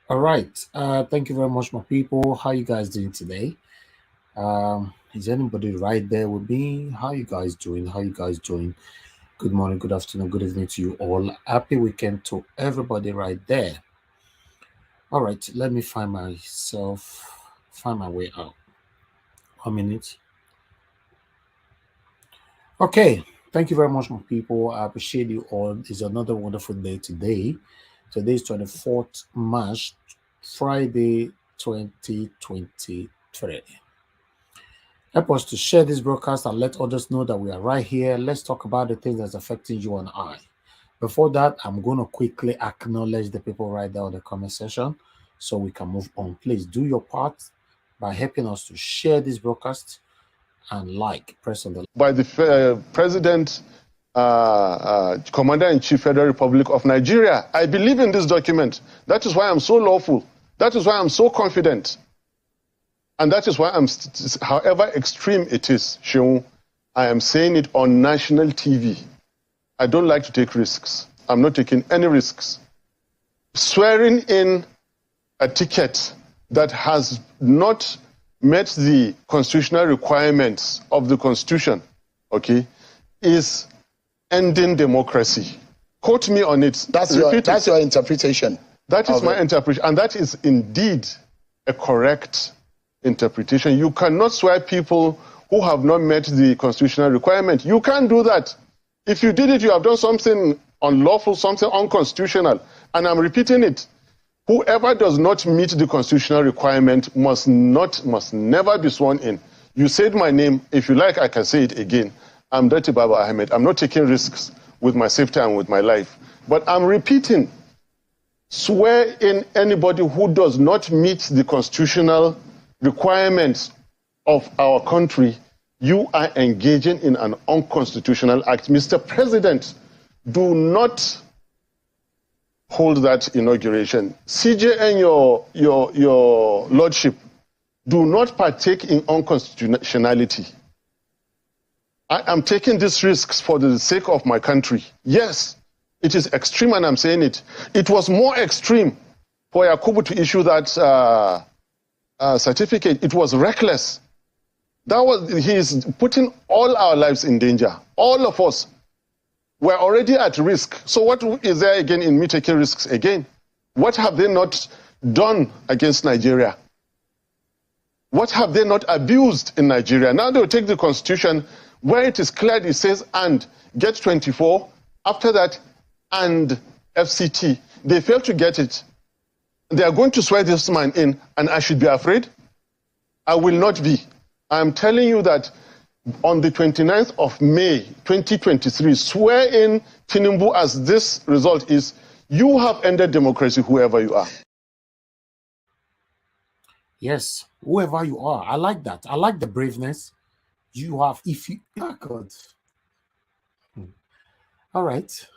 All right. Thank you very much, my people. How you guys doing today? Is anybody right there with me? How you guys doing? How you guys doing? Good morning, good afternoon, good evening to you all. Happy weekend to everybody right there. All right, let me find my way out. 1 minute. Okay. Thank you very much, my people. I appreciate you all. It's another wonderful day today. Today is 24th March, Friday, 2023. Help us to share this broadcast and let others know that we are right here. Let's talk about the things that's affecting you and I. Before that, I'm going to quickly acknowledge the people right there on the comment section so we can move on. Please do your part by helping us to share this broadcast and press on the by the President, Commander-in-Chief, Federal Republic of Nigeria. I believe in this document. That is why I'm so lawful. That is why I'm so confident. And that is why however extreme it is, Sheung, I am saying it on national TV. I don't like to take risks. I'm not taking any risks. Swearing in a ticket that has not met the constitutional requirements of the Constitution, okay, is ending democracy. Quote me on it. That's your interpretation. That is my interpretation, and that is indeed a correct interpretation. You cannot swear people who have not met the constitutional requirement. You can't do that. If you did it, you have done something unlawful, something unconstitutional. And I'm repeating it. Whoever does not meet the constitutional requirement must never be sworn in. You said my name. If you like, I can say it again. I'm Dati Baba Ahmed. I'm not taking risks with my safety and with my life. But I'm repeating, swear in anybody who does not meet the constitutional requirements of our country, you are engaging in an unconstitutional act. Mr. President, do not hold that inauguration. CJ and your lordship, do not partake in unconstitutionality. I am taking these risks for the sake of my country. Yes, it is extreme, and I'm saying it. It was more extreme for Yakubu to issue that certificate. It was reckless. He is putting all our lives in danger. All of us. We're already at risk. So what is there again in me taking risks again? What have they not done against Nigeria? What have they not abused in Nigeria? Now they'll take the constitution where it is clear, it says, and get 24. After that, and FCT. They fail to get it. They are going to swear this man in, and I should be afraid? I will not be. I'm telling you that on the 29th of May, 2023, swear in Tinubu as this result is. You have ended democracy, whoever you are. Yes, whoever you are. I like that. I like the braveness you have. If you are God. All right.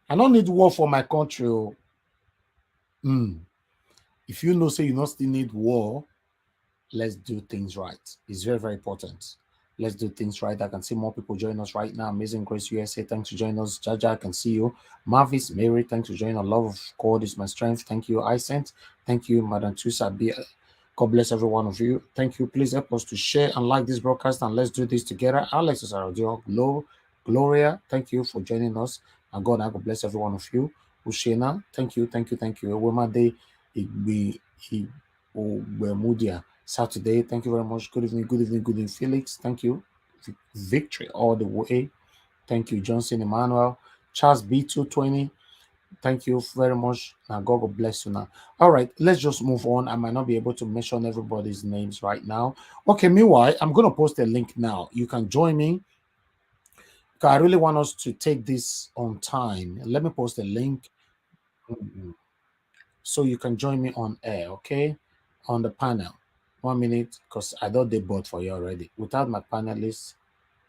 I don't need war for my country. If you know, say you not still need war, let's do things right. It's very, very important. Let's do things right. I can see more people join us right now. Amazing Grace USA, thanks for joining us. Jaja, I can see you. Marvis, Mary, thanks for joining us. Love of God is my strength. Thank you, Isent. Thank you, Madam Tusa. God bless every one of you. Thank you. Please help us to share and like this broadcast, and let's do this together. Alex Osaradio, Gloria, thank you for joining us. And God bless every one of you. Ushena, thank you. Ewemade Igbemudia. Saturday. Thank you very much. Good evening, Felix. Thank you. Victory all the way. Thank you, Johnson Emmanuel. Charles B220. Thank you very much. Now, God bless you now. All right, let's just move on. I might not be able to mention everybody's names right now. Okay, meanwhile, I'm going to post a link now. You can join me. I really want us to take this on time. Let me post a link so you can join me on air, okay? On the panel. 1 minute, because I thought they bought for you already. Without my panelists,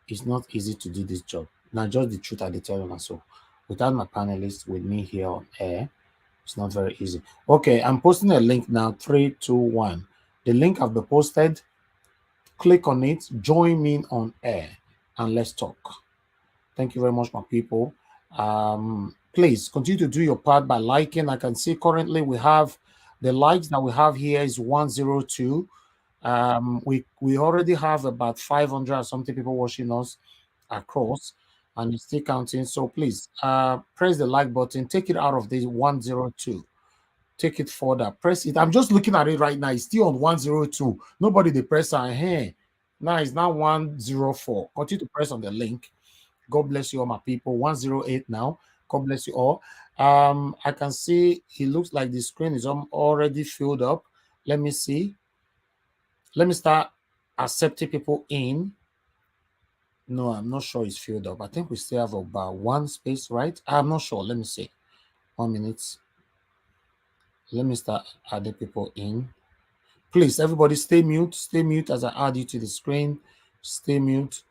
it's not easy to do this job. Now, just the truth I tell you. So, without my panelists with me here on air, it's not very easy. Okay, I'm posting a link now. 3, 2, 1. The link have been posted. Click on it. Join me on air, and let's talk. Thank you very much, my people. Please continue to do your part by liking. I can see currently we have The likes that we have here is 102. We already have about 500 or something people watching us across, and it's still counting. So please press the like button, take it out of the 102, take it further, press it. I'm just looking at it right now. It's still on 102. Nobody they press on here. Now it's now 104. Continue to press on the link. God bless you all, my people. 108 now. God bless you all. I can see it looks like the screen is already filled up. Let me see. Let me start accepting people in. No, I'm not sure it's filled up. I think we still have about one space, right? I'm not sure. Let me see. 1 minute. Let me start adding people in. Please, everybody stay mute. Stay mute as I add you to the screen. Stay mute.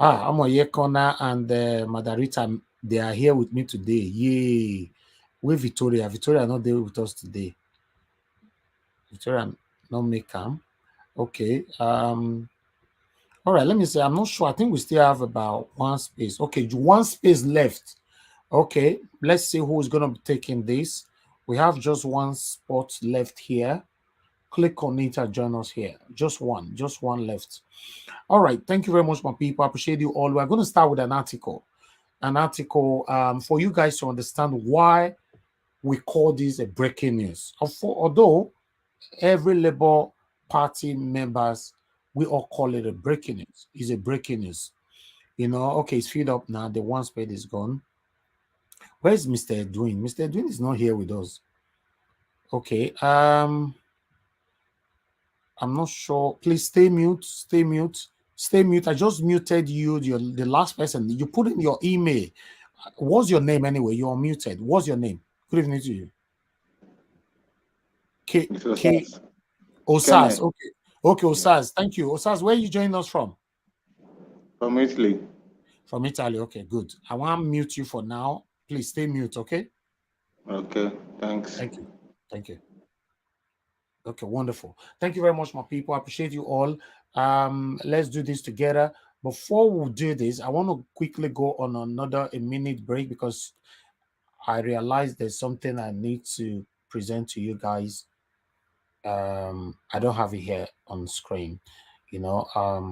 Amoyekona and Madarita, they are here with me today. Yay. With Victoria. Victoria not there with us today. Victoria not make come. Okay. All right, let me say, I'm not sure. I think we still have about one space. Okay, one space left. Okay, let's see who's going to be taking this. We have just one spot left here. Click on it and join us here. Just one left. All right, thank you very much, my people. I appreciate you all. We're going to start with an article for you guys to understand why we call this a breaking news. Although every Labour Party members, we all call it a breaking news. It's a breaking news. You know, okay, it's filled up now. The one spade is gone. Where's Mr. Edwin? Mr. Edwin is not here with us. Okay. I'm not sure. Please stay mute. Stay mute. Stay mute. I just muted you. You're the last person. You put in your email. What's your name anyway? You're muted. What's your name? Good evening to you. K Osas. Okay. Okay, Osas. Thank you. Osas, where are you joining us from? From Italy. From Italy. Okay, good. I want to mute you for now. Please stay mute, okay? Okay, thanks. Thank you. Thank you. Okay, wonderful. Thank you very much, my people. I appreciate you all. Let's do this together. Before we do this, I want to quickly go on a minute break because I realized there's something I need to present to you guys. I don't have it here on screen. You know, I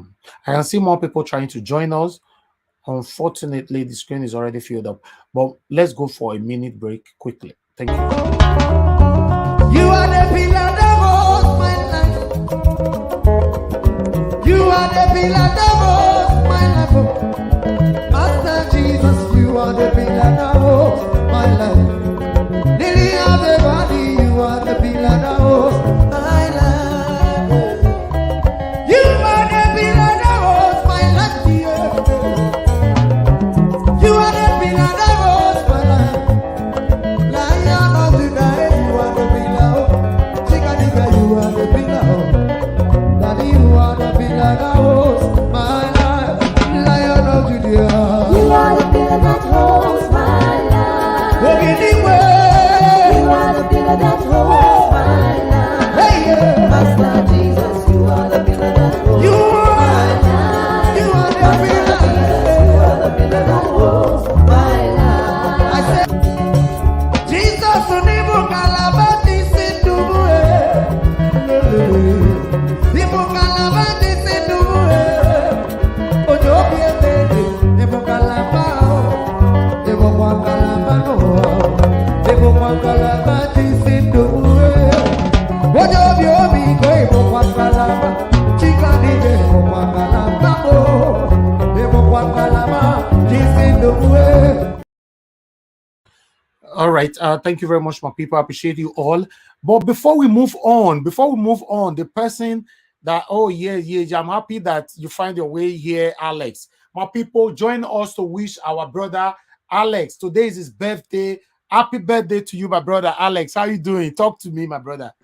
can see more people trying to join us. Unfortunately, the screen is already filled up. But let's go for a minute break quickly. Thank you. You are the pillar that holds my life. You are the pillar that holds my life. Master Jesus, you are the pillar that holds my life. Lily of the valley, you are the pillar that holds my life. You are the pillar that holds my life, dear. You are the pillar that holds my life. Lion of the night, you are the pillar. Chicanica, you are the pillar. Daddy, you are the pillar that holds my life. Lion of Judea. You are the pillar that holds my life. Anyway. You are the pillar that holds my life. Hey, yeah. Master Jesus, you are the pillar that holds You my life. You are the Master pillar. Jesus, you are the pillar that holds my life. I said, Jesus, unibu kalabati sinduwe. Nibu kalabati sinduwe. Ojo biende, nibu kalabao. Nibu kwa kalabano. Nibu kwa kalabati sinduwe. Ojo biobi ko nibu kwa kalaba. Chikani nibu kwa kalabao. Nibu kwa kalabati sinduwe. All right. Thank you very much, my people. I appreciate you all. But before we move on, the person that, oh, yeah, I'm happy that you find your way here, Alex. My people, join us to wish our brother Alex. Today is his birthday. Happy birthday to you, my brother Alex. How you doing? Talk to me, my brother.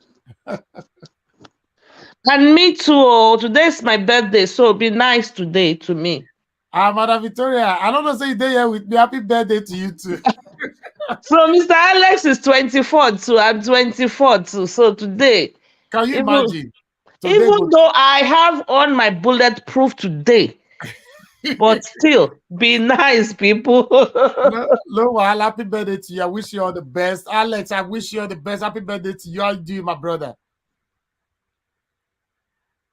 And me too. Today's my birthday, so be nice today to me. Madam Victoria, I don't know say you there here with me. Happy birthday to you too. So Mr. Alex is 24 too. I'm 24 too. So today, Can you even, imagine? Today even though I have on my bulletproof today, But still, be nice, people. No, happy birthday to you. I wish you all the best. Alex, I wish you all the best. Happy birthday to you. How you doing, my brother?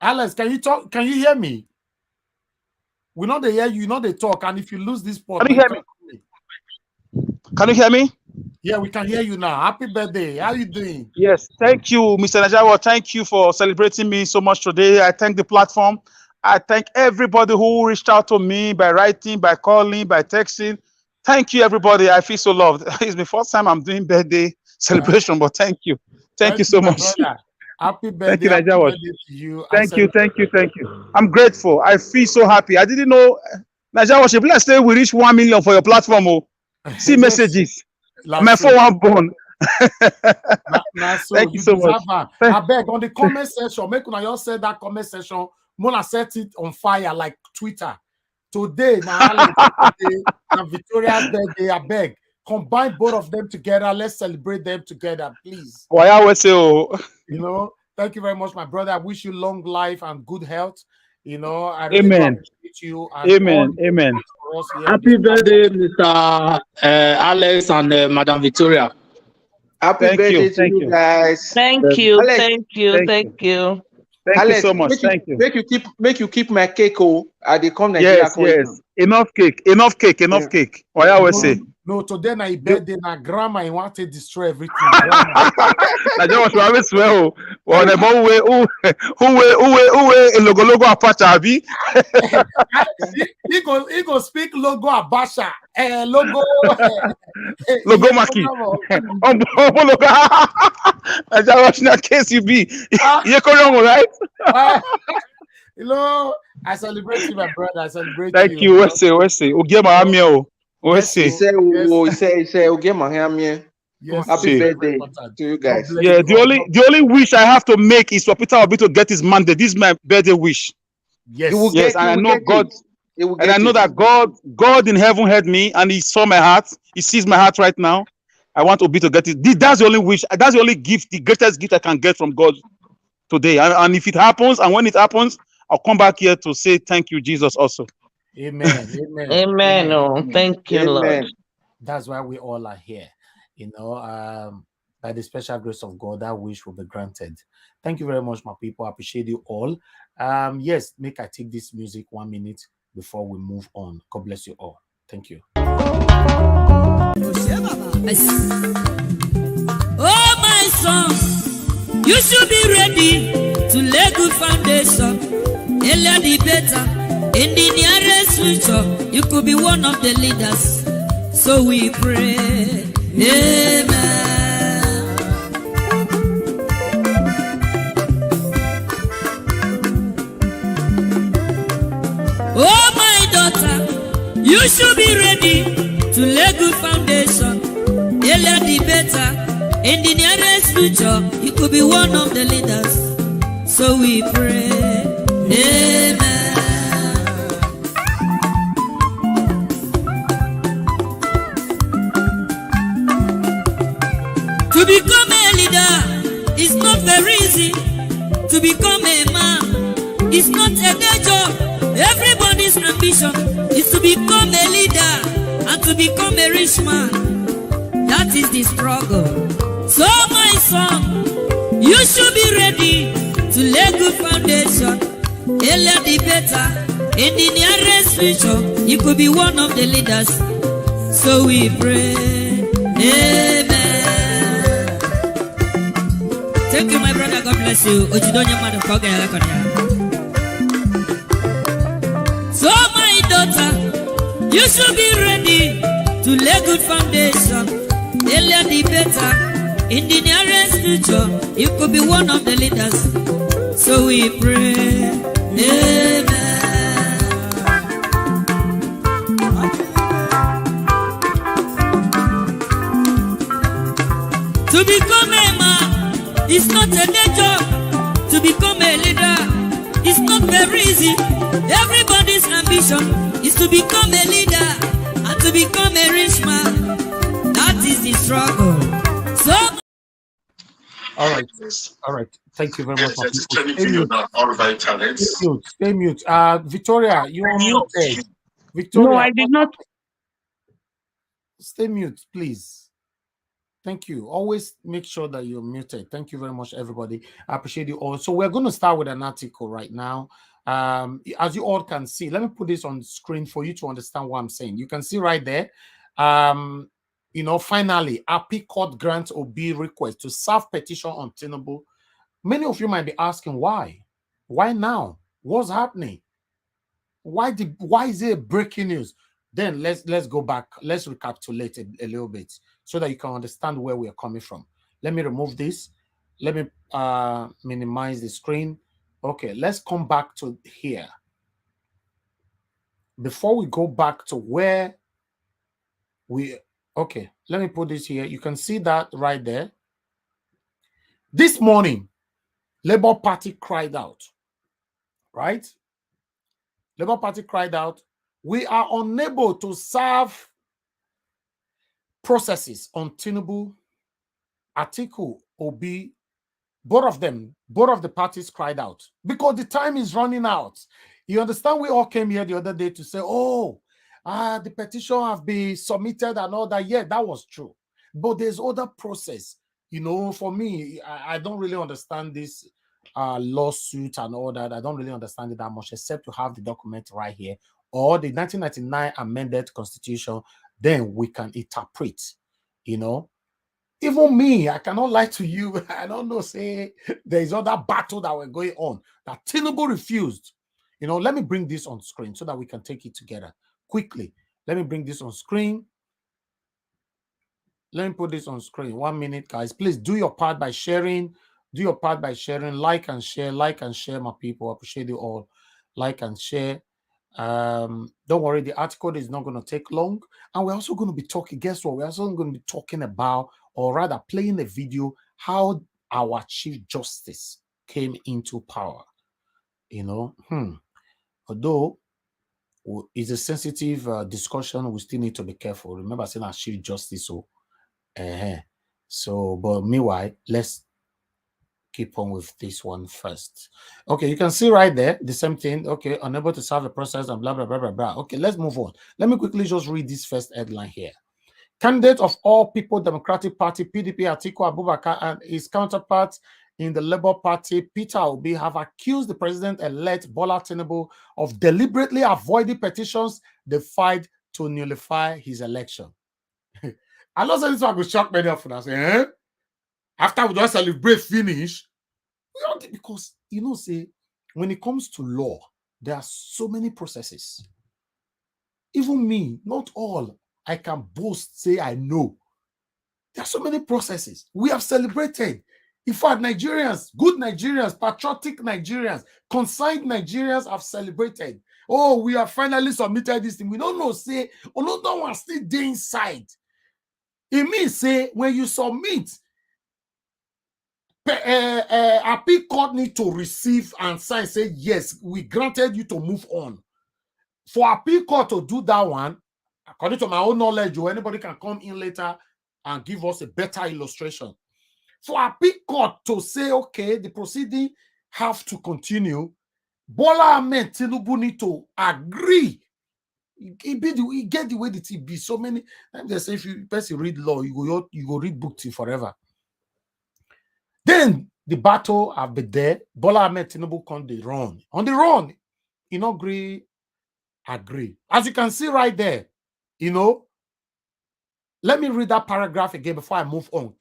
Alex, can you talk? Can you hear me? We know they hear you, know they talk. And if you lose this part, can you hear me? Can you hear me? Yeah, we can hear you now. Happy birthday. How you doing? Yes, thank you, Mr. Najawa. Thank you for celebrating me so much today. I thank the platform. I thank everybody who reached out to me by writing, by calling, by texting. Thank you, everybody. I feel so loved. It's the first time I'm doing birthday celebration, but thank you. Thank you so much. Happy birthday. Thank you, happy Najawa. birthday to you. Thank you, thank you, thank you. I'm grateful. I feel so happy. I didn't know, Najawa, let's say we reach 1 million for your platform. Oh. See messages. My phone one born. Thank you so much. I beg on the comment section, make una just say that comment section. Mona set it on fire like Twitter. Today, now Alex birthday and Victoria's birthday. I beg, combine both of them together. Let's celebrate them together, please. Why I always say, oh. You know, thank you very much, my brother. I wish you long life and good health. You know, I really appreciate you. And amen. Amen. Happy birthday, Mr. Alex and Madam Victoria. Happy birthday to you guys. Thank you. Alex, thank you. Thank you. Thank Alex, you so much. Thank you. Make you keep my cake. Oh, I dey come Nigeria. Yes. Enough cake. Why I always say. No, today na birthday na grandma. You want to destroy everything. I just want to swear. Well, the who logo Apache abi. He go speak logo Abacha. Logo Maki. Logo. I just watch that case you be. You come right? You know, I celebrate you, my brother. I celebrate you. Thank you. What's it? Ugie Mahamio. What's it? Say, Ugie Mahamio. Yes, happy birthday to you guys. Yeah, the only wish I have to make is for Peter Obi to get his mandate. This is my birthday wish. Yes, yes, and I know God, and I know that God in heaven heard me, and He saw my heart. He sees my heart right now. I want Obi to get it. That's the only wish. That's the only gift, the greatest gift I can get from God today. And if it happens, and when it happens, I'll come back here to say thank you, Jesus. Also. Amen. Amen. Amen. Oh, thank you, Lord. That's why we all are here. You know, by the special grace of God, that wish will be granted. Thank you very much, my people. I appreciate you all. Yes, make I take this music 1 minute before we move on. God bless you all. Thank you. Oh, my son, you should be ready to lay good foundation. Earlier the better. In the nearest future, you could be one of the leaders. So we pray. Amen. Oh, my daughter, you should be ready to lay good foundation. Earlier the better. In the nearest future, you could be one of the leaders. So we pray. Amen. To become a leader is not very easy. To become a man is not a day job. Everybody's ambition is to become a leader and to become a rich man. That is the struggle. So my son, you should be ready to lay good foundation. Earlier the better. In the nearest future, you could be one of the leaders. So we pray. Amen. Thank you, my brother. God bless you. So, my daughter, you should be ready to lay good foundation. Earlier the better. In the nearest future, you could be one of the leaders. So we pray. Amen. To become a man, it's not a day job. To become a leader, it's not very easy. Everybody's ambition is to become a leader and to become a rich man. That is the struggle. So, all right. Thank you very much. Stay mute. Stay mute. Victoria, you are muted. Victoria. No, I did not. Stay mute, please. Thank you. Always make sure that you're muted. Thank you very much, everybody. I appreciate you all. So we're going to start with an article right now. As you all can see, let me put this on the screen for you to understand what I'm saying. You can see right there. Finally, Appeal Court grants Obi request to serve petition on Tinubu. Many of you might be asking why. Why now? What's happening? Why is it breaking news? Then let's go back. Let's recapitulate a little bit so that you can understand where we are coming from. Let me remove this. Let me minimize the screen. Okay, let's come back to here. Before we go back to where okay, let me put this here. You can see that right there. This morning, Labour Party cried out, right? Labour Party cried out, we are unable to serve processes on Tinubu, Atiku, Obi. Both of the parties cried out because the time is running out. You understand? We all came here the other day to say, the petition have been submitted and all that. Yeah, that was true. But there's other process. For me, I don't really understand this lawsuit and all that. I don't really understand it that much, except to have the document right here or the 1999 amended constitution. Then we can interpret, Even me, I cannot lie to you. I don't know, say there's other battle that were going on that Tinubu refused. Let me bring this on screen so that we can take it together quickly. Let me bring this on screen. Let me put this on screen. 1 minute, guys. Please do your part by sharing. Do your part by sharing. Like and share, my people. I appreciate you all. Like and share. Don't worry, the article is not going to take long. And we're also going to be talking, guess what? We're also going to be talking about, or rather playing a video, how our Chief Justice came into power. Although it's a sensitive discussion, we still need to be careful. Remember saying our Chief Justice, but meanwhile, let's keep on with this one first. Okay, you can see right there the same thing. Okay, unable to serve a process and blah blah blah blah blah. Okay, let's move on. Let me quickly just read this first headline here. Candidate of All People Democratic Party (PDP) Atiku Abubakar and his counterparts in the Labour Party Peter Obi have accused the president-elect Bola Tinubu of deliberately avoiding petitions they filed to nullify his election. I know this one will shock many of us. After we just celebrate finish, because say when it comes to law, there are so many processes. Even me, not all I can boast, say I know. There are so many processes. We have celebrated. In fact, Nigerians, good Nigerians, patriotic Nigerians, concerned Nigerians have celebrated. Oh, we have finally submitted this thing. We don't know, say, another one still there inside. It means, say, when you submit, Appeal Court need to receive and sign, say, yes, we granted you to move on. For Appeal Court to do that one, according to my own knowledge, or anybody can come in later and give us a better illustration. For Appeal Court to say, okay, the proceeding have to continue, Bola Ahmed Tinubu need to agree. He get the way that it be. So many times they say if you person read law, you go read book till forever. Then the battle have been there. Bola Ahmed Tinubu on the run. On the run, agree. As you can see right there, let me read that paragraph again before I move on.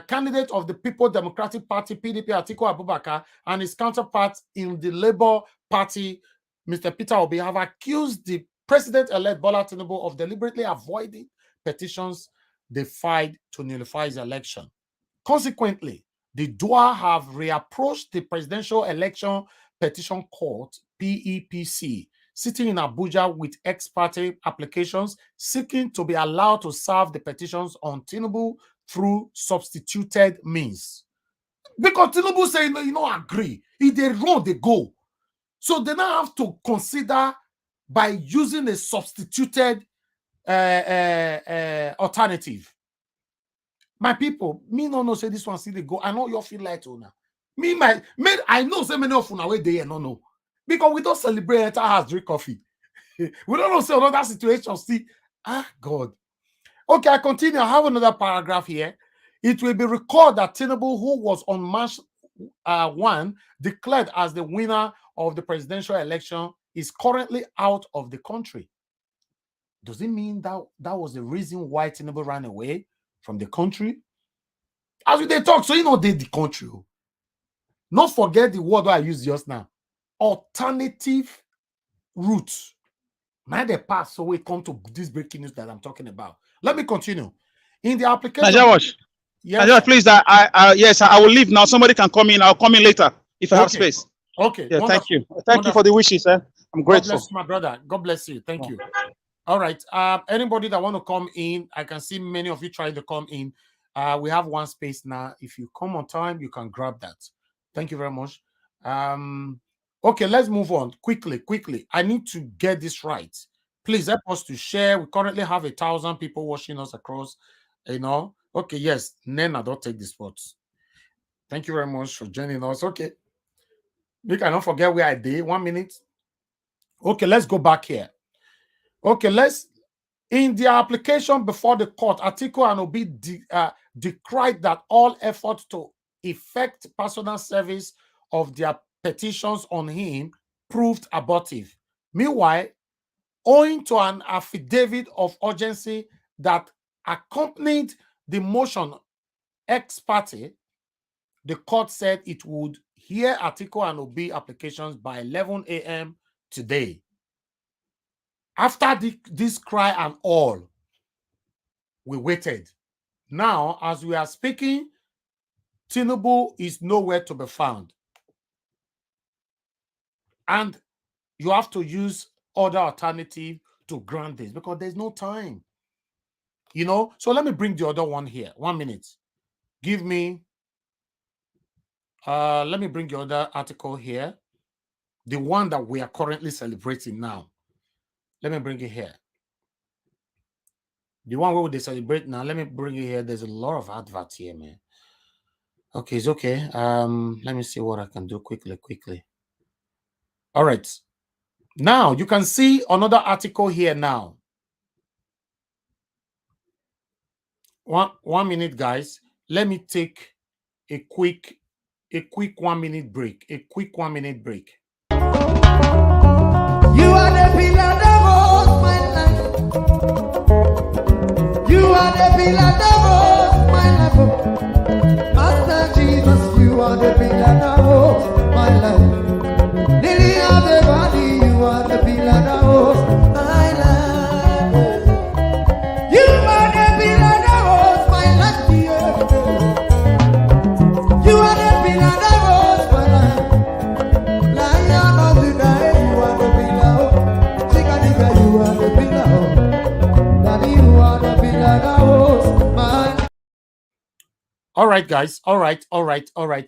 Candidate of the People Democratic Party, PDP, Atiku Abubakar, and his counterparts in the Labour Party, Mr. Peter Obi, have accused the president-elect Bola Tinubu of deliberately avoiding petitions they filed to nullify his election. Consequently, the duo have reapproached the Presidential Election Petition Court, PEPC, sitting in Abuja with ex-parte applications seeking to be allowed to serve the petitions on Tinubu through substituted means. Because Tinubu say, agree. If they run, they go. So they now have to consider by using a substituted alternative. My people, me no say this one see they go. I know you feel like now. I know so many of you way there no. Because we don't celebrate enter house drink coffee. We don't know, say another situation. See, God. Okay, I continue. I have another paragraph here. It will be recalled that Tinubu, who was on March 1 declared as the winner of the presidential election, is currently out of the country. Does it mean that that was the reason why Tinubu ran away from the country? As they talk, so you know they the country. Not forget the word I used just now. Alternative routes. Now they pass, so we come to this breaking news that I'm talking about. Let me continue. In the application, yes, please. Yes, I will leave now. Somebody can come in. I'll come in later if I have space. Okay. Yeah, thank you. Thank you for the wishes, sir. I'm grateful. God bless you, my brother. God bless you. Thank you. All right. Anybody that want to come in, I can see many of you trying to come in. We have one space now. If you come on time, you can grab that. Thank you very much. Okay, let's move on quickly. I need to get this right. Please help us to share. We currently have 1,000 people watching us across. Okay, yes. Nena, don't take the spots. Thank you very much for joining us. Okay. We cannot forget where I did. 1 minute. Okay, let's go back here. Okay, in the application before the court, Atiku and Obi decried that all efforts to effect personal service of their petitions on him proved abortive. Meanwhile, owing to an affidavit of urgency that accompanied the motion ex parte, the court said it would hear Atiku and Obi applications by 11 a.m. today. After this cry and all, we waited. Now, as we are speaking, Tinubu is nowhere to be found. And you have to use other alternative to grant this because there's no time. So let me bring the other one here. 1 minute. Give me, let me bring the other article here. The one that we are currently celebrating now. Let me bring it here. The one where they celebrate now, let me bring it here. There's a lot of adverts here, man. Okay, it's okay. Let me see what I can do quickly. All right. Now, you can see another article here now. One minute, guys. Let me take a quick 1 minute break. A quick 1 minute break. You are the pillar that holds my life. You are the pillar that holds my life. Master Jesus, you are the pillar that holds my life. Lily of the valley, you are the pillar that holds my life. You are the pillar that holds my life. You are the pillar that holds my life. Lion of the night, you are the pillar. Chicanica, you are the pillar. Daddy, you are the pillar that holds my life. All right, guys. All right.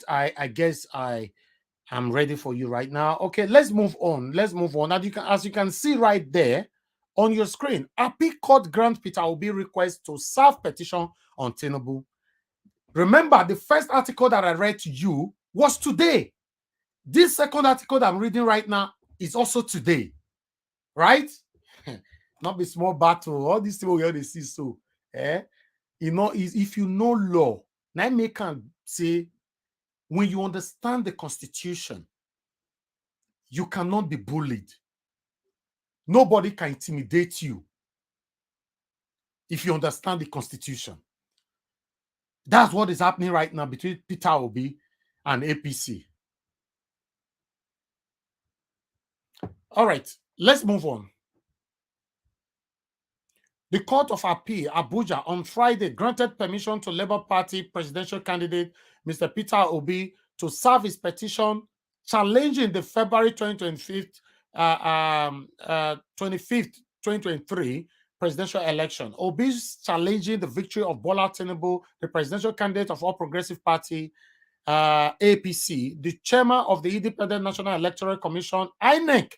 I guess I'm ready for you right now. Okay, let's move on. As you can see right there on your screen, Appeal Court grant Peter Obi request to serve petition on Tinubu. Remember, the first article that I read to you was today. This second article that I'm reading right now is also today, right? Not be small battle. All these people they see so. If you know law, now I can say, when you understand the Constitution, you cannot be bullied. Nobody can intimidate you if you understand the Constitution. That's what is happening right now between Peter Obi and APC. All right, let's move on. The Court of Appeal, Abuja, on Friday granted permission to Labour Party presidential candidate Mr. Peter Obi to serve his petition challenging the February 25th, 2023 presidential election. Obi is challenging the victory of Bola Tinubu, the presidential candidate of All Progressive Party, APC. The chairman of the Independent National Electoral Commission, INEC,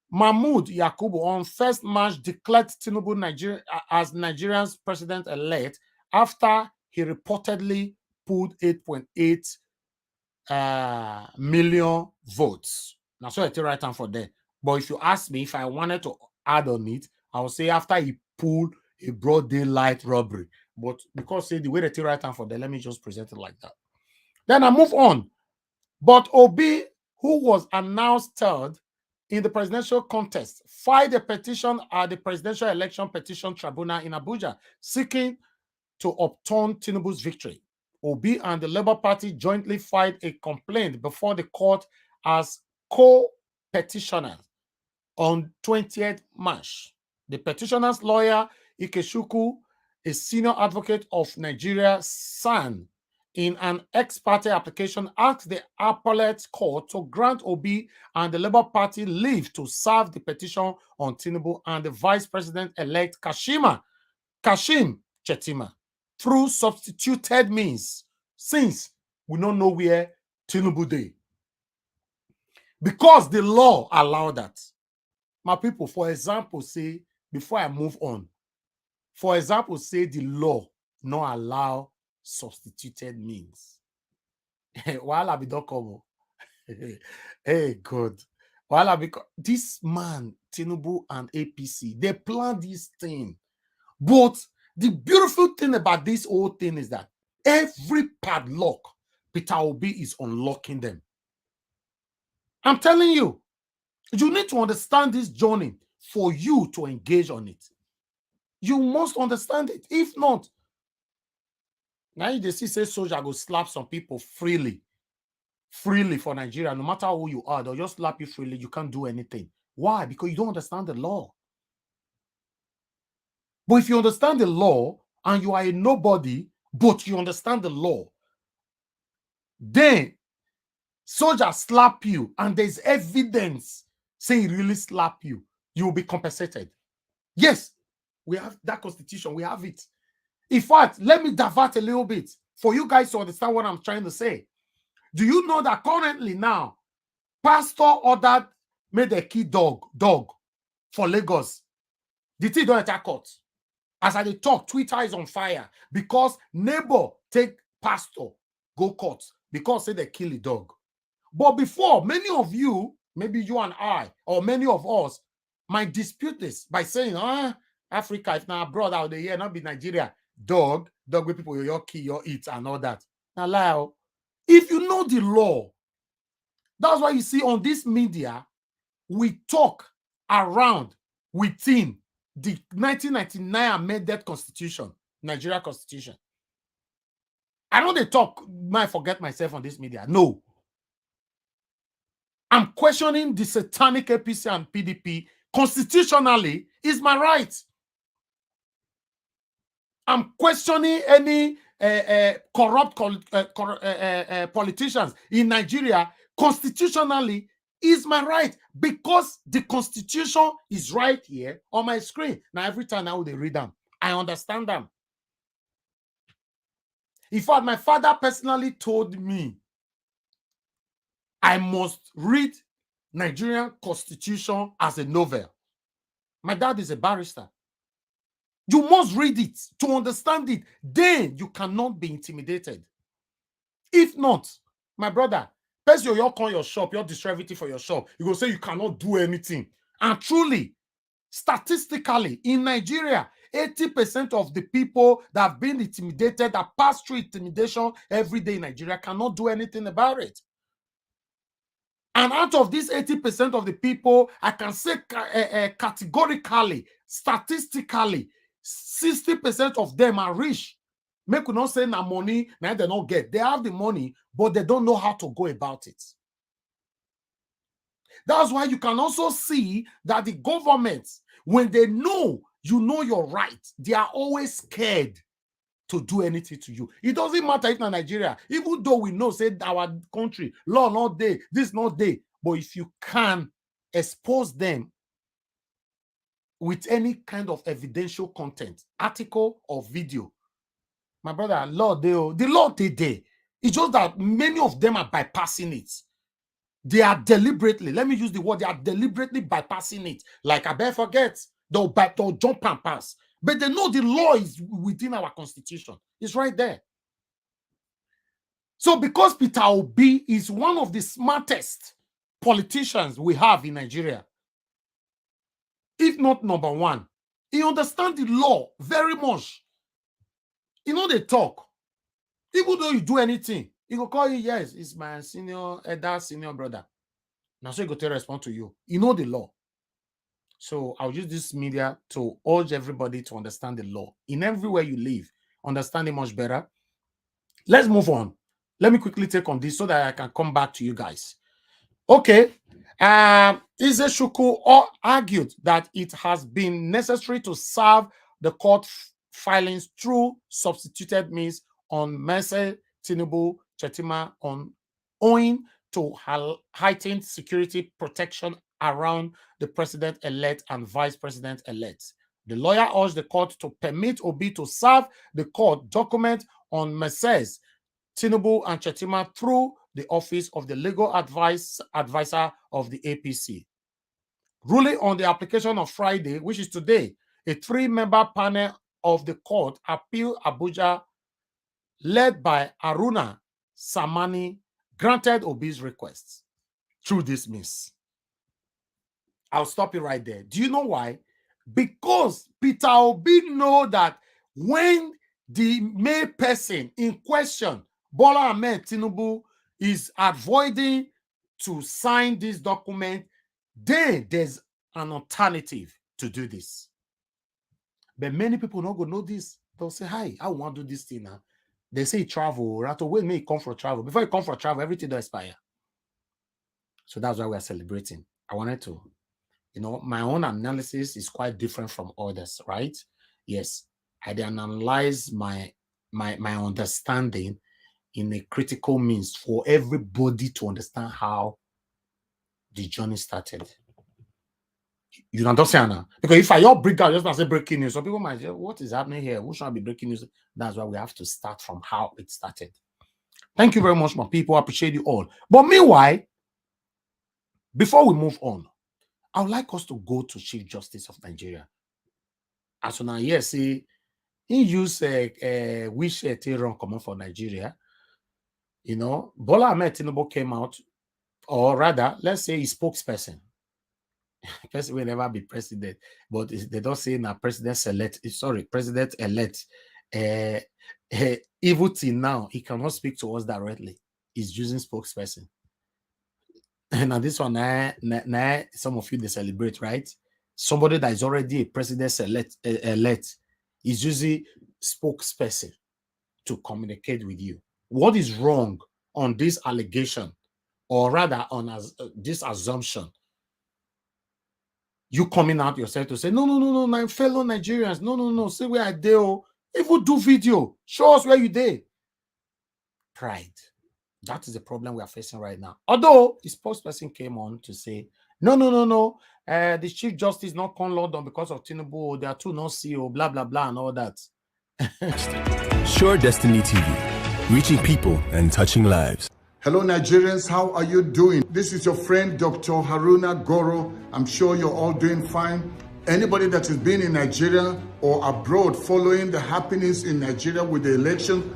Mahmoud Yakubu, on 1st March declared Tinubu as Nigeria's president-elect after he reportedly pulled 8.8 million votes. Now, so I tell right time for that. But if you ask me if I wanted to add on it, I would say after he pulled a broad daylight robbery. But because say the way they take right hand for them, let me just present it like that. Then I move on. But Obi, who was announced third in the presidential contest, filed a petition at the Presidential Election Petition Tribunal in Abuja, seeking to upturn Tinubu's victory. Obi and the Labour Party jointly filed a complaint before the court as co-petitioners on 20th March. The petitioner's lawyer, Ikechukwu, a senior advocate of Nigeria, SAN, in an ex parte application, asked the appellate court to grant Obi and the Labour Party leave to serve the petition on Tinubu and the Vice President-elect Kashim Shettima through substituted means, since we don't know where Tinubu dey. Because the law allowed that. My people, for example, say, before I move on, for example, say the law not allow substituted means. While I be dokomo. Hey, God. While I be this man, Tinubu and APC, they plan this thing. But the beautiful thing about this whole thing is that every padlock, Peter Obi is unlocking them. I'm telling you, you need to understand this journey for you to engage on it. You must understand it. If not, now you see say soldier go slap some people freely for Nigeria. No matter who you are, they'll just slap you freely. You can't do anything. Why? Because you don't understand the law. But if you understand the law and you are a nobody, but you understand the law, then soldier slap you and there's evidence say he really slap you, you will be compensated. Yes, we have that constitution. We have it. In fact, let me divert a little bit for you guys to understand what I'm trying to say. Do you know that currently now, pastor ordered made a key dog for Lagos? The thing don't enter court. As I talk, Twitter is on fire because neighbor take pastor go court because say they kill the dog. But before, many of you, maybe you and I, or many of us, might dispute this by saying, Africa, if now abroad out there, not be Nigeria, dog with people, your kill, your eat, and all that. Now, lie. If you know the law, that's why you see on this media, we talk around within the 1999 amended constitution, Nigeria constitution. I know they talk, might forget myself on this media. No. I'm questioning the satanic APC and PDP constitutionally is my right. I'm questioning any corrupt politicians in Nigeria constitutionally is my right because the constitution is right here on my screen. Now, every time now they read them, I understand them. In fact, my father personally told me I must read Nigerian constitution as a novel. My dad is a barrister. You must read it to understand it. Then you cannot be intimidated. If not, my brother, first you call your shop, you destroy everything for your shop. You go say you cannot do anything. And truly, statistically, in Nigeria, 80% of the people that have been intimidated, that pass through intimidation every day in Nigeria, cannot do anything about it. And out of these 80% of the people, I can say categorically, statistically, 60% of them are rich. Make we not say na money, now they don't get. They have the money, but they don't know how to go about it. That's why you can also see that the government, when they know you know your right, they are always scared to do anything to you. It doesn't matter if in Nigeria, even though we know, say, our country, law not day, this not day, but if you can expose them with any kind of evidential content, article or video, my brother, the law they day. It's just that many of them are bypassing it. They are deliberately, let me use the word, they are deliberately bypassing it. Like I better forget, they'll jump and pass. But they know the law is within our constitution. It's right there. So because Peter Obi is one of the smartest politicians we have in Nigeria, if not number one. He understands the law very much. You know, they talk. Even though you do anything, he will call you, yes, it's my senior brother. Now, so he go to respond to you. You know the law. So I'll use this media to urge everybody to understand the law. In everywhere you live, understand it much better. Let's move on. Let me quickly take on this so that I can come back to you guys. Okay. Izeshuku argued that it has been necessary to serve the court filings through substituted means on Mese Tinubu Chetima owing to heightened security protection around the president-elect and vice president-elect. The lawyer urged the court to permit Obi to serve the court document on Messrs. Tinubu and Chetima through the office of the legal advisor of the APC. Ruling on the application of Friday, which is today, a 3-member panel of the court appeal Abuja, led by Haruna Samani, granted Obi's requests through dismiss. I'll stop it right there. Do you know why? Because Peter Obi know that when the main person in question, Bola Ahmed Tinubu, is avoiding to sign this document, then there's an alternative to do this. But many people not going to know this. They'll say, hi, I want to do this thing now. They say travel, right? When may you come for travel? Before you come for travel, everything will expire. So that's why we are celebrating. I wanted to, my own analysis is quite different from others, right? Yes, I analyze my understanding in a critical means for everybody to understand how the journey started. You understand now? Because if I all break out, just say breaking news, some people might say, what is happening here? Who should be breaking news? That's why we have to start from how it started. Thank you very much, my people. I appreciate you all. But meanwhile, before we move on, I would like us to go to Chief Justice of Nigeria. As soon as yes, he used wish Tehran command for Nigeria. Bola Ahmed Tinubu came out, or rather, let's say his spokesperson. Person will never be president, but they don't say now president-elect. Even till now, he cannot speak to us directly. He's using spokesperson. And now this one, some of you they celebrate, right? Somebody that is already a president-elect is using spokesperson to communicate with you. What is wrong on this allegation, or rather on this assumption? You coming out yourself to say, no, my fellow Nigerians, no, say where I dare, even do video, show us where you dare. Pride. That is the problem we are facing right now. Although his spokesperson came on to say, no, the Chief Justice not come London because of Tinubu, there are two no CEO, blah, blah, blah, and all that. Sure Destiny TV, reaching people and touching lives. Hello Nigerians, how are you doing? This is your friend Dr. Haruna Goro. I'm sure you're all doing fine. Anybody that has been in Nigeria or abroad following the happenings in Nigeria with the election,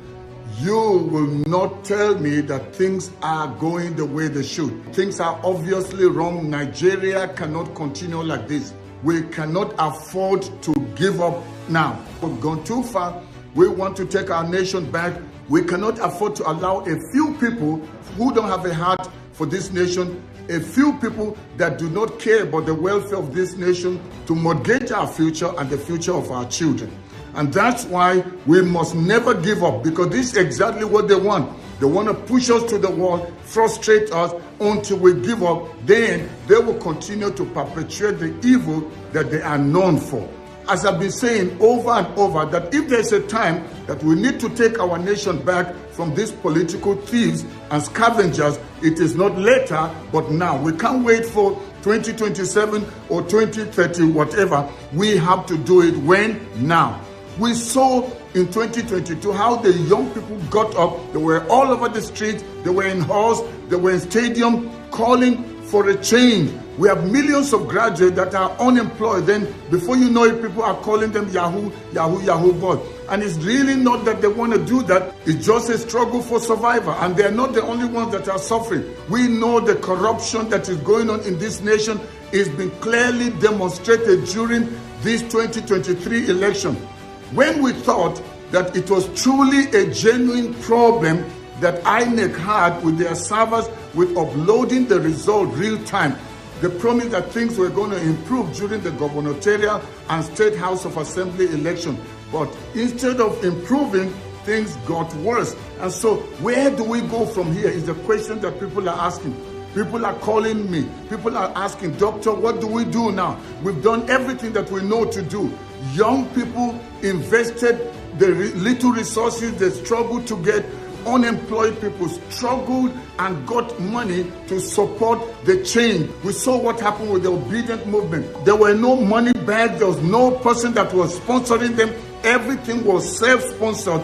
you will not tell me that things are going the way they should. Things are obviously wrong. Nigeria cannot continue like this. We cannot afford to give up now. We've gone too far. We want to take our nation back. We cannot afford to allow a few people who don't have a heart for this nation, a few people that do not care about the welfare of this nation, to mortgage our future and the future of our children. And that's why we must never give up, because this is exactly what they want. They want to push us to the wall, frustrate us until we give up. Then they will continue to perpetuate the evil that they are known for. As I've been saying over and over, that if there's a time that we need to take our nation back from these political thieves and scavengers, it is not later, but now. We can't wait for 2027 or 2030, whatever. We have to do it when? Now. We saw in 2022 how the young people got up. They were all over the streets. They were in halls. They were in stadium calling for a change. We have millions of graduates that are unemployed. Then before you know it, people are calling them Yahoo boys. And it's really not that they want to do that. It's just a struggle for survival. And they're not the only ones that are suffering. We know the corruption that is going on in this nation It's been clearly demonstrated during this 2023 election, when we thought that it was truly a genuine problem that INEC had with their servers with uploading the result real time. They promised that things were going to improve during the gubernatorial and State House of Assembly election. But instead of improving, things got worse. And so where do we go from here is the question that people are asking. People are calling me. People are asking, Doctor, what do we do now? We've done everything that we know to do. Young people invested the little resources they struggled to get. Unemployed people struggled and got money to support the change. We saw what happened with the obedient movement. There were no money bags. There was no person that was sponsoring them. Everything was self-sponsored.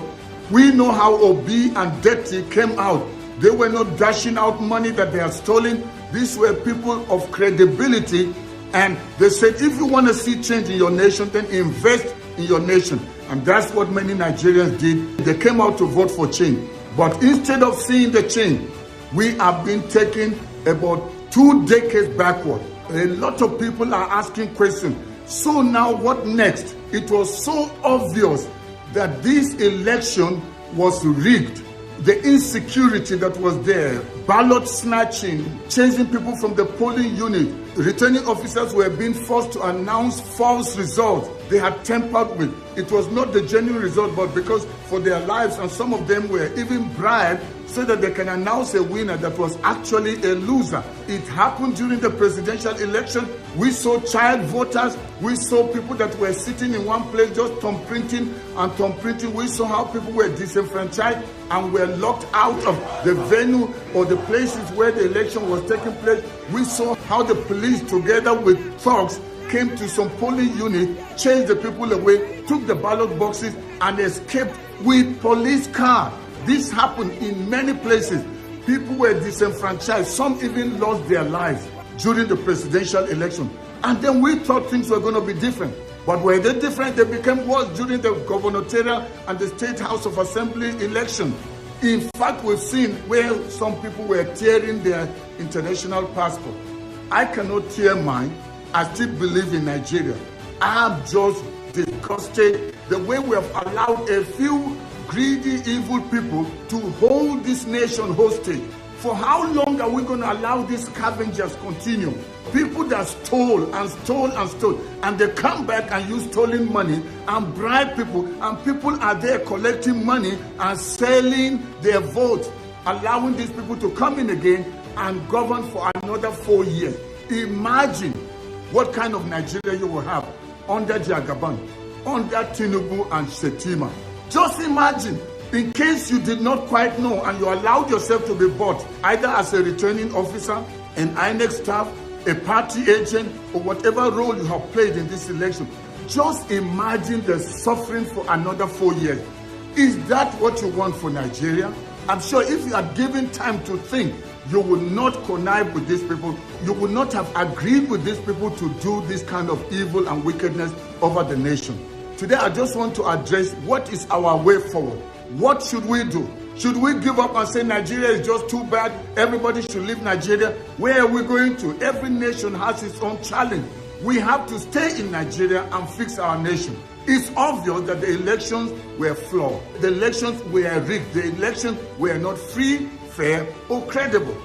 We know how Obi and Dirty came out. They were not dashing out money that they had stolen. These were people of credibility. And they said, if you want to see change in your nation, then invest in your nation. And that's what many Nigerians did. They came out to vote for change. But instead of seeing the change, we have been taken about 2 decades backward. A lot of people are asking questions. So now what next? It was so obvious that this election was rigged. The insecurity that was there, ballot snatching, chasing people from the polling unit, returning officers were being forced to announce false results they had tampered with. It was not the genuine result, but because for their lives, and some of them were even bribed so that they can announce a winner that was actually a loser. It happened during the presidential election. We saw child voters. We saw people that were sitting in one place just thumbprinting and thumbprinting. We saw how people were disenfranchised and were locked out of the venue or the places where the election was taking place. We saw how the police, together with thugs, came to some polling unit, chased the people away, took the ballot boxes, and escaped with police cars. This happened in many places. People were disenfranchised. Some even lost their lives during the presidential election. And then we thought things were going to be different. But were they different? They became worse during the gubernatorial and the State House of Assembly election. In fact, we've seen where some people were tearing their international passport. I cannot tear mine. I still believe in Nigeria. I'm just disgusted the way we have allowed a few greedy, evil people to hold this nation hostage. For how long are we going to allow these scavengers continue? People that stole and stole and stole, and they come back and use stolen money and bribe people, and people are there collecting money and selling their votes, allowing these people to come in again and govern for another 4 years. Imagine what kind of Nigeria you will have under Jagaban, under Tinubu and Shetima. Just imagine, in case you did not quite know and you allowed yourself to be bought, either as a returning officer, an INEC staff, a party agent, or whatever role you have played in this election. Just imagine the suffering for another 4 years. Is that what you want for Nigeria? I'm sure if you had given time to think, you will not connive with these people. You will not have agreed with these people to do this kind of evil and wickedness over the nation. Today, I just want to address what is our way forward. What should we do? Should we give up and say Nigeria is just too bad? Everybody should leave Nigeria. Where are we going to? Every nation has its own challenge. We have to stay in Nigeria and fix our nation. It's obvious that the elections were flawed. The elections were rigged. The elections were not free, fair, or credible.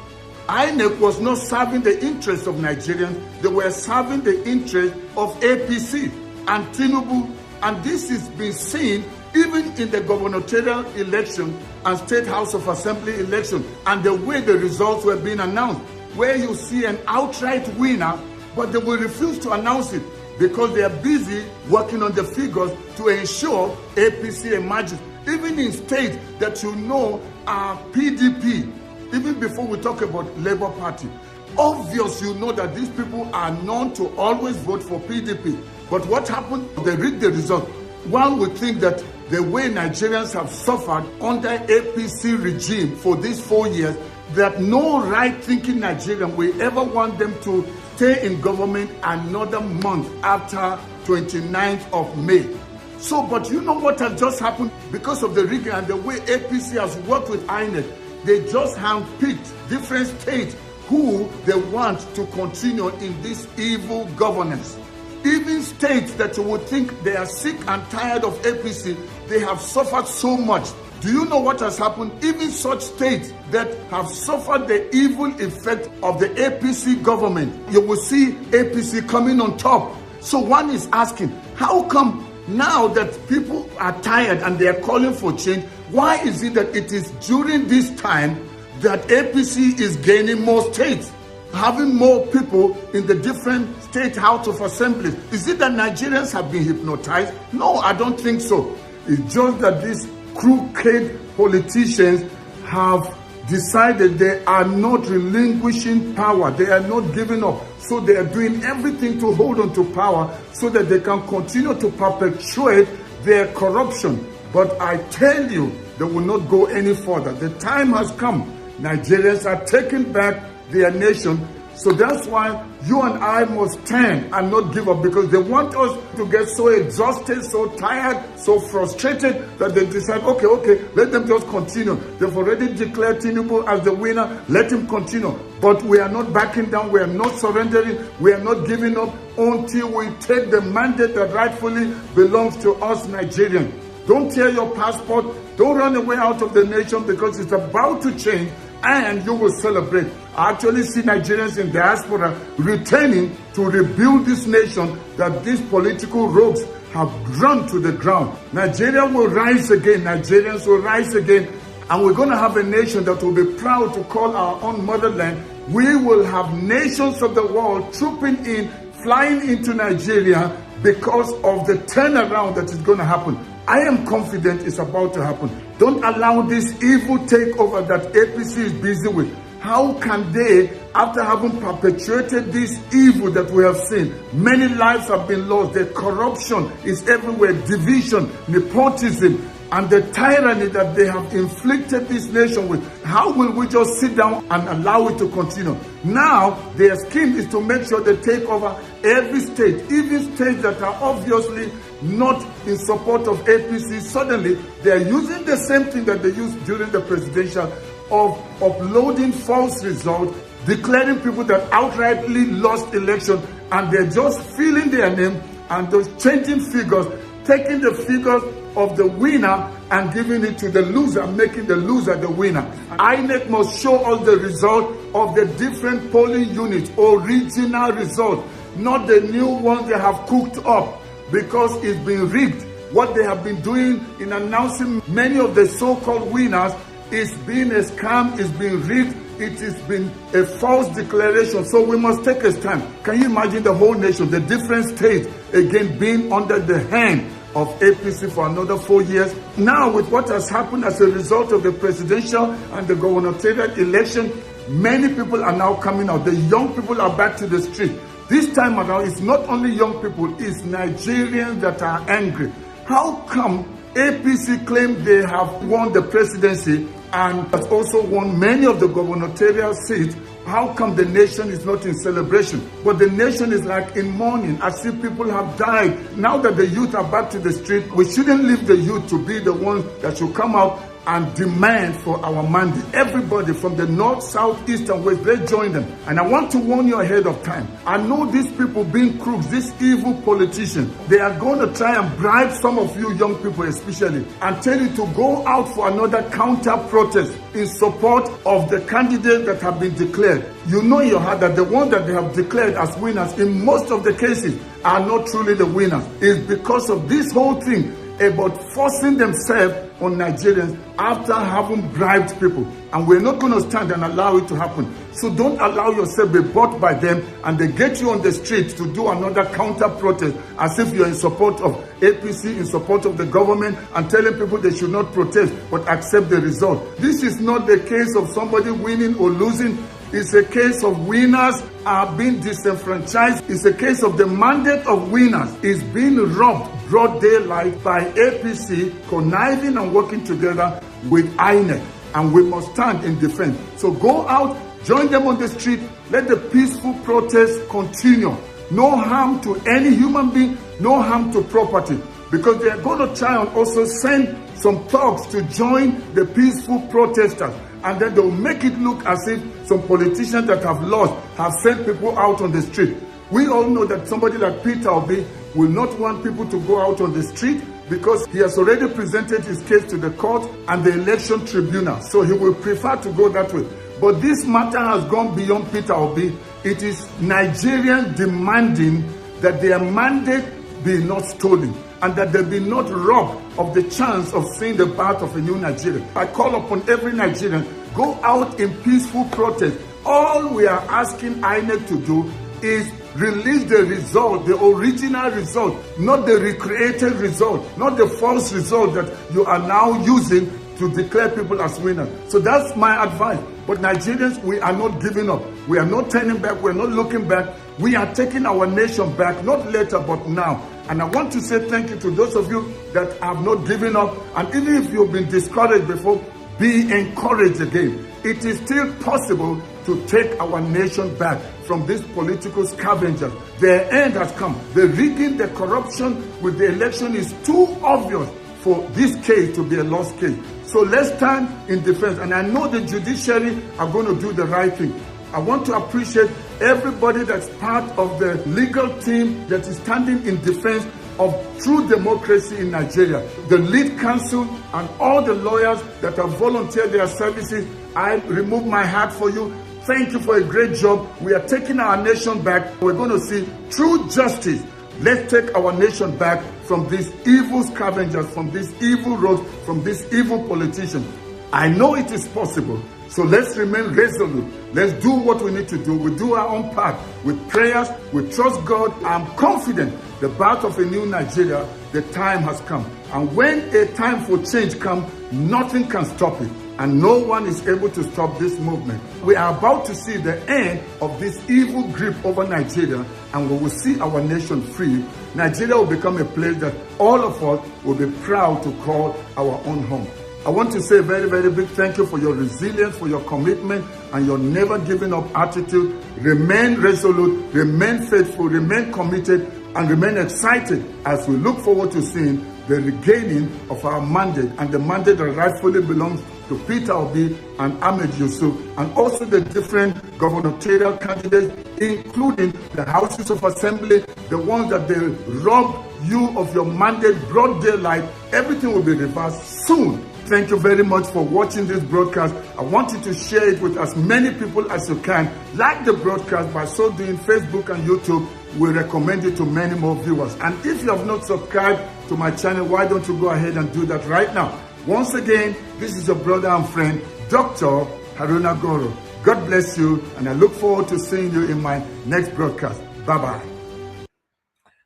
INEC was not serving the interests of Nigerians. They were serving the interests of APC and Tinubu. And this is being seen even in the gubernatorial election and State House of Assembly election, and the way the results were being announced, where you see an outright winner, but they will refuse to announce it because they are busy working on the figures to ensure APC emerges. Even in states that you know are PDP, even before we talk about Labour Party, obvious you know that these people are known to always vote for PDP. But what happened? They rigged the result. One would think that the way Nigerians have suffered under APC regime for these 4 years, that no right-thinking Nigerian will ever want them to stay in government another month after 29th of May. So, but you know what has just happened? Because of the rigging and the way APC has worked with INEC, they just handpicked different states who they want to continue in this evil governance. Even states that you would think they are sick and tired of APC, they have suffered so much. Do you know what has happened? Even such states that have suffered the evil effect of the APC government, you will see APC coming on top. So one is asking, how come now that people are tired and they are calling for change, why is it that it is during this time that APC is gaining more states, having more people in the different state House of Assemblies? Is it that Nigerians have been hypnotized? No, I don't think so. It's just that these crooked politicians have decided they are not relinquishing power. They are not giving up. So they are doing everything to hold on to power so that they can continue to perpetuate their corruption. But I tell you, they will not go any further. The time has come. Nigerians are taking back their nation. So that's why you and I must stand and not give up, because they want us to get so exhausted, so tired, so frustrated that they decide, okay, let them just continue. They've already declared Tinubu as the winner. Let him continue. But we are not backing down. We are not surrendering. We are not giving up until we take the mandate that rightfully belongs to us Nigerians. Don't tear your passport. Don't run away out of the nation, because it's about to change and you will celebrate. I actually see Nigerians in diaspora returning to rebuild this nation that these political rogues have run to the ground. Nigeria will rise again. Nigerians will rise again. And we're going to have a nation that will be proud to call our own motherland. We will have nations of the world trooping in, flying into Nigeria because of the turnaround that is going to happen. I am confident it's about to happen. Don't allow this evil takeover that APC is busy with. How can they, after having perpetuated this evil that we have seen, many lives have been lost, the corruption is everywhere, division, nepotism, and the tyranny that they have inflicted this nation with, how will we just sit down and allow it to continue? Now, their scheme is to make sure they take over every state, even states that are obviously not in support of APC. Suddenly, they are using the same thing that they used during the presidential, of uploading false results, declaring people that outrightly lost election, and they're just filling their name and just changing figures, taking the figures of the winner and giving it to the loser, making the loser the winner. INEC must show us the result of the different polling units, original result, not the new ones they have cooked up, because it's been rigged. What they have been doing in announcing many of the so-called winners is being a scam, is being rigged. It has been a false declaration. So we must take a stand. Can you imagine the whole nation, the different states, again being under the hand of APC for another 4 years? Now, with what has happened as a result of the presidential and the gubernatorial election, many people are now coming out. The young people are back to the street. This time around, it's not only young people, it's Nigerians that are angry. How come APC claim they have won the presidency and has also won many of the gubernatorial seats? How come the nation is not in celebration? But the nation is like in mourning, as if people have died. Now that the youth are back to the street, we shouldn't leave the youth to be the ones that should come out and demand for our mandate. Everybody from the north, south, east, and west, they join them. And I want to warn you ahead of time. I know these people being crooks, these evil politicians, they are going to try and bribe some of you young people especially, and tell you to go out for another counter protest in support of the candidates that have been declared. You know in your heart that the ones that they have declared as winners in most of the cases are not truly the winners. It's because of this whole thing about forcing themselves on Nigerians after having bribed people. And we're not going to stand and allow it to happen. So don't allow yourself to be bought by them and they get you on the street to do another counter protest as if you're in support of APC, in support of the government, and telling people they should not protest but accept the result. This is not the case of somebody winning or losing. It's a case of winners are being disenfranchised. It's a case of the mandate of winners is being robbed broad daylight by APC conniving and working together with INEC. And we must stand in defense. So go out, join them on the street, let the peaceful protest continue. No harm to any human being, no harm to property. because they are going to try and also send some thugs to join the peaceful protesters. And then they'll make it look as if some politicians that have lost have sent people out on the street. We all know that somebody like Peter Obi will not want people to go out on the street because he has already presented his case to the court and the election tribunal. So he will prefer to go that way. But this matter has gone beyond Peter Obi. It is Nigerians demanding that their mandate be not stolen and that they be not robbed of the chance of seeing the birth of a new Nigeria. I call upon every Nigerian, go out in peaceful protest. All we are asking INEC to do is release the result, the original result, not the recreated result, not the false result that you are now using to declare people as winners. So that's my advice. But Nigerians, we are not giving up. We are not turning back. We are not looking back. We are taking our nation back, not later, but now. And I want to say thank you to those of you that have not given up. And even if you've been discouraged before, be encouraged again. It is still possible to take our nation back from these political scavengers. Their end has come. The rigging, the corruption with the election is too obvious for this case to be a lost case. So let's stand in defense. And I know the judiciary are going to do the right thing. I want to appreciate everybody that's part of the legal team that is standing in defense of true democracy in Nigeria. The lead counsel and all the lawyers that have volunteered their services, I remove my hat for you. Thank you for a great job. We are taking our nation back. We're going to see true justice. Let's take our nation back from these evil scavengers, from these evil rogues, from these evil politicians. I know it is possible. So let's remain resolute. Let's do what we need to do. We do our own part with prayers. We trust God. I'm confident the birth of a new Nigeria, the time has come. And when a time for change comes, nothing can stop it. And no one is able to stop this movement. We are about to see the end of this evil grip over Nigeria, and we will see our nation free. Nigeria will become a place that all of us will be proud to call our own home. I want to say a very, very big thank you for your resilience, for your commitment, and your never giving up attitude. Remain resolute, remain faithful, remain committed, and remain excited as we look forward to seeing the regaining of our mandate, and the mandate that rightfully belongs to Peter Obi and Ahmed Yusuf, and also the different gubernatorial candidates, including the houses of assembly, the ones that they robbed you of your mandate, broad daylight. Everything will be reversed soon. Thank you very much for watching this broadcast. I want you to share it with as many people as you can. Like the broadcast. By so doing, Facebook and YouTube will recommend it to many more viewers. And if you have not subscribed to my channel, why don't you go ahead and do that right now? Once again, this is your brother and friend, Dr. Haruna Goro. God bless you, and I look forward to seeing you in my next broadcast. Bye-bye.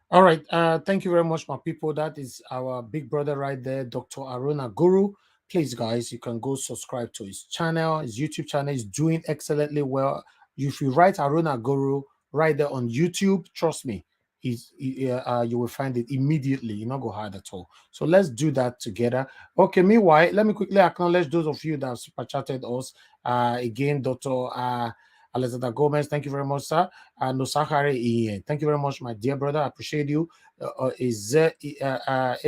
All right. Thank you very much, my people. That is our big brother right there, Dr. Haruna Goro. Please, guys, you can go subscribe to his channel. His YouTube channel is doing excellently well. If you write Haruna Goro right there on YouTube, trust me, you will find it immediately. You're not go hard at all. So let's do that together. Okay, meanwhile, let me quickly acknowledge those of you that have super chatted us. Again, Dr. Alexander Gomez, thank you very much, sir. Nosahare, thank you very much, my dear brother. I appreciate you.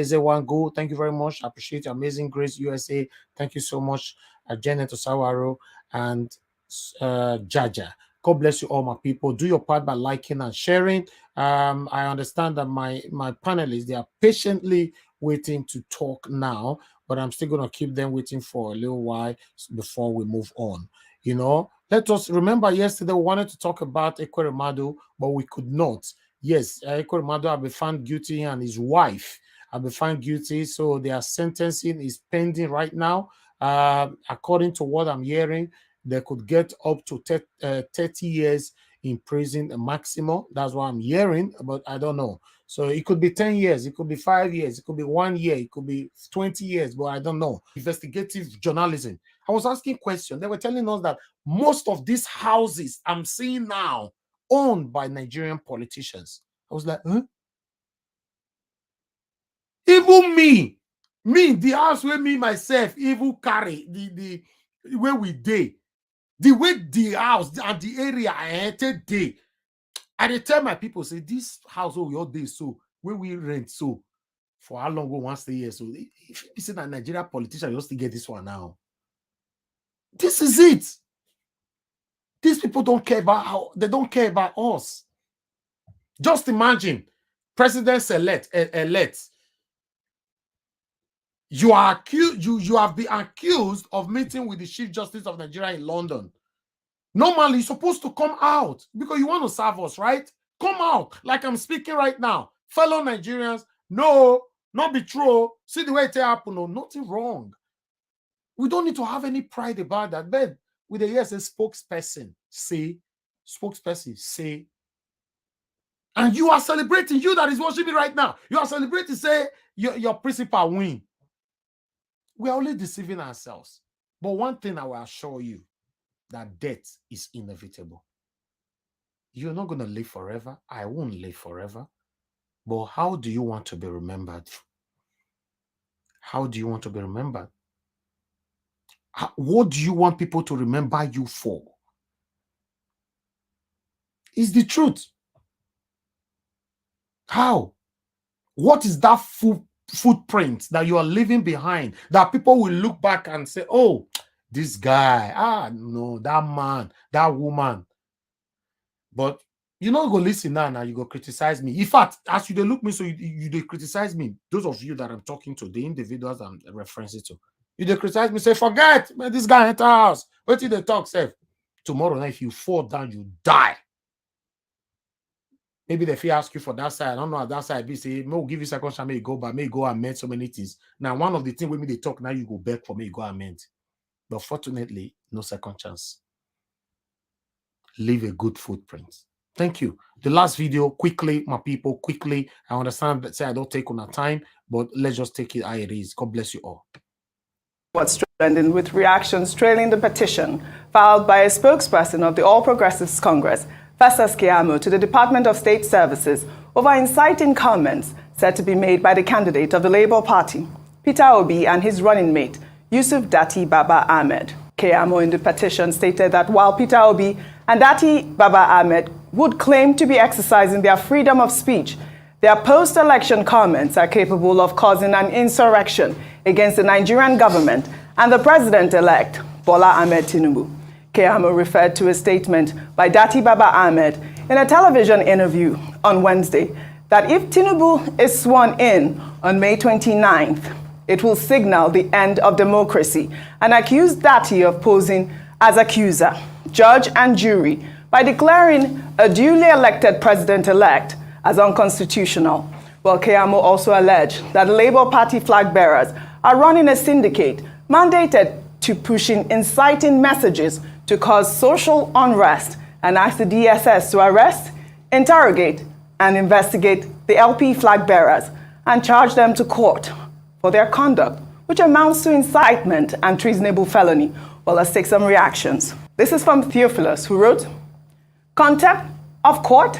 Ezewango, thank you very much. I appreciate you. Amazing Grace USA, thank you so much. Janet Osawaro and Jaja. God bless you all, my people. Do your part by liking and sharing. I understand that my panelists, they are patiently waiting to talk now, but I'm still going to keep them waiting for a little while before we move on. You know, let us remember yesterday we wanted to talk about Ekweremadu, but we could not. Yes, Ekweremadu have been found guilty, and his wife have been found guilty. So their sentencing is pending right now. According to what I'm hearing, they could get up to 30 years in prison, a maximum. That's what I'm hearing, but I don't know. So it could be 10 years, it could be 5 years, it could be 1 year, it could be 20 years, but I don't know. Investigative journalism. I was asking questions. They were telling us that most of these houses I'm seeing now owned by Nigerian politicians. I was like, huh? Even me, the house where me myself even carry the where we did. The way the house and the area I entered day, I tell my people, say, this house we all day so, where we rent so, For how long we want to stay here? So if you see that Nigeria politician, you still get this one now. This is it. These people don't care about they don't care about us. Just imagine, presidents elect. You are accused. You have been accused of meeting with the Chief Justice of Nigeria in London. Normally, you're supposed to come out because you want to serve us, right? Come out, like I'm speaking right now. Fellow Nigerians, no, not be true. See the way it happened, no, nothing wrong. We don't need to have any pride about that. But with the yes, a spokesperson say, and you are celebrating, you that is watching me right now, you are celebrating, say your principal win. We are only deceiving ourselves. But one thing I will assure you, that death is inevitable. You're not going to live forever. I won't live forever. But how do you want to be remembered? How do you want to be remembered? What do you want people to remember you for? It's the truth. How? What is that footprint that you are leaving behind that people will look back and say, oh, this guy, no, that man, that woman. But you not go listen now, you go criticize me. In fact, as you look me, so you criticize me. Those of you that I'm talking to, the individuals I'm referencing to, you criticize me, say, forget, man, this guy enter house. What did they talk, say? Tomorrow night, if you fall down, you die. Maybe if they ask you for that side, I don't know how that side be, say, no, give you a second chance, may go, but may go and mend so many things. Now, one of the things when they talk, now you go back for me, go and mend. But fortunately, no second chance. Leave a good footprint. Thank you. The last video, quickly, my people, quickly. I understand that say I don't take on our time, but let's just take it how it is. God bless you all. What's trending with reactions trailing the petition filed by a spokesperson of the All Progressives Congress, Festus Keyamo, to the Department of State Services over inciting comments said to be made by the candidate of the Labour Party, Peter Obi, and his running mate, Yusuf Datti Baba Ahmed. Keyamo in the petition stated that while Peter Obi and Datti Baba Ahmed would claim to be exercising their freedom of speech, their post-election comments are capable of causing an insurrection against the Nigerian government and the president-elect, Bola Ahmed Tinubu. Keyamo referred to a statement by Datti Baba Ahmed in a television interview on Wednesday that if Tinubu is sworn in on May 29th, it will signal the end of democracy and accuse Datti of posing as accuser, judge, and jury by declaring a duly elected president-elect as unconstitutional. While Keyamo also alleged that the Labour Party flag bearers are running a syndicate mandated to pushing inciting messages to cause social unrest and asked the DSS to arrest, interrogate, and investigate the LP flag bearers and charge them to court for their conduct, which amounts to incitement and treasonable felony. Well, let's take some reactions. This is from Theophilus, who wrote, contempt of court?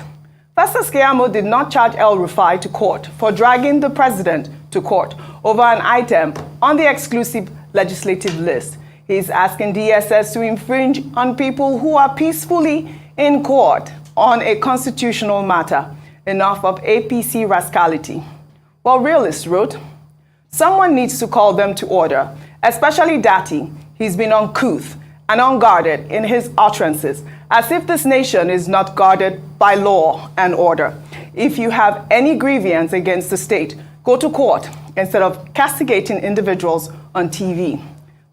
Festus Keyamo did not charge El Rufai to court for dragging the president to court over an item on the exclusive legislative list. He is asking DSS to infringe on people who are peacefully in court on a constitutional matter. Enough of APC rascality. Well, Realist wrote, someone needs to call them to order, especially Datti. He's been uncouth and unguarded in his utterances, as if this nation is not guarded by law and order. If you have any grievance against the state, go to court instead of castigating individuals on TV.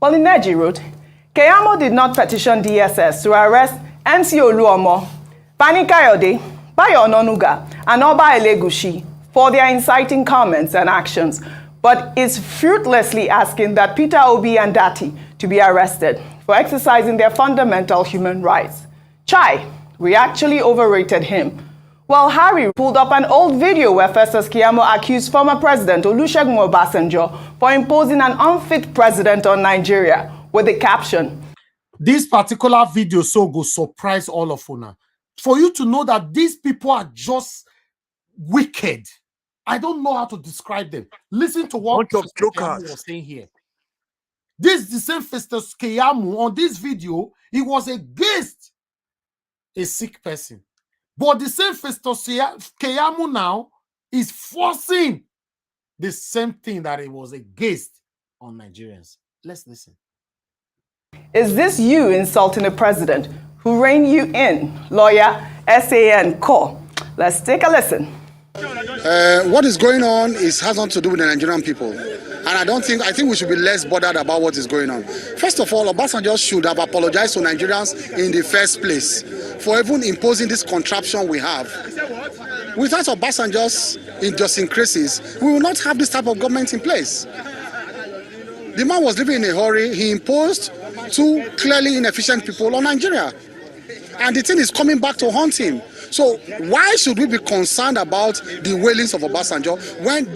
Well, Ineji wrote, Keyamo did not petition DSS to arrest MC Oluomo, Fani Kayode, Bayo Ononuga, and Oba Elegushi for their inciting comments and actions, but is fruitlessly asking that Peter Obi and Datti to be arrested for exercising their fundamental human rights. Chai, we actually overrated him. Well, Harry pulled up an old video where Festus Keyamo accused former President Olusegun Obasanjo for imposing an unfit president on Nigeria with the caption, this particular video so go surprise all of you now. For you to know that these people are just wicked. I don't know how to describe them. Listen to what Festus Keyamo was saying here. This is the same Festus Keyamo on this video. He was against a sick person. But the same Festus Keyamo now is forcing the same thing that it was against on Nigerians. Let's listen. Is this you insulting the president who reined you in? Lawyer SAN Ko. Let's take a listen. What is going on has nothing to do with the Nigerian people. And I think we should be less bothered about what is going on. First of all, Obasanjo should have apologized to Nigerians in the first place for even imposing this contraption we have. Without Obasanjo's idiosyncrasies, we will not have this type of government in place. The man was living in a hurry. He imposed two clearly inefficient people on Nigeria. And the thing is coming back to haunt him. So why should we be concerned about the wailings of Obasanjo when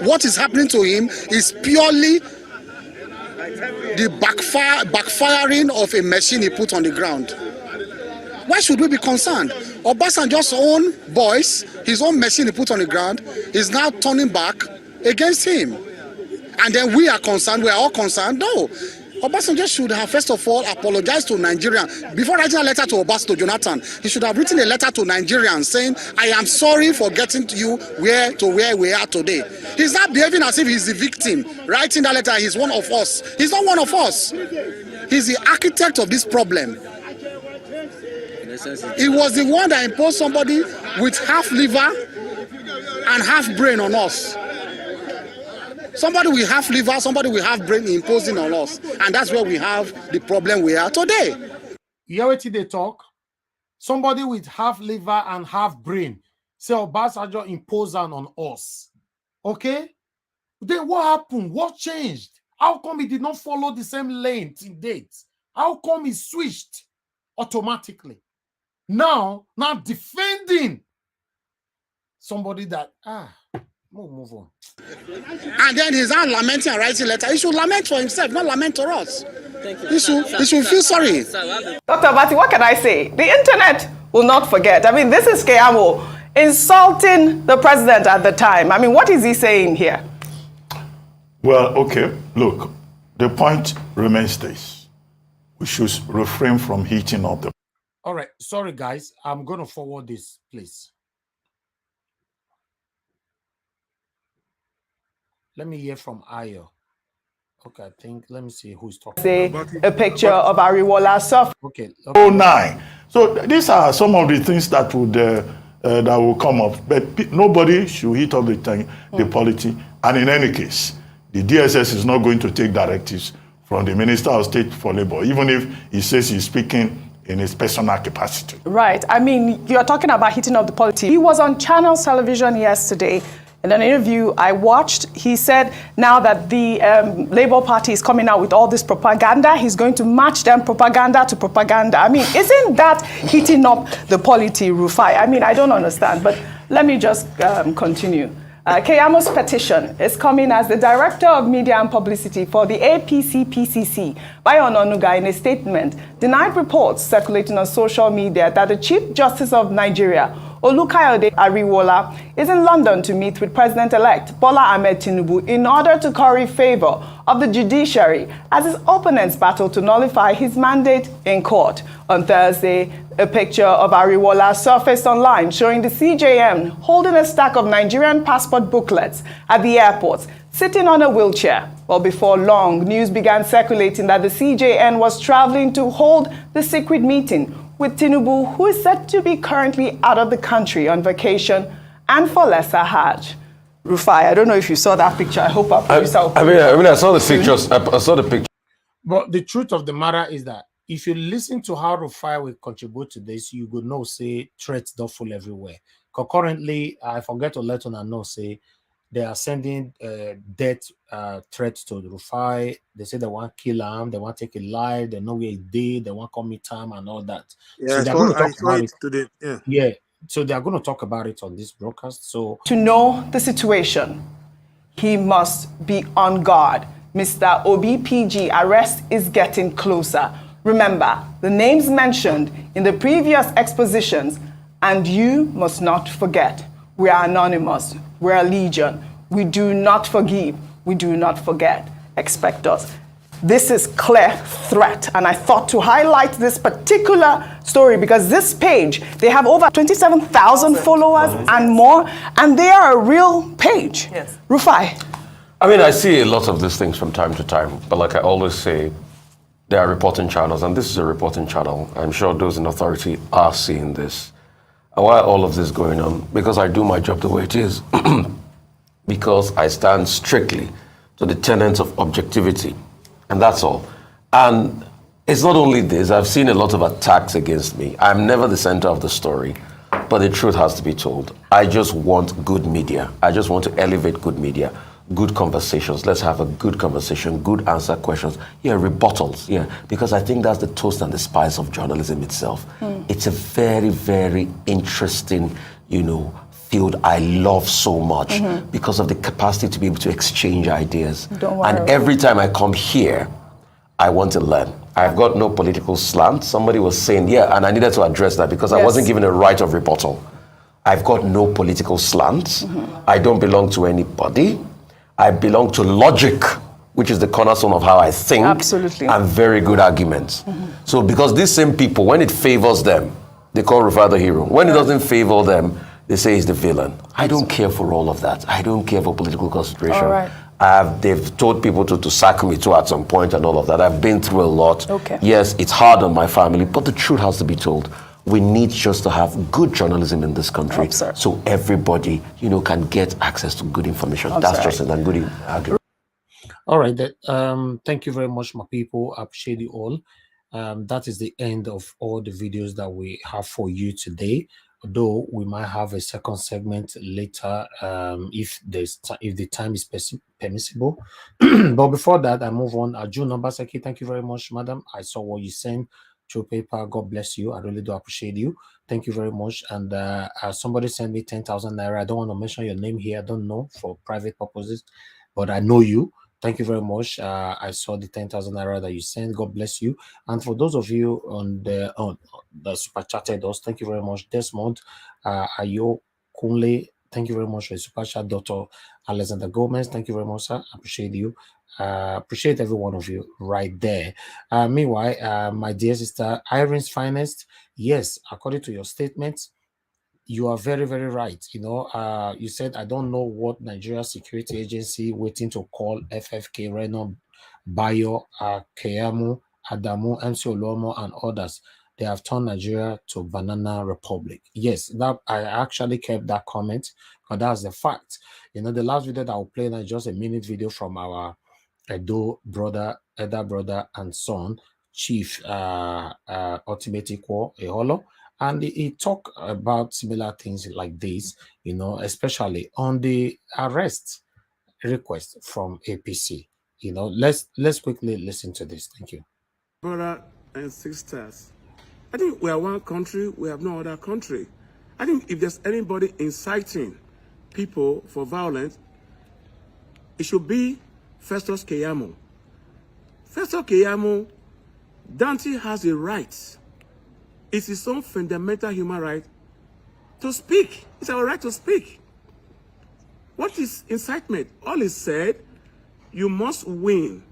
what is happening to him is purely the backfiring of a machine he put on the ground? Why should we be concerned? Obasanjo's own voice, his own machine he put on the ground, is now turning back against him. And then we are concerned, we are all concerned. No. Obasanjo should have, first of all, apologized to Nigerians. Before writing a letter to Jonathan, he should have written a letter to Nigerians saying, I am sorry for getting to you where we are today. He's not behaving as if he's the victim. Writing that letter, he's one of us. He's not one of us. He's the architect of this problem. He was the one that imposed somebody with half liver and half brain on us. Somebody will have liver, somebody will have brain imposing on us. And that's where we have the problem we are today. You hear what they talk? Somebody with half liver and half brain say Obasanjo imposed on us. Okay? Then what happened? What changed? How come he did not follow the same lane to date? How come he switched automatically? Now defending somebody that, move on. And then he's now lamenting and writing letter. He should lament for himself, not lament for us. He should feel sorry. Dr. Bati, what can I say? The internet will not forget. I mean, this is Keyamo insulting the president at the time. I mean, what is he saying here? Well, okay, look, the point remains this. We should refrain from heating up the... All right, sorry guys, I'm going to forward this, please. Let me hear from Ayo. Okay, let me see who's talking. Say a picture of Ariwola Soft. Okay. 09. So these are some of the things that would that will come up. But nobody should hit up the polity. And in any case, the DSS is not going to take directives from the Minister of State for Labor, even if he says he's speaking in his personal capacity. Right. I mean, you're talking about hitting up the polity. He was on Channels Television yesterday. In an interview I watched, he said now that the Labour Party is coming out with all this propaganda, he's going to match them propaganda to propaganda. I mean, isn't that heating up the polity, Rufai? I mean, I don't understand, but let me just continue. Keyamo's petition is coming as the Director of Media and Publicity for the APC-PCC, Bayo Ononuga, in a statement, denied reports circulating on social media that the Chief Justice of Nigeria, Olukayode Ariwola, is in London to meet with President-elect Bola Ahmed Tinubu in order to curry favor of the judiciary as his opponents battle to nullify his mandate in court. On Thursday, a picture of Ariwola surfaced online showing the CJM holding a stack of Nigerian passport booklets at the airport, sitting on a wheelchair. Well, before long, news began circulating that the CJN was traveling to hold the secret meeting with Tinubu, who is said to be currently out of the country on vacation and for lesser Hajj. Rufai, I don't know if you saw that picture. I hope I saw the pictures. I saw the picture. But the truth of the matter is that if you listen to how Rufai will contribute to this, you could know, say, threats don't fall everywhere. Currently, I forget to let on know, say, they are sending death threats to Rufai. They say they want to kill him, they want to take a life, they know where he did, they want to commit time and all that. Yeah, so they're going to talk about it today. Yeah. So they're going to talk about it on this broadcast. So to know the situation, he must be on guard. Mr. OBPG, arrest is getting closer. Remember, the names mentioned in the previous expositions, and you must not forget, we are anonymous, we are legion, we do not forgive, we do not forget. Expect us. This is clear threat, and I thought to highlight this particular story because this page, they have over 27,000 followers and more, and they are a real page. Yes. Rufai. I mean, I see a lot of these things from time to time, but like I always say, there are reporting channels, and this is a reporting channel. I'm sure those in authority are seeing this. And why all of this is going on? Because I do my job the way it is. Because I stand strictly to the tenets of objectivity, and that's all. And it's not only this, I've seen a lot of attacks against me. I'm never the center of the story, but the truth has to be told. I just want good media. I just want to elevate good media, good conversations. Let's have a good conversation, good answer questions. Yeah, rebuttals, yeah, because I think that's the toast and the spice of journalism itself. It's a very, very interesting, field I love so much because of the capacity to be able to exchange ideas. And every time I come here, I want to learn. I've got no political slant. Somebody was saying, yeah, and I needed to address that because I wasn't given a right of rebuttal. I've got no political slant. I don't belong to anybody. I belong to logic, which is the cornerstone of how I think. Absolutely. And very good arguments. So because these same people, when it favors them, they call Rufai the hero. When it doesn't favor them, they say he's the villain. I don't care for all of that. I don't care for political consideration. All right. They've told people to sack me too at some point and all of that. I've been through a lot. Okay. Yes, it's hard on my family, but the truth has to be told. We need just to have good journalism in this country so everybody, can get access to good information. That's just it, and good argument. All right. Thank you very much, my people. I appreciate you all. That is the end of all the videos that we have for you today. Although we might have a second segment later if the time is permissible. But before that, I move on. Ajun Nambaseki, thank you very much, madam. I saw what you sent through paper. God bless you. I really do appreciate you. Thank you very much. And somebody sent me 10,000 naira. I don't want to mention your name here. I don't know for private purposes, but I know you. Thank you very much. I saw the 10,000 naira that you sent. God bless you. And for those of you on the super chatted us, thank you very much. Desmond, Ayo Kunle, thank you very much for the super chat. Dr. Alexander Gomez, thank you very much, sir. I appreciate you. Appreciate every one of you right there. Meanwhile, my dear sister, Irene's finest. Yes, according to your statement, you are very, very right. You said, I don't know what Nigeria Security Agency waiting to call FFK, Reno, Bayo, Keyamo, Adamu, MC Olomo, and others. They have turned Nigeria to Banana Republic. Yes, that I actually kept that comment, but that's the fact. The last video that I'll play now is just a minute video from our Edo brother, and son, Chief Ultimate Equal Eholo. And he talked about similar things like this, especially on the arrest request from APC. Let's quickly listen to this. Thank you. Brother and sisters, I think we are one country, we have no other country. I think if there's anybody inciting people for violence, it should be Festus Keyamo. Festus Keyamo, Dante has a right. It's his own fundamental human right to speak. It's our right to speak. What is incitement? All he said, you must win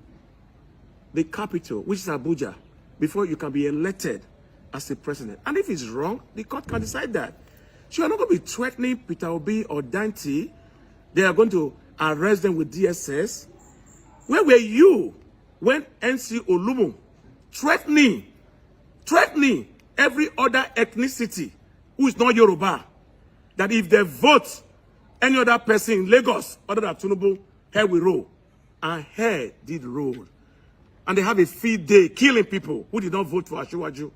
the capital, which is Abuja, before you can be elected as a president. And if it's wrong, the court can decide that. So you're not going to be threatening Peter Obi or Dante. They are going to arrest them with DSS. Where were you when NC Olumu threatening every other ethnicity who is not Yoruba, that if they vote any other person in Lagos other than Tinubu, hair will roll? And hair did roll. And they have a field day killing people who did not vote for Asiwaju.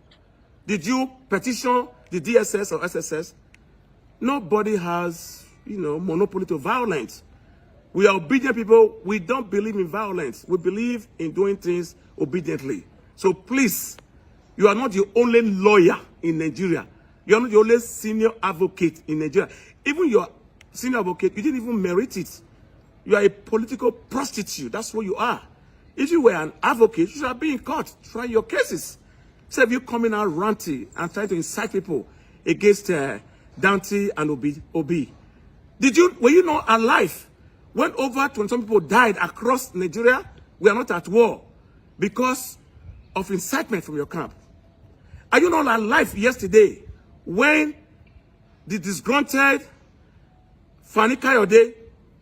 Did you petition the DSS or SSS? Nobody has, monopoly to violence. We are obedient people. We don't believe in violence. We believe in doing things obediently. So please, you are not the only lawyer in Nigeria. You are not the only senior advocate in Nigeria. Even your senior advocate, you didn't even merit it. You are a political prostitute. That's what you are. If you were an advocate, you should have been in court trying your cases. Instead of you coming out ranting and trying to incite people against Dante and Obi. Were you not alive when over 20 people died across Nigeria? We are not at war because of incitement from your camp. Are you not alive yesterday when the disgruntled Fani Kayode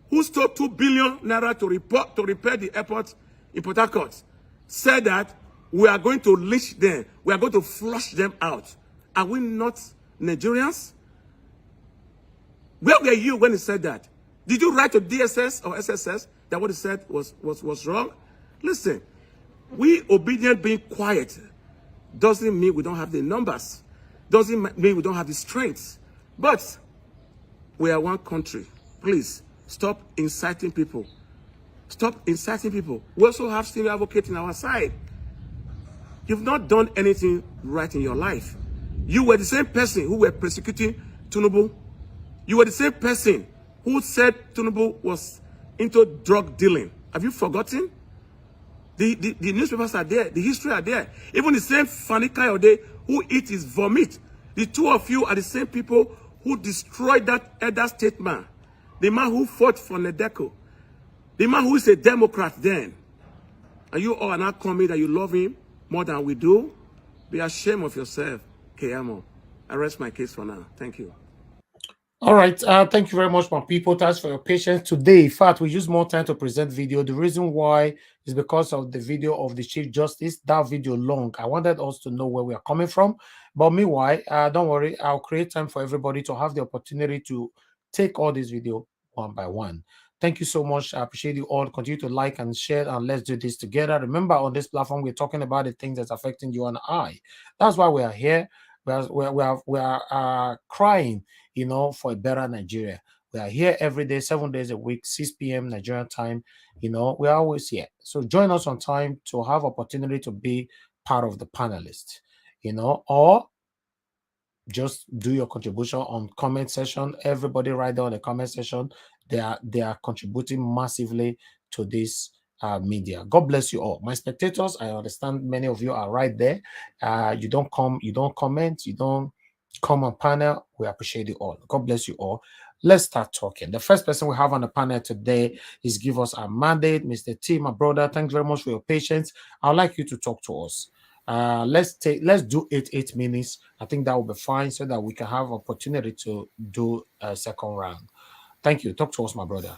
who stole 2 billion naira to repair the airport in Port Harcourt, said that we are going to lynch them, we are going to flush them out. Are we not Nigerians? Where were you when he said that? Did you write to DSS or SSS that what he said was wrong? Listen, we obedient being quiet doesn't mean we don't have the numbers, doesn't mean we don't have the strength. But we are one country. Please, stop inciting people. Stop inciting people. We also have senior advocates in our side. You've not done anything right in your life. You were the same person who were persecuting Tinubu. You were the same person who said Tinubu was into drug dealing. Have you forgotten? The newspapers are there. The history are there. Even the same Fani Kayode who eat his vomit. The two of you are the same people who destroyed that elder statesman. The man who fought for Nedeco. The man who is a Democrat then. And you all are now coming that you love him more than we do. Be ashamed of yourself, Keyamo. I rest my case for now. Thank you. All right. Thank you very much, my people. Thanks for your patience. Today, in fact, we use more time to present video. The reason why is because of the video of the Chief Justice. That video long. I wanted us to know where we are coming from. But meanwhile, don't worry. I'll create time for everybody to have the opportunity to take all this video one by one. Thank you so much. I appreciate you all. Continue to like and share, and let's do this together. Remember, on this platform, we're talking about the things that's affecting you and I. That's why we are here. We are crying, you know, for a better Nigeria. We are here every day, 7 days a week, 6 p.m. Nigerian time. You know, we're always here. So join us on time to have opportunity to be part of the panelists, you know, or just do your contribution on comment section. Everybody right there on the comment section, they are contributing massively to this media. God bless you all. My spectators, I understand many of you are right there. You don't comment, you don't come on panel. We appreciate you all. God bless you all. Let's start talking. The first person we have on the panel today is give us our mandate. Mr. T, my brother, thanks very much for your patience. I'd like you to talk to us. Let's do 8 minutes. I think that will be fine so that we can have opportunity to do a second round. Thank you. Talk to us, my brother.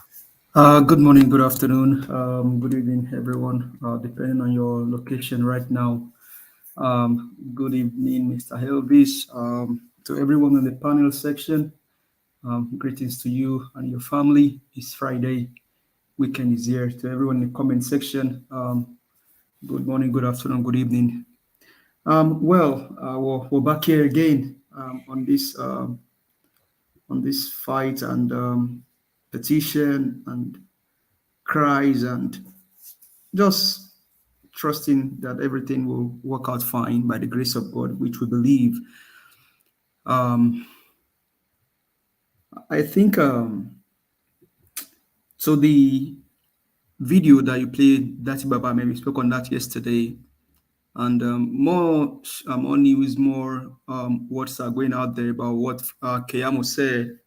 Good morning, good afternoon, good evening, everyone, depending on your location right now. Good evening, Mr. Elvis, to everyone in the panel section. Greetings to you and your family. It's Friday, weekend is here. To everyone in the comment section, good morning, good afternoon, good evening. We're back here again on this fight and petition and cries and just trusting that everything will work out fine by the grace of God, which we believe. I think so the video that you played, Dati Baba, maybe spoke on that yesterday, and more news, more words are going out there about what Keyamo said.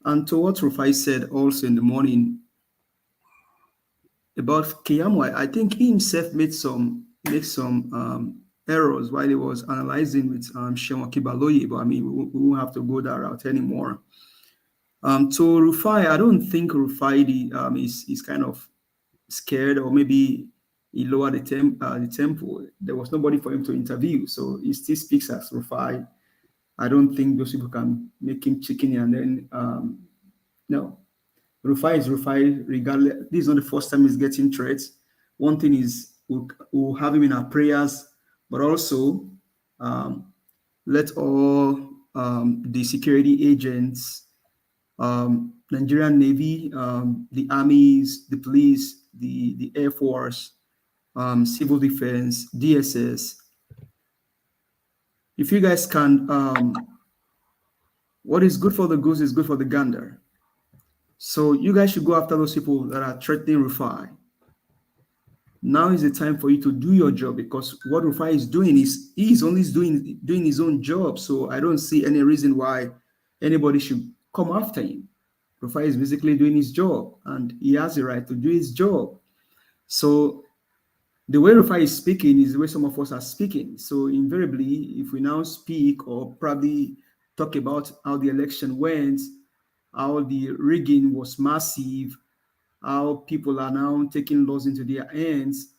And to what Rufai said also in the morning about Keyamo, I think he himself made some errors while he was analyzing with Shewan Kibaloye, but I mean, we won't have to go that route anymore. To Rufai, I don't think Rufai is kind of scared, or maybe he lowered the tempo. There was nobody for him to interview, so he still speaks as Rufai. I don't think those people can make him chicken and then no. Rufai is Rufai regardless. This is not the first time he's getting threats. One thing is we'll have him in our prayers, but also let all the security agents, Nigerian Navy, the armies, the police, the Air Force, Civil Defense, DSS, if you guys can, what is good for the goose is good for the gander. So you guys should go after those people that are threatening Rufai. Now is the time for you to do your job, because what Rufai is doing is he's only doing his own job. So I don't see any reason why anybody should come after him. Rufai is basically doing his job, and he has the right to do his job. So the way Rufai is speaking is the way some of us are speaking. So invariably, if we now speak or probably talk about how the election went, how the rigging was massive, how people are now taking laws into their hands.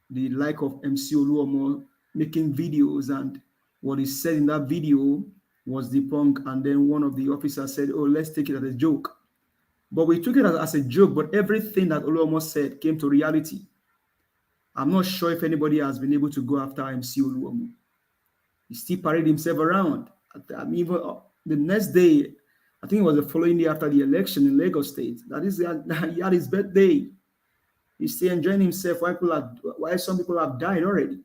The like of MC Oluomo making videos, and what is said in that video was debunked, and then one of the officers said, oh, let's take it as a joke. But we took it as a joke, but everything that Oluomo said came to reality. I'm not sure if anybody has been able to go after MC Oluomo. He still paraded himself around. I mean, even the next day, I think it was the following day after the election in Lagos State, that is, he had his birthday. He's still enjoying himself while some people have died already.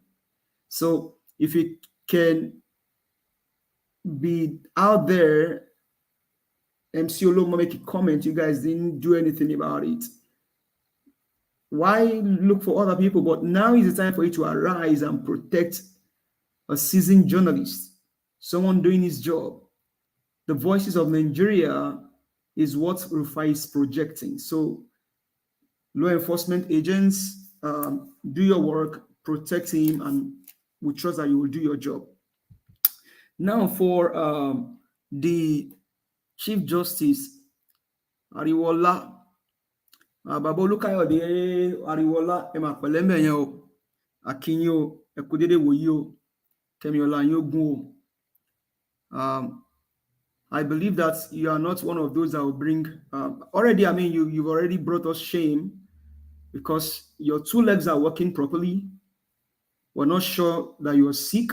So if it can be out there, MC Oluomo make a comment, you guys didn't do anything about it. Why look for other people? But now is the time for you to arise and protect a seasoned journalist, someone doing his job. The voices of Nigeria is what Rufai is projecting. So law enforcement agents, do your work, protect him, and we trust that you will do your job. Now for the Chief Justice, Ariwola, Babo Lukayode Ariwola, Emma Pelembe, Akinyo, Ekudede Woyo, Kemiola Yogun. I believe that you are not one of those that will bring, already, I mean, you've already brought us shame because your two legs are working properly. We're not sure that you're sick.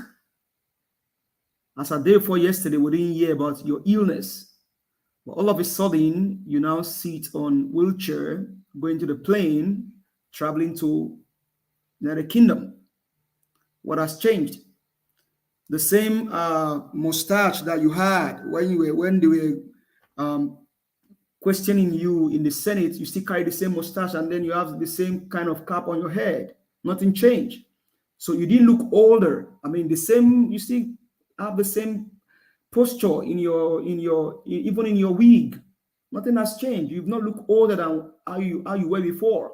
As a day before yesterday, we didn't hear about your illness. But all of a sudden, you now sit on wheelchair, going to the plane, traveling to the United Kingdom. What has changed? The same mustache that you had when they were questioning you in the Senate, you still carry the same mustache, and then you have the same kind of cap on your head. Nothing changed. So you didn't look older. I mean, the same. You still have the same posture in your even in your wig. Nothing has changed. You've not looked older than how you were before.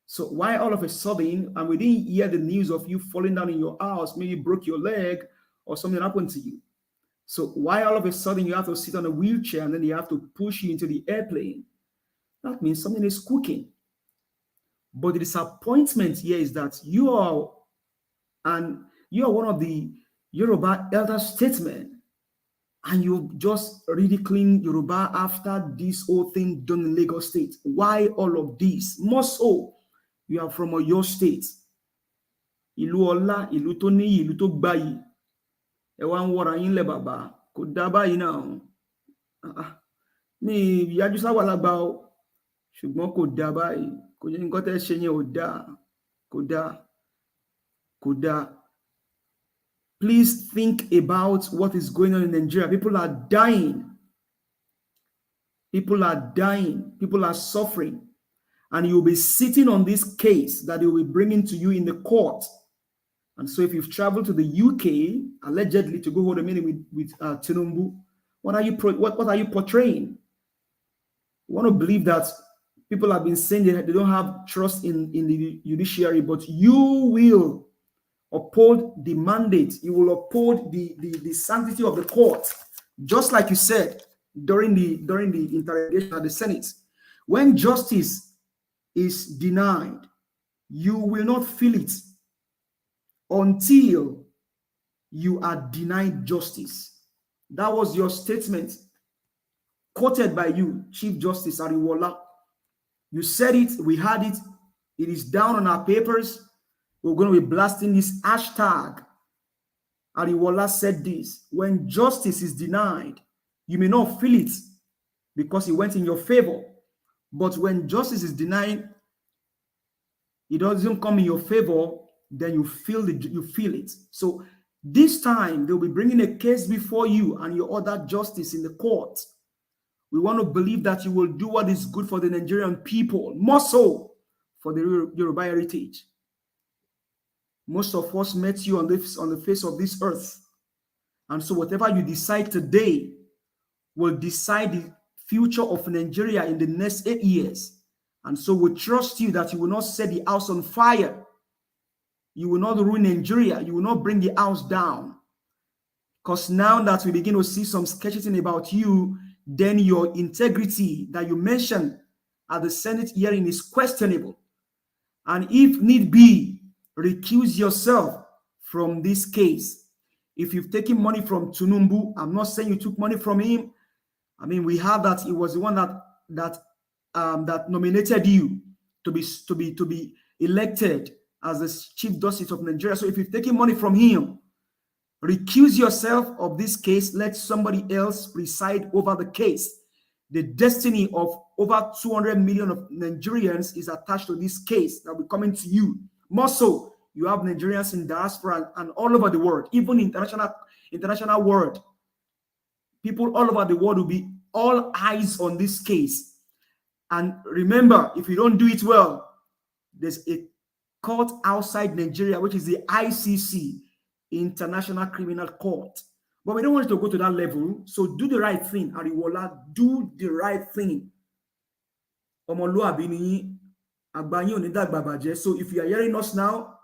So why all of a sudden, and we didn't hear the news of you falling down in your house, maybe you broke your leg or something happened to you. So why all of a sudden you have to sit on a wheelchair and then you have to push you into the airplane? That means something is cooking. But the disappointment here is that you are one of the Yoruba elder statesmen, and you just ridiculing Yoruba after this whole thing done in Lagos State. Why all of this? More so, you are from your state. Ìlú ọlá, ìlú tó ní, ìlú tó gbayì. Ẹ wá ń wọra yín lẹ̀ bàbá. Kò dá báyìí náà. Mi ìyájú sáwàlágbà o. Ṣùgbọ́n kò dá báyìí. Kò yẹ nǹkan tẹ́ ṣe yẹn ò dá. Kò dá. Kò dá. Please think about what is going on in Nigeria. People are dying. People are dying. People are suffering. And you'll be sitting on this case that they will be bringing to you in the court. And so if you've traveled to the UK, allegedly to go hold a meeting with Tinubu, what are you portraying? You want to believe that people have been saying that they don't have trust in the judiciary, but you will uphold the mandate. You will uphold the sanctity of the court, just like you said during the interrogation at the Senate. When justice is denied, you will not feel it until you are denied justice. That was your statement, quoted by you, Chief Justice Ariwola. You said it, we had it, it is down on our papers. We're going to be blasting this hashtag. Ariwola said this: when justice is denied, you may not feel it because it went in your favor. But when justice is denied, it doesn't come in your favor, then you feel it. So this time they'll be bringing a case before you and your other justice in the court. We want to believe that you will do what is good for the Nigerian people, more so for the Yoruba heritage. Most of us met you on the face of this earth. And so whatever you decide today will decide the future of Nigeria in the next 8 years. And so we trust you that you will not set the house on fire. You will not ruin Nigeria. You will not bring the house down. Because now that we begin to see some sketchy thing about you, then your integrity that you mentioned at the Senate hearing is questionable. And if need be, recuse yourself from this case. If you've taken money from Tinubu, I'm not saying you took money from him. I mean, we have that he was the one that nominated you to be elected as the Chief Justice of Nigeria. So if you've taken money from him, recuse yourself of this case. Let somebody else preside over the case. The destiny of over 200 million of Nigerians is attached to this case that will be coming to you. More so, you have Nigerians in diaspora and all over the world, even international world. People all over the world will be all eyes on this case. And remember, if you don't do it well, there's a court outside Nigeria, which is the ICC, International Criminal Court. But we don't want you to go to that level. So do the right thing, Ariwola. Do the right thing. So if you are hearing us now,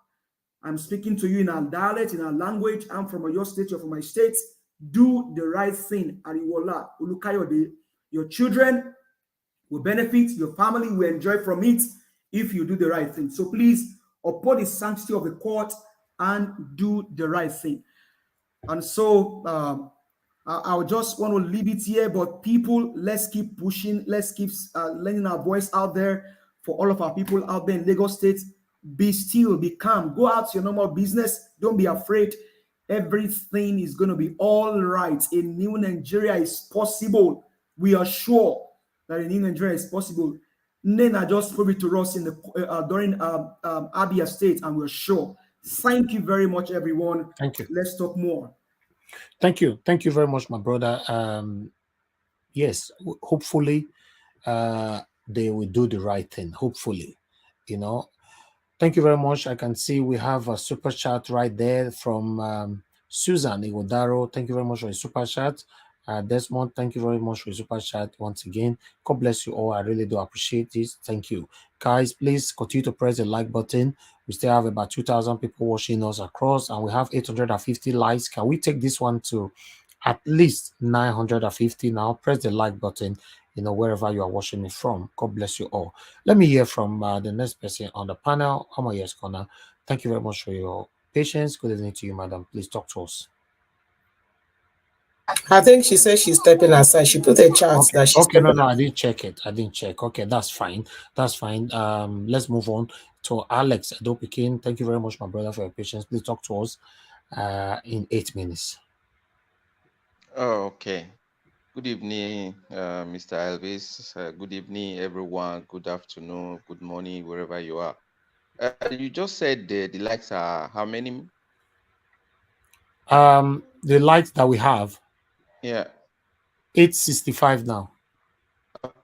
I'm speaking to you in our dialect, in our language. I'm from your state, you're from my state. Do the right thing, Ariwola. Ulukayode. Your children will benefit, your family will enjoy from it if you do the right thing. So please uphold the sanctity of the court and do the right thing. And so I just want to leave it here, but people, let's keep pushing. Let's keep lending our voice out there for all of our people out there in Lagos State. Be still, be calm. Go out to your normal business. Don't be afraid. Everything is going to be all right. A new Nigeria is possible. We are sure that a new Nigeria is possible. Nena just proved it to us in the during Abia State, and we're sure. Thank you very much, everyone. Thank you. Let's talk more. Thank you. Thank you very much, my brother. Yes, hopefully they will do the right thing. Hopefully, you know. Thank you very much. I can see we have a super chat right there from Susan Igodaro. Thank you very much for a super chat. Desmond, thank you very much for your super chat once again. God bless you all. I really do appreciate this. Thank you. Guys, please continue to press the like button. We still have about 2,000 people watching us across, and we have 850 likes. Can we take this one to at least 950 now? Press the like button, you know, wherever you are watching me from. God bless you all. Let me hear from the next person on the panel. Yes, Connor. Thank you very much for your patience. Good evening to you, madam. Please talk to us. I think she said she's stepping aside. She put a chart that she's no, I didn't check it. I didn't check. Okay, that's fine. That's fine. Let's move on to Alex Adopikin. Thank you very much, my brother, for your patience. Please talk to us in 8 minutes. Oh, okay. Good evening, Mr. Elvis. Good evening, everyone. Good afternoon, good morning, wherever you are. You just said the likes are how many? The likes that we have. Yeah. 865 now.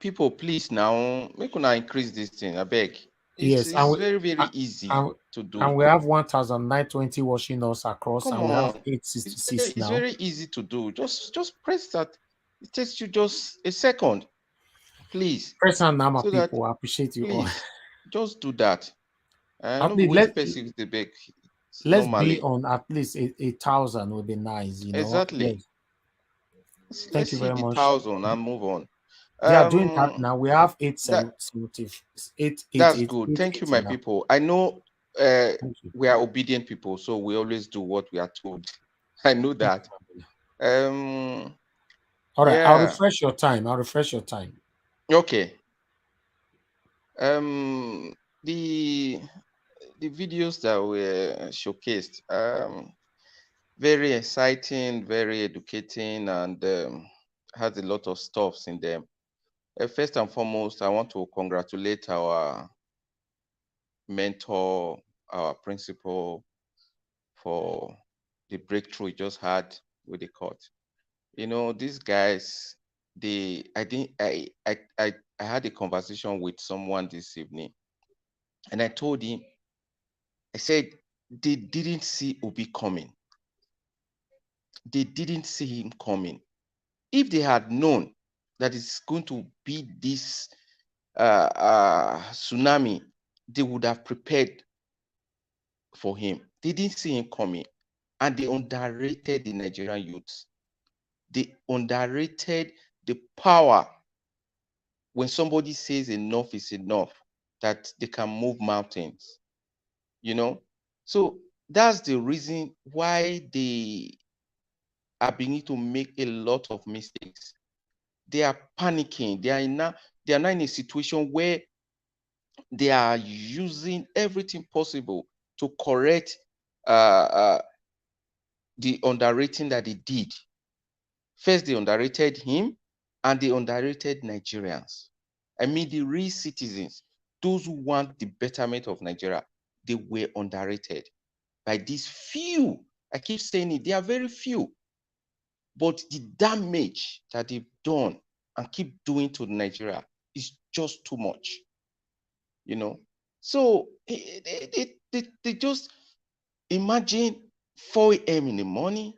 People, please now make una increase this thing. I beg. It's very, very easy to do. And we have 1,920 watching us across. Come and on. We have 866 now. It's very easy to do. Just press that. It takes you just a second. Please. Press on number so people. I appreciate you all. Just do that. Let's be on at least 1,000 would be nice. You know? Exactly. Yes. Thank you very much. 1,000 and move on. We are doing that now. We have 870. That's good. Thank you, my people. I know we are obedient people, so we always do what we are told. I know that. All right, yeah. I'll refresh your time. Okay. The videos that were showcased, very exciting, very educating, and has a lot of stuffs in them. First and foremost, I want to congratulate our mentor, our principal, for the breakthrough we just had with the court. You know, these guys, I had a conversation with someone this evening, and I told him, I said, they didn't see Obi coming. They didn't see him coming. If they had known that it's going to be this tsunami, they would have prepared for him. They didn't see him coming, and they underrated the Nigerian youths. They underrated the power when somebody says enough is enough, that they can move mountains, you know. So that's the reason why they are beginning to make a lot of mistakes. They are panicking. They are now in a situation where they are using everything possible to correct the underrating that they did. First, they underrated him, and they underrated Nigerians. I mean, the real citizens, those who want the betterment of Nigeria, they were underrated by these few. I keep saying it, they are very few. But the damage that they've done and keep doing to Nigeria is just too much, you know. So they just imagine 4 a.m. in the morning,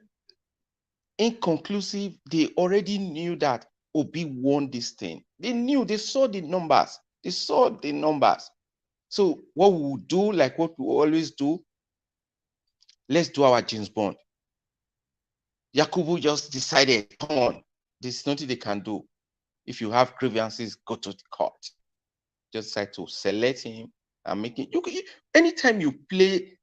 inconclusive. They already knew that Obi won this thing. They knew, they saw the numbers. They saw the numbers. So what we would do, like what we always do, let's do our James Bond. Yakubu just decided, come on, there's nothing they can do. If you have grievances, go to the court. Just try to select him and make it. Anytime you play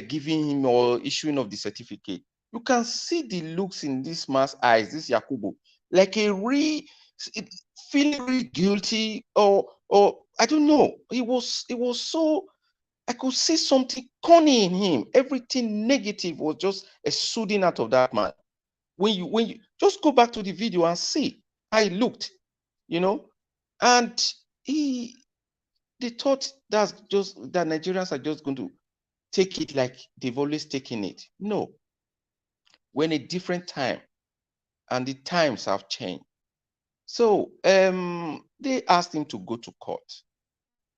giving him or issuing of the certificate, you can see the looks in this man's eyes, this Yakubu, like feeling really guilty, or I don't know. It was so, I could see something corny in him. Everything negative was just exuding out of that man. When you just go back to the video and see how he looked, you know, and they thought that Nigerians are just going to take it like they've always taken it. No, we're in a different time, and the times have changed. So they asked him to go to court.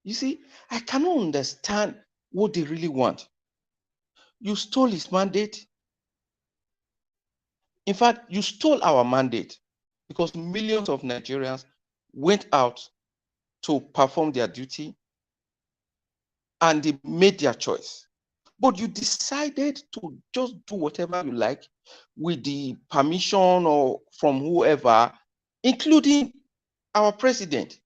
You see, I cannot understand what they really want. You stole his mandate. In fact, you stole our mandate, because millions of Nigerians went out to perform their duty and they made their choice. But you decided to just do whatever you like with the permission or from whoever, including our president,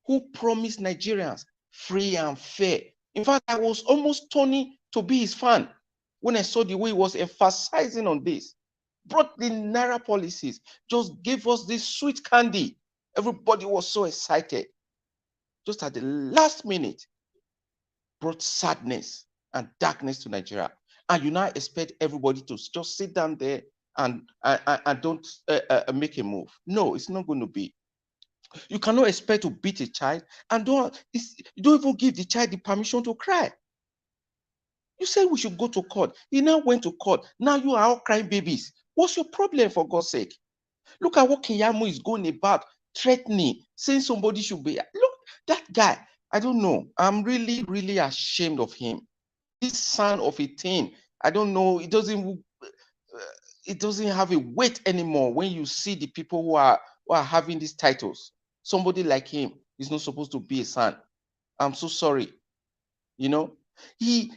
who promised Nigerians free and fair. In fact, I was almost turning to be his fan when I saw the way he was emphasizing on this. Brought the Naira policies, just gave us this sweet candy. Everybody was so excited. Just at the last minute, brought sadness and darkness to Nigeria. And you now expect everybody to just sit down there and don't make a move. No, it's not going to be. You cannot expect to beat a child and you don't even give the child the permission to cry. You said we should go to court. He now went to court. Now you are all crying babies. What's your problem, for God's sake? Look at what Keyamo is going about, threatening, saying somebody should be. Look, that guy, I don't know. I'm really, really ashamed of him. This son of a teen, I don't know. It doesn't have a weight anymore when you see the people who are having these titles. Somebody like him is not supposed to be a son. I'm so sorry. You know, he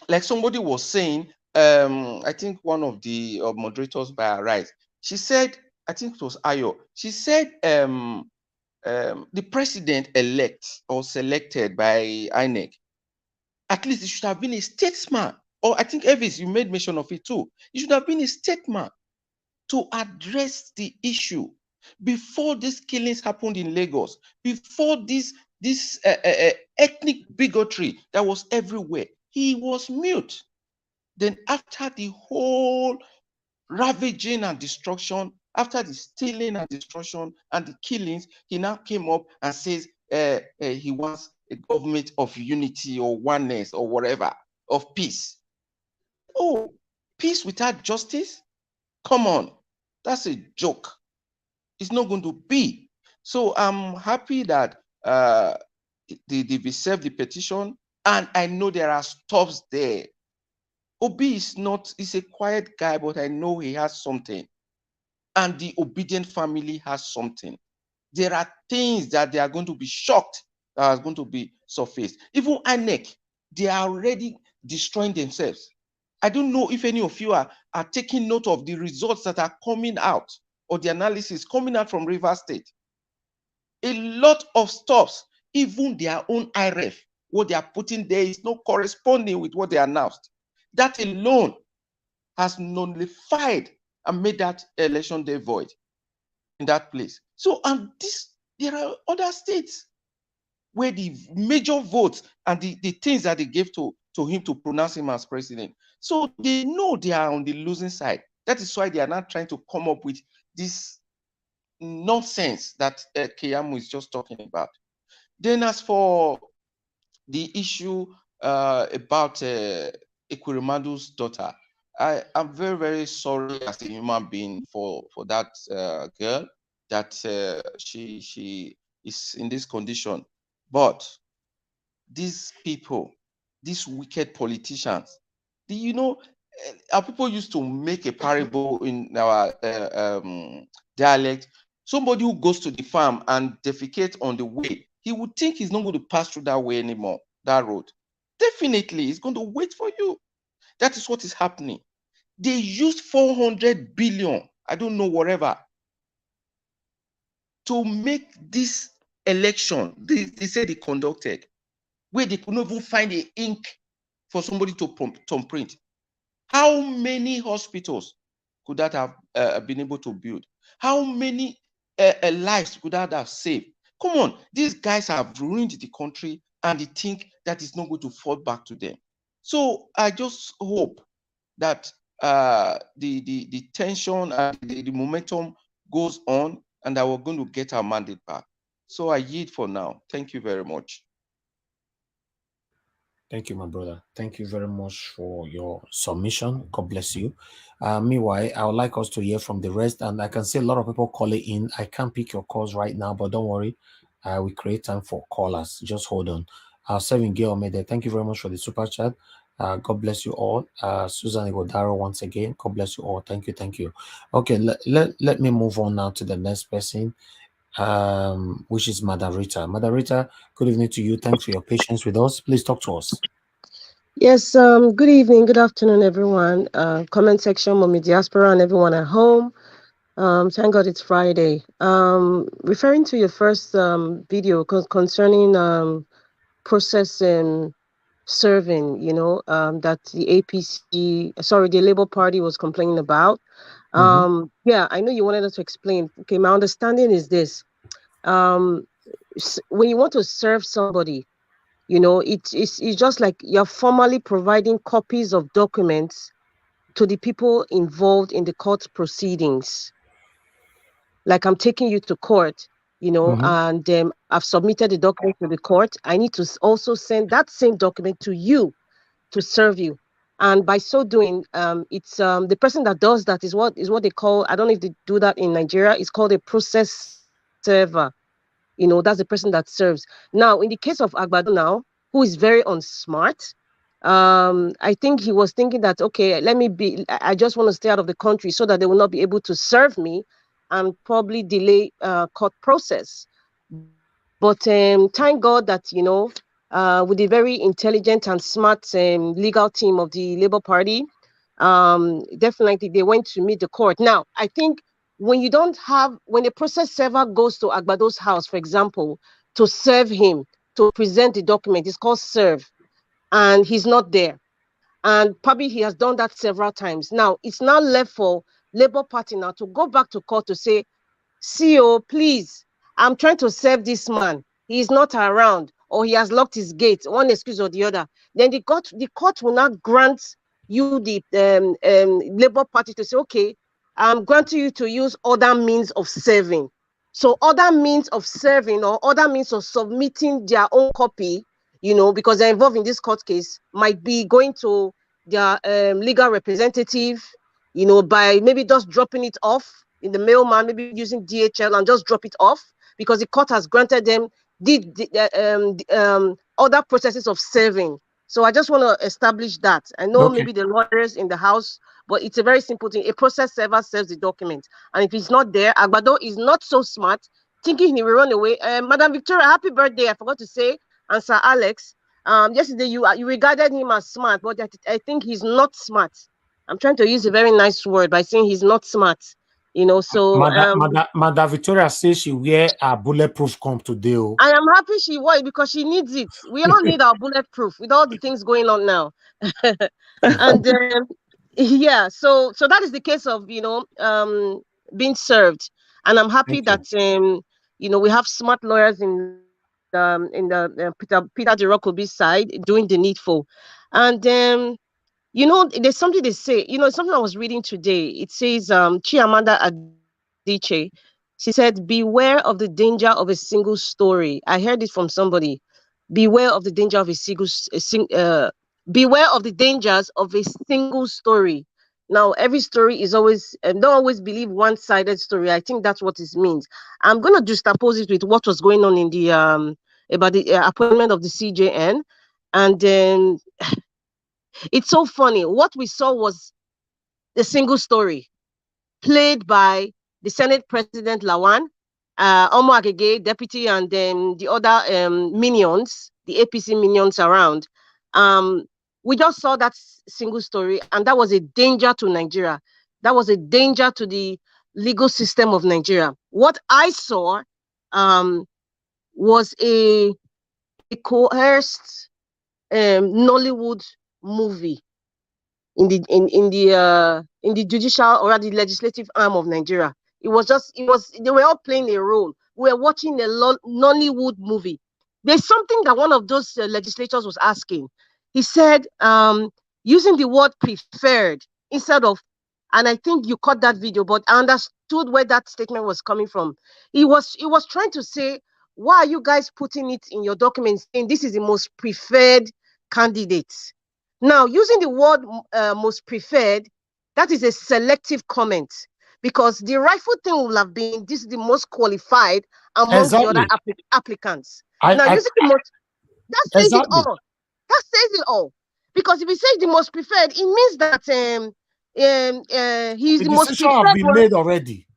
like somebody was saying, I think one of the moderators by our right, she said, I think it was Ayo, she said the president-elect or selected by INEC, at least it should have been a statesman. Or I think, Elvis, you made mention of it too. It should have been a statesman to address the issue before these killings happened in Lagos, before this ethnic bigotry that was everywhere. He was mute. Then after the whole ravaging and destruction, after the stealing and destruction and the killings, he now came up and says he wants a government of unity or oneness or whatever, of peace. Oh, peace without justice? Come on, that's a joke. It's not going to be. So I'm happy that they served the petition, and I know there are stops there. Obi is a quiet guy, but I know he has something. And the obedient family has something. There are things that they are going to be shocked that are going to be surfaced. Even INEC, they are already destroying themselves. I don't know if any of you are taking note of the results that are coming out. or the analysis coming out from Rivers State. A lot of stuffs, even their own IRF, what they are putting there is not corresponding with what they announced. That alone has nullified and made that election day void in that place. So, and there are other states where the major votes and the things that they gave to him to pronounce him as president. So they know they are on the losing side. That is why they are not trying to come up with this nonsense that Keyamo is just talking about. Then as for the issue about Ekwirimadu's daughter, I am very, very sorry as a human being for that girl, that she is in this condition. But these people, these wicked politicians, our people used to make a parable in our dialect. Somebody who goes to the farm and defecates on the way, he would think he's not going to pass through that way anymore, that road. Definitely, he's going to wait for you. That is what is happening. They used 400 billion, I don't know, whatever, to make this election, they say they conducted, where they could not even find the ink for somebody to print. How many hospitals could that have been able to build? How many lives could that have saved? Come on, these guys have ruined the country, and they think that it's not going to fall back to them. So I just hope that the tension and the momentum goes on, and that we're going to get our mandate back. So I yield for now. Thank you very much. Thank you, my brother. Thank you very much for your submission. God bless you. Meanwhile, I would like us to hear from the rest, and I can see a lot of people calling in. I can't pick your calls right now, but don't worry. We create time for callers. Just hold on. Serving Gail Mede, thank you very much for the super chat. God bless you all. Susan Igodaro, once again, God bless you all. Thank you, thank you. Okay, let me move on now to the next person, which is Madam Rita. Madam Rita, good evening to you. Thanks for your patience with us. Please talk to us. Yes, good evening, good afternoon, everyone. Comment section, Mommy Diaspora, and everyone at home. Thank God it's Friday. Referring to your first video concerning processing serving, that the the Labour Party was complaining about. Yeah, I know you wanted us to explain. Okay, my understanding is this. When you want to serve somebody, it's just like you're formally providing copies of documents to the people involved in the court proceedings. Like I'm taking you to court, and I've submitted the document to the court. I need to also send that same document to you to serve you. And by so doing, it's the person that does that is what they call, I don't know if they do that in Nigeria, it's called a process server. That's the person that serves. Now, in the case of Agbado now, who is very unsmart, I think he was thinking that, okay, I just want to stay out of the country so that they will not be able to serve me and probably delay court process. But thank God that, with the very intelligent and smart legal team of the Labour Party, definitely they went to meet the court. Now, I think when the process server goes to Agbado's house, for example, to serve him, to present the document, it's called serve, and he's not there. And probably he has done that several times. Now, it's now left for Labour Party now to go back to court to say, CEO, please, I'm trying to serve this man. He is not around, or he has locked his gate, one excuse or the other. Then the court will not grant you the Labour Party to say, okay, I'm granting you to use other means of serving. So other means of serving or other means of submitting their own copy, because they're involved in this court case, might be going to their legal representative, by maybe just dropping it off in the mailman, maybe using DHL and just drop it off because the court has granted them other processes of serving. So I just want to establish that. I know maybe the lawyers in the house, but it's a very simple thing. A process server serves the document. And if he's not there, Agbado is not so smart, thinking he will run away. Madam Victoria, happy birthday. I forgot to say. And Sir Alex, yesterday you regarded him as smart, but I think he's not smart. I'm trying to use a very nice word by saying he's not smart. You know, so Mother Victoria says she wear a bulletproof comb today. Oh. I am happy she wore it because she needs it. We all need our bulletproof with all the things going on now. And yeah, so that is the case of being served, and I'm happy that we have smart lawyers in the Peter Jirokobi's side doing the needful, and there's something they say. Something I was reading today. It says Chiamanda Adichie. She said, "Beware of the danger of a single story." I heard it from somebody. Beware of the danger of beware of the dangers of a single story. Now, every story is always, don't always believe one-sided story. I think that's what it means. I'm going to juxtapose it with what was going on in the about the appointment of the CJN, and then it's so funny. What we saw was a single story played by the Senate President Lawan, Omo Agege, deputy, and then the other minions, the APC minions around. We just saw that single story, and that was a danger to Nigeria. That was a danger to the legal system of Nigeria. What I saw was a coerced Nollywood movie in the judicial or the legislative arm of Nigeria. They were all playing a role. We were watching a Nollywood movie. There's something that one of those legislators was asking. He said, using the word preferred instead of, and I think you caught that video, but I understood where that statement was coming from. He was trying to say, why are you guys putting it in your documents saying this is the most preferred candidate? Now, using the word most preferred, that is a selective comment, because the rightful thing will have been this is the most qualified amongst the other applicants. Using the most, that says it all. That says it all. Because if he says the most preferred, it means that he's the most preferred. Have been made already.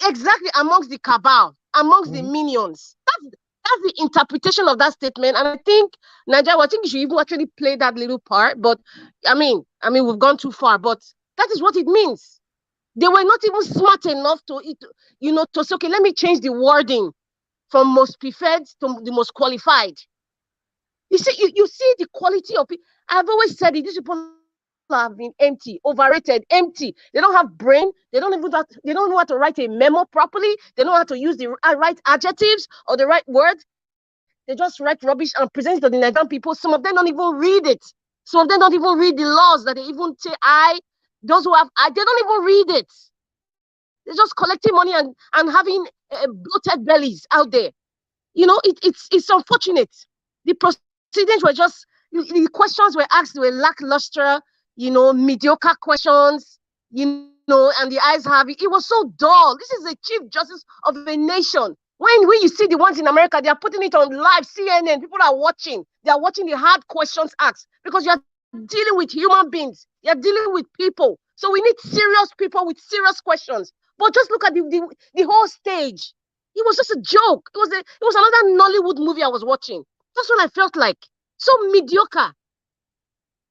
Exactly, amongst the cabal, amongst the minions. That's the interpretation of that statement. And I think Nigeria, I think you should even actually play that little part. But I mean, we've gone too far. But that is what it means. They were not even smart enough to say, okay, let me change the wording from most preferred to the most qualified. You see, you see the quality of it. I've always said it. These people have been empty, overrated, empty. They don't have brain. They don't know how to write a memo properly. They don't know how to use the right adjectives or the right words. They just write rubbish and present it to the Nigerian people. Some of them don't even read it. Some of them don't even read the laws that they even say those who have they don't even read it. They're just collecting money and having bloated bellies out there. It's unfortunate. The proceedings were just, the questions were asked were lackluster, mediocre questions, and the eyes have it. It was so dull. This is the Chief Justice of a nation. When you see the ones in America, they are putting it on live CNN. People are watching. They are watching the hard questions asked, because you are dealing with human beings. You are dealing with people. So we need serious people with serious questions. But just look at the whole stage. It was just a joke. It was another Nollywood movie I was watching. That's what I felt like. So mediocre.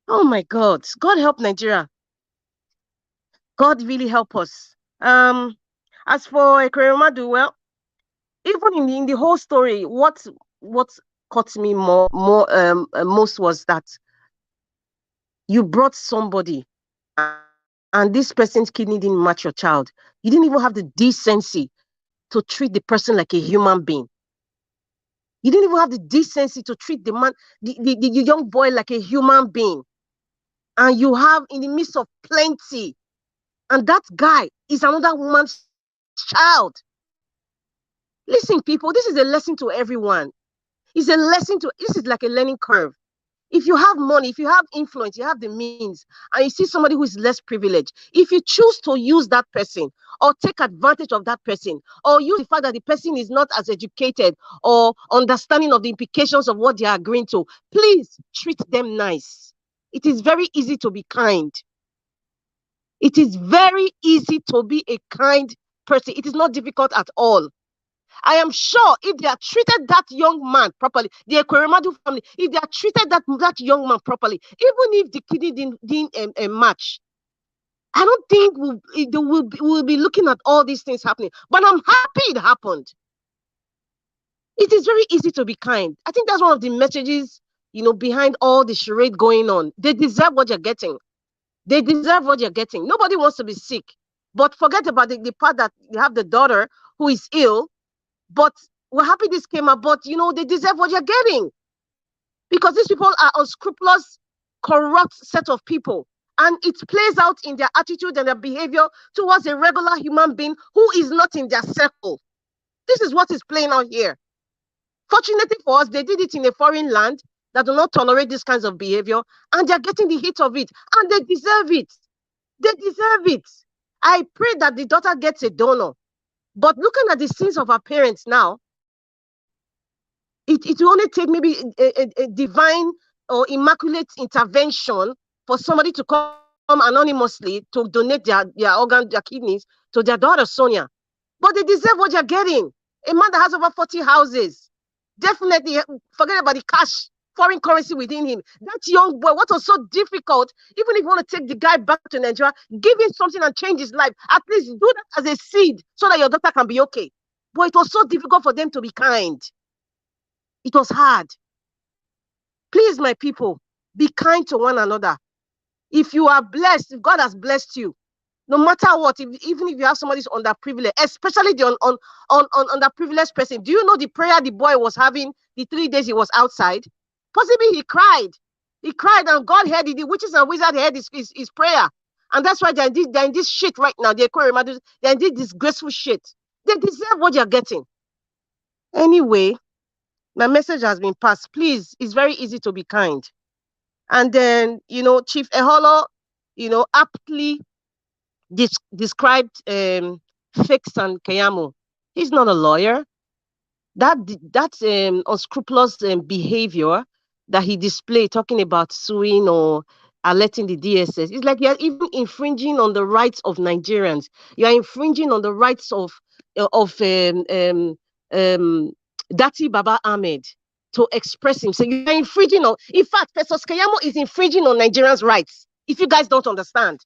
Oh my God. God help Nigeria. God really help us. As for Ekweremadu, well, even in the whole story, what caught me most was that you brought somebody and this person's kidney didn't match your child. You didn't even have the decency to treat the person like a human being. You didn't even have the decency to treat the man, the young boy, like a human being. And you have in the midst of plenty, and that guy is another woman's child. Listen, people, this is a lesson to everyone. This is like a learning curve. If you have money, if you have influence, you have the means, and you see somebody who is less privileged, if you choose to use that person or take advantage of that person, or use the fact that the person is not as educated or understanding of the implications of what they are agreeing to, please treat them nice. It is very easy to be kind. It is very easy to be a kind person. It is not difficult at all. I am sure if they had treated that young man properly, the Ekweremadu family, if they had treated that young man properly, even if the kidney didn't match, I don't think we'll be looking at all these things happening. But I'm happy it happened. It is very easy to be kind. I think that's one of the messages, behind all the charade going on. They deserve what you're getting. They deserve what you're getting. Nobody wants to be sick. But forget about the part that you have the daughter who is ill. But we're happy this came out. But, they deserve what you're getting. Because these people are unscrupulous, corrupt set of people. And it plays out in their attitude and their behavior towards a regular human being who is not in their circle. This is what is playing out here. Fortunately for us, they did it in a foreign land that do not tolerate these kinds of behavior, and they're getting the hit of it, and they deserve it. They deserve it. I pray that the daughter gets a donor. But looking at the sins of her parents now, it will only take maybe a divine or immaculate intervention for somebody to come anonymously to donate their organ, their kidneys to their daughter, Sonia. But they deserve what they're getting. A man that has over 40 houses. Definitely, forget about the cash, foreign currency within him. That young boy, what was so difficult, even if you want to take the guy back to Nigeria, give him something and change his life. At least do that as a seed so that your daughter can be okay. But it was so difficult for them to be kind. It was hard. Please, my people, be kind to one another. If you are blessed, if God has blessed you, no matter what, even if you have somebody who's underprivileged, especially the underprivileged person, do you know the prayer the boy was having the 3 days he was outside? Possibly he cried. He cried and God heard it. The witches and wizards heard his prayer. And that's why they're in this shit right now. They're in this disgraceful shit. They deserve what they're getting. Anyway, my message has been passed. Please, it's very easy to be kind. And then, Chief Eholo, aptly described Festus Keyamo. He's not a lawyer. That unscrupulous behavior that he displayed, talking about suing or alerting the DSS, it's like you're even infringing on the rights of Nigerians. You're infringing on the rights of Dati Baba Ahmed to express himself. You're infringing on. In fact, Festus Keyamo is infringing on Nigerians' rights. If you guys don't understand.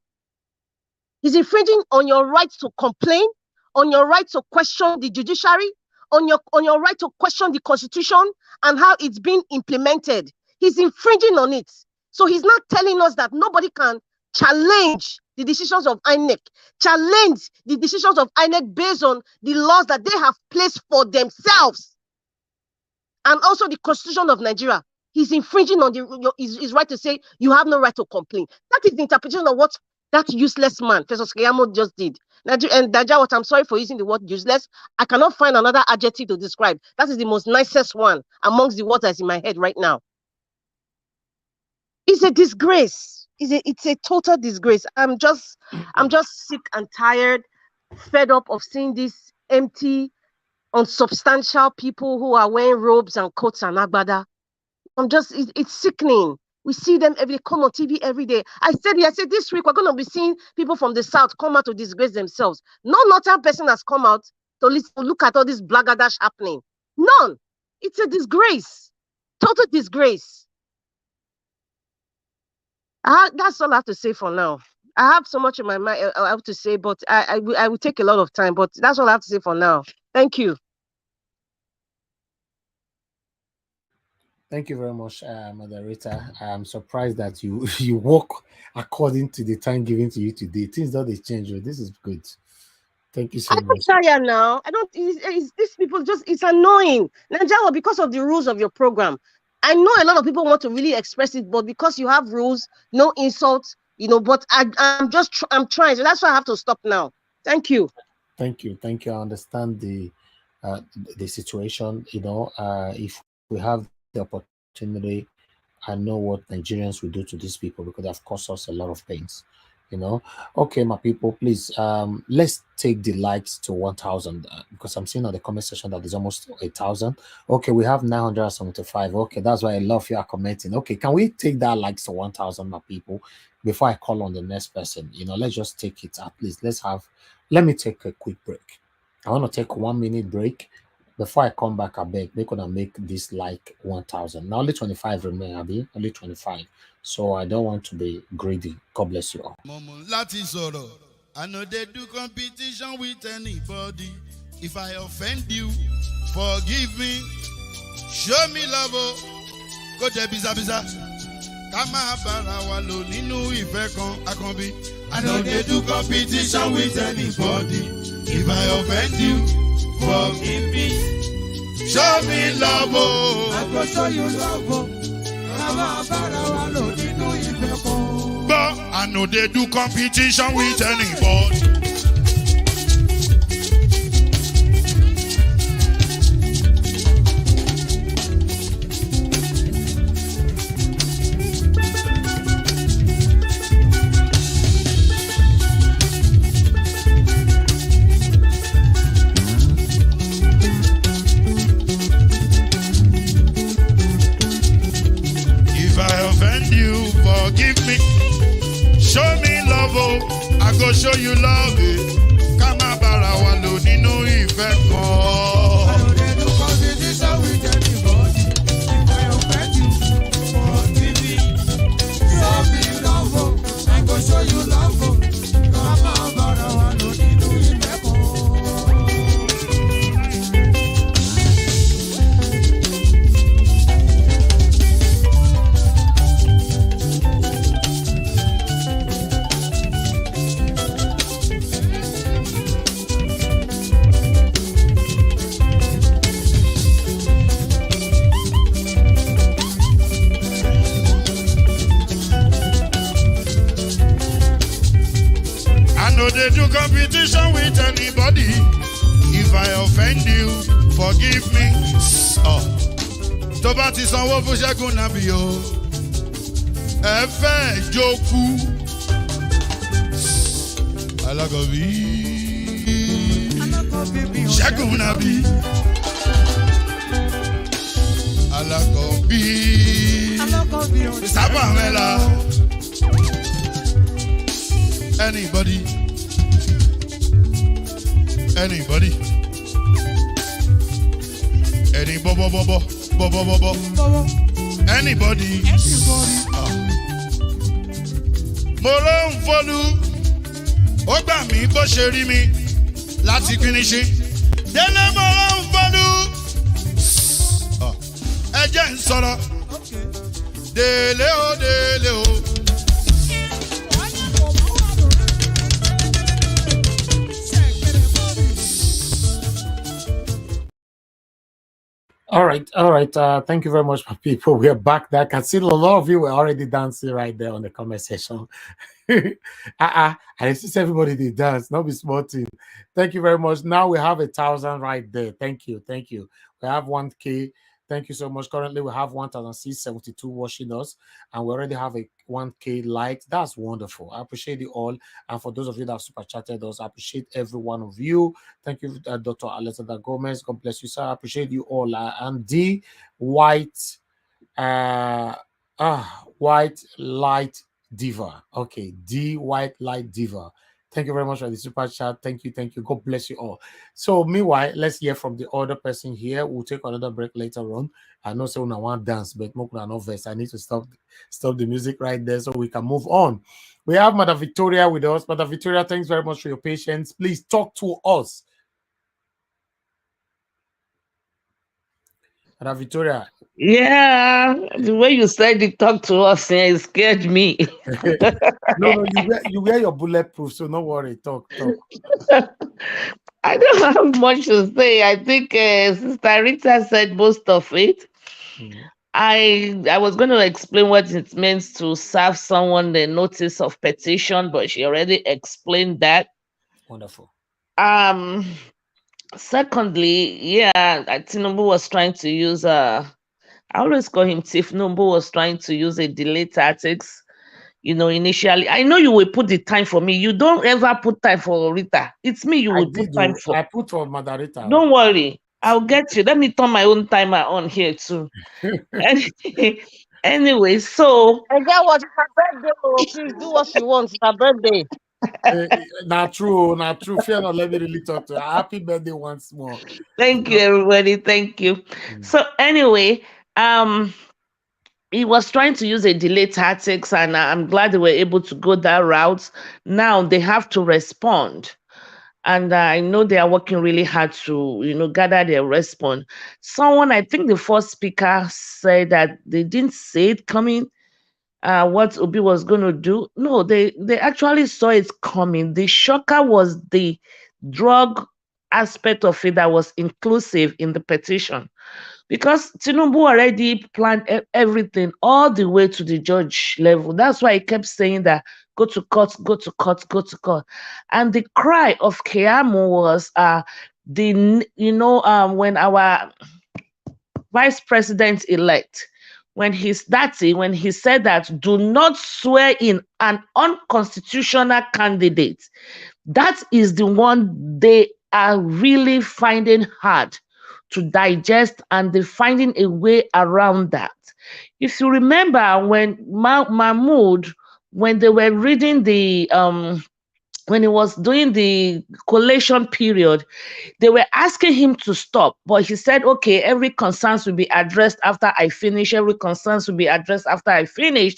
He's infringing on your right to complain, on your right to question the judiciary, on your right to question the constitution and how it's been implemented. He's infringing on it. So he's not telling us that nobody can challenge the decisions of INEC, challenge the decisions of INEC based on the laws that they have placed for themselves. And also the constitution of Nigeria. He's infringing on his right to say you have no right to complain. That is the interpretation of what that useless man, Festus Keyamo, just did. And Daja, I'm sorry for using the word useless. I cannot find another adjective to describe. That is the most nicest one amongst the words that's in my head right now. It's a disgrace. It's a total disgrace. I'm just sick and tired, fed up of seeing these empty, unsubstantial people who are wearing robes and coats and agbada. It's sickening. We see them they come on TV every day. I said this week we're going to be seeing people from the south come out to disgrace themselves. No northern person has come out to look at all this blackadash happening. None. It's a disgrace. Total disgrace. That's all I have to say for now. I have so much in my mind I have to say, but I will take a lot of time. But that's all I have to say for now. Thank you. Thank you very much, moderator. I'm surprised that you work according to the time given to you today. Things don't they change. This is good. Thank you so much. I'm tired now. I don't. These people it's annoying. Nigeria, because of the rules of your program, I know a lot of people want to really express it, but because you have rules, no insults, But I'm trying. So that's why I have to stop now. Thank you. Thank you. I understand the situation. If we have the opportunity, I know what Nigerians will do to these people because they have caused us a lot of pains. Okay, my people, please let's take the likes to 1,000 because I'm seeing on the comment section that there's almost 8,000. Okay, we have 975. Okay, that's why I love you are commenting. Okay, can we take that likes to 1,000, my people, before I call on the next person? Let's just take it at least. Let me take a quick break. I want to take a 1 minute break. Before I come back, I beg, they're gonna make this like 1,000. Now only 25 remain, Abi. Only 25. So I don't want to be greedy. God bless you all. Láti sọ̀rọ̀, I know they do competition with anybody. If I offend you, forgive me. Show me love, oh. Go jẹ biza. Ká máa bára wa lò nínú ìfẹ́ kan, Akànbí. I know they do competition with anybody. If I offend you, forgive me. Show me love, oh. I go show you love, oh. Ká máa bára wa lò nínú ìfẹ́ kan. But I know they do competition with anybody. Forgive me, show me love, oh, I go show you love, eh. Ká má bára wa lò nínú ìfẹ́ kan. I know they do competition with anybody. If I offend you, forgive me. Show me love, oh, I go show you love, oh. Ká má bára wa lò nínú ìfẹ́ kan. They do competition with anybody. If I offend you, forgive me. Oh, tó bá ti sanwó fún Ṣẹ́gun Nàbí o, ẹ fẹ́ jókù. Alákọ̀bí Ṣẹ́gun Nàbí. Alákọ̀bí Sábàmẹ́là. Anybody. Any anybody. Mo ló ń fọlú, ó gbà mí bó ṣe rí mi láti kíníṣí. Délé mo ló ń fọlú, ẹ jẹ́ ń sọ̀rọ̀. Délé o. All right. Thank you very much, my people. We are back. I can see a lot of you were already dancing right there on the comment section. I see everybody did dance, not be small team. Thank you very much. Now we have 1,000 right there. Thank you. We have 1K. Thank you so much. Currently, we have 1,672 watching us, and we already have a 1K likes. That's wonderful. I appreciate you all. And for those of you that have super chatted us, I appreciate every one of you. Thank you, Dr. Alexander Gomez. God bless you, sir. I appreciate you all. And D White, White Light Diva. Okay, D White Light Diva. Thank you very much for the super chat. Thank you. God bless you all. So meanwhile, let's hear from the other person here. We'll take another break later on. I know someone I want to dance, but no verse. I need to stop the music right there so we can move on. We have Madam Victoria with us. Madam Victoria, thanks very much for your patience. Please talk to us. Madam Victoria. Yeah, the way you said it, talk to us, it scared me. No, you wear your bulletproof, so no worry. Talk. I don't have much to say. I think Sister Rita said most of it. I was going to explain what it means to serve someone the notice of petition, but she already explained that. Wonderful. Secondly, Tinubu was trying to use I always call him Tinubu was trying to use a delay tactics. Initially, I know you will put the time for me. You don't ever put time for Rita. It's me you will put time for. I put for Mother Rita. Don't worry. I'll get you. Let me turn my own timer on here too. Anyway, so I get what it's her birthday. Please do what you want. It's her birthday. Not true, not true. Fear not, let me really talk to her. Happy birthday once more. Thank you, everybody. Thank you. So anyway, he was trying to use a delay tactics, and I'm glad they were able to go that route. Now they have to respond. And I know they are working really hard to, gather their response. Someone, I think the first speaker said that they didn't see it coming, what Obi was going to do. No, they actually saw it coming. The shocker was the drug aspect of it that was inclusive in the petition. Because Tinubu already planned everything all the way to the judge level. That's why he kept saying that go to court, go to court, go to court. And the cry of Keyamo was when our vice president elect, when he said that do not swear in an unconstitutional candidate, that is the one they are really finding hard to digest, and they're finding a way around that. If you remember when Mahmoud, when they were reading the when he was doing the collation period, they were asking him to stop, but he said, okay, every concerns will be addressed after I finish. Every concerns will be addressed after I finish.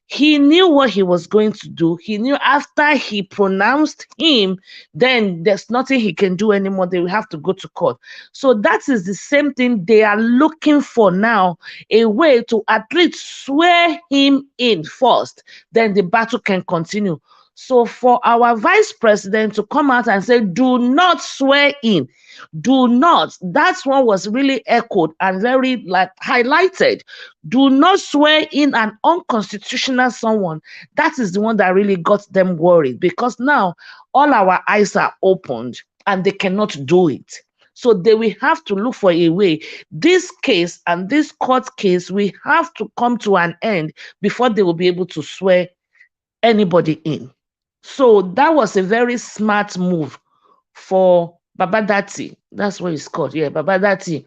He knew what he was going to do. He knew after he pronounced him, then there's nothing he can do anymore. They will have to go to court. So that is the same thing they are looking for now, a way to at least swear him in first, then the battle can continue. So for our vice president to come out and say, do not swear in, do not, that's what was really echoed and very highlighted. Do not swear in an unconstitutional someone. That is the one that really got them worried, because now all our eyes are opened and they cannot do it. So they will have to look for a way. This case and this court case, we have to come to an end before they will be able to swear anybody in. So that was a very smart move for Babadati. That's what it's called. Yeah, Babadati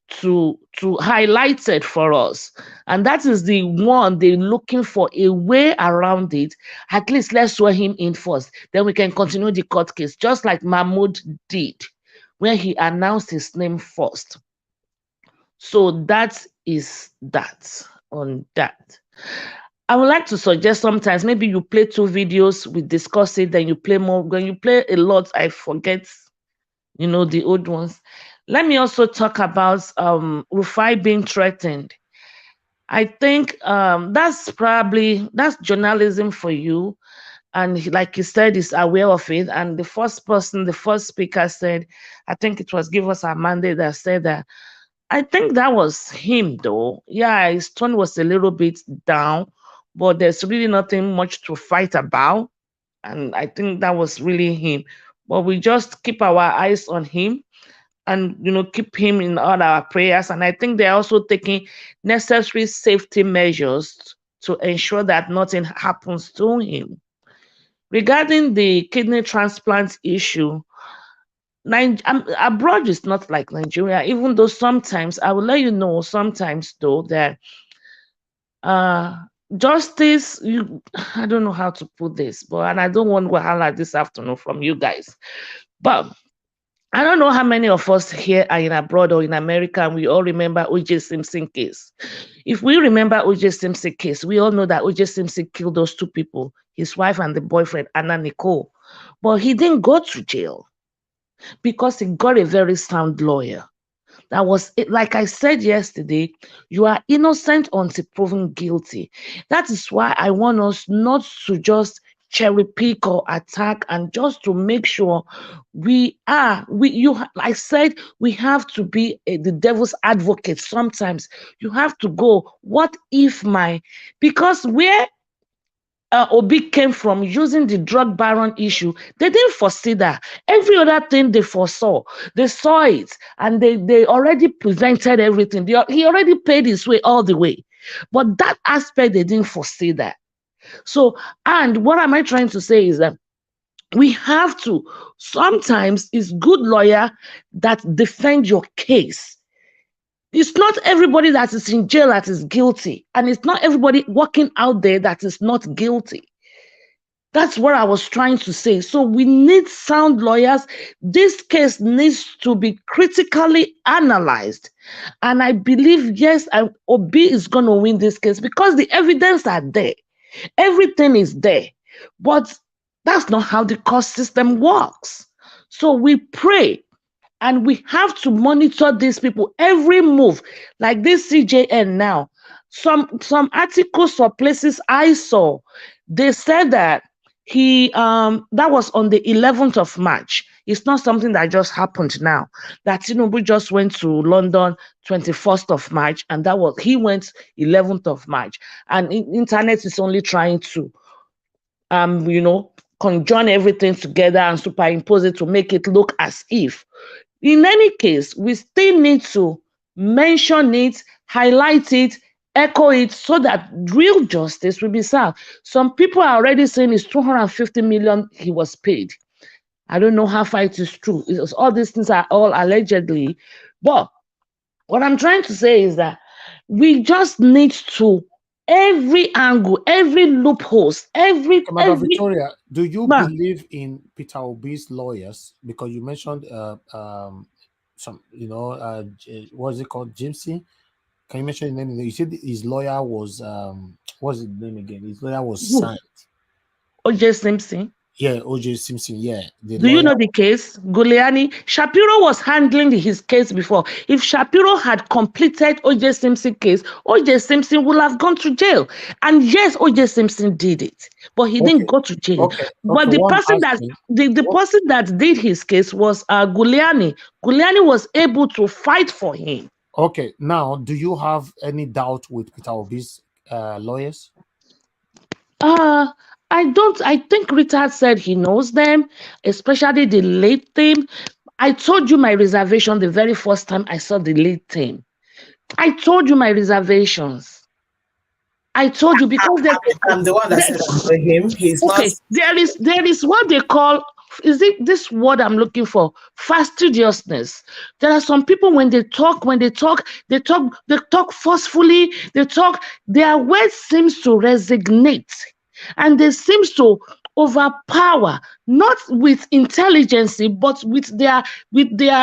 to highlight it for us. And that is the one they're looking for a way around it. At least let's swear him in first. Then we can continue the court case, just like Mahmoud did, where he announced his name first. So that is that on that. I would like to suggest sometimes maybe you play 2 videos, we discuss it, then you play more. When you play a lot, I forget, the old ones. Let me also talk about Rufai being threatened. I think that's journalism for you. And like you said, is aware of it. And the first speaker said, I think it was Give Us Our Mandate, that said that. I think that was him though. Yeah, his tone was a little bit down, but there's really nothing much to fight about. And I think that was really him. But we just keep our eyes on him and, keep him in all our prayers. And I think they're also taking necessary safety measures to ensure that nothing happens to him. Regarding the kidney transplant issue, abroad is not like Nigeria, even though sometimes, I will let you know, sometimes though, that justice, I don't know how to put this, and I don't want wahala this afternoon from you guys, but I don't know how many of us here are in abroad or in America and we all remember O.J. Simpson case. If we remember O.J. Simpson case, we all know that O.J. Simpson killed those 2 people, his wife and the boyfriend, Anna Nicole, but he didn't go to jail because he got a very sound lawyer. That was it. Like I said yesterday, you are innocent until proven guilty. That is why I want us not to just cherry pick or attack, and just to make sure I said, we have to be the devil's advocate. Sometimes you have to go, what if because where Obi came from, using the drug baron issue, they didn't foresee that. Every other thing they foresaw, they saw it, and they already prevented everything. He already paid his way all the way. But that aspect, they didn't foresee that. So, and what am I trying to say is that we have to, sometimes it's good lawyer that defend your case. It's not everybody that is in jail that is guilty, and it's not everybody walking out there that is not guilty. That's what I was trying to say. So we need sound lawyers. This case needs to be critically analyzed. And I believe, yes, Obi is going to win this case because the evidence are there. Everything is there. But that's not how the court system works. So we pray and we have to monitor these people, every move, like this CJN now. Some articles or places I saw, they said that that was on the 11th of March. It's not something that just happened now. That Tinubu just went to London 21st of March, and he went 11th of March. And internet is only trying to, conjoin everything together and superimpose it to make it look as if. In any case, we still need to mention it, highlight it, echo it so that real justice will be served. Some people are already saying it's 250 million he was paid. I don't know how far it is true. All these things are all allegedly. But what I'm trying to say is that we just need to, every angle, every loophole, Madam Victoria, do you believe in Peter Obi's lawyers? Because you mentioned what's it called, Jimsy? Can you mention his name? You said his lawyer was what's his name again? His lawyer was signed. O.J. Simpson. Yeah, O.J. Simpson. Yeah. Do you know the case? Giuliani. Shapiro was handling his case before. If Shapiro had completed O.J. Simpson's case, O.J. Simpson would have gone to jail. And yes, O.J. Simpson did it, but he didn't go to jail. But the person person that did his case was Giuliani. Giuliani was able to fight for him. Okay. Now, do you have any doubt with Peter Obi's lawyers? I think Richard said he knows them, especially the late team. I told you my reservation the very first time I saw the late team. I told you my reservations. I told you because I'm the one that said for him. He's okay. Not. There is what they call, is it this word I'm looking for? Fastidiousness. There are some people when they talk forcefully. Their words seems to resonate. And they seem to overpower, not with intelligence, but with their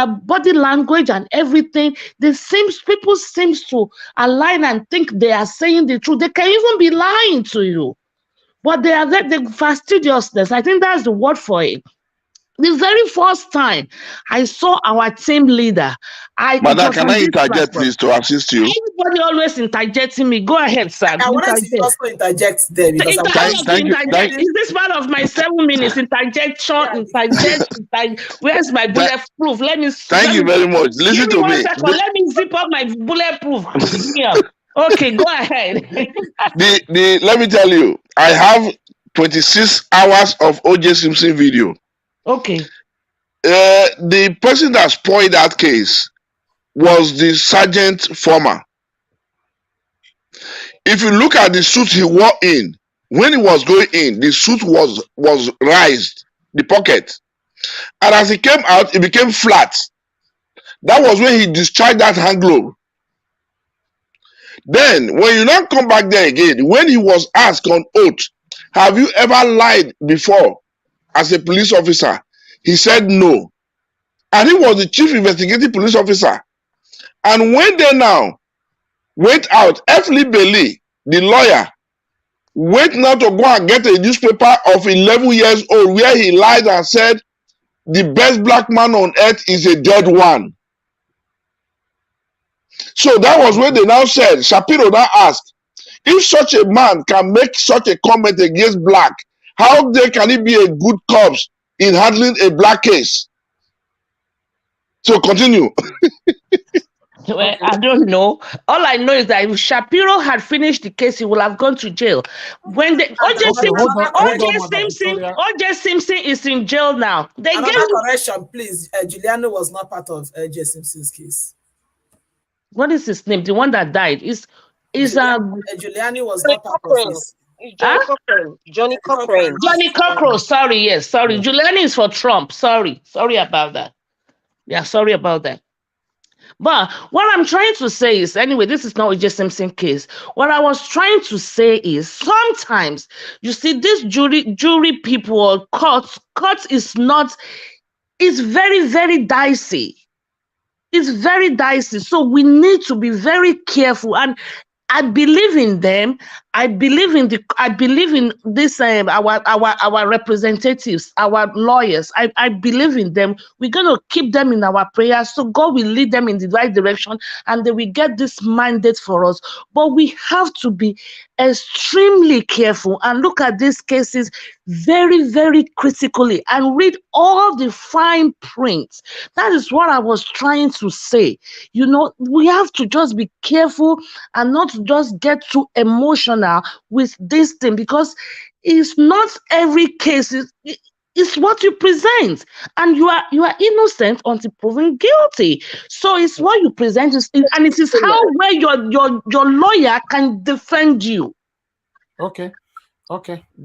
body language and everything. People seem to align and think they are saying the truth. They can even be lying to you, but they are the fastidiousness. I think that's the word for it. The very first time I saw our team leader, Madam, can I interject, please, to assist you? Everybody always interjecting me. Go ahead, sir. I wanted to also interject there because Is this part of my 7 minutes interjection? Where's my bulletproof? Let me. Thank you very much. Listen to me. Let me zip up my bulletproof. Okay, go ahead. Let me tell you, I have 26 hours of O.J. Simpson video. Okay. The person that spoiled that case was the sergeant former. If you look at the suit he wore in, when he was going in, the suit was raised, the pocket. And as he came out, it became flat. That was when he discharged that hand glove. Then, when you now come back there again, when he was asked on oath, have you ever lied before as a police officer? He said no. And he was the chief investigating police officer. And when they now went out, F. Lee Bailey, the lawyer, went now to go and get a newspaper of 11 years old where he lied and said, the best black man on earth is a dead one. So that was when they now said, Shapiro now asked, if such a man can make such a comment against black, how can he be a good corpse in handling a black case? So continue. Well, I don't know. All I know is that if Shapiro had finished the case, he would have gone to jail. When O.J. Simpson is in jail now. Another correction, please. Giuliani was not part of O.J. Simpson's case. What is his name? The one that died Giuliani was not part of this. Johnny Cochran. Johnny Cochran. Sorry, yes. Sorry. Giuliani is for Trump. Sorry about that. Yeah, sorry about that. But what I'm trying to say is, anyway, this is not a J. Simpson case. What I was trying to say is sometimes you see this jury people or courts is not, it's very, very dicey. It's very dicey. So we need to be very careful. And I believe in them. I believe in this our representatives, our lawyers. I believe in them. We're gonna keep them in our prayers, so God will lead them in the right direction, and they will get this mandate for us. But we have to be extremely careful and look at these cases very, very critically and read all the fine print. That is what I was trying to say. You know, we have to just be careful and not just get too emotional with this thing, because it's not every case. It's what you present, and you are innocent until proven guilty. So it's what you present, and it is how well your lawyer can defend you. Okay.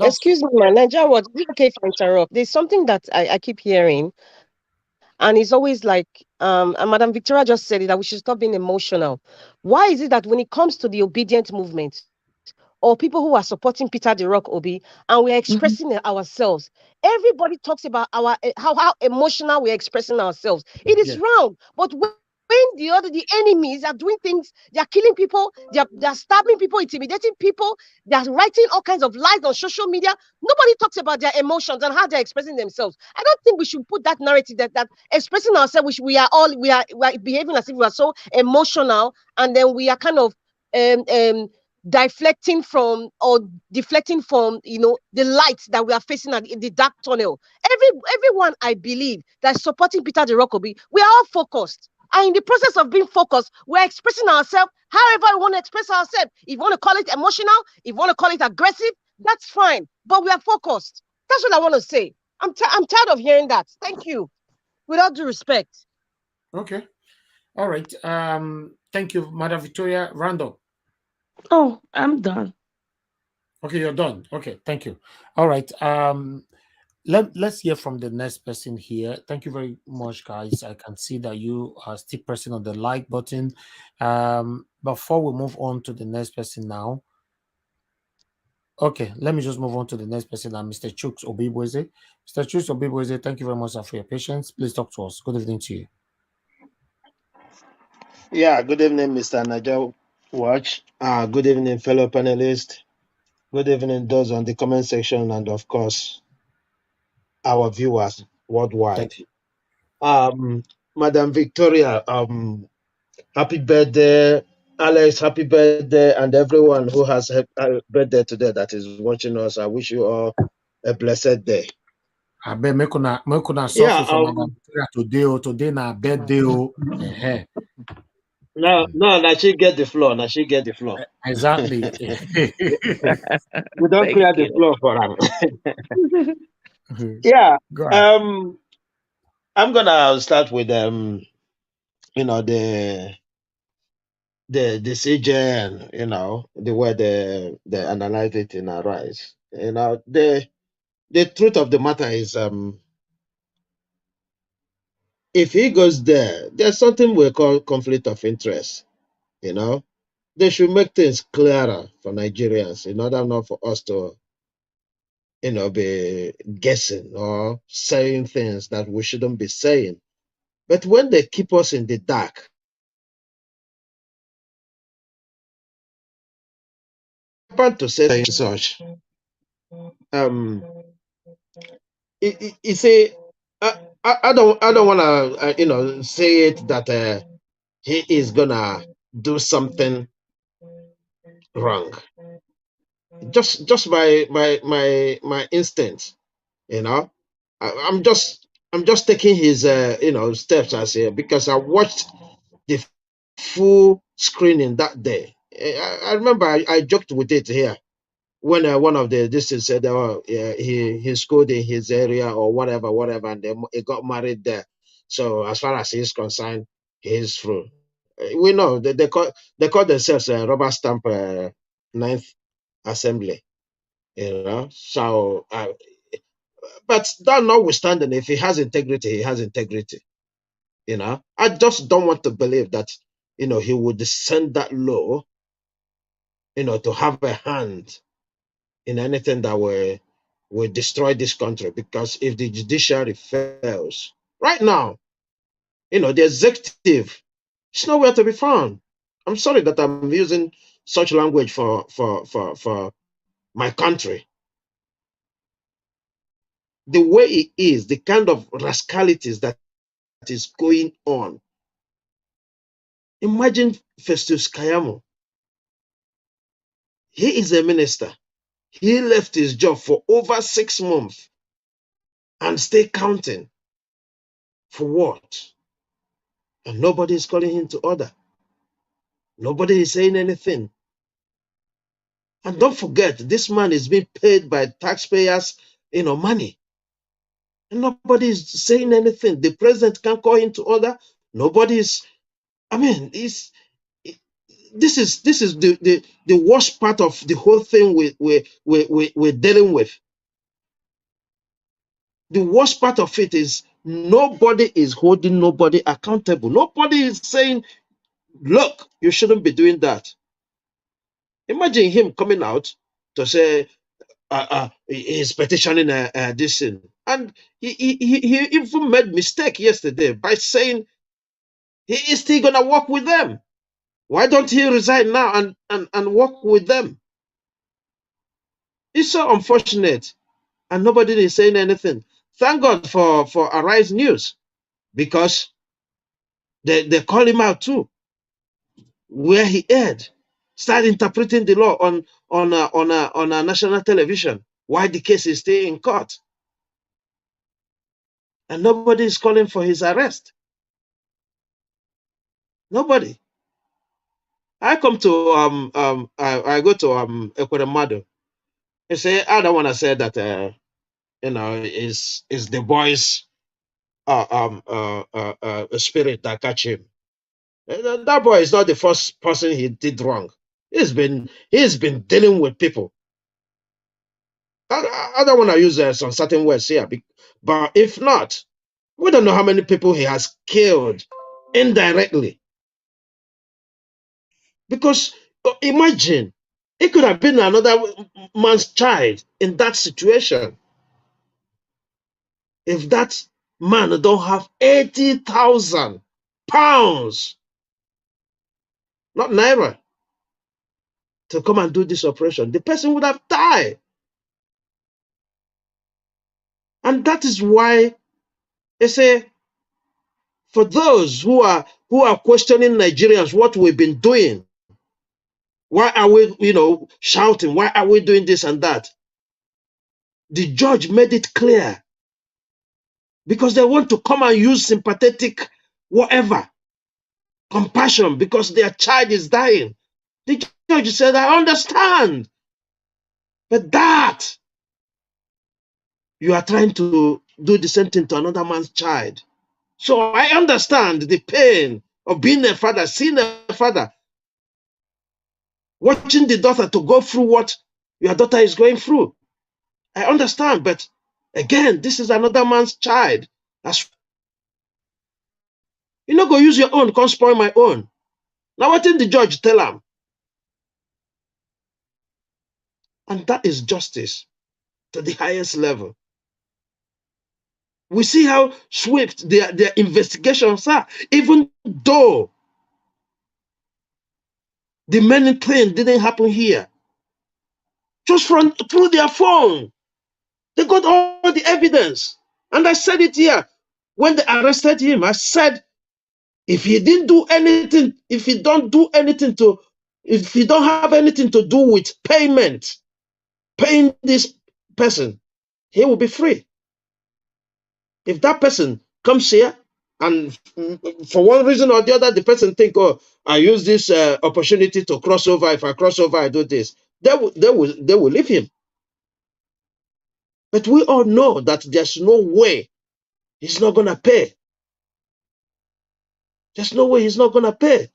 Excuse me, man. Nigeria, what? Okay, if I interrupt. There's something that I keep hearing, and it's always like, and Madam Victoria just said it, that we should stop being emotional. Why is it that when it comes to the obedient movement, or people who are supporting Peter the Rock Obi, and we're expressing ourselves, everybody talks about how emotional we're expressing ourselves. It is wrong. But when the enemies are doing things, they are killing people, they're stabbing people, intimidating people, they're writing all kinds of lies on social media, nobody talks about their emotions and how they're expressing themselves. I don't think we should put that narrative that expressing ourselves, which we are behaving as if we are so emotional, and then we are kind of deflecting from the light that we are facing in the dark tunnel. Everyone, I believe, that's supporting Peter the Rock Obi, we are all focused. And in the process of being focused, we're expressing ourselves however we want to express ourselves. If you want to call it emotional, if you want to call it aggressive, that's fine. But we are focused. That's what I want to say. I'm tired of hearing that. Thank you. With all due respect. Okay. All right. Thank you, Madam Victoria. Randall. Oh, I'm done. Okay, you're done. Okay, thank you. All right. Let's hear from the next person here. Thank you very much, guys. I can see that you are still pressing on the like button. Before we move on to the next person now. Okay, let me just move on to the next person now, Mr. Chooks Obibweze. Mr. Chooks Obibweze, thank you very much for your patience. Please talk to us. Good evening to you. Yeah, good evening, Mr. Niger Watch. Good evening, fellow panelists. Good evening, those on the comment section, and of course, our viewers worldwide. Madam Victoria, happy birthday, Alex, happy birthday, and everyone who has a birthday today that is watching us. I wish you all a blessed day. I bet make una suffer for Madam Victoria today na birthday. No, now she get the floor. Now she get the floor. Exactly. We don't clear the floor for her. Yeah. I'm gonna start with the CJ, and the way they analyze it in Arise. The truth of the matter is, if he goes there, there's something we call conflict of interest. They should make things clearer for Nigerians in order not for us to be guessing or saying things that we shouldn't be saying. But when they keep us in the dark, about to say such, you see, I don't want to say it that he is gonna do something wrong. Just my instinct, I'm just taking his steps as here, because I watched the full screening that day. I remember I joked with it here when one of the districts said, "Oh, yeah, he schooled in his area or whatever, and then he got married there." So as far as he's concerned, he's through. We know they call themselves rubber stamp Ninth Assembly, So, but that notwithstanding, if he has integrity, he has integrity. You know, I just don't want to believe that, you know, he would descend that low, you know, to have a hand in anything that will destroy this country. Because if the judiciary fails right now, you know, the executive is nowhere to be found. I'm sorry that I'm using such language for my country. The way it is, the kind of rascalities that is going on. Imagine Festus Keyamo. He is a minister. He left his job for over 6 months and stay counting. For what? And nobody is calling him to order. Nobody is saying anything. And don't forget, this man is being paid by taxpayers, you know, money. And nobody is saying anything. The president can't call him to order. Nobody is, I mean, this is the worst part of the whole thing we're dealing with. The worst part of it is nobody is holding nobody accountable. Nobody is saying, look, you shouldn't be doing that. Imagine him coming out to say he's petitioning this thing. And he even made mistake yesterday by saying he is still going to work with them. Why don't he resign now and work with them? It's so unfortunate. And nobody is saying anything. Thank God for Arise News, because they call him out too, where he aired, start interpreting the law on a national television, why the case is still in court, and nobody is calling for his arrest. Nobody. I come to I go to Ekweremadu. I say I don't want to say that you know is the boy's spirit that catch him. That boy is not the first person he did wrong. He's been dealing with people. I don't want to use some certain words here, but if not, we don't know how many people he has killed indirectly. Because imagine, it could have been another man's child in that situation. If that man don't have 80,000 pounds, not naira, to come and do this operation, the person would have died. And that is why they say, for those who are questioning Nigerians, what we've been doing, why are we, you know, shouting? Why are we doing this and that? The judge made it clear, because they want to come and use sympathetic whatever, compassion, because their child is dying. The judge said, I understand, but that you are trying to do the same thing to another man's child. So I understand the pain of being a father, seeing a father, watching the daughter to go through what your daughter is going through. I understand, but again, this is another man's child. You're not going to use your own, can't spoil my own. Now what did the judge tell him? And that is justice to the highest level. We see how swift their investigations are, even though the many things didn't happen here. Just through their phone. They got all the evidence. And I said it here. When they arrested him, I said, if he didn't do anything, if he don't have anything to do with payment, paying this person, he will be free. If that person comes here and for one reason or the other, the person think, oh, I use this opportunity to cross over. If I cross over, I do this. They will leave him. But we all know that there's no way he's not going to pay. There's no way he's not going to pay.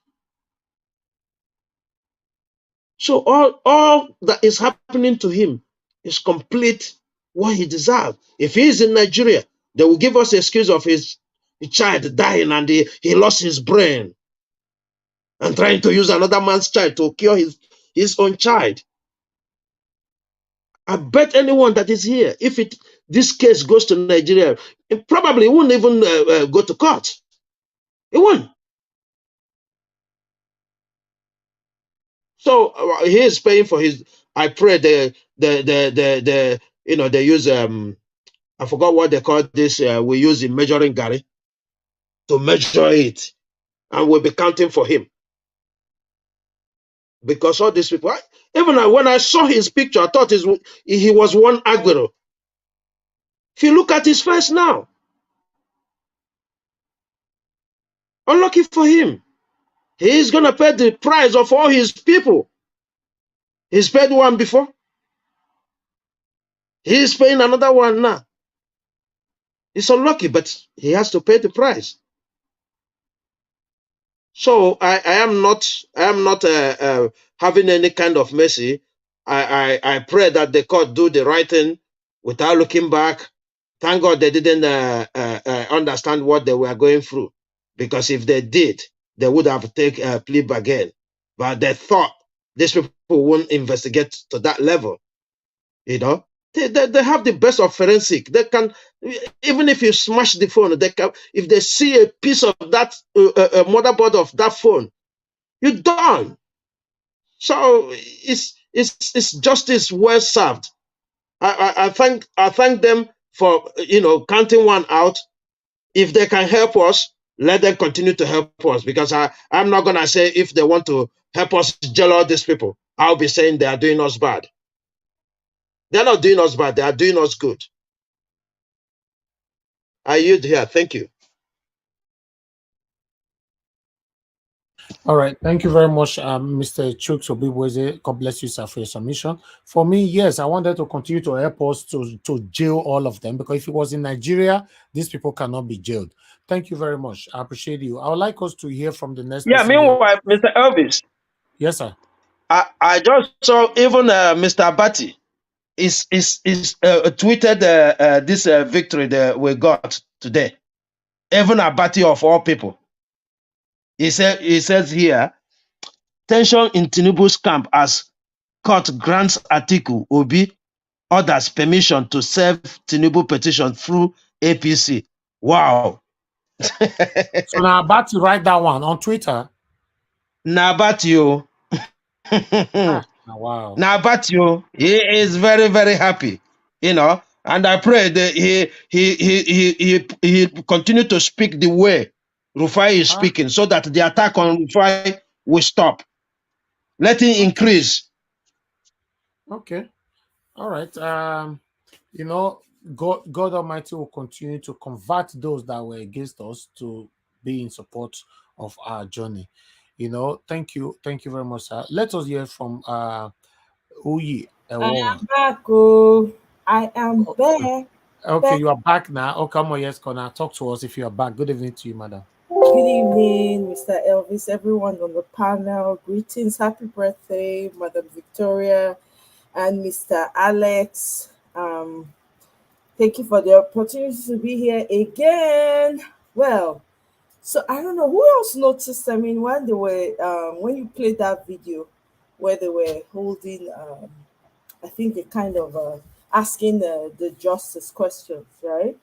So all that is happening to him is complete what he deserves. If he is in Nigeria, they will give us the excuse of his child dying and he lost his brain and trying to use another man's child to cure his own child. I bet anyone that is here, if this case goes to Nigeria, it probably won't even go to court. It won't. So he is paying for his. I pray they use I forgot what they call this. We use in measuring Gary to measure it, and we'll be counting for him. Because all these people, even when I saw his picture, I thought he was one Agbero. If you look at his face now, unlucky for him. He's going to pay the price of all his people. He's paid one before. He's paying another one now. He's unlucky, but he has to pay the price. So I am not having any kind of mercy. I pray that the court do the right thing without looking back. Thank God they didn't understand what they were going through, because if they did, they would have taken a plea again. But they thought these people won't investigate to that level. You know, they have the best of forensic. They can, even if you smash the phone, they can. If they see a piece of that motherboard of that phone, you're done. So it's justice well served. I thank them for counting one out. If they can help us, let them continue to help us, because I'm not gonna say if they want to help us jail all these people. I'll be saying they are doing us bad. They're not doing us bad, they are doing us good. I yield here. Thank you. All right. Thank you very much, Mr. Chuks Obibweze. God bless you, sir, for your submission. For me, yes, I wanted to continue to help us to jail all of them, because if it was in Nigeria, these people cannot be jailed. Thank you very much. I appreciate you. I would like us to hear from the next person. Meanwhile, Mr. Elvis. Yes, sir. I just saw even Mr. Abati is tweeted this victory that we got today. Even Abati of all people. He says here, tension in Tinubu's camp as court grants Atiku Obi orders permission to serve Tinubu petition through APC. Wow. So now Abati write that one on Twitter. Now Abati, you. Wow. Now Abati, you. He is very, very happy. And I pray that he continue to speak the way Rufai is speaking, so that the attack on Rufai will stop. Let it increase. Okay. All right. God Almighty will continue to convert those that were against us to be in support of our journey. Thank you very much, sir. Let us hear from Uyi. I am back. Oh, I am back. Okay, you are back now. Oh, come on, yes, Connor. Talk to us if you are back. Good evening to you, madam. Good evening, Mr. Elvis, everyone on the panel. Greetings, happy birthday, Madam Victoria and Mr. Alex. Thank you for the opportunity to be here again. Well, so I don't know who else noticed. I mean, when they were when you played that video where they were holding, I think they kind of asking the justice questions, right?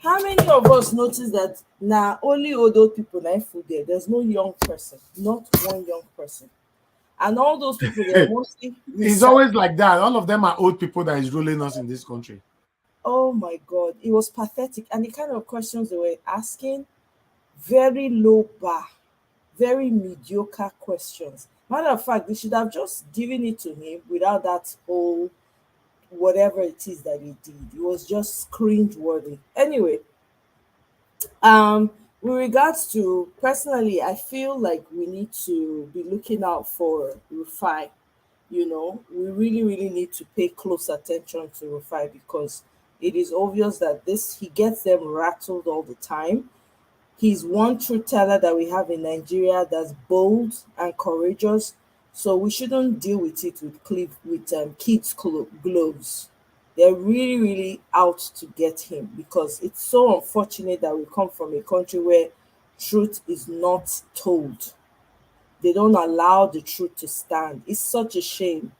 How many of us noticed that now only old people na food there? There's no young person, not one young person. And all those people, they're mostly... It's always like that. All of them are old people that is ruling us in this country. Oh my God, it was pathetic. And the kind of questions they were asking, very low bar, very mediocre questions. Matter of fact, they should have just given it to him without that whole whatever it is that he did. It was just cringe-worthy. Anyway, with regards to, personally, I feel like we need to be looking out for Rufai. We really, really need to pay close attention to Rufai, because it is obvious that he gets them rattled all the time. He's one true teller that we have in Nigeria that's bold and courageous. So we shouldn't deal with it with kids' gloves. They're really, really out to get him, because it's so unfortunate that we come from a country where truth is not told. They don't allow the truth to stand. It's such a shame.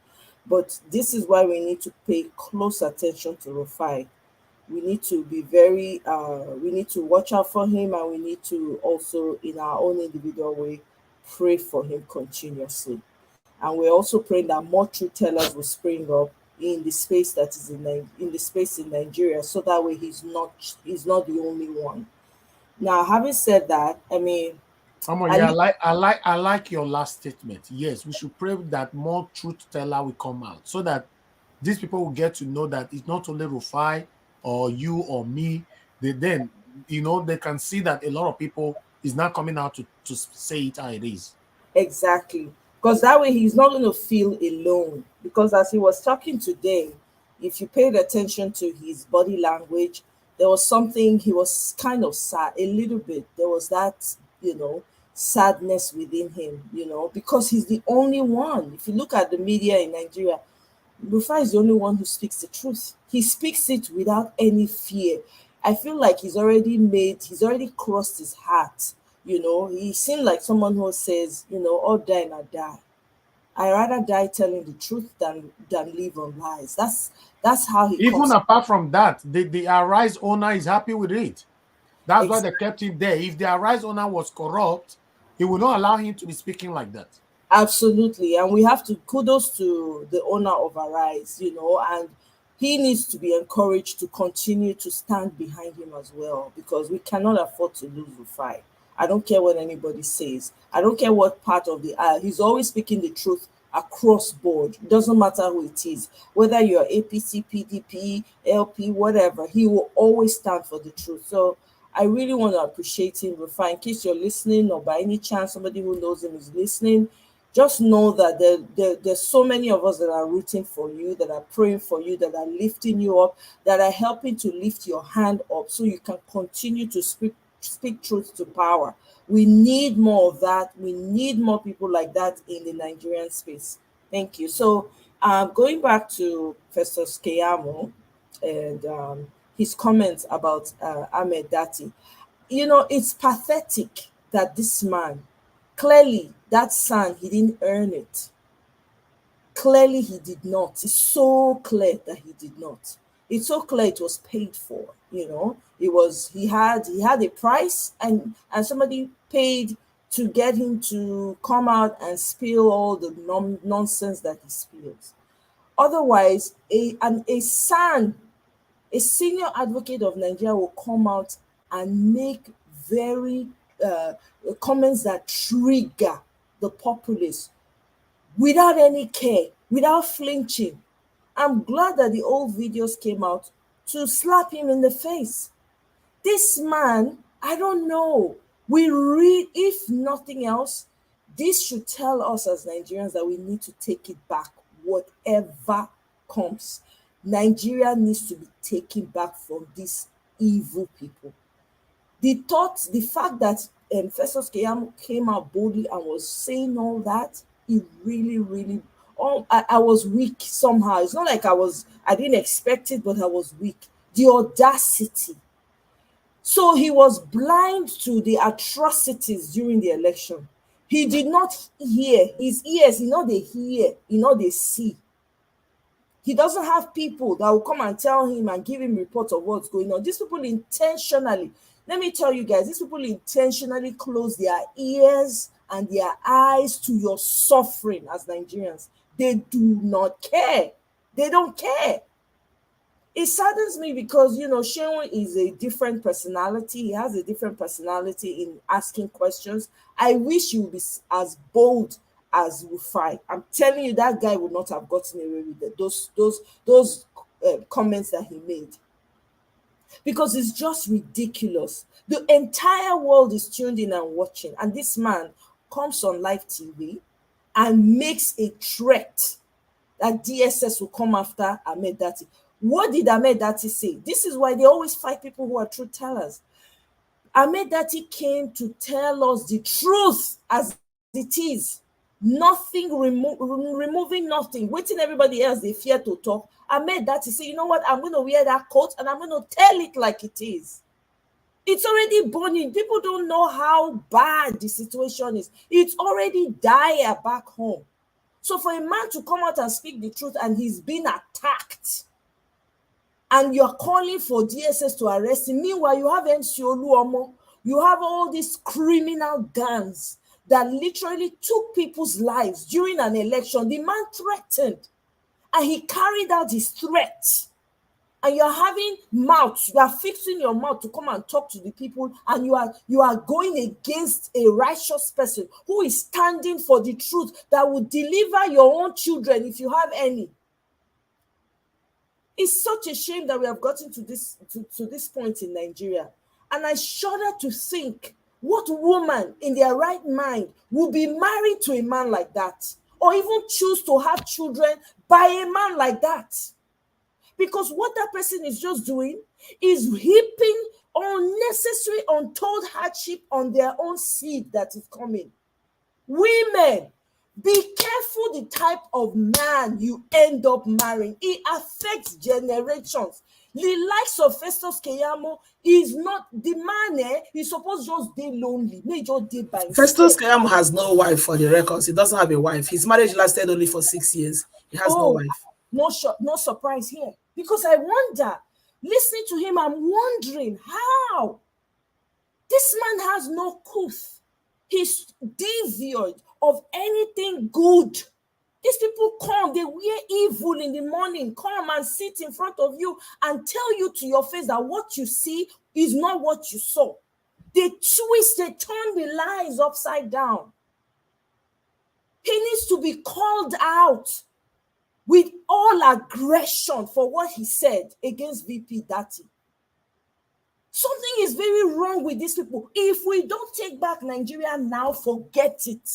But this is why we need to pay close attention to Rufai. We need to be very, we need to watch out for him, and we need to also, in our own individual way, pray for him continuously. And we're also praying that more truth tellers will spring up in the space that is in the space in Nigeria, so that way he's not the only one. Now, having said that, I mean, yeah, I like your last statement. Yes, we should pray that more truth teller will come out, so that these people will get to know that it's not only Rufai or you or me. Then they can see that a lot of people is not coming out to say it how it is. Exactly. Because that way he's not going to feel alone. Because as he was talking today, if you paid attention to his body language, there was something, he was kind of sad, a little bit. There was that, sadness within him, because he's the only one. If you look at the media in Nigeria, Rufai is the only one who speaks the truth. He speaks it without any fear. I feel like he's already crossed his heart. He seemed like someone who says, all die and I die. I rather die telling the truth than live on lies. That's how he even comes. Apart from that, the Arise owner is happy with it. That's why they kept him there. If the Arise owner was corrupt, he would not allow him to be speaking like that. Absolutely. And we have to kudos to the owner of Arise, and he needs to be encouraged to continue to stand behind him as well, because we cannot afford to lose Rufai. I don't care what anybody says. I don't care what part of the aisle. He's always speaking the truth across board. It doesn't matter who it is. Whether you're APC, PDP, LP, whatever, he will always stand for the truth. So I really want to appreciate him, Rufai. In case you're listening, or by any chance somebody who knows him is listening, just know that there's so many of us that are rooting for you, that are praying for you, that are lifting you up, that are helping to lift your hand up so you can continue to speak truth to power. We need more of that. We need more people like that in the Nigerian space. Thank you. So going back to Festus Keyamo and his comments about Ahmed Dati, it's pathetic that this man, clearly that son, he didn't earn it. Clearly he did not. It's so clear that he did not. It's so clear it was paid for. He had a price, and somebody paid to get him to come out and spill all the nonsense that he spills. Otherwise, a senior advocate of Nigeria will come out and make very comments that trigger the populace without any care, without flinching. I'm glad that the old videos came out to slap him in the face. This man, I don't know. If nothing else, this should tell us as Nigerians that we need to take it back, whatever comes. Nigeria needs to be taken back from these evil people. The fact that Festus Keyamo came out boldly and was saying all that, it really, really, I was weak somehow. It's not like I didn't expect it, but I was weak. The audacity. So he was blind to the atrocities during the election. He did not hear. His ears, they hear, they see. He doesn't have people that will come and tell him and give him reports of what's going on. These people intentionally, let me tell you guys, these people intentionally close their ears and their eyes to your suffering as Nigerians. They do not care. They don't care. It saddens me because, Shehu is a different personality. He has a different personality in asking questions. I wish he would be as bold as Rufai. I'm telling you, that guy would not have gotten away with those comments that he made. Because it's just ridiculous. The entire world is tuned in and watching. And this man comes on live TV and makes a threat that DSS will come after Ahmed Dati. What did Ahmed Dati say? This is why they always fight people who are truth tellers. Ahmed Dati came to tell us the truth as it is. nothing, removing nothing, waiting everybody else, they fear to talk. I made that to say, you know what, I'm going to wear that coat and I'm going to tell it like it is. It's already burning. People don't know how bad the situation is. It's already dire back home. So for a man to come out and speak the truth and he's been attacked, and you're calling for DSS to arrest him, meanwhile you have MC Oluomo, you have all these criminal gangs that literally took people's lives during an election. The man threatened, and he carried out his threat. And you're having mouths, you are fixing your mouth to come and talk to the people, and you are going against a righteous person who is standing for the truth that will deliver your own children if you have any. It's such a shame that we have gotten to this point in Nigeria. And I shudder to think, what woman in their right mind will be married to a man like that, or even choose to have children by a man like that? Because what that person is just doing is heaping unnecessary, untold hardship on their own seed that is coming. Women, be careful the type of man you end up marrying. It affects generations. The likes of Festus Keyamo is not the man, he's supposed to just be lonely. May just be by himself. Festus Keyamo has no wife, for the records. He doesn't have a wife. His marriage lasted only for 6 years. He has no wife. No surprise here. Because I wonder, listening to him, I'm wondering how this man has no couth. He's devoid of anything good. These people come, they wear evil in the morning, come and sit in front of you and tell you to your face that what you see is not what you saw. They twist, they turn the lies upside down. He needs to be called out with all aggression for what he said against VP Dati. Something is very wrong with these people. If we don't take back Nigeria now, forget it.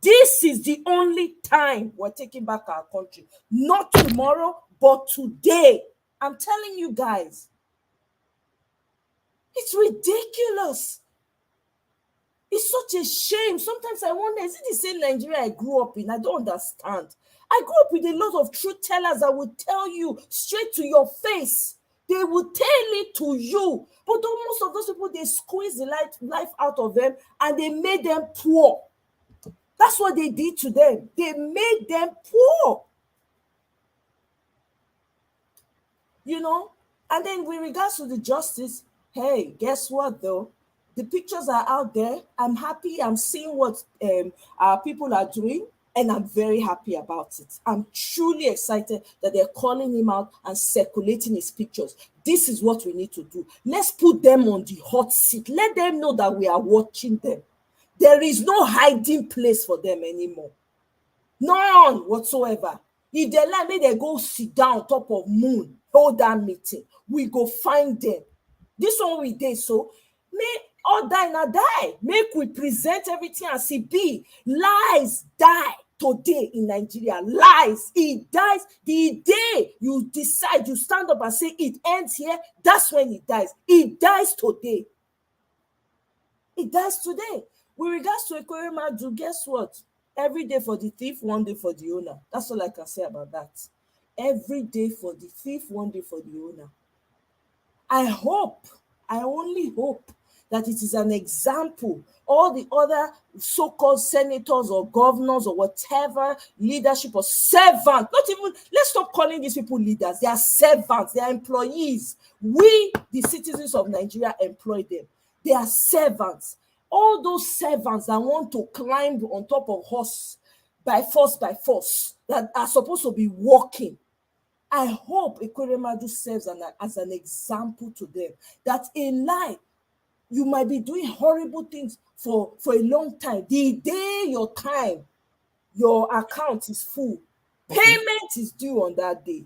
This is the only time we're taking back our country. Not tomorrow, but today. I'm telling you guys. It's ridiculous. It's such a shame. Sometimes I wonder, is it the same Nigeria I grew up in? I don't understand. I grew up with a lot of truth tellers that would tell you straight to your face. They would tell it to you. But most of those people, they squeeze the life out of them and they made them poor. That's what they did to them. They made them poor. You know? And then with regards to the justice, hey, guess what though? The pictures are out there. I'm happy. I'm seeing what our people are doing. And I'm very happy about it. I'm truly excited that they're calling him out and circulating his pictures. This is what we need to do. Let's put them on the hot seat. Let them know that we are watching them. There is no hiding place for them anymore. None whatsoever. If they like, may they go sit down on top of moon, hold that meeting. We go find them. This one we did so. May all die now die. Make we present everything as it be. Lies die today in Nigeria. Lies. It dies the day you decide, you stand up and say it ends here. That's when it dies. It dies today. It dies today. With regards to Ekweremadu, guess what? Every day for the thief, one day for the owner. That's all I can say about that. Every day for the thief, one day for the owner. I only hope that it is an example. All the other so-called senators or governors or whatever, leadership or servants, not even, let's stop calling these people leaders. They are servants, they are employees. We, the citizens of Nigeria, employ them. They are servants. All those servants that want to climb on top of horse by force, that are supposed to be walking. I hope Ekweremadu serves as an example to them that in life, you might be doing horrible things for a long time. The day your account is full, payment is due on that day.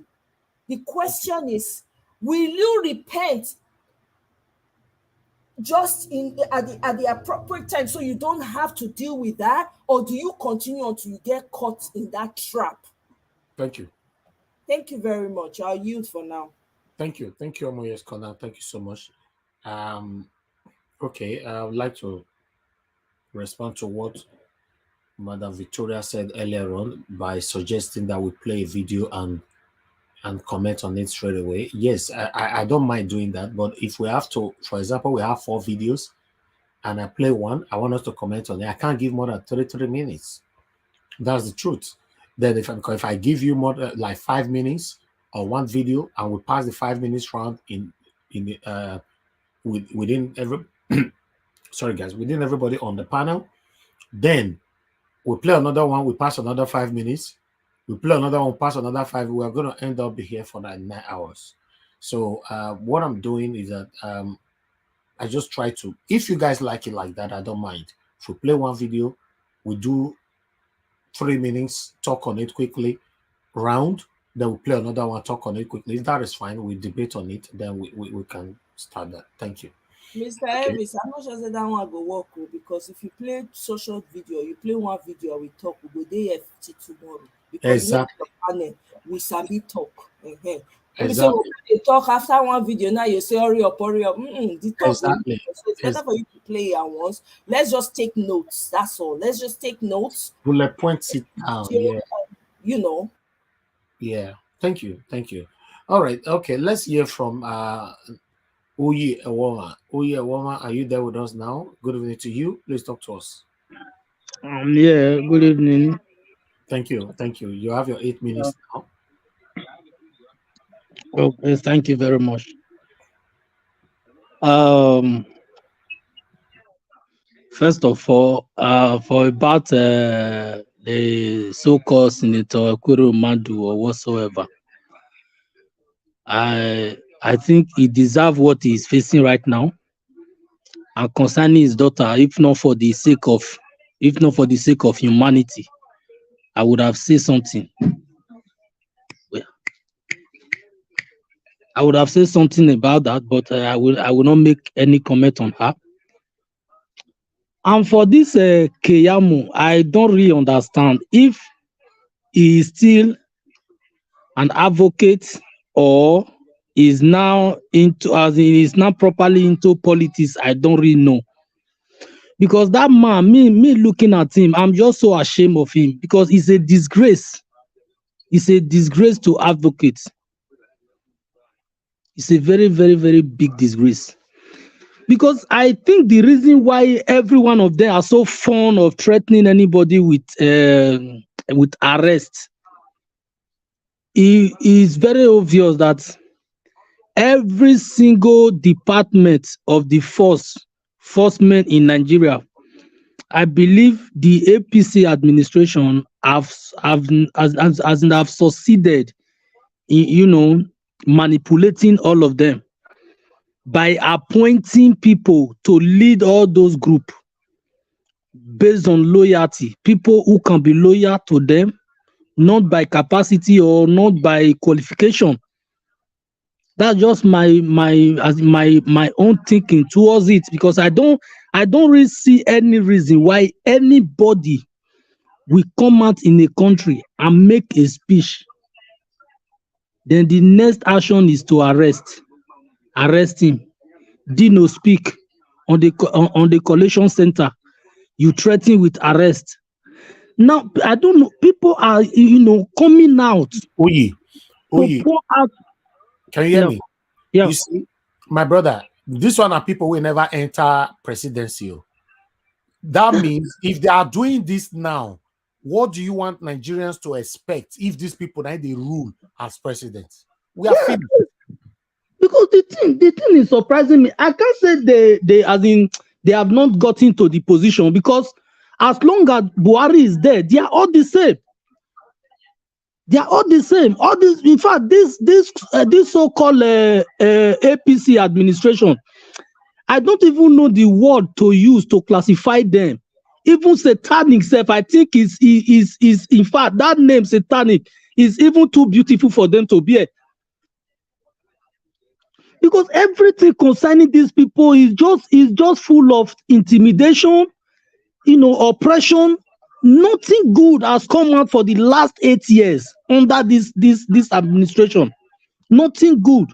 The question is, will you repent just at the appropriate time so you don't have to deal with that, or do you continue until you get caught in that trap? Thank you. Thank you very much. I'll yield for now. Thank you, Omoyes Kona. Thank you so much. Okay, I would like to respond to what Madam Victoria said earlier on by suggesting that we play a video and comment on it straight away. Yes, I don't mind doing that. But if we have to, for example, we have 4 videos and I play one, I want us to comment on it. I can't give more than 33 minutes. That's the truth. Then if I give you more like 5 minutes or one video and we pass the 5 minutes round within every sorry guys, within everybody on the panel, then we play another one, we pass another 5 minutes, we play another one, pass another 5, we're going to end up here for like 9 hours. So what I'm doing is that I just try to, if you guys like it like that, I don't mind. If we play one video, we do 3 minutes, talk on it quickly, round, then we play another one, talk on it quickly. If that is fine, we debate on it, then we can start that. Thank you. Mr. Elvis, I'm not sure that one go work because if you play social video, you play one video, we talk, we go there 50 tomorrow. Because exactly. We sabi talk. Exactly. So you talk after one video, now you say hurry up. The talk exactly. So it's better for you to play it at once. Let's just take notes. That's all. Let's just take notes. Bullet points it down. Yeah. You know. Yeah. Thank you. All right. Okay. Let's hear from Oye Ewoma. Oye Ewoma, are you there with us now? Good evening to you. Please talk to us. Yeah, good evening. Thank you. You have your 8 minutes now. Okay, thank you very much. First of all, for about the so-called Senator Kuru Madu or whatsoever, I think he deserves what he is facing right now. And concerning his daughter, if not for the sake of humanity, I would have said something. I would have said something about that, but I will not make any comment on her. And for this Keyamo, I don't really understand if he is still an advocate or is now properly into politics. I don't really know. Because that man, me looking at him, I'm just so ashamed of him because it's a disgrace. It's a disgrace to advocates. It's a very, very, very big disgrace. Because I think the reason why every one of them are so fond of threatening anybody with arrest is very obvious that every single department of the force men in Nigeria, I believe the APC administration have succeeded in, manipulating all of them by appointing people to lead all those groups based on loyalty, people who can be loyal to them, not by capacity or not by qualification. That's just my own thinking towards it, because I don't really see any reason why anybody will come out in a country and make a speech. Then the next action is to arrest him. Dino speak on the collation center. You threaten with arrest. Now I don't know. People are coming out. Oye. Pour out. Can you hear me? Yeah. You see, my brother, this one are people will never enter presidency. That means if they are doing this now, what do you want Nigerians to expect if these people now they rule as presidents? We are finished. Because the thing is surprising me. I can't say they have not gotten to the position, because as long as Buhari is there, they are all the same. They are all the same. All this, in fact, this so-called APC administration, I don't even know the word to use to classify them. Even satanic self, I think is in fact that name satanic is even too beautiful for them to bear. Because everything concerning these people is just full of intimidation, oppression. Nothing good has come out for the last 8 years under this administration. Nothing good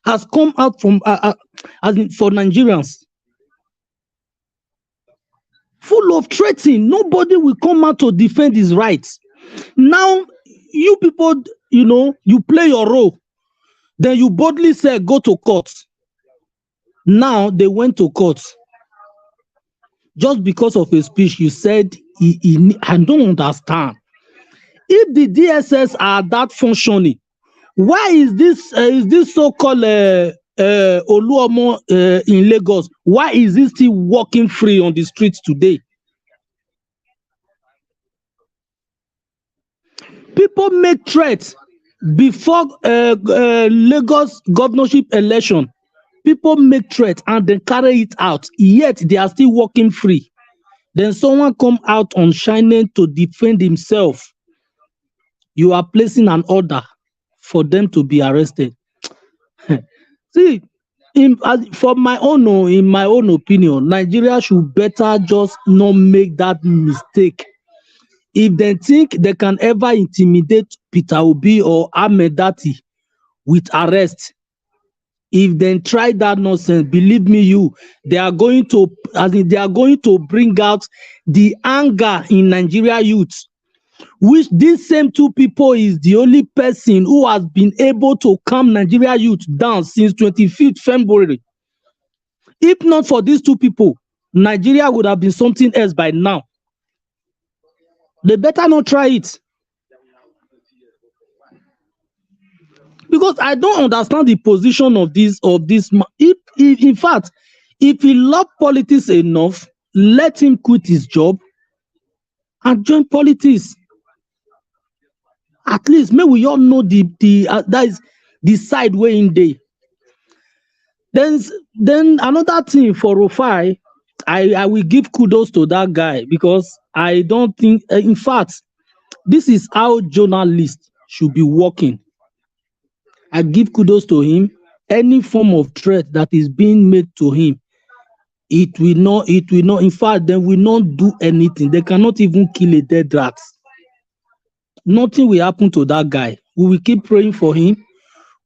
has come out from for Nigerians. full of threatening. Nobody will come out to defend his rights. Now, you people, you play your role. Then you boldly say, go to court. Now they went to court. Just because of a speech, you said, I don't understand. If the DSS are that functioning, why is this so-called Oluomo in Lagos? Why is he still walking free on the streets today? People make threats before Lagos governorship election. People make threats and then carry it out. Yet they are still walking free. Then someone come out on shining to defend himself. You are placing an order for them to be arrested. See, in my own opinion, Nigeria should better just not make that mistake. If they think they can ever intimidate Peter Obi or Ahmed Dati with arrest, if they try that nonsense, believe me, they are going to bring out the anger in Nigeria youth, which these same two people is the only person who has been able to calm Nigeria youth down since 25th February. If not for these two people, Nigeria would have been something else by now. They better not try it. Because I don't understand the position of this. If in fact, if he loves politics enough, let him quit his job and join politics. At least, may we all know that is the side way in there. Then another thing for Rufai, I will give kudos to that guy, because I don't think, in fact, this is how journalists should be working. I give kudos to him. Any form of threat that is being made to him, it will not, in fact, they will not do anything. They cannot even kill a dead rat. Nothing will happen to that guy. We will keep praying for him.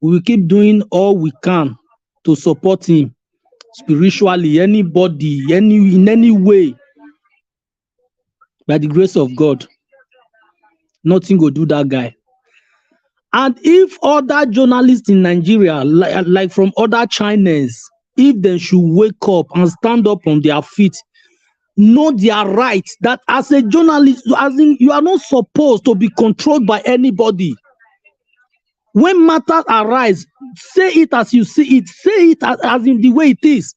We will keep doing all we can to support him spiritually, anybody, in any way. By the grace of God, nothing will do that guy. And if other journalists in Nigeria, like from other channels, if they should wake up and stand up on their feet, know their rights, that as a journalist, as in, you are not supposed to be controlled by anybody. When matters arise, say it as you see it. Say it as in the way it is.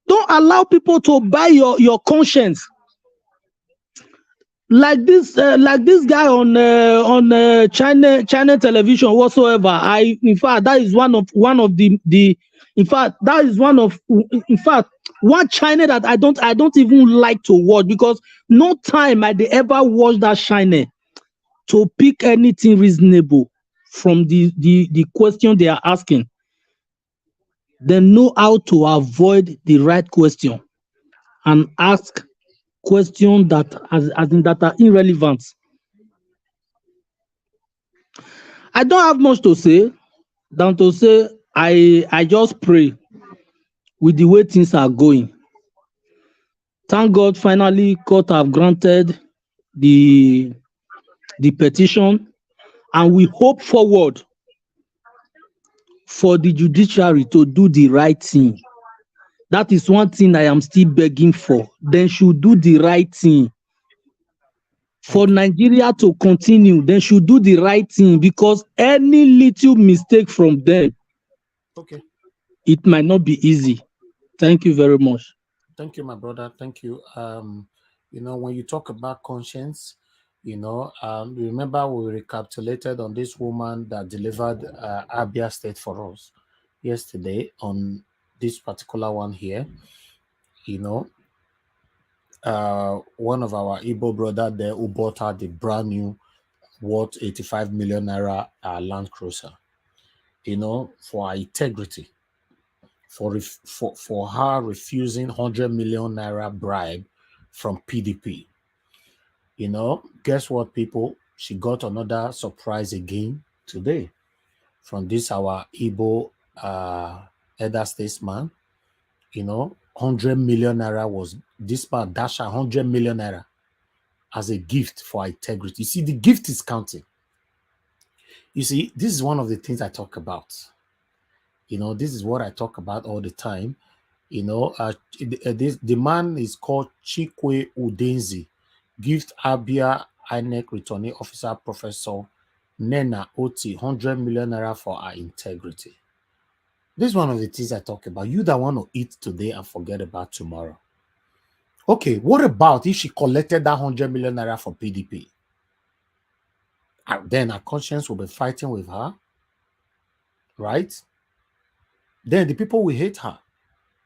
Don't allow people to buy your conscience. Like this guy on China television whatsoever. In fact, that is one of one China that I don't even like to watch, because no time I ever watch that China to pick anything reasonable from the question they are asking. They know how to avoid the right question and ask questions that are irrelevant. I don't have much to say than to say I just pray with the way things are going. Thank God, finally court have granted the petition, and we hope forward for the judiciary to do the right thing. That is one thing I am still begging for. They should do the right thing. For Nigeria to continue, they should do the right thing, because any little mistake from them, it might not be easy. Thank you very much. Thank you, my brother. Thank you. When you talk about conscience, remember we recapitulated on this woman that delivered Abia State for us yesterday on this particular one here. One of our Igbo brother there who bought her the brand new worth 85 million naira Land Cruiser, for her integrity, for her refusing 100 million naira bribe from PDP. Guess what, people? She got another surprise again today from this our Igbo elder statesman. 100 million naira was this man dash 100 million naira as a gift for integrity. You see, the gift is counting. You see, this is one of the things I talk about. You know, this is what I talk about all the time. You know, the man is called Chikwe Udenzi, gift Abia INEC returning officer Professor Nena Oti 100 million naira for our integrity. This is one of the things I talk about. You that want to eat today and forget about tomorrow. Okay, what about if she collected that 100 million naira for PDP? And then her conscience will be fighting with her, right? Then the people will hate her.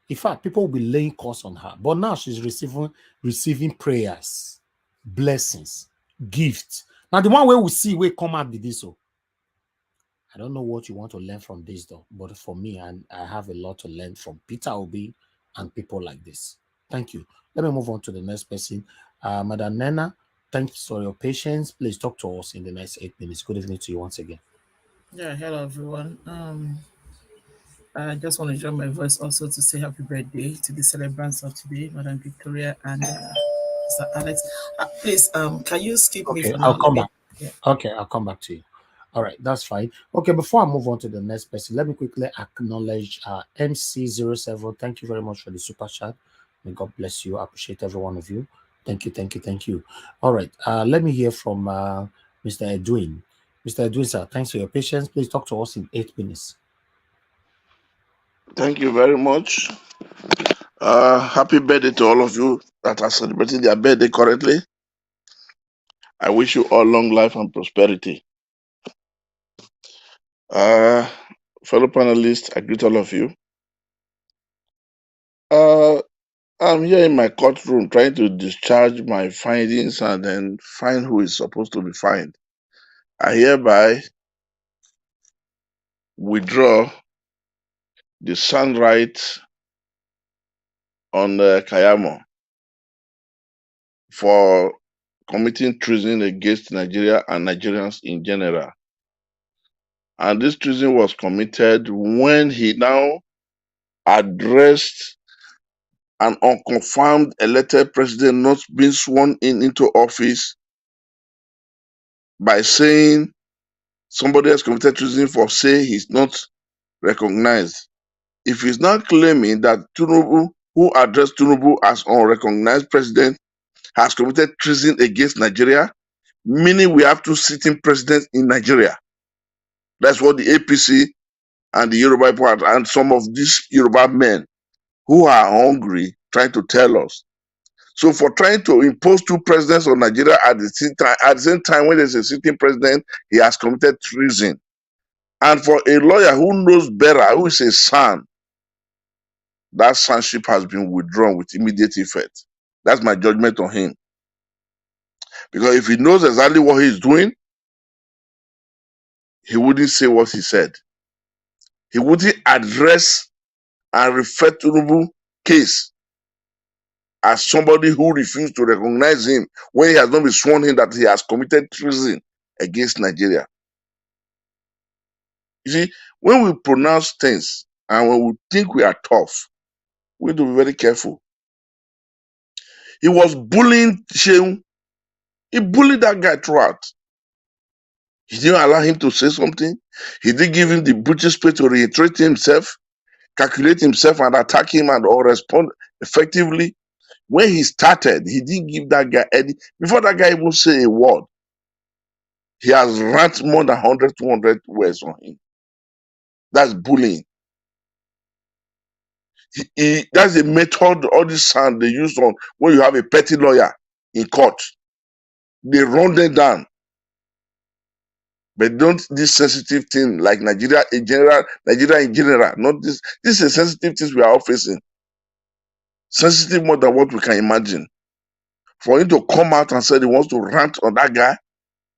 In fact, people will be laying curse on her. But now she's receiving prayers, blessings, gifts. Now the one where we see will come out with this. So I don't know what you want to learn from this though, but for me, I have a lot to learn from Peter Obi and people like this. Thank you. Let me move on to the next person. Madam Nena, thanks for your patience. Please talk to us in the next 8 minutes. Good evening to you once again. Yeah, hello everyone. I just want to join my voice also to say happy birthday to the celebrants of today, Madam Victoria and Mr. Alex. Please, can you skip me Okay, for I'll now? come back. Yeah. Okay, I'll come back to you. All right, that's fine. Okay, before I move on to the next person, let me quickly acknowledge MC07. Thank you very much for the super chat. May God bless you. I appreciate every one of you. Thank you, thank you, thank you. All right, let me hear from Mr. Edwin. Mr. Edwin, sir, thanks for your patience. Please talk to us in 8 minutes. Thank you very much. Happy birthday to all of you that are celebrating their birthday currently. I wish you all long life and prosperity. Fellow panelists, I greet all of you. I'm here in my courtroom trying to discharge my findings and then find who is supposed to be fined. I hereby withdraw the sound right on Keyamo for committing treason against Nigeria and Nigerians in general. And this treason was committed when he now addressed an unconfirmed elected president not being sworn into office by saying somebody has committed treason for say he's not recognized. If he's not claiming that Tinubu, who addressed Tinubu as unrecognized president, has committed treason against Nigeria, meaning we have two sitting presidents in Nigeria. That's what the APC and the Yoruba part and some of these Yoruba men who are hungry trying to tell us. So for trying to impose two presidents on Nigeria at the same time when there's a sitting president, he has committed treason. And for a lawyer who knows better, who is a son, that sonship has been withdrawn with immediate effect. That's my judgment on him. Because if he knows exactly what he's doing, he wouldn't say what he said. He wouldn't address and refer to Tinubu case as somebody who refused to recognize him when he has not been sworn in that he has committed treason against Nigeria. You see, when we pronounce things and when we think we are tough, we need to be very careful. He was bullying Sheung. He bullied that guy throughout. He didn't allow him to say something. He didn't give him the breathing space to reiterate himself, calculate himself and attack him and or respond effectively. When he started, he didn't give that guy any. Before that guy even say a word, he has ranted more than 100, 200 words on him. That's bullying. That's a method, all this sound they use on when you have a petty lawyer in court. They run them down. But don't this sensitive thing like Nigeria in general, not this. This is sensitive things we are all facing. Sensitive more than what we can imagine. For him to come out and say he wants to rant on that guy,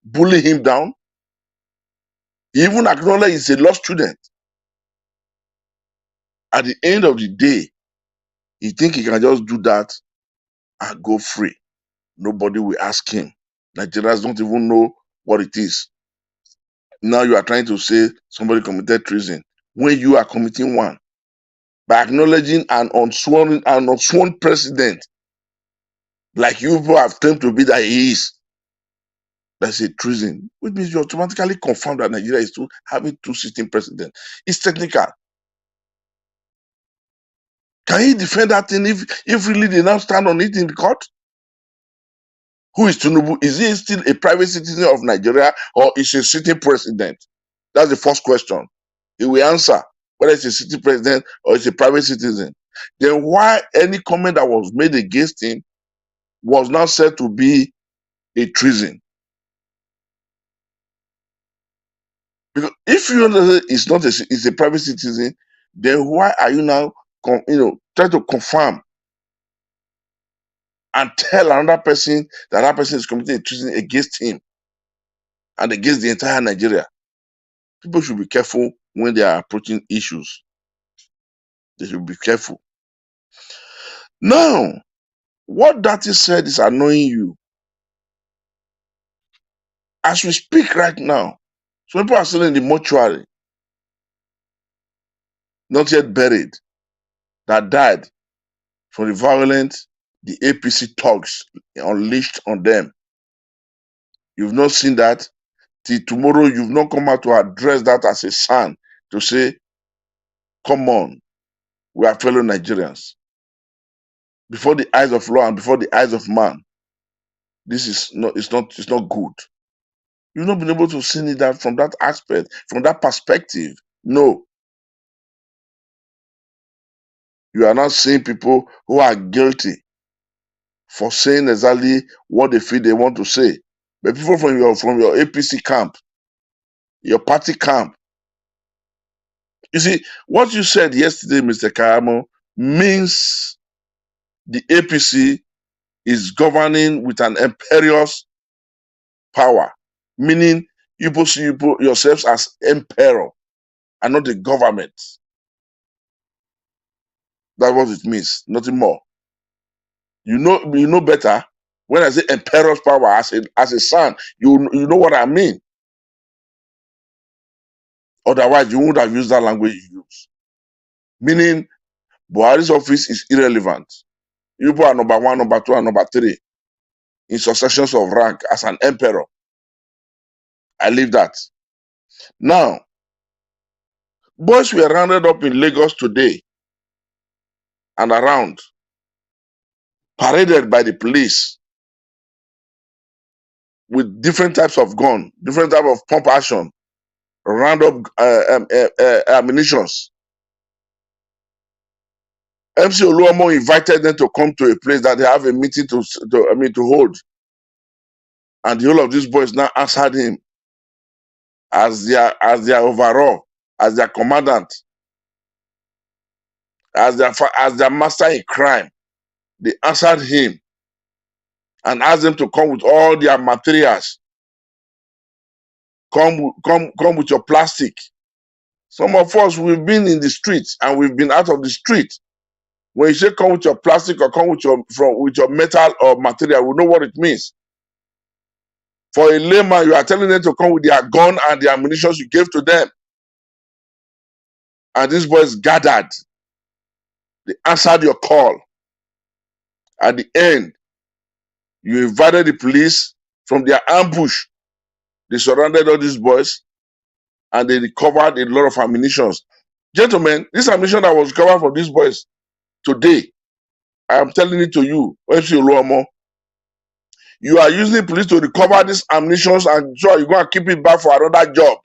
bully him down. He even acknowledged he's a law student. At the end of the day, he think he can just do that and go free. Nobody will ask him. Nigerians don't even know what it is. Now you are trying to say somebody committed treason when you are committing one. by acknowledging an unsworn president like you people have claimed to be that he is. That's a treason, which means you automatically confirm that Nigeria is still having two sitting presidents. It's technical. Can he defend that thing if really they now stand on it in the court? Who is Tinubu? Is he still a private citizen of Nigeria or is he a sitting president? That's the first question. He will answer whether it's a sitting president or it's a private citizen. Then why any comment that was made against him was now said to be a treason? Because if you know it's not it's a private citizen, then why are you now trying to confirm and tell another person that that person is committing a treason against him and against the entire Nigeria? People should be careful when they are approaching issues. They should be careful. Now, what that is said is annoying you. As we speak right now, some people are still in the mortuary, not yet buried, that died from the violence the APC thugs unleashed on them. You've not seen that. Till tomorrow, you've not come out to address that as a son, to say, come on, we are fellow Nigerians. Before the eyes of law and before the eyes of man, this is not, it's not good. You've not been able to see that from that aspect, from that perspective. No. You are not seeing people who are guilty for saying exactly what they feel they want to say. But people from your APC camp, your party camp. You see, what you said yesterday, Mr. Keyamo, means the APC is governing with an imperious power, meaning you see yourselves as emperor and not the government. That's what it means, nothing more. You know better. When I say emperor's power as a son, you know what I mean. Otherwise, you wouldn't have used that language you use. Meaning, Buhari's office is irrelevant. You are number 1, number 2, and number 3 in successions of rank as an emperor. I leave that. Now, boys were rounded up in Lagos today and around, paraded by the police with different types of gun, different type of pump action, round up ammunitions. MC Oluomo invited them to come to a place that they have a meeting to hold. And the whole of these boys now answered him as their overall, as their commandant, as their master in crime. They answered him and asked them to come with all their materials. Come with your plastic. Some of us, we've been in the streets and we've been out of the street. When you say come with your plastic or come with your metal or material, we know what it means. For a layman, you are telling them to come with their gun and the ammunition you gave to them. And these boys gathered. They answered your call. At the end, you invited the police from their ambush. They surrounded all these boys and they recovered a lot of ammunition. Gentlemen, this ammunition that was recovered from these boys today, I am telling it to you, MC Oluomo, you are using police to recover these ammunition and so you're going to keep it back for another job.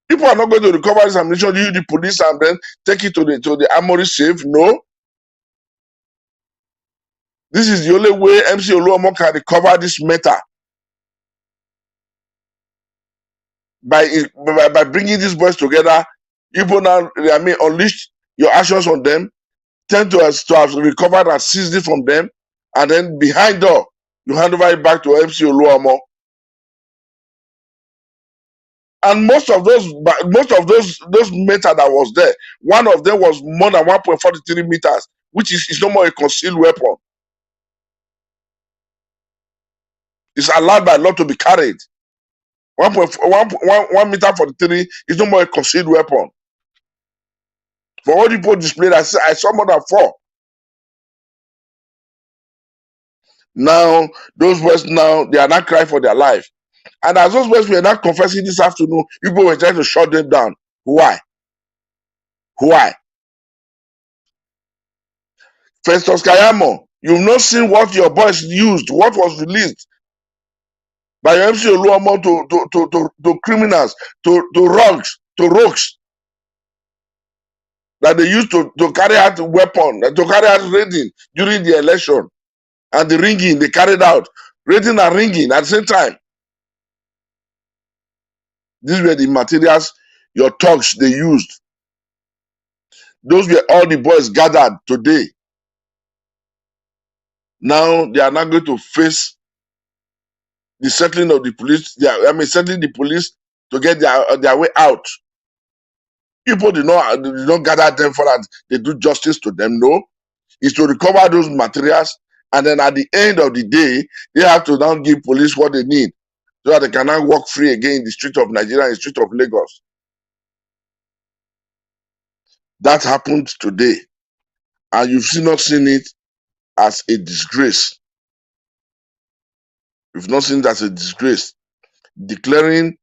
People are not going to recover this ammunition, you the police, and then take it to the armory safe. No. This is the only way MC Oluomo can recover this matter. By bringing these boys together, you now, unleash your actions on them, tend to have recovered and seized it from them, and then behind door, you hand over it back to MC Oluomo. And most of those meter that was there, one of them was more than 1.43 meters, which is no more a concealed weapon. It's allowed by law to be carried. 1 meter 43 is no more a concealed weapon. For all the people displayed, I saw more than 4. Now, those boys now, they are not crying for their life. And as those boys were not confessing this afternoon, people were trying to shut them down. Why? Why? Festus Keyamo, you've not seen what your boys used, what was released by MC Oluomo to criminals, to rogues that they used to carry out weapon, to carry out raiding during the election, and the ringing they carried out, raiding and ringing at the same time. These were the materials your thugs they used. Those were all the boys gathered today. Now they are not going to face the settling of the police. Settling the police to get their way out. People did not gather them for that they do justice to them. No, it's to recover those materials, and then at the end of the day, they have to now give police what they need so that they can now walk free again in the street of Nigeria, in the street of Lagos. That happened today, and you've not seen it as a disgrace. You've not seen it as a disgrace. Declaring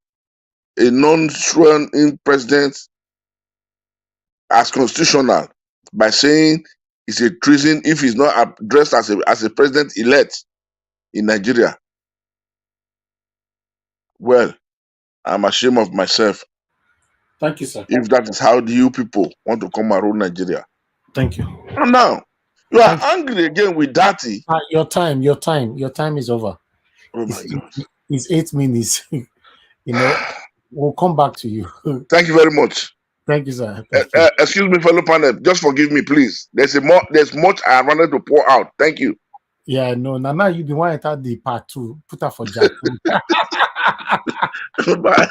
a non-sworn-in president as constitutional by saying it's a treason if he's not addressed as a president-elect in Nigeria. Well, I'm ashamed of myself. Thank you, sir. If that is how you people want to come around Nigeria. Thank you. And now, you are angry again with Dati. Your time is over. Oh my God. It's 8 minutes. We'll come back to you. Thank you very much. Thank you, sir. Excuse me, fellow panel. Just forgive me, please. There's much I wanted to pour out. Thank you. Yeah, no. Now you the one that had the part 2. Put her for Jack. Bye.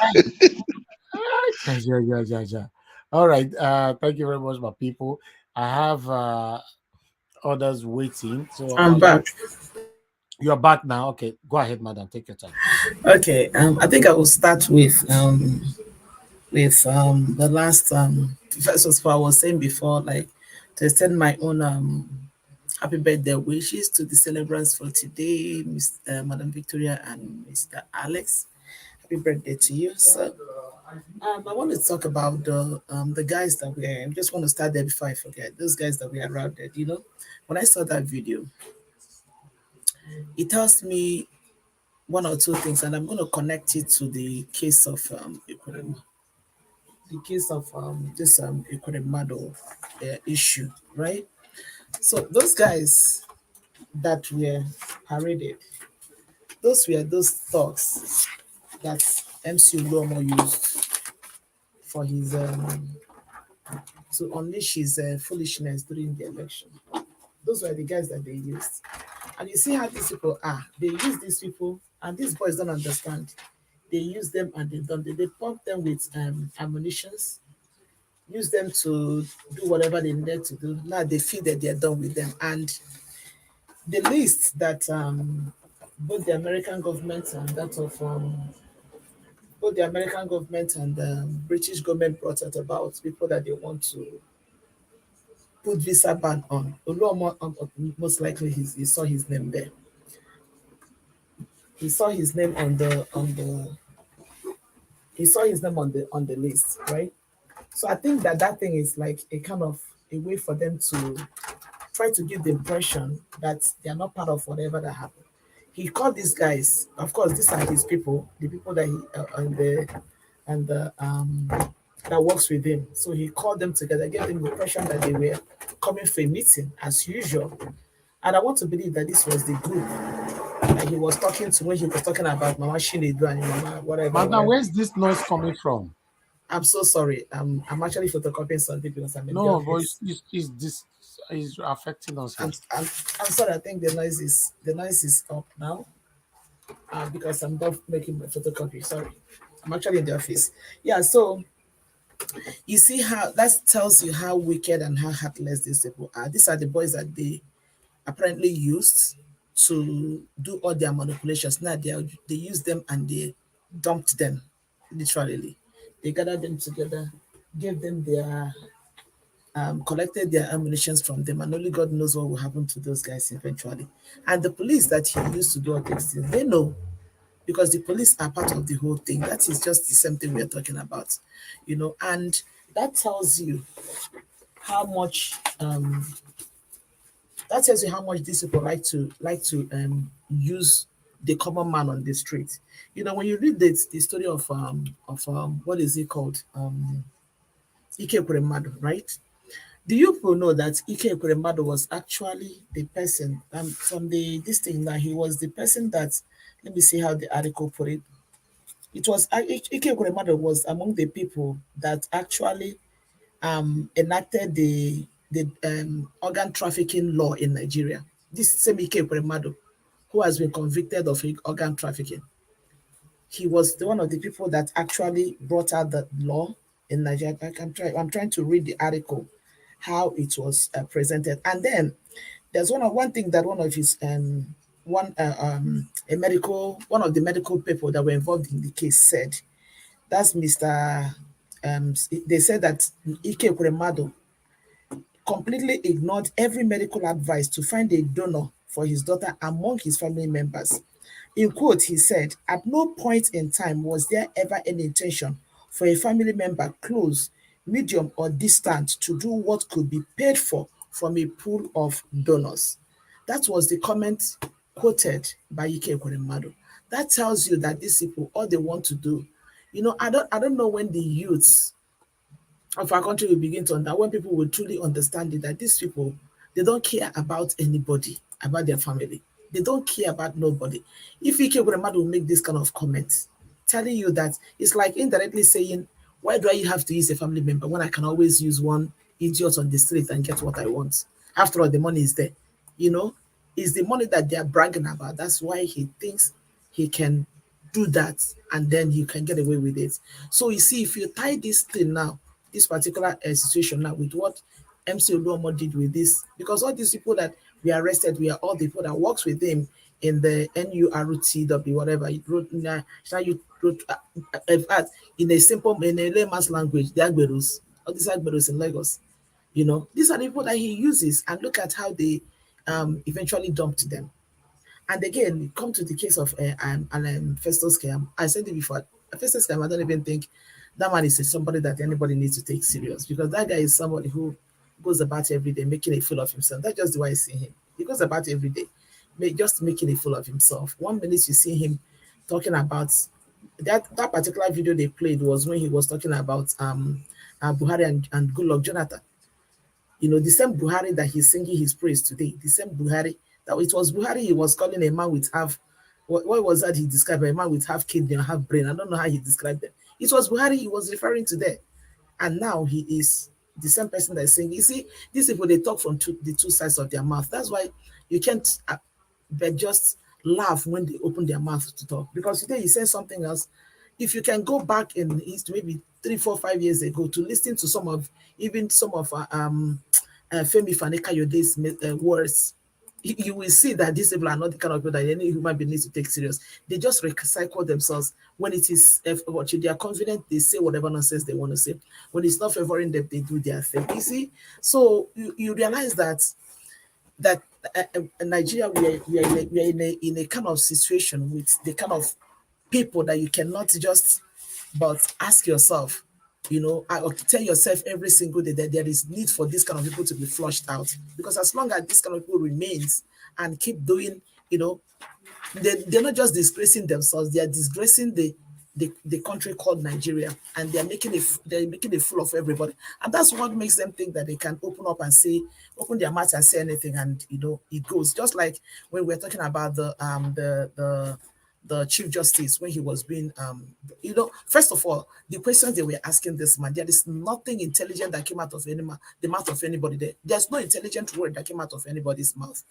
Yeah. All right. Thank you very much, my people. I have others waiting. So I'm back. You're back now. Okay, go ahead, madam. Take your time. Okay. I think I will start with the last first of all, I was saying before, like, to extend my own happy birthday wishes to the celebrants for today, Madam Victoria and Mr. Alex. Happy birthday to you, sir. I want to talk about the guys that we are. I just want to start there before I forget. Those guys that we are routed. When I saw that video, it tells me one or two things, and I'm going to connect it to the case of this Equidemado issue, right? So those guys that were paraded, those were those thugs that MC Oluomo used for his to unleash his foolishness during the election. Those were the guys that they used. And you see how these people are. They use these people, and these boys don't understand. They use them and they pump them with ammunitions, use them to do whatever they need to do. Now they feel that they're done with them. And the list that both the American government and that of both the American government and the British government brought out about people that they want to put visa ban on. Oluomo, most likely he saw his name there. He saw his name on the list, right? So I think that thing is like a kind of a way for them to try to give the impression that they are not part of whatever that happened. He called these guys, of course, these are his people, the people that he that works with him. So he called them together, gave them the impression that they were coming for a meeting as usual. And I want to believe that this was the group that he was talking to when he was talking about Mama Shinedu and Mama whatever. Madam, where's this noise coming from? I'm so sorry. I'm actually photocopying something because I'm in no, the but office. this is affecting us. I'm sorry. I think the noise is up now because I'm not making my photocopy. Sorry, I'm actually in the office. Yeah. So you see how that tells you how wicked and how heartless these people are. These are the boys that they apparently used to do all their manipulations. Now they use them and they dumped them, literally. They gathered them together, gave them their collected their ammunition from them, and only God knows what will happen to those guys eventually. And the police that he used to do all these things, they know, because the police are part of the whole thing. That is just the same thing we're talking about, and that tells you how much these people like to use the common man on the street. When you read the story of what is it called, Ike Ekweremadu, right? Do you people know that Ike Ekweremadu was actually the person from this thing, that he was the person that, let me see how the article put it. It was Ike Ekweremadu was among the people that actually enacted the organ trafficking law in Nigeria. This same Ike Ekweremadu, who has been convicted of organ trafficking, he was one of the people that actually brought out the law in Nigeria. I'm trying to read the article, how it was presented. And then there's one thing that one of his one of the medical people that were involved in the case said. That's Mr. They said that Ike Ekweremadu completely ignored every medical advice to find a donor for his daughter among his family members. In quote, he said, "At no point in time was there ever any intention for a family member, close, medium, or distant, to do what could be paid for from a pool of donors." That was the comment quoted by Ike Ekweremadu. That tells you that these people, all they want to do, I don't know when the youths of our country will begin to understand, when people will truly understand it, that these people, they don't care about anybody, about their family. They don't care about nobody. If Ike Ekweremadu will make this kind of comments, telling you that, it's like indirectly saying, why do I have to use a family member when I can always use one idiot on the street and get what I want? After all, the money is there. It's the money that they are bragging about. That's why he thinks he can do that, and then you can get away with it. So you see, if you tie this thing now, this particular situation now, with what MC Oluomo did with this, because all these people that we arrested, we are all the people that works with him in the NURTW, whatever you wrote, in a layman's language, the Agberus, all these Agberus in Lagos, these are the people that he uses, and look at how they eventually dumped them. And again, come to the case of Festus Keyamo. I said it before. Festus Keyamo, I don't even think that man is somebody that anybody needs to take serious, because that guy is somebody who goes about every day making a fool of himself. That's just the way I see him. He goes about every day just making a fool of himself. One minute you see him talking about that particular video they played was when he was talking about Buhari and Goodluck Jonathan. The same Buhari that he's singing his praise today, the same Buhari, that it was Buhari he was calling a man with half, what was that he described, a man with half kidney and half brain. I don't know how he described them. It was Buhari he was referring to there. And now he is the same person that is saying, you see, these people, they talk from the two sides of their mouth. That's why you can't but just laugh when they open their mouth to talk. Because today he says something else. If you can go back in maybe 3, 4, 5 years ago to listen to some of Femi Fani-Kayode's words, you will see that these people are not the kind of people that any human being needs to take serious. They just recycle themselves. When it is, they are confident, they say whatever nonsense they want to say. When it's not favoring them, they do their thing. You see? So you realize that Nigeria, we are in a kind of situation with the kind of people that you cannot just but ask yourself, or tell yourself every single day that there is need for this kind of people to be flushed out. Because as long as this kind of people remains and keep doing, they're not just disgracing themselves, they are disgracing the country called Nigeria, and they're making a fool of everybody. And that's what makes them think that they can open their mouth and say anything, and it goes. Just like when we're talking about the Chief Justice, when he was being first of all, the questions they were asking this man, there is nothing intelligent that came out of the mouth of anybody there. There's no intelligent word that came out of anybody's mouth.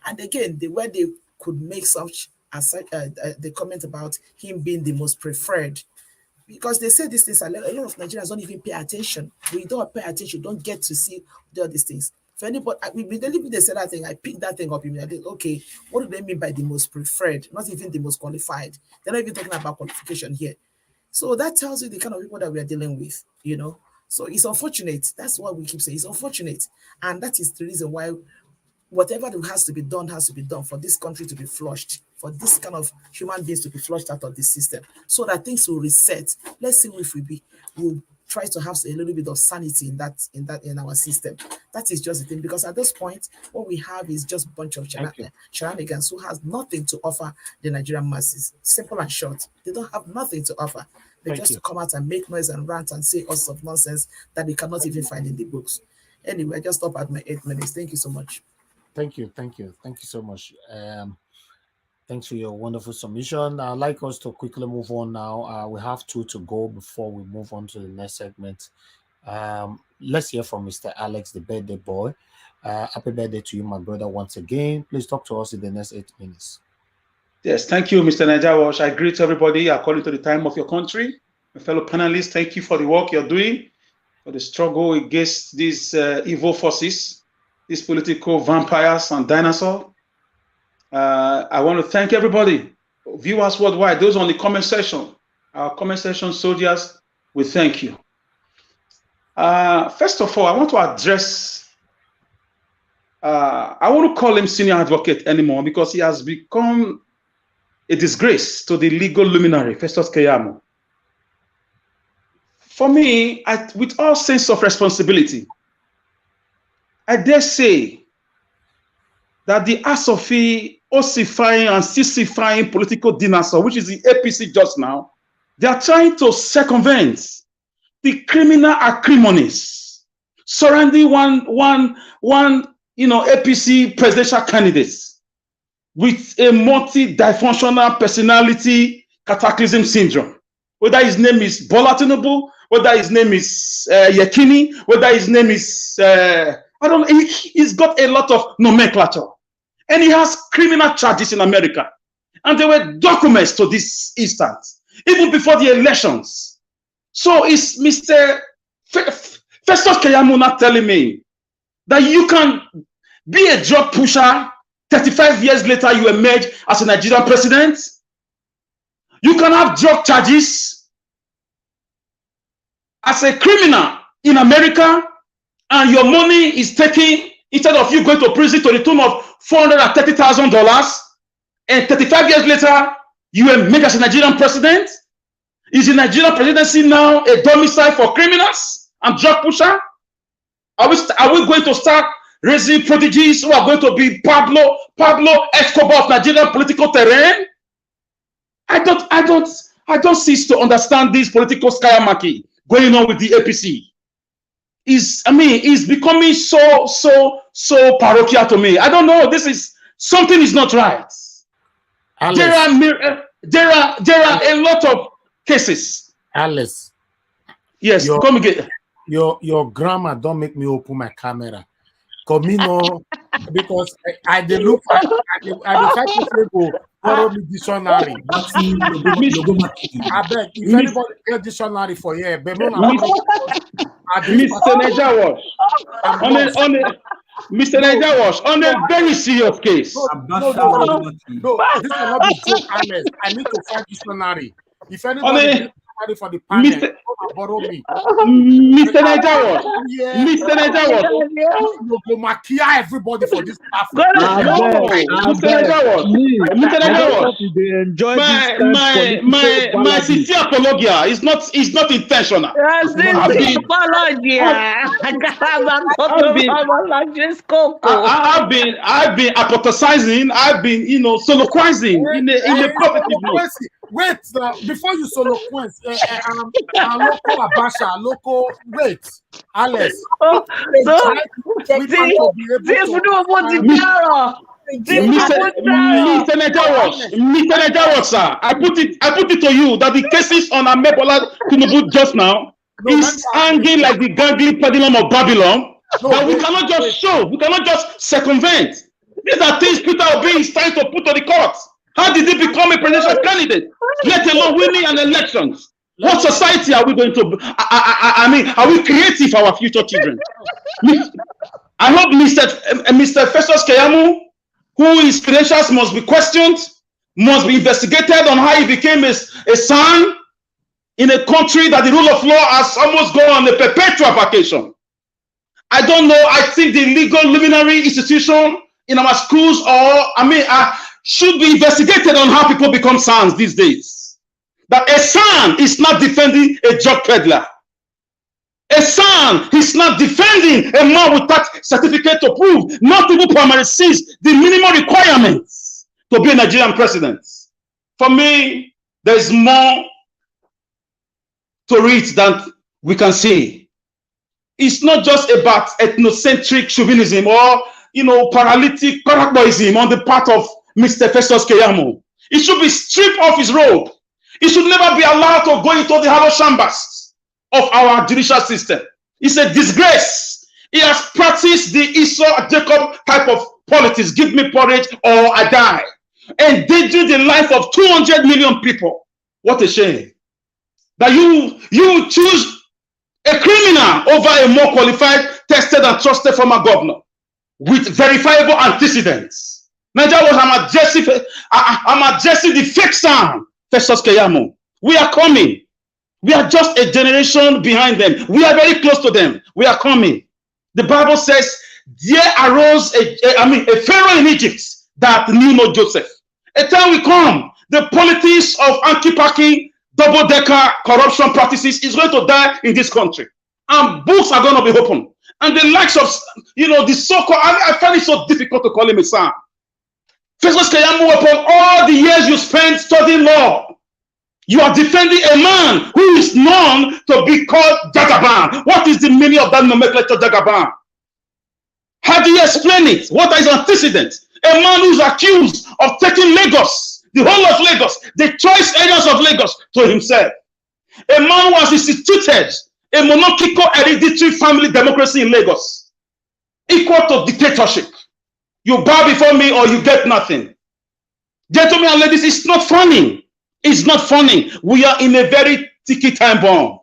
And again, the way they could make such the comment about him being the most preferred, because they say these things, a lot of Nigerians don't even pay attention. We don't pay attention, don't get to see all these things. For anybody, immediately they said that thing, I picked that thing up immediately. Okay, what do they mean by the most preferred? Not even the most qualified. They're not even talking about qualification here. So that tells you the kind of people that we are dealing with, So it's unfortunate. That's what we keep saying. It's unfortunate. And that is the reason why whatever has to be done for this country to be flushed, for this kind of human beings to be flushed out of the system, so that things will reset. Let's see if we'll try to have a little bit of sanity in our system. That is just the thing, because at this point, what we have is just a bunch of shenanigans who has nothing to offer the Nigerian masses. Simple and short. They don't have nothing to offer. They just come out and make noise and rant and say all sorts of nonsense that they cannot even find in the books. Anyway, I just stop at my 8 minutes. Thank you so much. Thank you so much. Thanks for your wonderful submission. I'd like us to quickly move on now. We have 2 to go before we move on to the next segment. Let's hear from Mr. Alex, the birthday boy. Happy birthday to you, my brother, once again. Please talk to us in the next 8 minutes. Yes, thank you, Mr. Najawash. I greet everybody according to the time of your country. My fellow panelists, thank you for the work you're doing, for the struggle against these evil forces, these political vampires and dinosaurs. I want to thank everybody, viewers worldwide, those on the comment section, our comment section soldiers, we thank you. First of all, I want to address, I won't call him senior advocate anymore because he has become a disgrace to the legal luminary, Festus Keyamo. For me, with all sense of responsibility, I dare say that the Asofi ossifying and sissifying political dinosaur, which is the APC just now, they are trying to circumvent the criminal acrimonies surrounding one APC presidential candidates with a multi-dysfunctional personality cataclysm syndrome. Whether his name is Bola Tinubu, whether his name is Yekini, whether his name is I don't know. He's got a lot of nomenclature, and he has criminal charges in America, and there were documents to this instance even before the elections. So is Mr. Festus Keyamo not telling me that you can be a drug pusher? 35 years later, you emerge as a Nigerian president. You can have drug charges as a criminal in America, and your money is taken, instead of you going to prison to the tune of $430,000, and 35 years later, you emerge as a Nigerian president. Is the Nigerian presidency now a domicile for criminals and drug pusher? Are we going to start raising prodigies who are going to be Pablo Escobar of Nigerian political terrain? I don't cease to understand this political skylarking going on with the APC. It's becoming so parochial to me. I don't know. Something is not right. There are a lot of cases. Alice. Yes, come again. Your grammar don't make me open my camera. Because I did look at the go borrow me dictionary. I beg if anybody get dictionary for here, Mr. Najawash, Mr. Najawash, on a very serious case. No, this will not be joke, Alice. I need to find dictionary. If anybody for the panel, borrow me. Mr. Najawash, Mr. Najawash, you go maquia everybody for this platform. Mr. Najawash, my sincere apologia is not intentional. I've been apothecizing, I've been soliloquizing in a positive note. Wait, before you soliloquize, local Abasha, local, wait, Alice. Mr. Najawash, sir, I put it to you that the cases on Amebola Tinubu just now is hanging like the gangly pendulum of Babylon. But we cannot just show, we cannot just circumvent. These are things Peter Obi is trying to put to the court. How did he become a presidential candidate, let alone winning an election? What society are we going to? Are we creative for our future children? I hope Mr. Festus Keyamo, whose credentials must be questioned, must be investigated on how he became a son in a country that the rule of law has almost gone on a perpetual vacation. I don't know. I think the legal luminary institution in our schools should be investigated on how people become sons these days. That a son is not defending a drug peddler. A son is not defending a man with that certificate to prove not even primary six, the minimum requirements to be a Nigerian president. For me, there is more to it than we can see. It's not just about ethnocentric chauvinism or paralytic characterism on the part of Mr. Festus Keyamo. He should be stripped off his robe. He should never be allowed to go into the hollow chambers of our judicial system. It's a disgrace. He has practiced the Esau Jacob type of politics. Give me porridge or I die. Endangering the life of 200 million people. What a shame. That you choose a criminal over a more qualified, tested and trusted former governor with verifiable antecedents. Nigeria was I'm addressing the fake son, Festus Keyamo. We are coming. We are just a generation behind them. We are very close to them. We are coming. The Bible says there arose a Pharaoh in Egypt that knew no Joseph. A time will come. The politics of anti-packing, double-decker corruption practices is going to die in this country. And books are going to be open. And the likes of, the so-called, I find it so difficult to call him a son. Festus Keyamo, upon all the years you spent studying law, you are defending a man who is known to be called Jagaban. What is the meaning of that nomenclature, Jagaban? How do you explain it? What is antecedent? A man who is accused of taking Lagos, the whole of Lagos, the choice areas of Lagos, to himself. A man who has instituted a monarchical hereditary family democracy in Lagos, equal to dictatorship. You bow before me or you get nothing. Gentlemen and ladies, it's not funny. It's not funny. We are in a very sticky time bomb.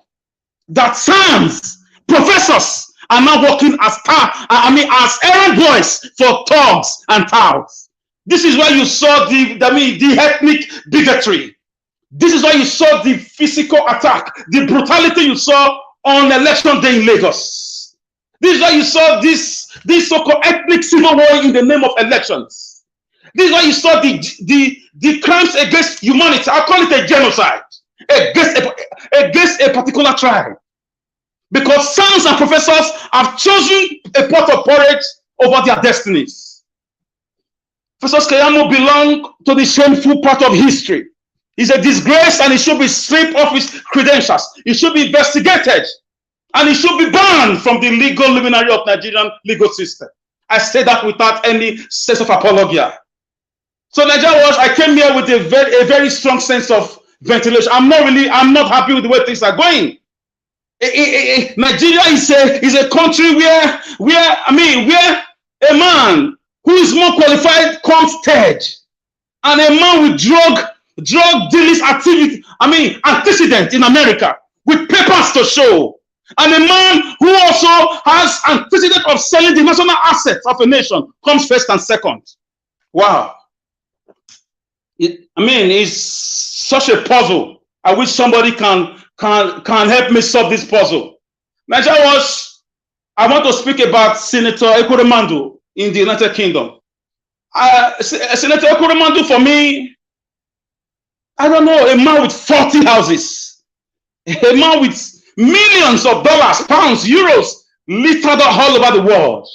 That sons, professors are now working as errand boys for thugs and touts. This is why you saw the ethnic bigotry. This is why you saw the physical attack, the brutality you saw on election day in Lagos. This is why you saw this so-called ethnic civil war in the name of elections. This is why you saw the crimes against humanity. I call it a genocide against a particular tribe. Because sons and professors have chosen a pot of porridge over their destinies. Festus Keyamo belongs to the shameful part of history. He's a disgrace and he should be stripped of his credentials. He should be investigated and he should be banned from the legal luminary of Nigerian legal system. I say that without any sense of apologia. So Nigeria I came here with a very strong sense of ventilation. I'm not happy with the way things are going. Nigeria is a country where a man who is more qualified comes third, and a man with drug dealers activity, antecedent in America with papers to show, and a man who also has antecedent of selling the national assets of a nation comes first and second. Wow. It's such a puzzle. I wish somebody can help me solve this puzzle. Nigeria I want to speak about Senator Ekweremadu in the United Kingdom. Senator Ekweremadu, for me, I don't know, a man with 40 houses, a man with millions of dollars, pounds, euros, littered all over the world.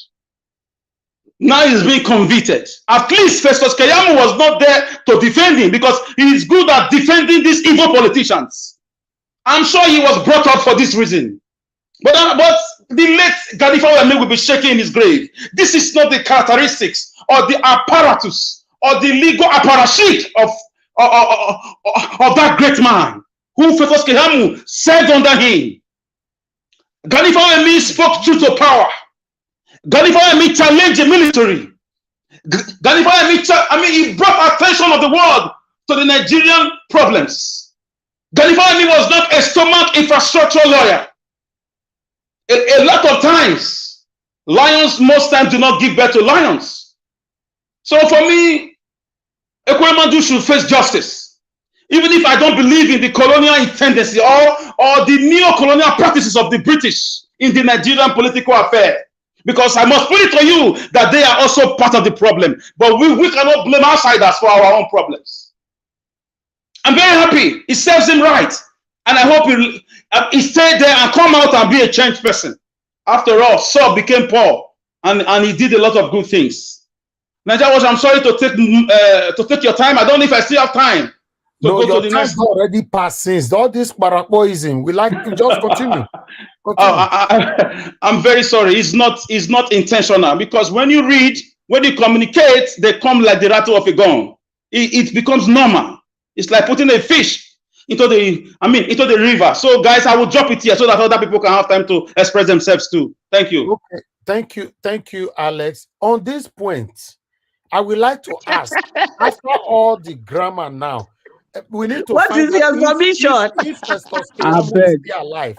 Now he's being convicted. At least Festus Keyamo was not there to defend him because he is good at defending these evil politicians. I'm sure he was brought up for this reason. But the late Gani Fawemi will be shaking in his grave. This is not the characteristics or the apparatus or the legal apparatchik of that great man who Festus Keyamo served under him. Gani Fawemi spoke truth to power. Gani Fawemi challenged the military. Gani Fawemi, he brought attention of the world to the Nigerian problems. Gani Fawemi was not a stomach infrastructure lawyer. A lot of times, lions most times do not give birth to lions. So for me, Ekweremadu should face justice. Even if I don't believe in the colonial tendency or the neo-colonial practices of the British in the Nigerian political affair, because I must put it to you that they are also part of the problem. But we cannot blame outsiders for our own problems. I'm very happy. It serves him right. And I hope he stayed there and come out and be a changed person. After all, Saul became Paul, and he did a lot of good things. Nigeria, I'm sorry to take your time. I don't know if I still have time. No, your time's already passed since. All this parapoism, we like to just continue. I'm very sorry. It's not intentional, because when you read, when you communicate, they come like the rattle of a gun. It becomes normal. It's like putting a fish into the river. So, guys, I will drop it here so that other people can have time to express themselves too. Thank you. Okay. Thank you, Alex. On this point, I would like to ask, after all the grammar now, we need to What find is your submission? If Festus Keyamo is still alive.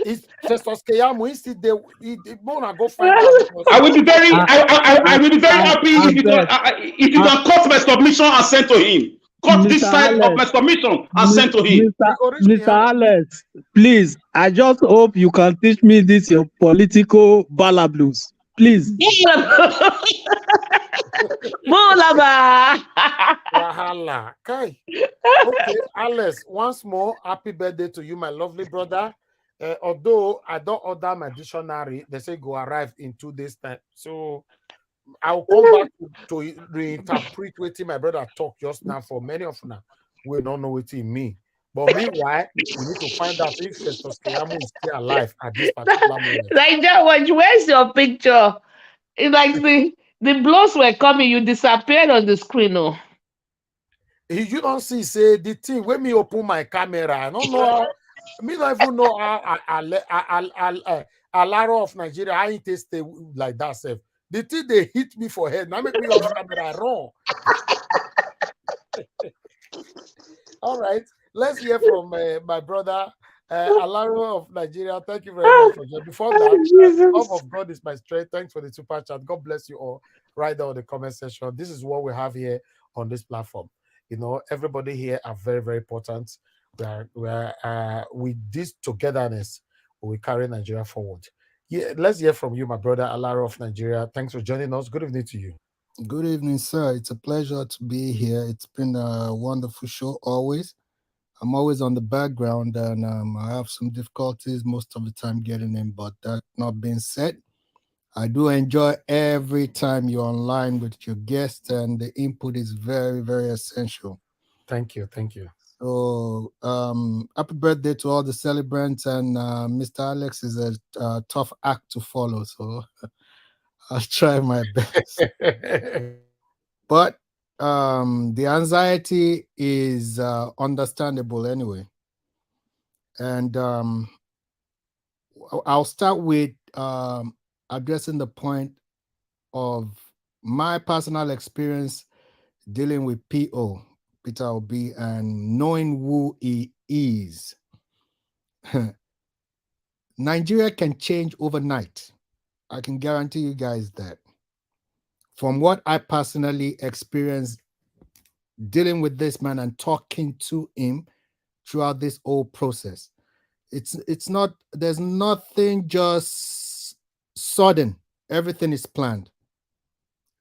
Is Festus Keyamo is still there? Go find out. I will be very happy if you can cut my submission and send to him. Cut this side of my submission and send to him. Mr. Alex, please, I just hope you can teach me this your political bala blues. Please. Wahala. Okay, Alex, once more, happy birthday to you, my lovely brother. Although I don't order my dictionary, they say go arrive in 2 days' time. So I'll come back to reinterpret what my brother talked just now. For many of now, we don't know what he mean. But meanwhile, we need to find out if Festus Keyamo is still alive at this particular moment. Like that, where's your picture? It's like the blows were coming, you disappeared on the screen. Oh. You don't see, say the thing when me open my camera, I don't know how, me don't even know how Alaro of Nigeria, I ain't stay like that self. The thing they hit me for head, now make me off camera wrong. All right, let's hear from my brother Alaro of Nigeria. Thank you very much for that. Before that, love of God is my strength. Thanks for the super chat. God bless you all. Right there on the comment section. This is what we have here on this platform. You know, everybody here are very, very important. With this togetherness, we carry Nigeria forward. Yeah, let's hear from you, my brother Alaro of Nigeria. Thanks for joining us. Good evening to you. Good evening, sir. It's a pleasure to be here. It's been a wonderful show always. I'm always on the background, and I have some difficulties most of the time getting in, but that not being said, I do enjoy every time you're online with your guests, and the input is very, very essential. Thank you. So, happy birthday to all the celebrants, and Mr. Alex is a tough act to follow, so I'll try my best. But the anxiety is understandable anyway. And I'll start with addressing the point of my personal experience dealing with Peter Obi, and knowing who he is. Nigeria can change overnight. I can guarantee you guys that. From what I personally experienced dealing with this man and talking to him throughout this whole process, it's not, there's nothing just sudden. Everything is planned.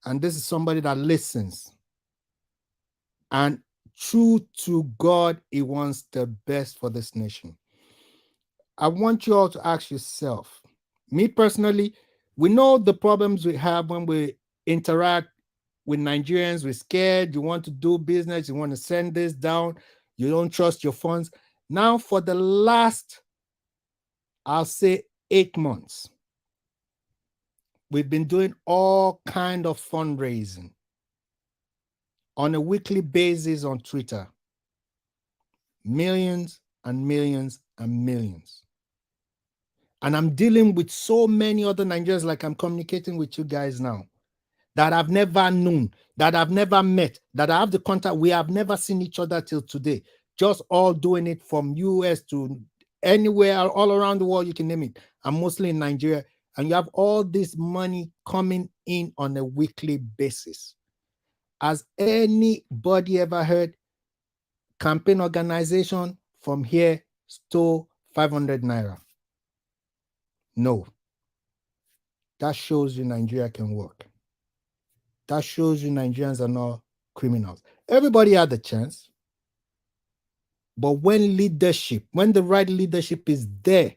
And this is somebody that listens. And true to God, he wants the best for this nation. I want you all to ask yourself, me personally, we know the problems we have when we interact with Nigerians. We're scared. You want to do business. You want to send this down. You don't trust your funds. Now, for the last, I'll say 8 months, we've been doing all kind of fundraising on a weekly basis on Twitter. Millions and millions and millions. And I'm dealing with so many other Nigerians, like I'm communicating with you guys now, that I've never known, that I've never met, that I have the contact. We have never seen each other till today. Just all doing it from US to anywhere, all around the world, you can name it. I'm mostly in Nigeria. And you have all this money coming in on a weekly basis. Has anybody ever heard campaign organization from here stole 500 naira. No. That shows you Nigeria can work. That shows you Nigerians are not criminals. Everybody had the chance. But when the right leadership is there,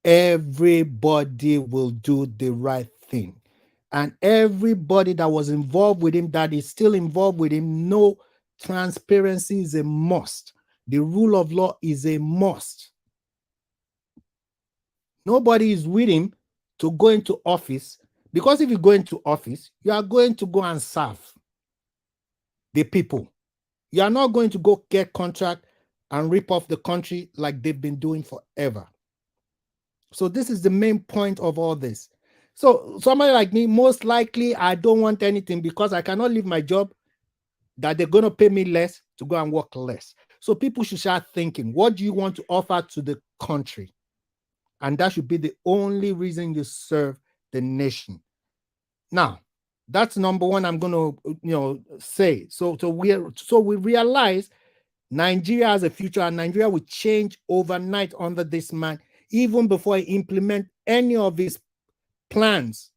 everybody will do the right thing. And everybody that was involved with him, that is still involved with him, no, transparency is a must. The rule of law is a must. Nobody is with him to go into office, because if you go into office, you are going to go and serve the people. You are not going to go get contract and rip off the country like they've been doing forever. So this is the main point of all this. So somebody like me, most likely, I don't want anything because I cannot leave my job that they're going to pay me less to go and work less. So people should start thinking, what do you want to offer to the country? And that should be the only reason you serve the nation. Now, that's number one I'm going to say. So we realize Nigeria has a future, and Nigeria will change overnight under this man, even before he implement any of his plans.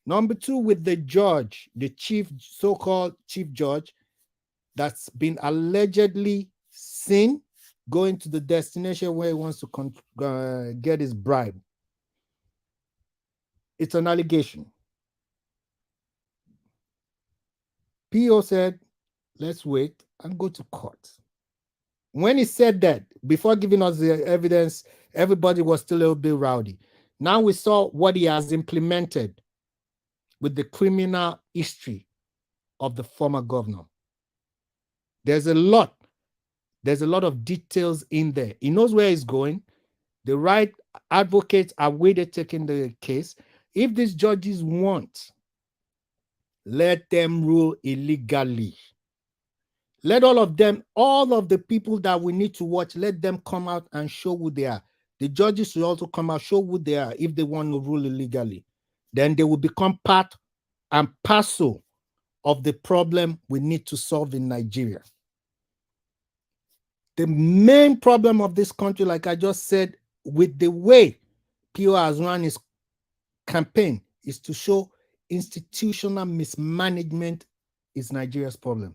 Number two, with the judge, the so-called chief judge, that's been allegedly seen going to the destination where he wants to get his bribe. It's an allegation. PO said, let's wait and go to court. When he said that, before giving us the evidence, everybody was still a little bit rowdy. Now we saw what he has implemented with the criminal history of the former governor. There's a lot of details in there. He knows where he's going. The right advocates are waiting taking the case. If these judges want, let them rule illegally. Let all of the people that we need to watch, let them come out and show who they are. The judges should also come out, show who they are if they want to rule illegally. Then they will become part and parcel of the problem we need to solve in Nigeria. The main problem of this country, like I just said, with the way PO has run his campaign, is to show institutional mismanagement is Nigeria's problem.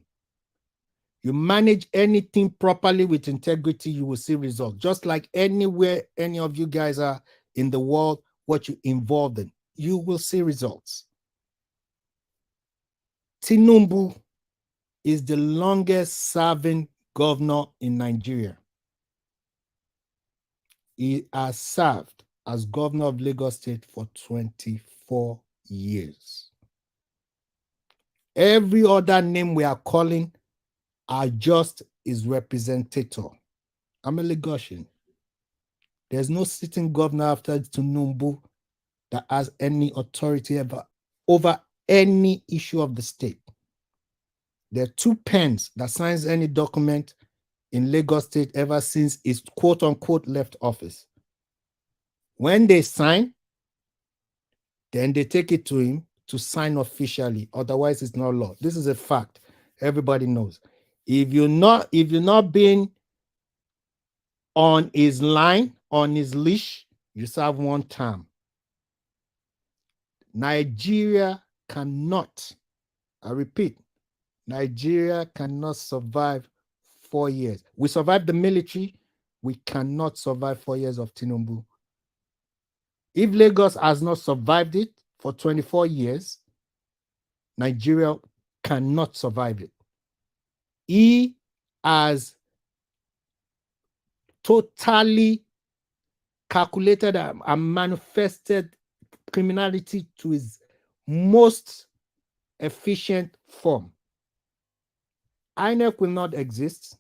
You manage anything properly with integrity, you will see results. Just like anywhere any of you guys are in the world, what you involved in, you will see results. Tinubu is the longest serving governor in Nigeria. He has served as governor of Lagos State for 24 years. Every other name we are calling are just his representative. I'm a Lagosian. There's no sitting governor after Tinubu that has any authority over any issue of the state. There are two pens that signs any document in Lagos State ever since his quote-unquote left office. When they sign, then they take it to him to sign officially. Otherwise, it's not law. This is a fact. Everybody knows. If you're not being on his line, on his leash, you serve one term. Nigeria cannot, I repeat, Nigeria cannot survive 4 years. We survived the military. We cannot survive 4 years of Tinubu. If Lagos has not survived it for 24 years, Nigeria cannot survive it. He has totally calculated and manifested criminality to its most efficient form. INEC will not exist.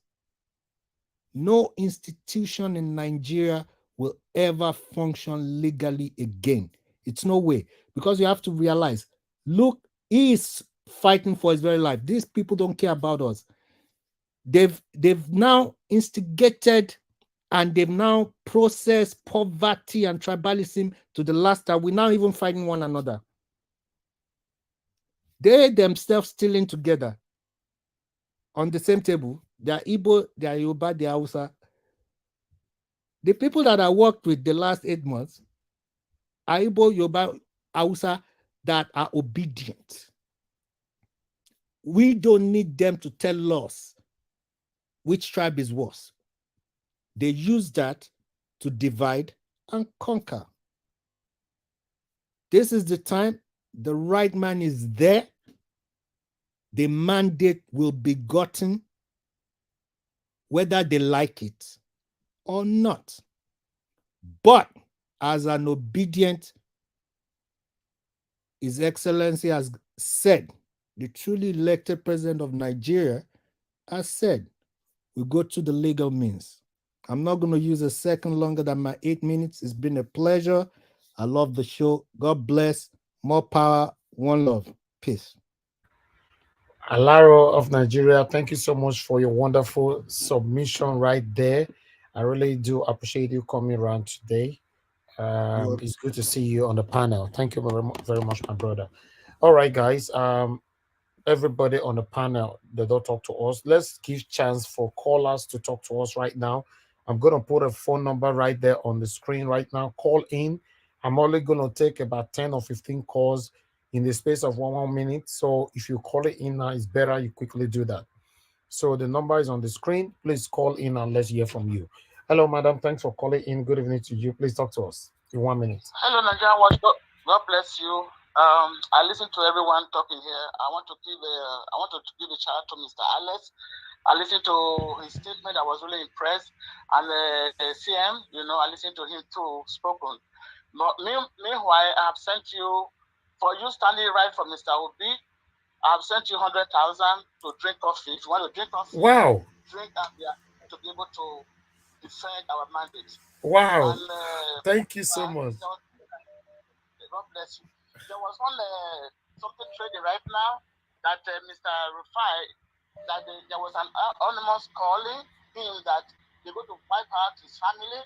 No institution in Nigeria will ever function legally again. It's no way. Because you have to realize, look, he is fighting for his very life. These people don't care about us. They've now instigated and they've now processed poverty and tribalism to the last that we're now even fighting one another. They themselves stealing together. on the same table. They are Igbo, they are Yoruba, they are Hausa. The people that I worked with the last 8 months are Igbo, Yoruba, Hausa that are obedient. We don't need them to tell us which tribe is worse. They use that to divide and conquer. This is the time the right man is there. The mandate will be gotten, whether they like it or not. But as an obedient, His Excellency has said, the truly elected president of Nigeria has said, we go to the legal means. I'm not going to use a second longer than my 8 minutes. It's been a pleasure. I love the show. God bless. More power. One love. Peace. Alaro of Nigeria, thank you so much for your wonderful submission right there. I really do appreciate you coming around today. It's good to see you on the panel. Thank you very much, my brother. All right, guys. Everybody on the panel that don't talk to us, let's give chance for callers to talk to us right now. I'm going to put a phone number right there on the screen right now. Call in. I'm only going to take about 10 or 15 calls in the space of 1 minute. So if you call it in now, it's better you quickly do that. So the number is on the screen. Please call in and let's hear from you. Hello, madam. Thanks for calling in. Good evening to you. Please talk to us in 1 minute. Hello, Nigerian Watch. God bless you. I listen to everyone talking here. I want to give a shout out to Mr. Alex. I listened to his statement. I was really impressed. And CM, I listened to him too, spoken. But meanwhile, I have sent you, for you standing right for Mr. Obi, I have sent you 100,000 to drink coffee. If you want to drink coffee, wow, drink and to be able to defend our mandate. Wow. And, thank you so much. God bless you. There was one something trading right now that Mr. Rufai, that there was an anonymous calling him that they're going to wipe out his family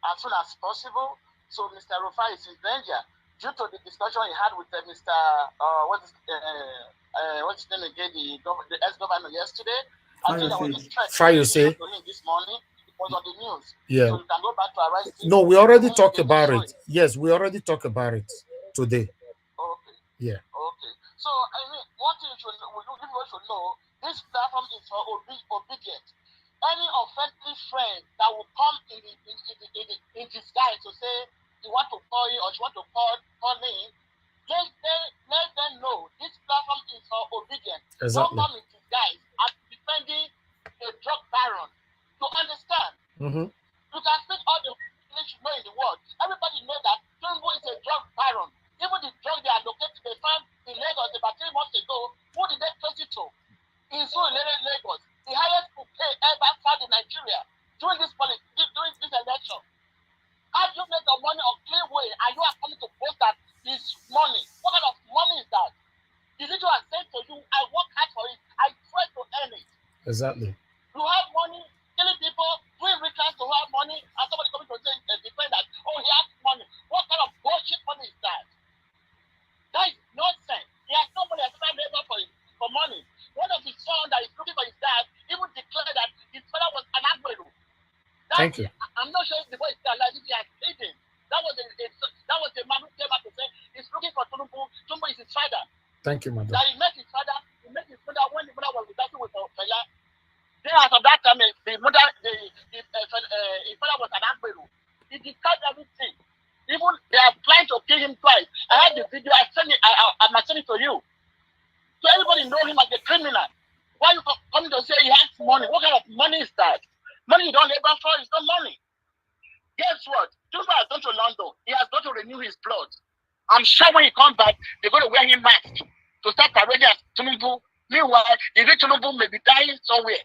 as soon as possible. So Mr. Rufai is in danger due to the discussion he had with Mr. What's his name again? The ex-governor yesterday. I think there was a threat to him this morning. It was on the news. Yeah. So you can go back to arrest him. No, we already talked about it. Yes, we already talked about it today. Okay. Yeah. Okay. So I mean, one thing you should know, this platform is for obedient. Any offensive friend that will come in disguise to say you want to call you or you want to call me, let them know this platform is for obedient. Exactly. Don't come in disguise as defending a drug baron. To understand, you can speak all the English you know in the world. Everybody knows that Tinubu is a drug baron. Even the drug they are located, they found in Lagos about 3 months ago. Who did they trace it to? In Lagos, the highest bouquet ever found in Nigeria during this election. How do you make the money on clean way and you are coming to post that this money? What kind of money is that? The little I said to you, I work hard for it. I try to earn it. Exactly. You have money, killing people, doing rituals to have money, and somebody coming to say, defend that, oh, he has money. What kind of bullshit money is that? That is nonsense. He has no money, he has never labor for money. One of his sons that is looking for his dad even declared that his father was an Agbero. Thank you. I'm not sure if the boy is still alive, if he has hidden. That was a man who came out to say he's looking for Tinubu. Tinubu is his father. Thank you, madam. That he met his father when the mother was dancing with Fela. Then after that time, his father was an Agbero. He described everything. Even they are trying to kill him twice. I had the video. I send it to you. So everybody know him as a criminal. Why you coming to say he has money? What kind of money is that? Money you don't labor for is not money. Guess what? Tinubu has gone to London. He has got to renew his blood. I'm sure when he comes back, they're going to wear him mask to start parading as Tinubu. Meanwhile, the rich Tinubu may be dying somewhere.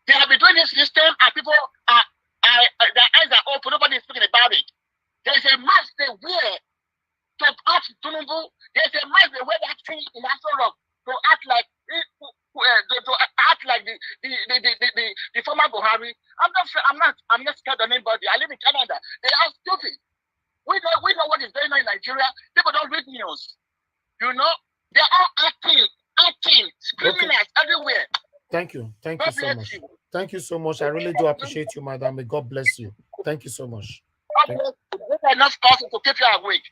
They have been doing this system and people their eyes are open. Nobody is speaking about it. There's a mask they wear to act Tinubu. There's a mask they wear that thing in Aso Rock to act like the former Buhari. I'm not scared of anybody. I live in Canada. They are stupid. We know what is going on in Nigeria. People don't read news. You know, they're all acting, criminals everywhere. Thank you. Thank you God so bless much. you. Thank you so much. I really do appreciate you, madam. May God bless you. Thank you so much. God bless you. These are not causes to keep you awake.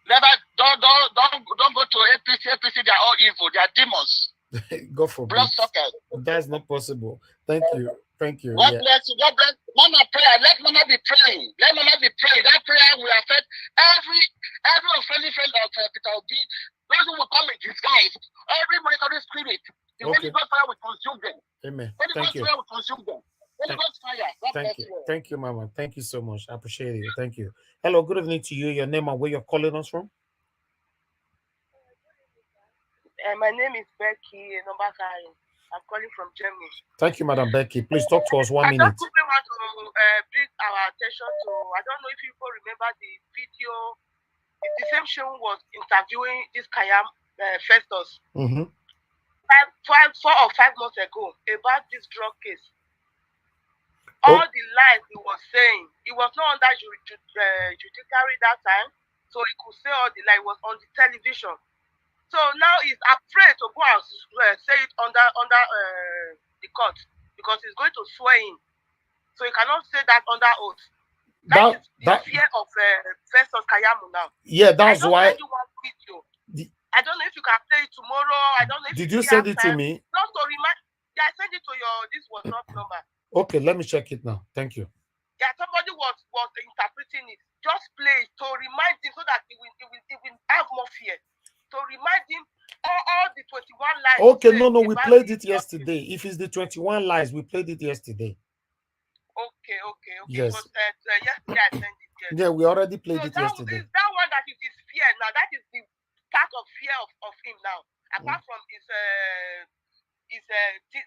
Never, don't go to APC. APC, they are all evil. They are demons. God forbid. Bloodsuckers. That's not possible. Thank you. Thank you. God Yeah. bless you. God bless you. Mama pray. Let Mama be praying. Let Mama be praying. That prayer will affect every offending friend of Peter Obi. Those who will come in disguise. Every monitoring spirit. The Holy Okay. Ghost fire will consume them. Amen. Holy Thank Ghost you. fire will consume them. Holy Ghost fire. God Thank bless you. you. Thank you, Mama. Thank you so much. I appreciate you. Thank you. Hello, good evening to you. Your name and where you're calling us from? My name is Becky Nobakari. I'm calling from Germany. Thank you, Madam Becky. Please talk to us 1 I minute. just quickly want to bring our attention to, I don't know if people remember the video. It's the same show was interviewing this Festus. Mm-hmm. 4 or 5 months ago about this drug case. All the lies he was saying, it was not under judiciary that time, so he could say all the lies. It was on the television. So now he's afraid to go and say it under the court because he's going to swear in. So he cannot say that under oath. That is the fear of Festus Keyamo now. Yeah, that's why. Send you one video. I don't know if you can play it tomorrow. I don't know if Did you send it to me? Just to remind. Yeah, I sent it to this WhatsApp number. Okay, let me check it now. Thank you. Yeah, somebody was interpreting it. Just play it to remind him so that he will have more fear. To remind him all the 21 lies. Okay, no, we played it yesterday. If it's the 21 lies, we played it yesterday. Okay. Yes. Yesterday I sent it. Yes. Yeah, we already played it yesterday. That one that is his fear now. That is the part of fear of him now. Apart from his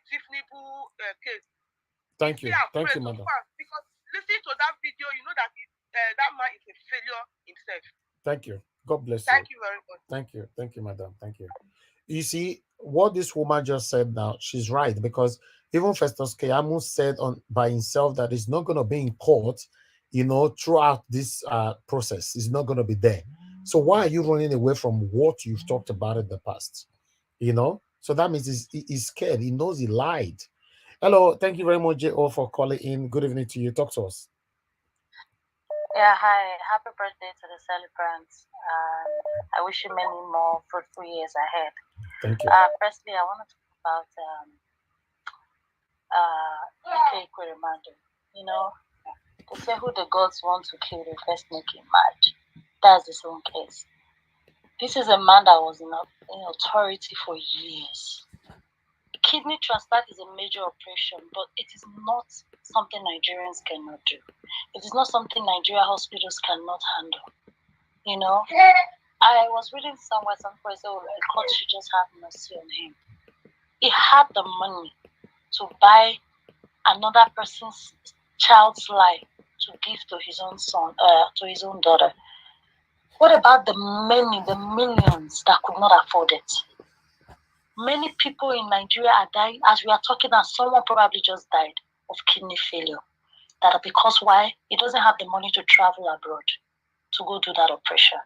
Tinubu case. Thank you, madam. Because listen to that video, you know that that man is a failure himself. Thank you. God bless you. Thank you very much. Thank you, madam. Thank you. You see, what this woman just said now, she's right, because even Festus Keyamo said by himself that he's not going to be in court, throughout this process. He's not going to be there. So why are you running away from what you've talked about in the past? So that means he's scared. He knows he lied. Hello, thank you very much, J.O., for calling in. Good evening to you. Talk to us. Yeah, hi. Happy birthday to the celebrants. I wish you many more fruitful years ahead. Thank you. Firstly, I want to talk about Ike Ekweremadu. They say who the gods want to kill, they first make him mad. That's his own case. This is a man that was in authority for years. Kidney transplant is a major operation, but it is not something Nigerians cannot do. It is not something Nigeria hospitals cannot handle. I was reading somewhere, some person said, the court should just have mercy on him. He had the money to buy another person's child's life to give to his own son, to his own daughter. What about the millions that could not afford it? Many people in Nigeria are dying as we are talking, and someone probably just died of kidney failure. That because why? He doesn't have the money to travel abroad to go do that operation.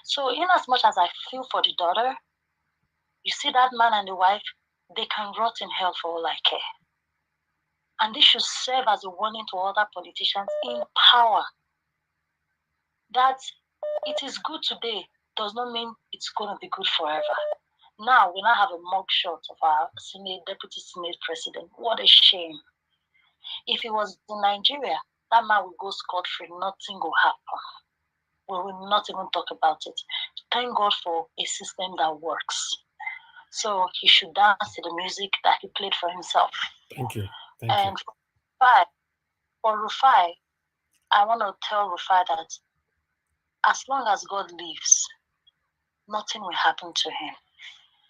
So in as much as I feel for the daughter, you see that man and the wife, they can rot in hell for all I care. And this should serve as a warning to other politicians in power that it is good today does not mean it's going to be good forever. Now we now have a mugshot of our deputy Senate president. What a shame. If it was in Nigeria, that man will go scot-free. Nothing will happen. We will not even talk about it. Thank God for a system that works. So he should dance to the music that he played for himself. Thank you. And for Rufai, I want to tell Rufai that as long as God lives, nothing will happen to him.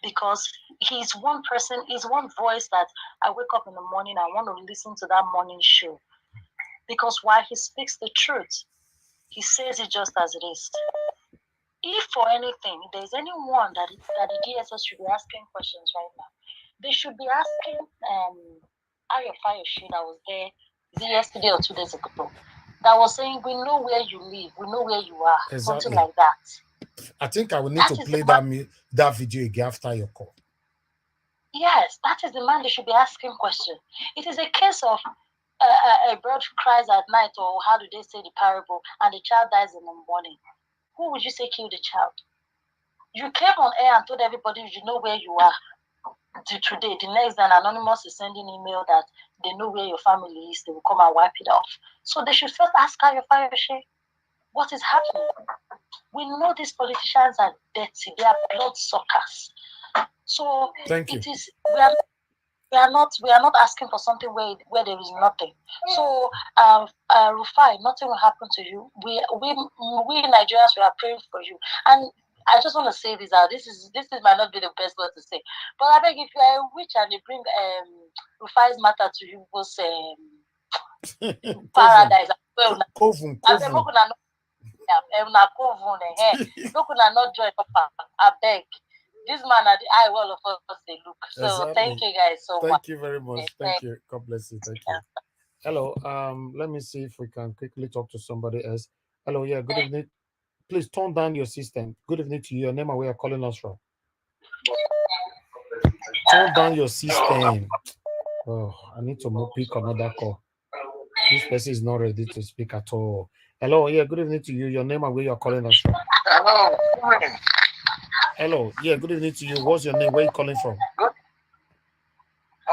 Because he's one person, he's one voice that I wake up in the morning, I want to listen to that morning show. Because while he speaks the truth, he says it just as it is. If for anything, if there's anyone that the DSS should be asking questions right now, they should be asking Ayo Fayoshe that was there yesterday or 2 days ago, that was saying, we know where you live, we know where you are, exactly. Something like that. I think I will need to play that video again after your call. Yes, that is the man they should be asking questions. It is a case of a bird cries at night, or how do they say the parable, and the child dies in the morning. Who would you say killed the child? You came on air and told everybody you know where you are. Today, the next day, an anonymous is sending email that they know where your family is. They will come and wipe it off. So they should first ask how your fire share. What is happening? We know these politicians are dirty. They are blood suckers. So Thank you. it is we are not asking for something where there is nothing. So Rufai, nothing will happen to you. We Nigerians, we are praying for you. And I just want to say this out. This might not be the best word to say, but I beg, if you are a witch and they bring Rufai's matter to you, was paradise. Kovun. Not join Papa. I beg. This man at the eye well of us they look. So Exactly. thank you guys so much. Thank you very much. Thank you. God bless you. Thank you. Hello. Let me see if we can quickly talk to somebody else. Hello. Yeah. Good evening. Please turn down your system. Good evening to you. Your name and where you're calling us from. Turn down your system. Oh, I need to pick another call. This person is not ready to speak at all. Hello. Yeah. Good evening to you. Your name and where you're calling us from. Hello. Hello. Yeah. Good evening to you. What's your name? Where are you calling from? Good.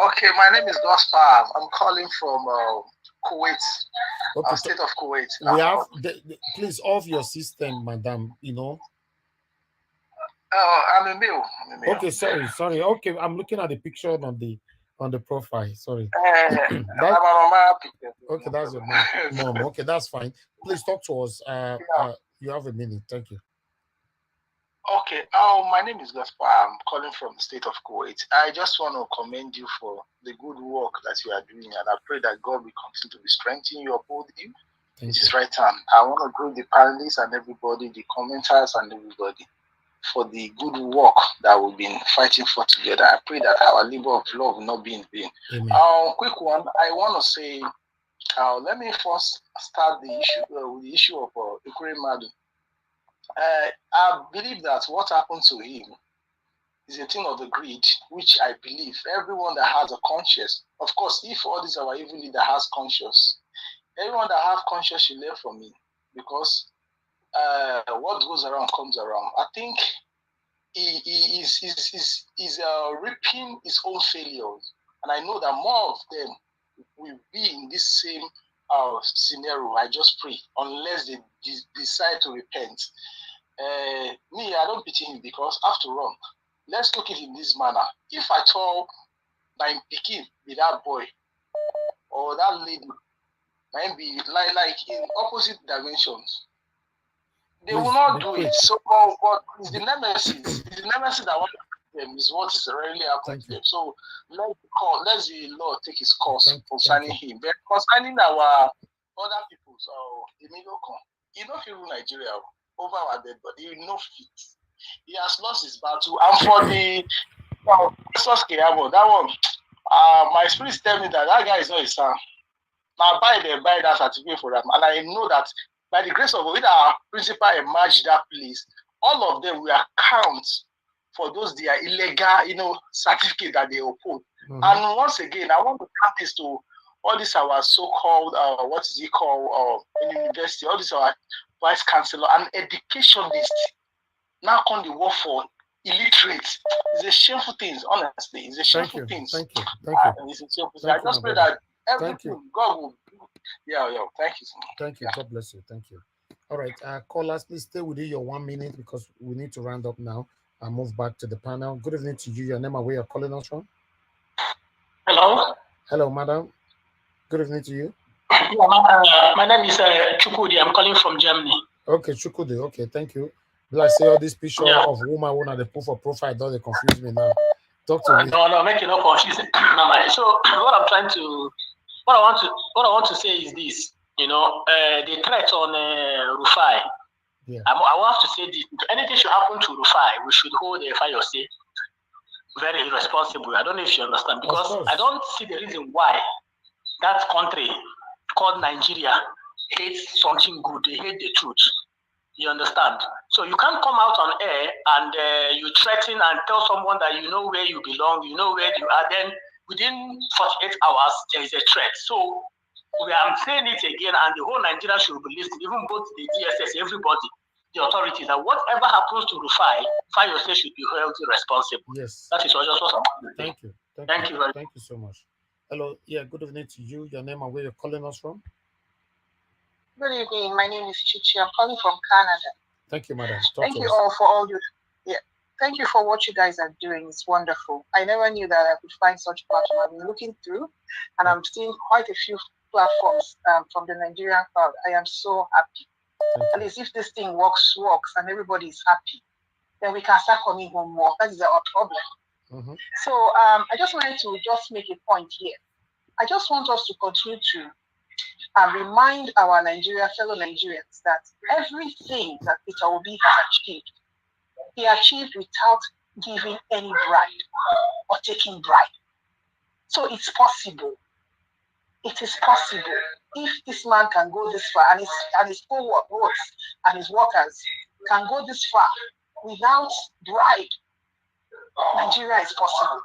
Okay, my name is Gaspar. I'm calling from Kuwait, Okay, state of Kuwait. We have please off your system, madam. You know. I'm a male. Okay, sorry. Okay, I'm looking at the picture on the profile. Sorry. Okay, that's your mom. Okay, that's fine. Please talk to us. You have a minute. Thank you. Okay. My name is Gaspar. I'm calling from the state of Kuwait. I just want to commend you for the good work that you are doing, and I pray that God will continue to be strengthening you, uphold you. This is right hand. I want to thank the panelists and everybody, the commenters and everybody, for the good work that we've been fighting for together. I pray that our labor of love will not be in vain. Quick one. I want to say, let me first start the issue with the issue of Ikure Madu. I believe that what happened to him is a thing of the greed, which I believe everyone that has a conscience, of course, if all these our evil leader has conscience, everyone that have conscience should learn from me, because what goes around comes around. I think he is reaping his own failures, and I know that more of them will be in this same scenario. I just pray, unless they decide to repent. Me, I don't pity him, because after all, let's look at it in this manner. If I told my picking with that boy or that lady, might be like in opposite dimensions, they will not do it. So, but it's the nemesis. It's the nemesis that wants them is what is really happening to them. So let the Lord take his course concerning him. But concerning our other peoples, you know, people in Nigeria over our dead body, you know, he has lost his battle. And for the Festus Keyamo, that one, my spirit tell me that guy is not his son. Now buy that certificate for them, and I know that by the grace of God, our principal emerged that place, all of them will account for those their illegal, certificate that they uphold. And once again, I want to count this to all these our so-called what is it called in university, all these our vice chancellor and educationist now come the war for illiterate. It's a shameful thing, honestly. It's a shameful thing. Thank you. It's a shameful thing. I just pray that everything God will. Yeah. Thank you so much. Thank you. God bless you. Thank you. All right, callers, please stay within your 1 minute, because we need to round up now and move back to the panel. Good evening to you. Your name and where you're calling us from? Hello. Hello, madam. Good evening to you. Yeah, my name is Chukudi. I'm calling from Germany. Okay, Chukudi. Okay, thank you. Like say all this picture of woman at the proof of profile, don't they confuse me now? Talk to me. No, make it no confuse. So what I want to say is this. The threat on Rufai. Yeah. I want to say this. If anything should happen to Rufai, we should hold the fire state very irresponsible. I don't know if you understand, because I don't see the reason why that country called Nigeria hates something good. They hate the truth. You understand? So you can't come out on air and you threaten and tell someone that you know where you belong, you know where you are. Then within 48 hours, there is a threat. So I'm saying it again, and the whole Nigeria should be listening, even both the DSS, everybody, the authorities, that whatever happens to Rufai, Fayose should be held responsible. Yes. That is what I just want to say. Thank you. Thank you very much. Thank you so much. Hello. Yeah, good evening to you. Your name and where you're calling us from? Good evening. My name is Chichi. I'm calling from Canada. Thank you, madam. Thank you all for all you. Yeah. Thank you for what you guys are doing. It's wonderful. I never knew that I could find such platform. I've been looking through, and I'm seeing quite a few platforms from the Nigerian crowd. I am so happy. At least if this thing works, and everybody is happy, then we can start coming home more. That is our problem. So I just wanted to just make a point here. I just want us to continue to remind our fellow Nigerians that everything that Peter Obi has achieved, he achieved without giving any bribe or taking bribe. So it's possible. It is possible. If this man can go this far, and his co-workers and his workers can go this far without bribe, Nigeria is possible.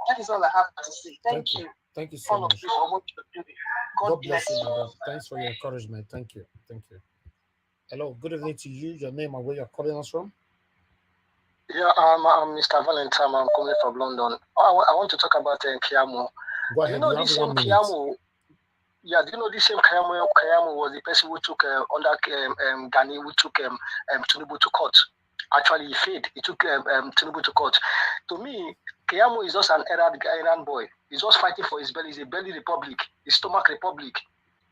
That is all I have to say. Thank you. Thank you so much. For what you're doing. God bless you, you. madam. Thanks for your encouragement. Thank you. Thank you. Hello, good evening to you. Your name and where you're calling us from? Yeah, I'm Mr. Valentine. I'm coming from London. I want to talk about Keyamo. Go ahead. You know, this same Keyamo. Yeah, do you know this same Keyamo was the person who took under Ghani, who took Tinubu to court. Actually, he failed. He took Tinubu to court. To me, Keyamo is just an errand boy. He's just fighting for his belly. He's a belly republic, his stomach republic.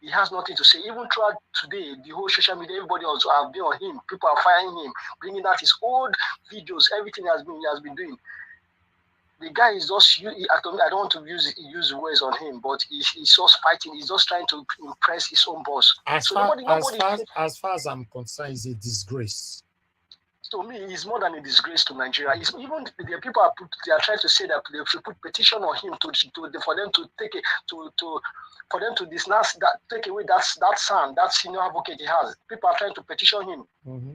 He has nothing to say. Even throughout today, the whole social media, everybody also have been on him. People are firing him, bringing out his old videos, everything he has been doing. The guy is just, I don't want to use words on him, but he's just fighting. He's just trying to impress his own boss. As far as I'm concerned, it's a disgrace. To me, it's more than a disgrace to Nigeria. It's even the people they are trying to say that they should put petition on him for them to take it for them to take away that son, that senior advocate he has. People are trying to petition him.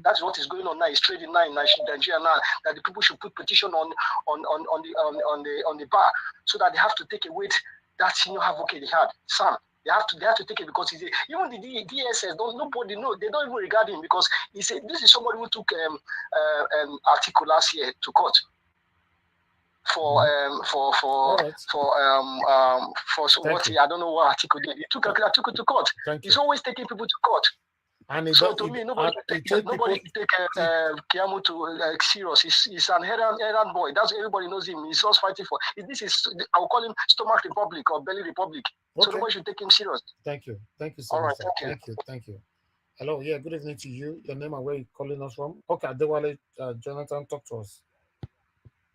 That's what is going on now. It's trading now in Nigeria now, that the people should put petition on the bar, so that they have to take away that senior advocate he had, son. They have to take it, because even the DSS nobody know. They don't even regard him, because this is somebody who took article last year to court for I don't know what article did. He took it to court. He's always taking people to court. And so to me, nobody take Keyamo to serious. He's an errand boy. That's everybody knows him. He's just fighting for. I will call him Stomach Republic or Belly Republic. So nobody should take him serious. Thank you so much. Thank you. Hello, yeah, good evening to you. Your name and where you calling us from? Okay, Adewale, Jonathan, talk to us.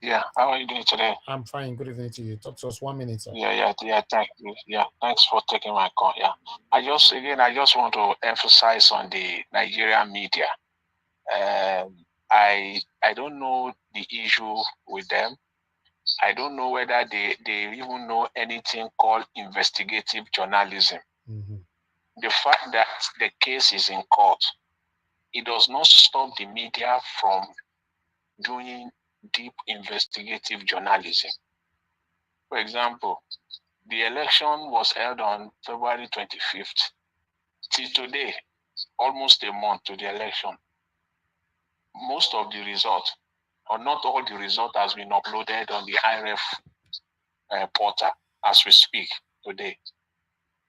Yeah, how are you doing today? I'm fine. Good evening to you. Talk to us 1 minute, sir. Yeah, thank you. Yeah, thanks for taking my call. Yeah, I just want to emphasize on the Nigerian media. I don't know the issue with them. I don't know whether they even know anything called investigative journalism. The fact that the case is in court, it does not stop the media from doing deep investigative journalism. For example, the election was held on February 25th. Till today, almost a month to the election, most of the results, or not all the result, has been uploaded on the IRF portal as we speak today.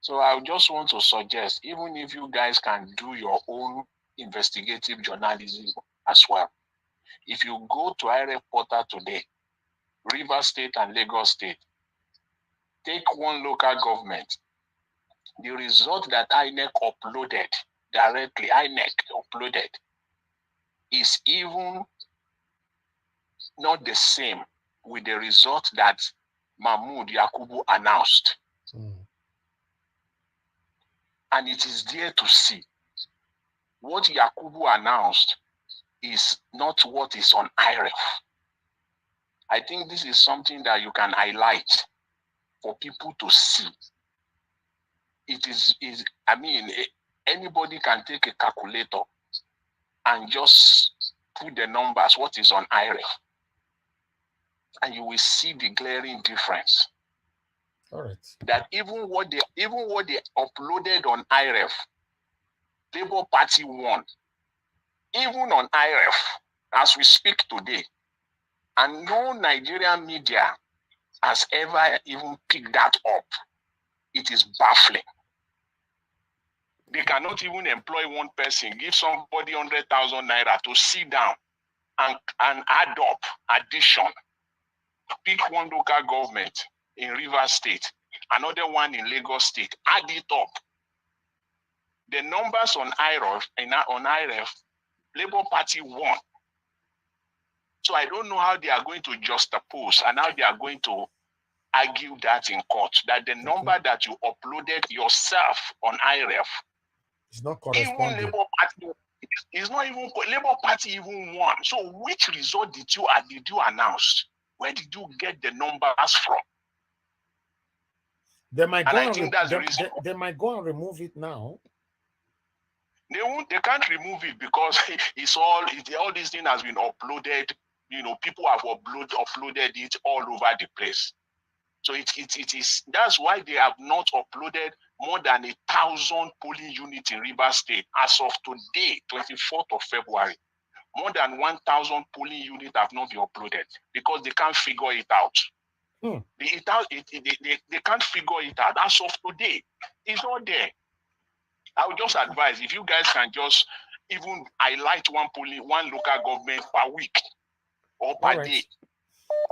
So I just want to suggest, even if you guys can do your own investigative journalism as well, if you go to IRF portal today, Rivers State and Lagos State, take one local government, the result that INEC uploaded directly, is even not the same with the result that Mahmoud Yakubu announced. And it is there to see. What Yakubu announced is not what is on IRF. I think this is something that you can highlight for people to see. Anybody can take a calculator and just put the numbers, what is on IREF, and you will see the glaring difference. All right. That even what they uploaded on IREF, Labour Party won. Even on IREF, as we speak today, and no Nigerian media has ever even picked that up. It is baffling. They cannot even employ one person, give somebody 100,000 naira to sit down and add up, addition. Pick one local government in Rivers State, another one in Lagos State, add it up. The numbers on IREF, Labour Party won. So I don't know how they are going to juxtapose and how they are going to argue that in court, that the number that you uploaded yourself on IREF, it's not corresponding. Even Labour Party, it's not even Labour Party even won. So which result did you announce? Where did you get the numbers from? They might go and they might go and remove it now. They won't. They can't remove it because all this thing has been uploaded. You know, people have uploaded it all over the place. So it is. That's why they have not uploaded more than 1,000 polling units in Rivers State as of today, 24th of February. More than 1,000 polling units have not been uploaded because they can't figure it out. They can't figure it out. As of today, it's not there. I would just advise if you guys can just even highlight one local government per week or per day.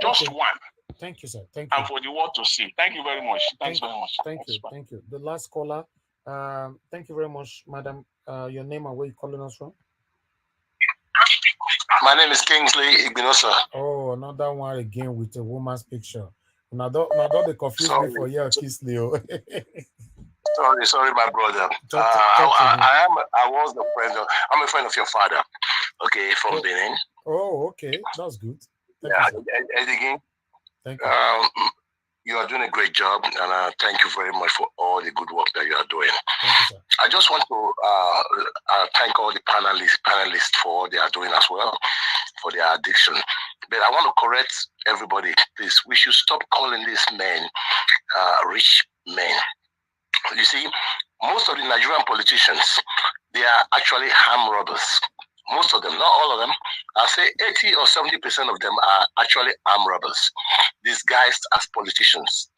Just one. Thank you, sir. Thank you. And for the world to see. Thank you very much. Thanks very much. Thank you. Thank you. The last caller. Thank you very much, madam. Your name and where you calling us from? My name is Kingsley Igbinosa. Oh, another one again with a woman's picture. Now don't they confuse me for you, Kingsley. Sorry, my brother. I was the friend. I'm a friend of your father. Okay, from Benin. Oh, okay, that's good. Again, thank you. You are doing a great job, and thank you very much for all the good work that you are doing. Thank you, sir. I just want to thank all the panelists for what they are doing as well, for their addiction. But I want to correct everybody, please. We should stop calling these men rich men. You see, most of the Nigerian politicians, they are actually armed robbers. Most of them, not all of them. I'll say 80 or 70% of them are actually armed robbers, disguised as politicians.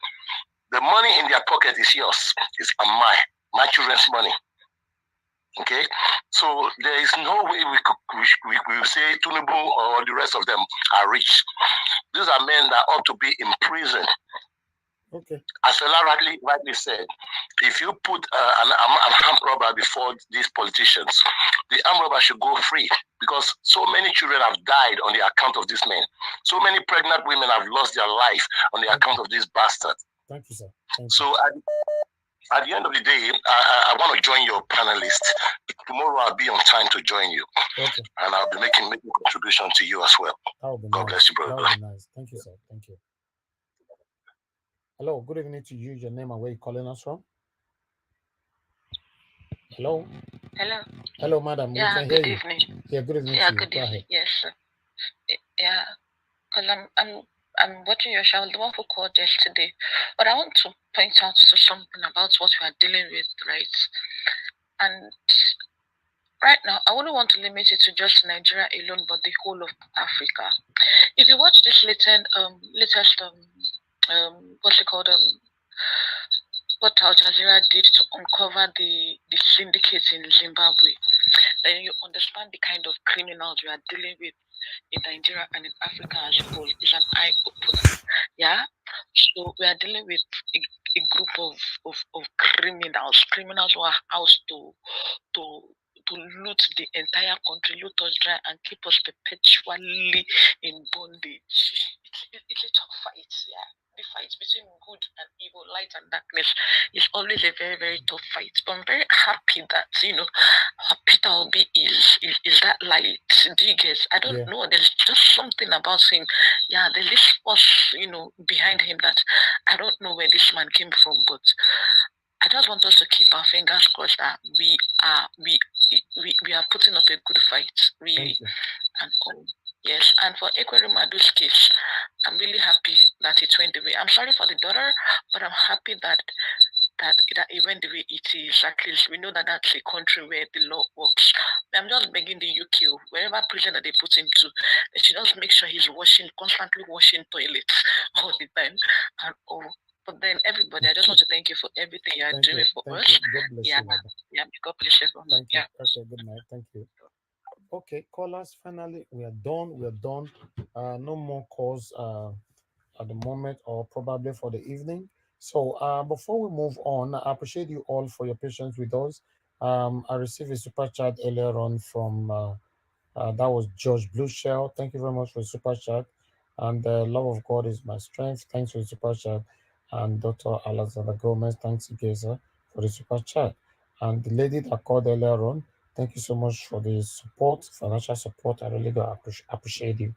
The money in their pocket is yours. It's mine, my children's money. Okay? So there is no way we will say Tinubu or the rest of them are rich. These are men that ought to be in prison. Okay. As Fela rightly said, if you put an armed robber before these politicians, the armed robber should go free because so many children have died on the account of these men. So many pregnant women have lost their life on the account of these bastards. Thank you, sir. So at the end of the day, I want to join your panelists. Tomorrow I'll be on time to join you. Okay. And I'll be making contribution to you as well. God bless you, brother. That would be nice. Thank you, sir. Thank you. Hello, good evening to you. Your name and where you calling us from? Hello. Hello. Hello, madam. Yeah, we can good hear evening. You. Yeah, good evening Yeah, to you. good Go evening. ahead. Yes, sir. Yeah, because I'm watching your show. The one who called yesterday, but I want to point out to something about what we are dealing with, right? And right now, I wouldn't want to limit it to just Nigeria alone, but the whole of Africa. If you watch this latest what's it called, what Al Jazeera did to uncover the syndicates in Zimbabwe, then you understand the kind of criminals we are dealing with in Nigeria and in Africa as a whole. Is an eye opener. Yeah. So we are dealing with a group of criminals who are housed to loot the entire country, loot us dry, and keep us perpetually in bondage. It's a tough fight, yeah. The fight between good and evil, light and darkness, is always a very, very tough fight. But I'm very happy that, Peter Obi is that light. Do you guys? I don't know. There's just something about him. Yeah, there's this force, behind him that I don't know where this man came from, but I just want us to keep our fingers crossed that we are putting up a good fight, really. And yes, and for Ekwerimadu's case, I'm really happy that it went the way. I'm sorry for the daughter, but I'm happy that it went the way it is. At least we know that that's a country where the law works. I'm just begging the UK, wherever prison that they put him to, they should just make sure he's constantly washing toilets all the time. And but then everybody, I just want to thank you for everything you are doing for us. God bless Yeah, you, Mother. yeah, God bless everyone. Thank you. Yeah. Okay, good night. Thank you. Okay, callers, finally, we are done. We are done. No more calls at the moment, or probably for the evening. So before we move on, I appreciate you all for your patience with us. I received a super chat earlier on from that was George Blueshell. Thank you very much for the super chat. And the love of God is my strength. Thanks for the super chat. And Dr. Alexander Gomez, thanks again, sir, for the super chat. And the lady that called earlier on, thank you so much for the support, financial support. I really do appreciate you.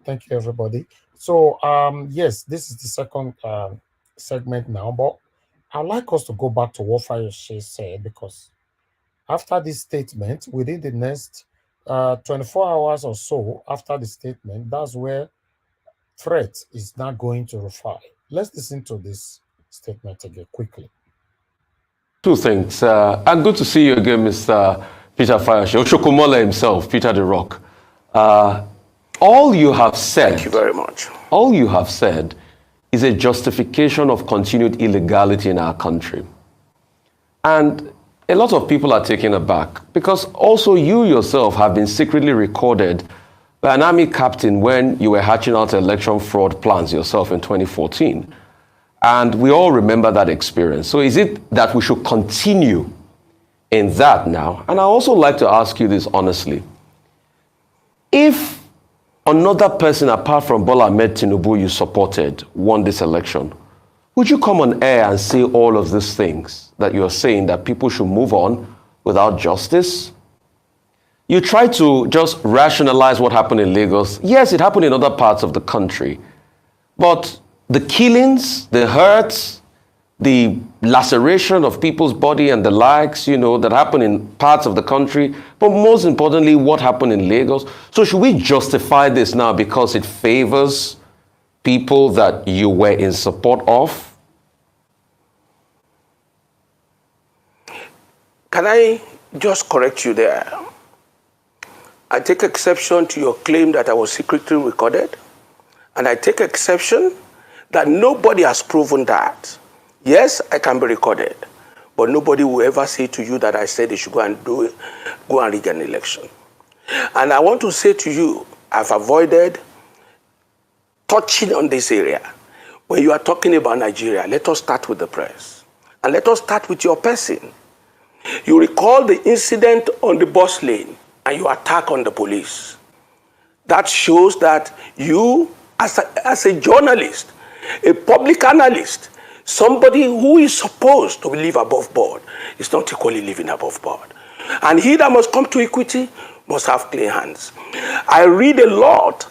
Thank you, everybody. So, yes, this is the second segment now, but I'd like us to go back to what Fayose said, because after this statement, within the next 24 hours or so after the statement, that's where threat is not going to refer. Let's listen to this statement again quickly. Two things. And good to see you again, Mr. Peter Fayose. Oshokumola himself, Peter the Rock. All you have said, thank you very much. All you have said is a justification of continued illegality in our country. And a lot of people are taken aback because also you yourself have been secretly recorded by an army captain when you were hatching out election fraud plans yourself in 2014. And we all remember that experience. So is it that we should continue in that now? And I also like to ask you this honestly. If another person apart from Bola Ahmed Tinubu you supported won this election, would you come on air and say all of these things that you're saying, that people should move on without justice? You try to just rationalize what happened in Lagos. Yes, it happened in other parts of the country. But the killings, the hurts, the laceration of people's body and the likes, that happened in parts of the country, but most importantly, what happened in Lagos. So should we justify this now because it favors people that you were in support of? Can I just correct you there? I take exception to your claim that I was secretly recorded, and I take exception that nobody has proven that. Yes, I can be recorded, but nobody will ever say to you that I said they should go and rig an election. And I want to say to you, I've avoided touching on this area. When you are talking about Nigeria, let us start with the press. And let us start with your person. You recall the incident on the bus lane and you attack on the police. That shows that you, as a journalist, a public analyst, somebody who is supposed to live above board, is not equally living above board. And he that must come to equity must have clean hands. I read a lot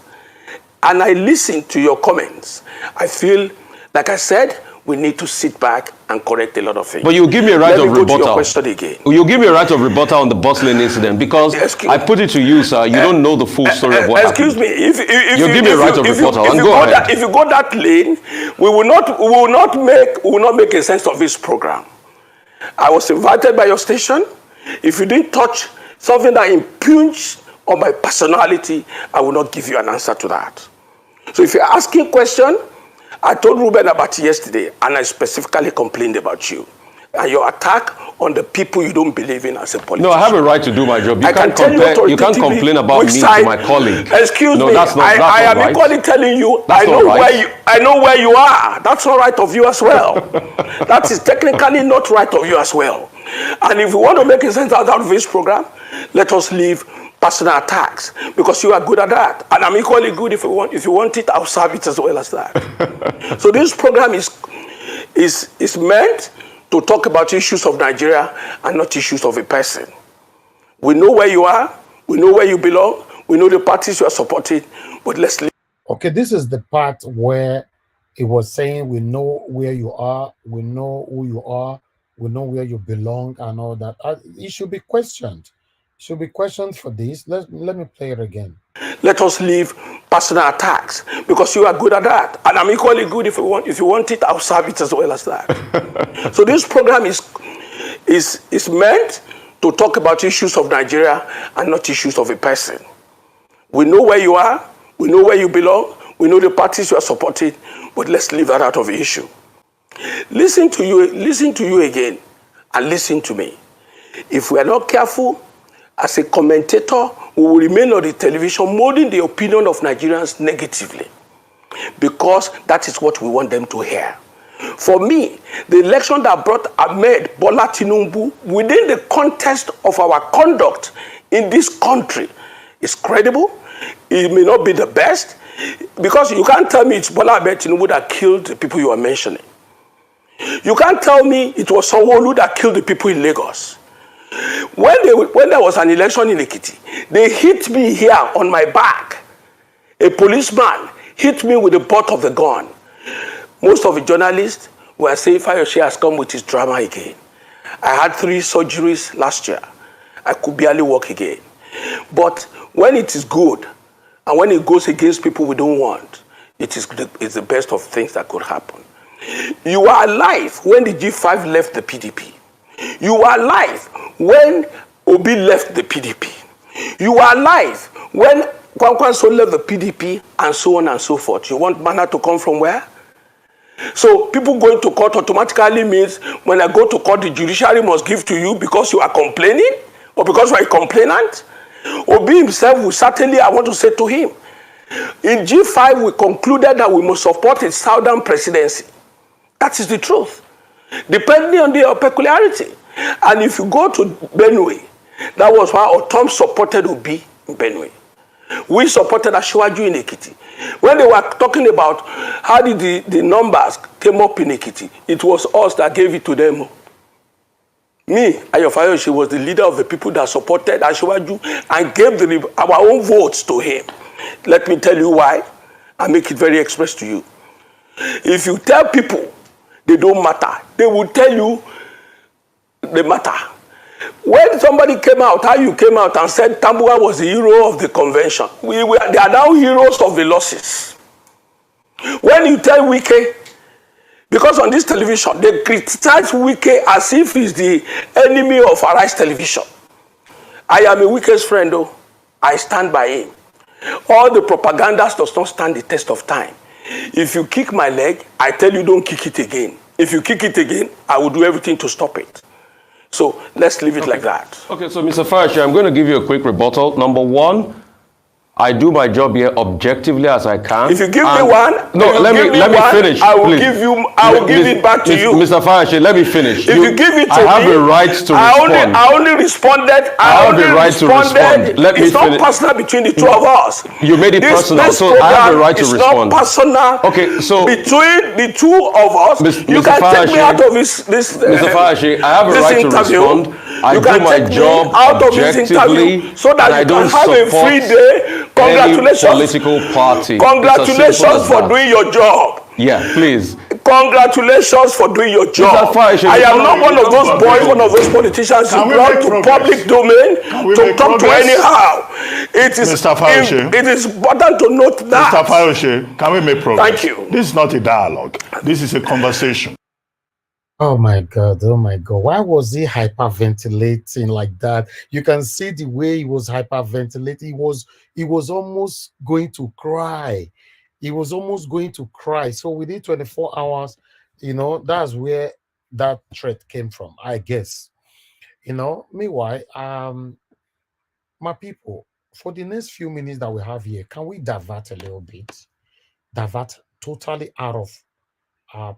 and I listen to your comments. I feel, like I said, we need to sit back and correct a lot of things. But you give me a right of rebuttal. To your question again. You give me a right of rebuttal on the bus lane incident because I put it to you, sir. You don't know the full story of what happened. Excuse me. If you give me a right of rebuttal, and go ahead. If you go that lane, we will not make a sense of this program. I was invited by your station. If you didn't touch something that impugns on my personality, I will not give you an answer to that. So if you're asking a question, I told Ruben about it yesterday, and I specifically complained about you and your attack on the people you don't believe in as a politician. No, I have a right to do my job. You can't complain about me to my colleague. Excuse me. That's not I am right. equally telling you. I know where you are. That's not right of you as well. That is technically not right of you as well. And if you want to make a sense out of this program, let us leave personal attacks, because you are good at that, and I'm equally good. If you want it, I'll serve it as well as that. So this program is meant to talk about issues of Nigeria and not issues of a person. We know where you are, we know where you belong, we know the parties you are supporting, but let's leave. Okay, this is the part where it was saying we know where you are, we know who you are, We know where you belong and all that. It should be questioned. Should be questioned for this. Let me play it again. Let us leave personal attacks, because you are good at that, and I'm equally good. If you want it, I'll serve it as well as that. So this program is meant to talk about issues of Nigeria and not issues of a person. We know where you are, we know where you belong, we know the parties you are supporting, but let's leave that out of the issue. Listen to you again, and listen to me. If we are not careful, as a commentator, we will remain on the television molding the opinion of Nigerians negatively, because that is what we want them to hear. For me, the election that brought Ahmed Bola Tinubu within the context of our conduct in this country is credible. It may not be the best, because you can't tell me it's Bola Ahmed Tinubu that killed the people you are mentioning. You can't tell me it was Sanwo-Olu that killed the people in Lagos. When there was an election in Ekiti, they hit me here on my back. A policeman hit me with the butt of the gun. Most of the journalists were saying Fayose has come with his drama again. I had 3 surgeries last year. I could barely walk again. But when it is good, and when it goes against people we don't want, it's the best of things that could happen. You are alive when the G5 left the PDP. You are alive when Obi left the PDP. You are alive when Kwankwaso left the PDP, and so on and so forth. You want manna to come from where? So people going to court automatically means when I go to court, the judiciary must give to you because you are complaining, or because you are a complainant. Obi himself will certainly, I want to say to him, in G5 we concluded that we must support a southern presidency. That is the truth, depending on their peculiarity. And if you go to Benue, that was why Otom supported Obi in Benue. We supported Asiwaju in Ekiti. When they were talking about how did the numbers came up in Ekiti, it was us that gave it to them. Me, Ayo Fayose, was the leader of the people that supported Asiwaju and gave our own votes to him. Let me tell you why. I make it very express to you. If you tell people they don't matter, they will tell you they matter. When somebody came out, how you came out and said Tambuwa was the hero of the convention, they are now heroes of the losses. When you tell Wike, because on this television, they criticize Wike as if he's the enemy of Arise Television. I am a Wike's friend, though. I stand by him. All the propaganda does not stand the test of time. If you kick my leg, I tell you don't kick it again. If you kick it again, I will do everything to stop it. So let's leave it like that. Okay, so Mr. Fayose, I'm going to give you a quick rebuttal. Number one, I do my job here objectively as I can. If you give me one, let me finish. I will please. give it back to you. Mr. Fayose, let me finish. If you give it to I have me, a right to respond. I only responded. I have the right to respond. Let me it's finish. not personal between the two of us. You made it personal, so I have the right to respond. It's not personal. Okay, so between the two of us, you can take me out of this. Mr. Fayose, I have a right to respond. I do my job objectively, so that I you can have a free day. Congratulations. Political party. Congratulations for doing your job. Yeah, please. Congratulations for doing your job. I am not one of those boys, one of those politicians who brought to public domain to talk to anyhow. It is important to note that. Mr. Fayose, can we make progress? Thank you. This is not a dialogue. This is a conversation. Oh my God. Oh my God. Why was he hyperventilating like that? You can see the way he was hyperventilating. He was almost going to cry. He was almost going to cry. So within 24 hours, that's where that threat came from, I guess. Meanwhile, my people, for the next few minutes that we have here, can we divert a little bit? Divert totally out of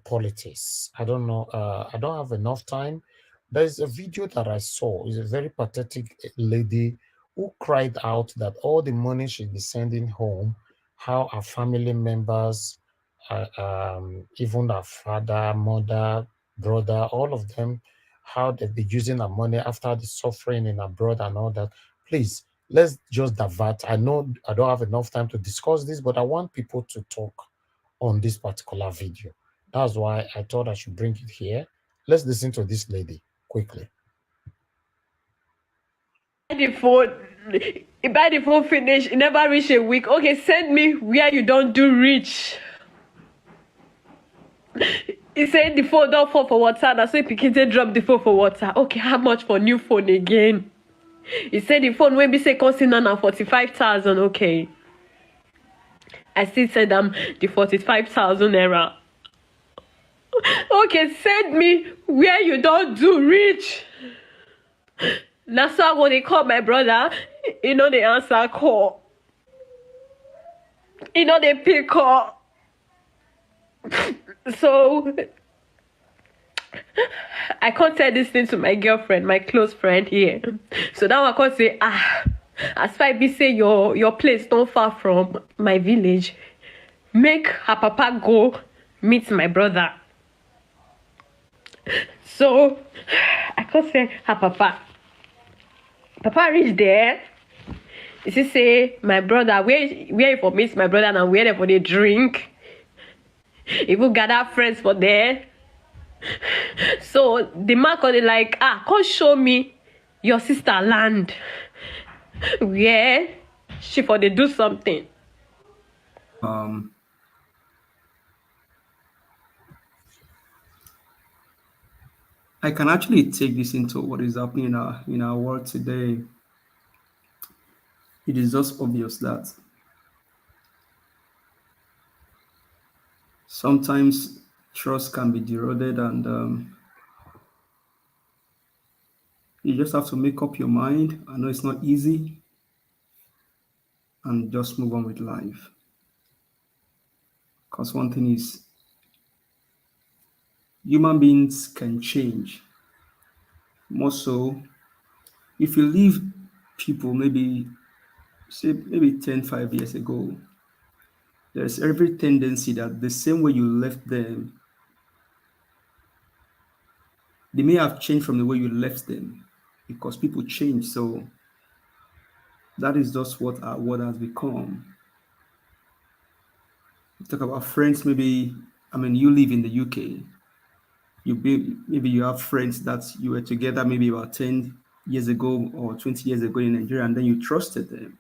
politics. I don't know. I don't have enough time. There's a video that I saw. It's a very pathetic lady who cried out that all the money she'd be sending home, how her family members, even her father, mother, brother, all of them, how they've been using her money after the suffering in abroad and all that. Please, let's just divert. I know I don't have enough time to discuss this, but I want people to talk on this particular video. That's why I thought I should bring it here Let's listen to this lady quickly. The phone, buy the phone finish, it never reach a week. Okay, send me where you don't do reach. He said the phone don't fall for water. That's why Pikin drop the phone for water. Okay, how much for new phone again? He said the phone will be say costing on 45,000. Okay. I still said the 45,000 naira. Okay, send me where you don't do reach. That's why when they call my brother, you know they answer call. You know they pick up. So I can't tell this thing to my girlfriend, my close friend here. So now I can't say, as far as be say your place don't far from my village, make her papa go meet my brother. So I can't say her papa. Papa reach there. He say my brother, where you for meet my brother and where they for the drink. He will gather friends for there. So the man called it like, come show me your sister land. Where she for they do something. I can actually take this into what is happening in our world today. It is just obvious that sometimes trust can be eroded, and you just have to make up your mind. I know it's not easy, and just move on with life. Because one thing is, human beings can change. More so, if you leave people maybe 5 years ago, there's every tendency that the same way you left them, they may have changed from the way you left them, because people change. So that is just what our world has become. You talk about friends, maybe, you live in the UK. Maybe you have friends that you were together maybe about 10 years ago or 20 years ago in Nigeria, and then you trusted them.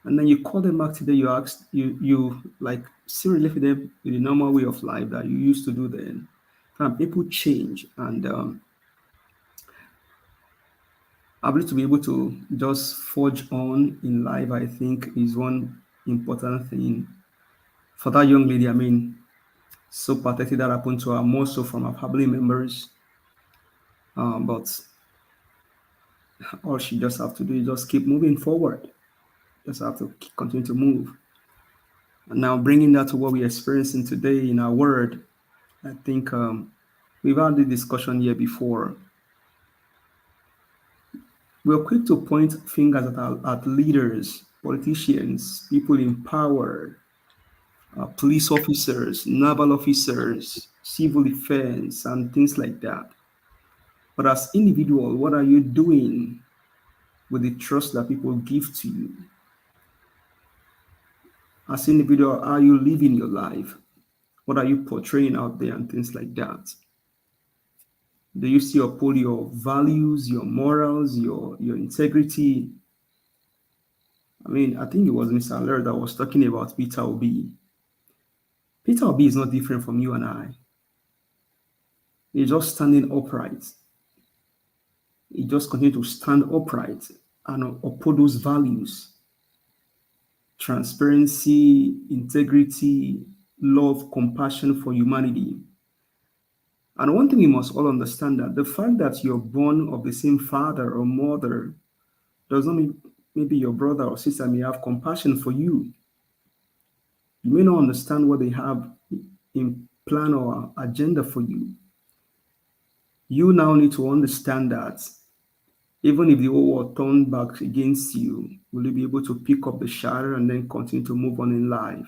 And then you call them back today, you ask, you like still live with them in the normal way of life that you used to do then. People change, and ability to be able to just forge on in life, I think, is one important thing. For that young lady, so pathetic that happened to her, more so from her family members. But all she just have to do is just keep moving forward. Just have to continue to move. And now bringing that to what we're experiencing today in our world, I think we've had the discussion here before. We're quick to point fingers at leaders, politicians, people in power, police officers, naval officers, civil defense, and things like that. But as individual, what are you doing with the trust that people give to you? As individual, are you living your life? What are you portraying out there and things like that? Do you still uphold your values, your morals, your integrity? I think it was Mr. Aller that was talking about Peter Obi. Peter Obi is not different from you and I. He's just standing upright. He just continues to stand upright and uphold those values. Transparency, integrity, love, compassion for humanity. And one thing we must all understand, that the fact that you're born of the same father or mother does not mean maybe your brother or sister may have compassion for you. You may not understand what they have in plan or agenda for you. You now need to understand that even if the whole world turned back against you, will you be able to pick up the shadow and then continue to move on in life?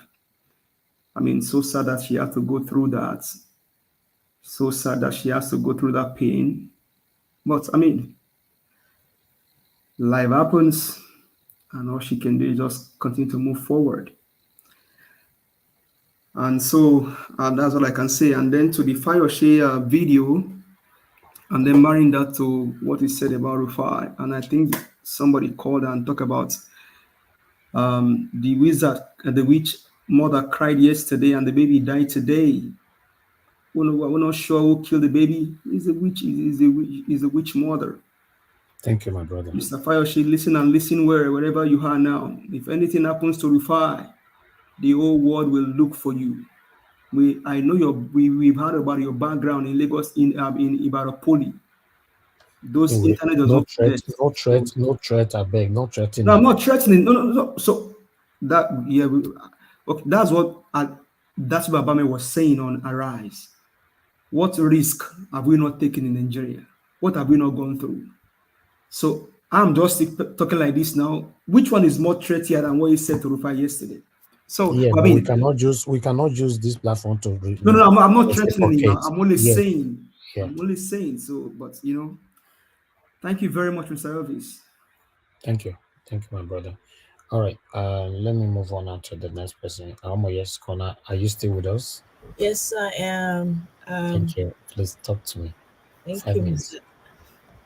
So sad that she had to go through that. So sad that she has to go through that pain. But life happens, and all she can do is just continue to move forward. And so that's all I can say. And then to the Fayoshe video, And then marrying that to what he said about Rufai, and I think somebody called and talked about the witch mother cried yesterday and the baby died today. We're not sure who killed the baby. Is a witch. Is a witch mother. Thank you, my brother. Mr. Fayoshi, listen wherever you are now. If anything happens to Rufai, the whole world will look for you. I know we've heard about your background in Lagos, in Ibarapoli. Those internet does not forget. No threat, I beg, no threatening. No, I'm not threatening. No. So that okay, that's what Babame was saying on Arise. What risk have we not taken in Nigeria? What have we not gone through? So I'm just talking like this now. Which one is more threatier than what he said to Rufai yesterday? So yeah, I mean, we cannot use this platform to. No, I'm not threatening you. I'm only saying. Yeah. I'm only saying. So, but thank you very much, Mr. Elvis. Thank you, my brother. All right, let me move on to the next person. Yes, Kona, are you still with us? Yes, I am. Thank you. Please talk to me. Thank 5 you, minutes.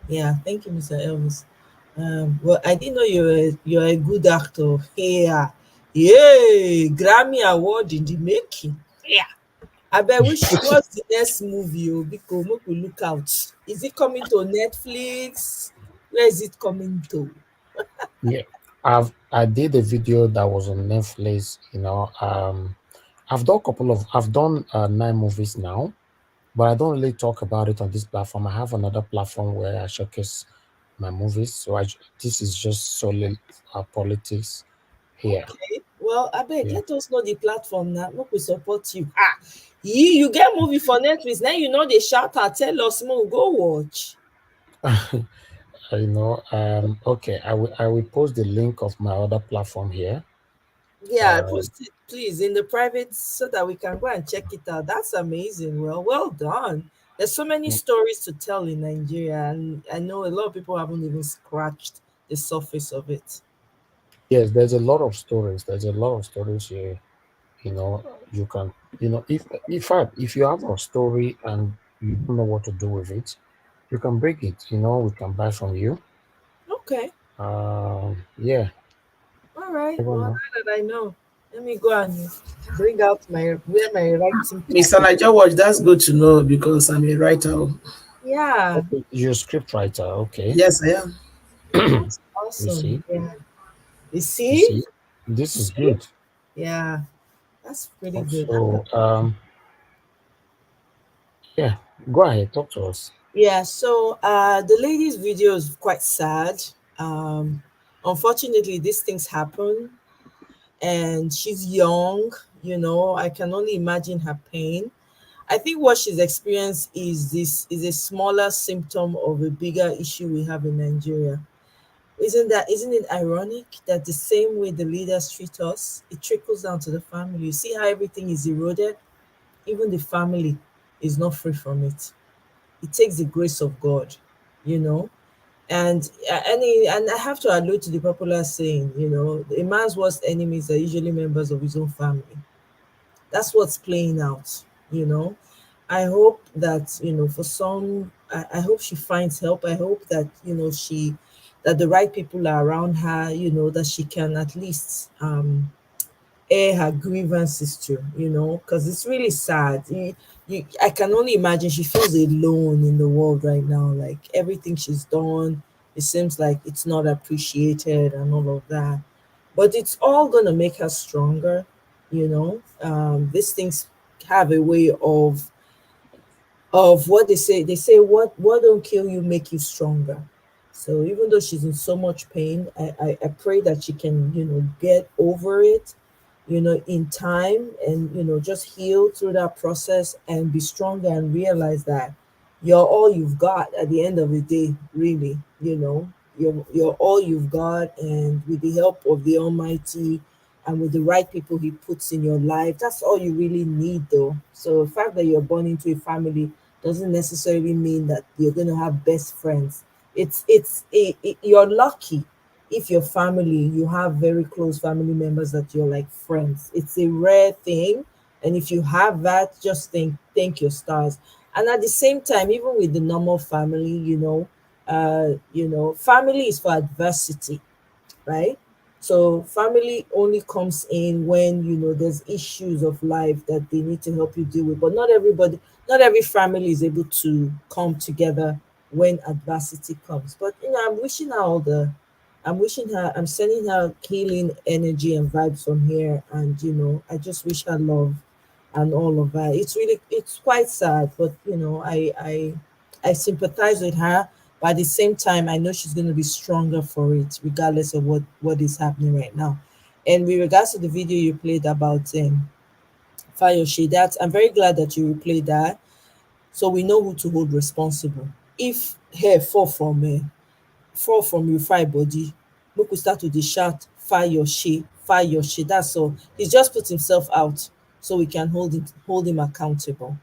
Thank you, Mr. Elvis. Well, I didn't know you're a good actor. Yeah, Grammy Award in the making. Yeah, I bet what's the next movie? Because we look out. Is it coming to Netflix? Where is it coming to? Yeah, I did a video that was on Netflix. I've done 9 movies now, but I don't really talk about it on this platform. I have another platform where I showcase my movies. So this is just solely politics here. Okay. Well, I beg, let us know the platform now. Look, we support you. You get movie for Netflix. Now they shout out, tell us more, go watch. Okay, I will post the link of my other platform here. Yeah, post it please in the private so that we can go and check it out. That's amazing. Well done. There's so many stories to tell in Nigeria, and I know a lot of people haven't even scratched the surface of it. Yes, there's a lot of stories. There's a lot of stories here. You can, if you have a story and you don't know what to do with it, you can bring it. We can buy from you. Okay. Yeah. All right. Well, now that I know, let me go and bring out my writing. Mr. Niger Watch, that's good to know because I'm a writer. Yeah. Okay, you're a script writer, okay? Yes, I am. That's awesome. You see? You see? This is good. Yeah, that's pretty good. So, yeah, go ahead, talk to us. Yeah, so the lady's video is quite sad. Unfortunately, these things happen, and she's young. I can only imagine her pain. I think what she's experienced is a smaller symptom of a bigger issue we have in Nigeria. Isn't it ironic that the same way the leaders treat us, it trickles down to the family? You see how everything is eroded? Even the family is not free from it. It takes the grace of God, and I have to allude to the popular saying, a man's worst enemies are usually members of his own family. That's what's playing out. I hope that for some, I hope she finds help. I hope that that the right people are around her, that she can at least air her grievances to, because it's really sad. I can only imagine she feels alone in the world right now. Like everything she's done, it seems like it's not appreciated and all of that. But it's all gonna make her stronger, these things have a way of what they say. They say what don't kill you make you stronger. So even though she's in so much pain, I pray that she can, get over it, in time, and just heal through that process and be stronger and realize that you're all you've got at the end of the day, really. You're all you've got, and with the help of the Almighty and with the right people He puts in your life, that's all you really need, though. So the fact that you're born into a family doesn't necessarily mean that you're going to have best friends. You're lucky if your family, you have very close family members that you're like friends. It's a rare thing, and if you have that, just thank your stars. And at the same time, even with the normal family, family is for adversity, right? So family only comes in when there's issues of life that they need to help you deal with. But not every family is able to come together when adversity comes. But I'm sending her healing energy and vibes from here, and I just wish her love and all of that. It's quite sad, but I sympathize with her. But at the same time, I know she's going to be stronger for it, regardless of what is happening right now. And with regards to the video you played about Fayoshe, that I'm very glad that you replayed that, so we know who to hold responsible. If hair fall from your fire body, make we start to dey shout Fayoshe. That's all. He's just put himself out, so we can hold him accountable.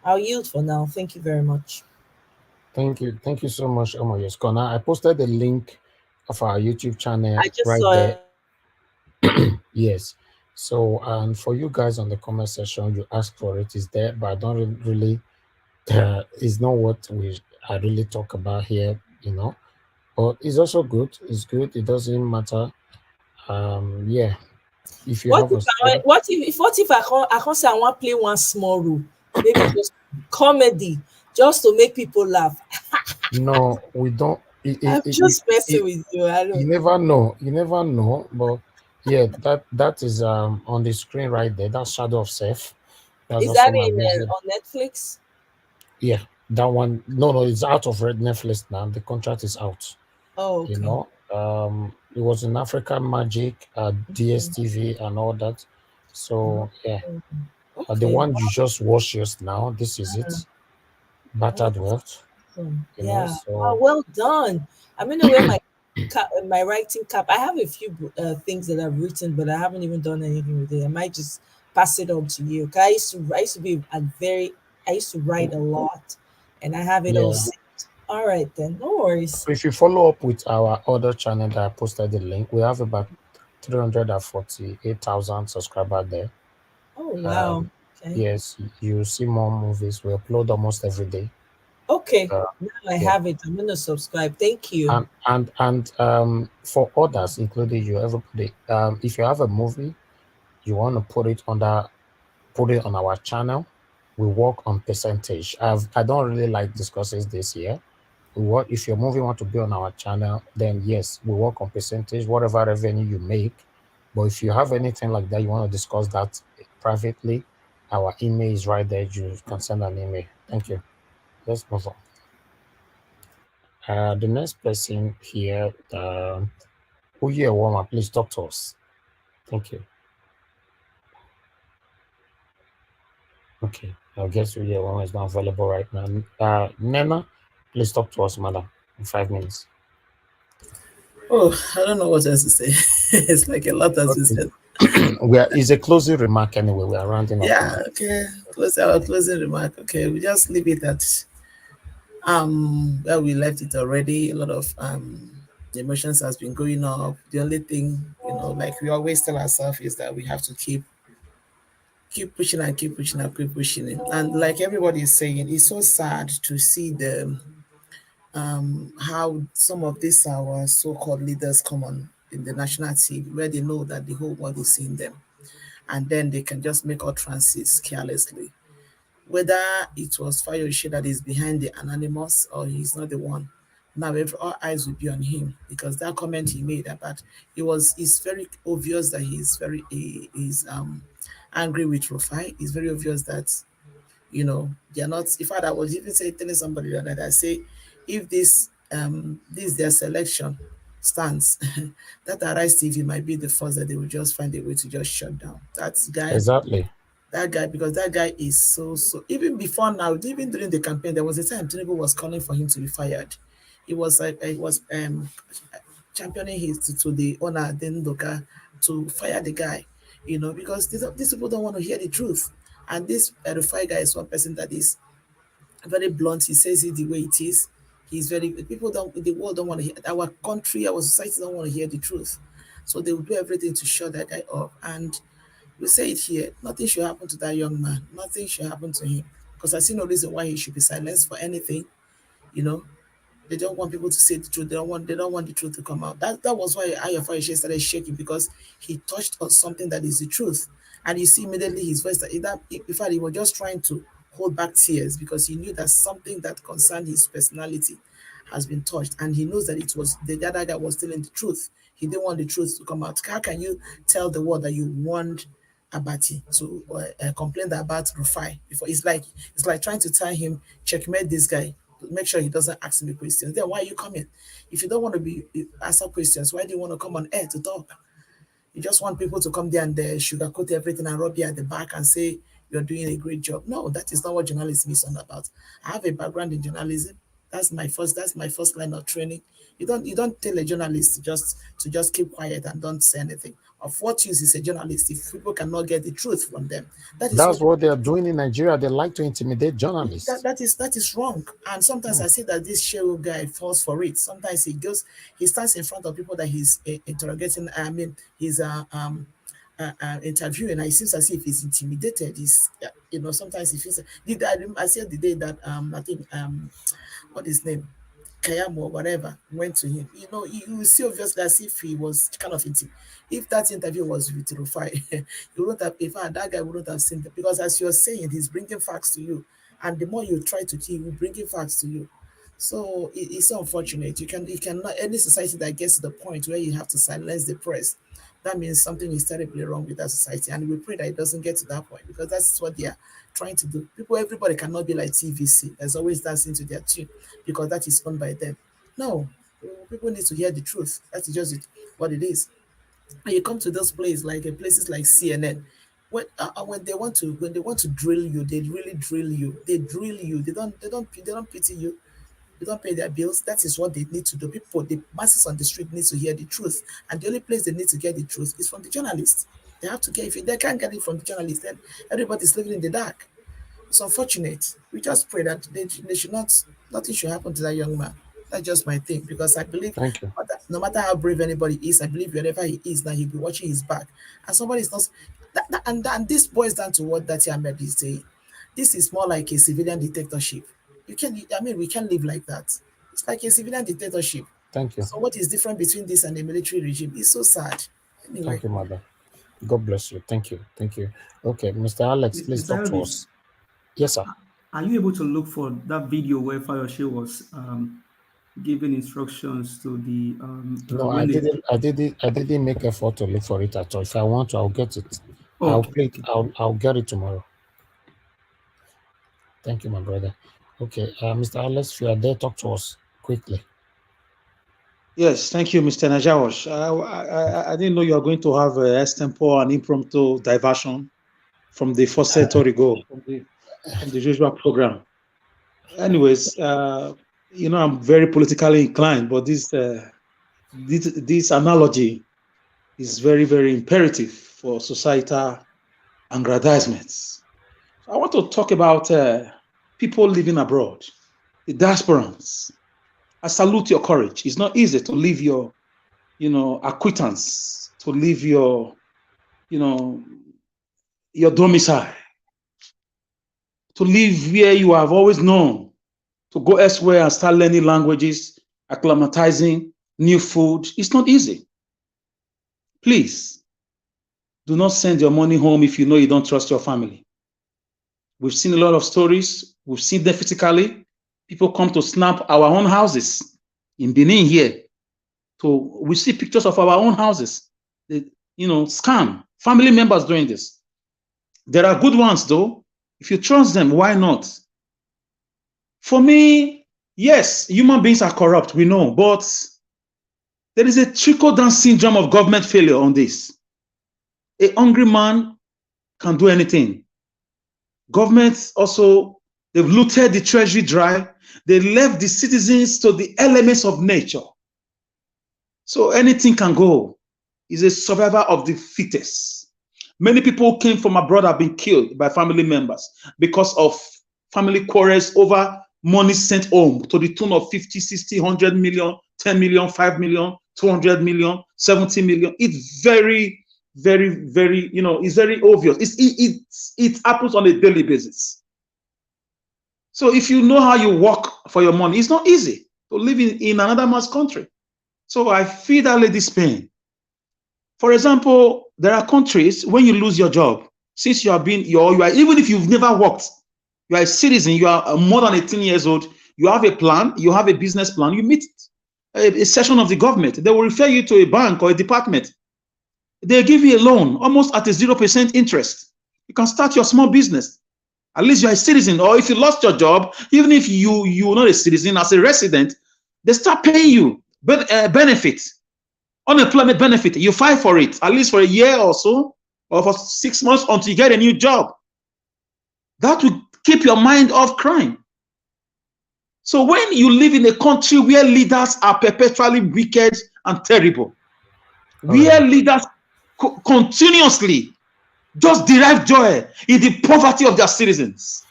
I'll yield for now. Thank you very much. Thank you. Thank you so much, Yoskona. I posted the link of our YouTube channel I just right saw there. it. Yes. So, and for you guys on the comment section, you asked for it. Is there, but I don't really. It's not what I really talk about here. But it's also good. It's good. It doesn't matter. Yeah. If you have a story, What if I can't say I want play one small role, maybe just comedy, just to make people laugh. no, we don't. I'm just messing with you. I You don't. never know. You never know. But yeah, that is on the screen right there. That's Shadow of Self. That's Is also that my in music. on Netflix? Yeah, that one. No, it's out of Red Netflix now. The contract is out. Oh, okay. It was in African Magic, DSTV, and all that. So yeah, the Okay. one you just watched just now. This is it. Battered Wealth. Yeah. So Well done. I'm gonna wear my writing cap. I have a few things that I've written, but I haven't even done anything with it. I might just pass it on to you. 'Cause I used to write a lot, and I have it all yeah. saved. All right then, no worries. If you follow up with our other channel that I posted the link, we have about 348,000 subscribers there. Oh wow. Okay. Yes, you see more movies. We upload almost every day. Okay. Uh, Now I yeah. have it. I'm gonna subscribe. Thank you. And for others, including you, everybody, if you have a movie you want to put it on our channel, we work on percentage. I don't really like discussing this here. If your movie want to be on our channel, then yes, we work on percentage, whatever revenue you make. But if you have anything like that, you want to discuss that privately, our email is right there. You can send an email. Thank you. Let's move on. The next person here, Uye Woma, please talk to us. Thank you. Okay, I guess Uye Woma is not available right now. Nena, please talk to us, madam, in 5 minutes. Oh, I don't know what else to say. It's like a lot has been said. It's a closing remark anyway. We are rounding up. Yeah, okay. Our closing remark. Okay, we just leave it at where we left it already. A lot of emotions has been going up. The only thing, like we always tell ourselves, is that we have to keep pushing and keep pushing and keep pushing it. And like everybody is saying, it's so sad to see the how some of these our so-called leaders come on in the national TV where they know that the whole world is seeing them, and then they can just make utterances carelessly. Whether it was Fayoshe that is behind the anonymous or he's not the one. Now all eyes will be on him because that comment he made about it's very obvious that he's angry with Rufai. It's very obvious that they're not. In fact, I was even telling somebody that I say, if this their selection stands, that Arise TV might be the first that they will just find a way to just shut down. That's guy. Exactly. That guy, because that guy is so even before now, even during the campaign, there was a time Tinubu was calling for him to be fired. It was like it was championing his to the owner then Doka to fire the guy, because these people don't want to hear the truth. And this Rufai guy is one person that is very blunt. He says it the way it is. He's very the world don't want to hear, our country, our society don't want to hear the truth. So they will do everything to shut that guy up. And we say it here, nothing should happen to that young man. Nothing should happen to him. because I see no reason why he should be silenced for anything. You know, they don't want people to say the truth. They don't want the truth to come out. That was why Ayafayeshe started shaking, because he touched on something that is the truth. And you see immediately his voice in fact, he was just trying to hold back tears because he knew that something that concerned his personality has been touched, and he knows that it was the other guy was telling the truth. He didn't want the truth to come out. How can you tell the world that you want Abati to complain about Rufai before? It's like trying to tell him, checkmate this guy, make sure he doesn't ask me questions. Then why are you coming? If you don't want to be answer questions, why do you want to come on air to talk? You just want people to come there and sugarcoat everything and rub you at the back and say you're doing a great job. No, that is not what journalism is all about. I have a background in journalism. That's my first line of training. You don't tell a journalist to just keep quiet and don't say anything. Of what use is a journalist if people cannot get the truth from them? That's what they are doing in Nigeria. They like to intimidate journalists. That is wrong. And sometimes I say that this Shehu guy falls for it. Sometimes he stands in front of people that he's interrogating. I mean, he's interviewing, and it seems as if he's intimidated. He's, sometimes he feels. I said the day that I think what his name, Keyamo or whatever, went to him. You see obviously as if he was kind of if that interview was with Rufai, you wouldn't have. In fact, that guy wouldn't have seen it, because as you're saying, he's bringing facts to you, and the more you try to keep, he's bringing facts to you. So it's unfortunate. You cannot, any society that gets to the point where you have to silence the press, that means something is terribly wrong with that society, and we pray that it doesn't get to that point, because that's what they are trying to do. Everybody cannot be like TVC. There's always dancing to their tune, because that is owned by them. No, people need to hear the truth. That's just what it is. And you come to those places like CNN, when they want to drill you, they really drill you. They drill you. They don't pity you. They don't pay their bills. That is what they need to do. The masses on the street need to hear the truth, and the only place they need to get the truth is from the journalists. They have to get. If they can't get it from the journalists, then everybody's living in the dark. It's unfortunate. We just pray that they should nothing should happen to that young man. That's just my thing, because I believe no matter how brave anybody is, I believe wherever he is now, he'll be watching his back. And somebody's not. And this boils down to what Dati Ahmed is saying. This is more like a civilian dictatorship. We can't live like that. It's like a civilian dictatorship. Thank you. So what is different between this and a military regime? It's so sad. Anyway. Thank you, mother. God bless you. Thank you. Okay, Mr. Alex, please talk to us. Yes, sir. Are you able to look for that video where Fayoshe was giving instructions to the? No, I didn't make effort to look for it at all. If I want to, I'll get it. Okay. I'll get it tomorrow. Thank you, my brother. Okay, Mr. Alex, if you are there, talk to us quickly. Yes, thank you, Mr. Najawash. I didn't know you are going to have a extempore and impromptu diversion from the first Torigo, from the usual program. Anyways, I'm very politically inclined, but this analogy is very, very imperative for societal aggrandizements. I want to talk about people living abroad, the diasporans. I salute your courage. It's not easy to leave your, acquittance, to leave your, your domicile, to live where you have always known, to go elsewhere and start learning languages, acclimatizing, new food. It's not easy. Please, do not send your money home if you know you don't trust your family. We've seen a lot of stories. We've seen them physically. People come to snap our own houses in Benin here. So we see pictures of our own houses. Scam. Family members doing this. There are good ones though. If you trust them, why not? For me, yes, human beings are corrupt, we know, but there is a trickle-down syndrome of government failure on this. A hungry man can do anything. Governments also, they've looted the treasury dry. They left the citizens to the elements of nature. So anything can go. It's a survivor of the fittest. Many people came from abroad have been killed by family members because of family quarrels over money sent home to the tune of 50, 60, 100 million, 10 million, 5 million, 200 million, 70 million. It's very, very, very, it's very obvious. It happens on a daily basis. So if you know how you work for your money, it's not easy to live in another man's country. So I feel that lady's pain. For example, there are countries when you lose your job, since you are even if you've never worked, you are a citizen, you are more than 18 years old, you have a plan, you have a business plan, you meet a section of the government, they will refer you to a bank or a department. They give you a loan almost at a 0% interest. You can start your small business. At least you're a citizen, or if you lost your job, even if you're not a citizen, as a resident, they start paying you benefits, unemployment benefit. You file for it, at least for a year or so, or for 6 months until you get a new job. That will keep your mind off crime. So when you live in a country where leaders are perpetually wicked and terrible, where leaders continuously just derive joy in the poverty of their citizens,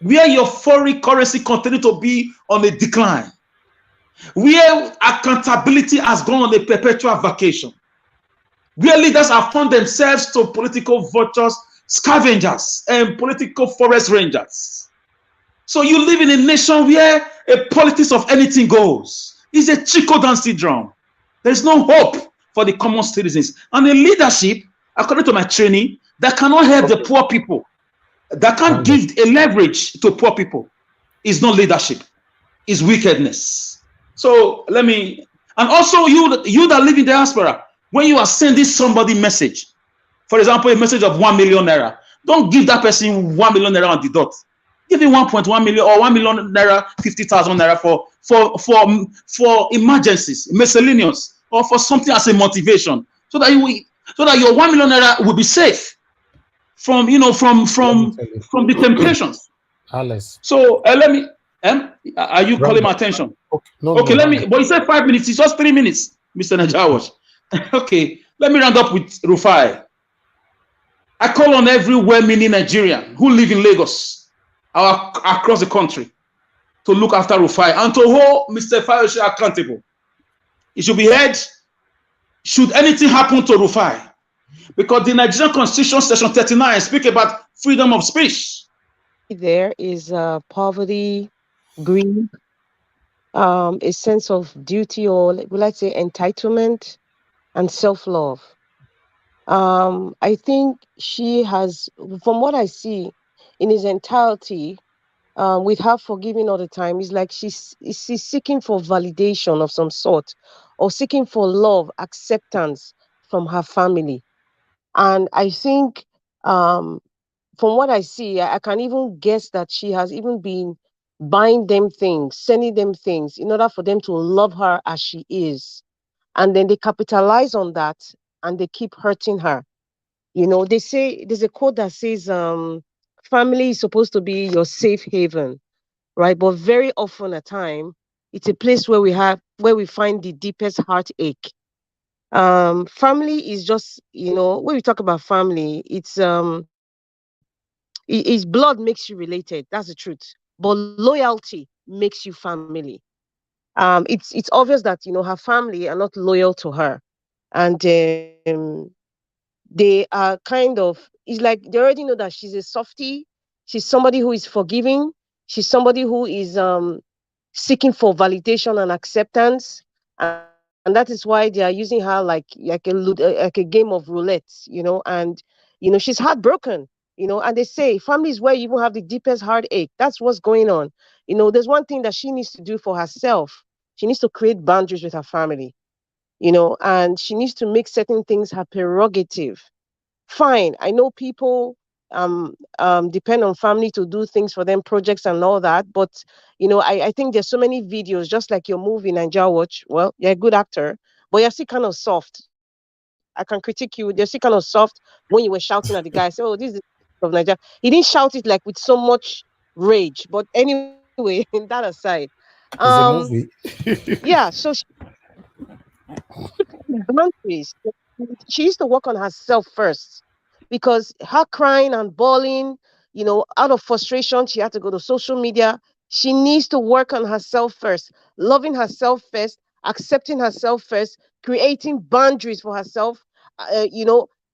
where your foreign currency continues to be on a decline, where accountability has gone on a perpetual vacation, where leaders have found themselves to political vultures, scavengers, and political forest rangers. So you live in a nation where a politics of anything goes. It's a trickle-down syndrome. There's no hope for the common citizens. And a leadership, according to my training, that cannot help the poor people, that can't give a leverage to poor people, is not leadership, is wickedness. So let me, and also you that live in diaspora, when you are sending somebody message, for example, a message of 1 million naira, don't give that person 1 million naira on the dot. Give him 1.1 million or 1 million naira, 50,000 naira for emergencies, miscellaneous, or for something as a motivation, so that your 1 million naira will be safe from the temptations. Alice. So let me. Are you calling my attention? Okay, let me. But you said 5 minutes. It's just 3 minutes, Mr. Najawash. Okay, let me round up with Rufai. I call on every well-meaning Nigerian who live in Lagos or across the country to look after Rufai and to hold Mr. Fayose accountable. It should be heard should anything happen to Rufai, because the Nigerian Constitution, Section 39, speak about freedom of speech. There is poverty, greed, a sense of duty, or we like to say entitlement, and self-love. I think she has, from what I see in his entirety, with her forgiving all the time, it's like she's seeking for validation of some sort, or seeking for love, acceptance from her family. And I think from what I see, I can even guess that she has even been buying them things, sending them things in order for them to love her as she is. And then they capitalize on that and they keep hurting her. You know, they say, there's a quote that says, family is supposed to be your safe haven, right? But very often at time, it's a place where we find the deepest heartache. Family is just, when we talk about family, it's blood makes you related. That's the truth. But loyalty makes you family. It's obvious that her family are not loyal to her, and they are kind of. It's like they already know that she's a softie. She's somebody who is forgiving. She's somebody who is seeking for validation and acceptance, and that is why they are using her like a game of roulette, and she's heartbroken, and they say family is where you even have the deepest heartache. That's what's going on. There's one thing that she needs to do for herself. She needs to create boundaries with her family, and she needs to make certain things her prerogative. Fine, I know people depend on family to do things for them, projects and all that, but I think there's so many videos, just like your movie Nigeria Watch. Well, you're a good actor, but you're still kind of soft. I can critique you. You're still kind of soft when you were shouting at the guy, say, oh, this is of Nigeria. He didn't shout it like with so much rage, but anyway, that aside, It's a movie. yeah, so boundaries. She needs to work on herself first, because her crying and bawling, out of frustration, she had to go to social media. She needs to work on herself first, loving herself first, accepting herself first, creating boundaries for herself,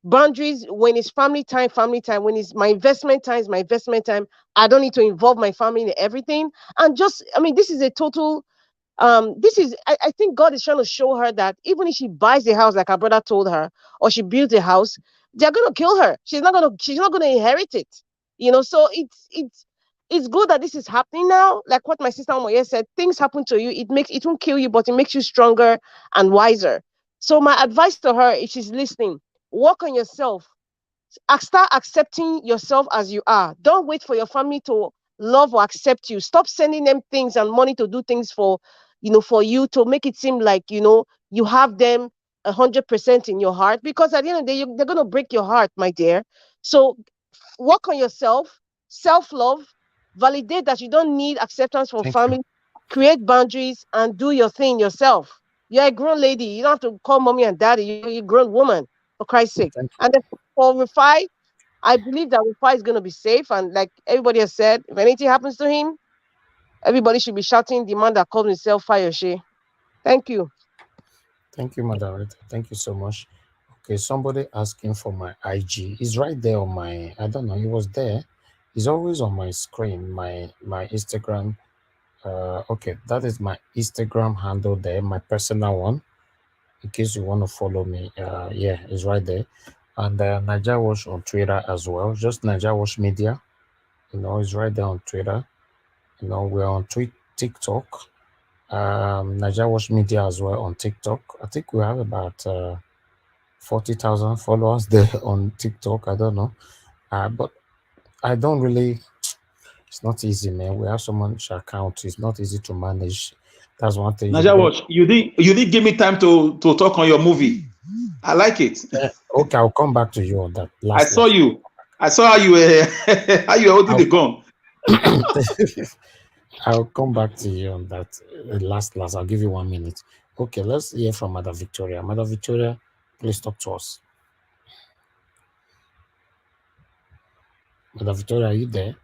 boundaries. When it's family time, family time. When it's my investment time, it's my investment time. I don't need to involve my family in everything. And just, I mean, this is a total this is I think God is trying to show her that even if she buys a house like her brother told her, or she builds a house, they're gonna kill her. She's not gonna inherit it. So it's good that this is happening now. Like what my sister Omoye said, things happen to you, it won't kill you, but it makes you stronger and wiser. So my advice to her, if she's listening, work on yourself. Start accepting yourself as you are. Don't wait for your family to love or accept you. Stop sending them things and money to do things for you, to make it seem like you have them 100% in your heart, because at the end of the day, they're going to break your heart, my dear. So work on yourself, self-love, validate that you don't need acceptance from family, create boundaries, and do your thing yourself. You're a grown lady. You don't have to call mommy and daddy. You're a grown woman, for Christ's sake. And then for Rufai, I believe that Rufai is going to be safe. And like everybody has said, if anything happens to him, everybody should be shouting the man that calls himself Fayoshe. Thank you. Thank you, Madam. Thank you so much. Okay, somebody asking for my IG. It's right there on my, I don't know, it was there. It's always on my screen, my Instagram. Okay, that is my Instagram handle there, my personal one. In case you want to follow me, yeah, it's right there. And Naija Watch on Twitter as well. Just Naija Watch Media. It's right there on Twitter. We're on TikTok. Naija Watch Media as well on TikTok. I think we have about 40,000 followers there on TikTok. I don't know. But I don't really, it's not easy, man. We have so much account. It's not easy to manage. That's one thing. Naija Watch, you didn't give me time to talk on your movie. I like it. Okay, I'll come back to you on that. I saw you. I saw how you were holding the gun. I'll come back to you on that. Last. I'll give you 1 minute. Okay, let's hear from Mother Victoria. Mother Victoria, please talk to us. Mother Victoria, are you there?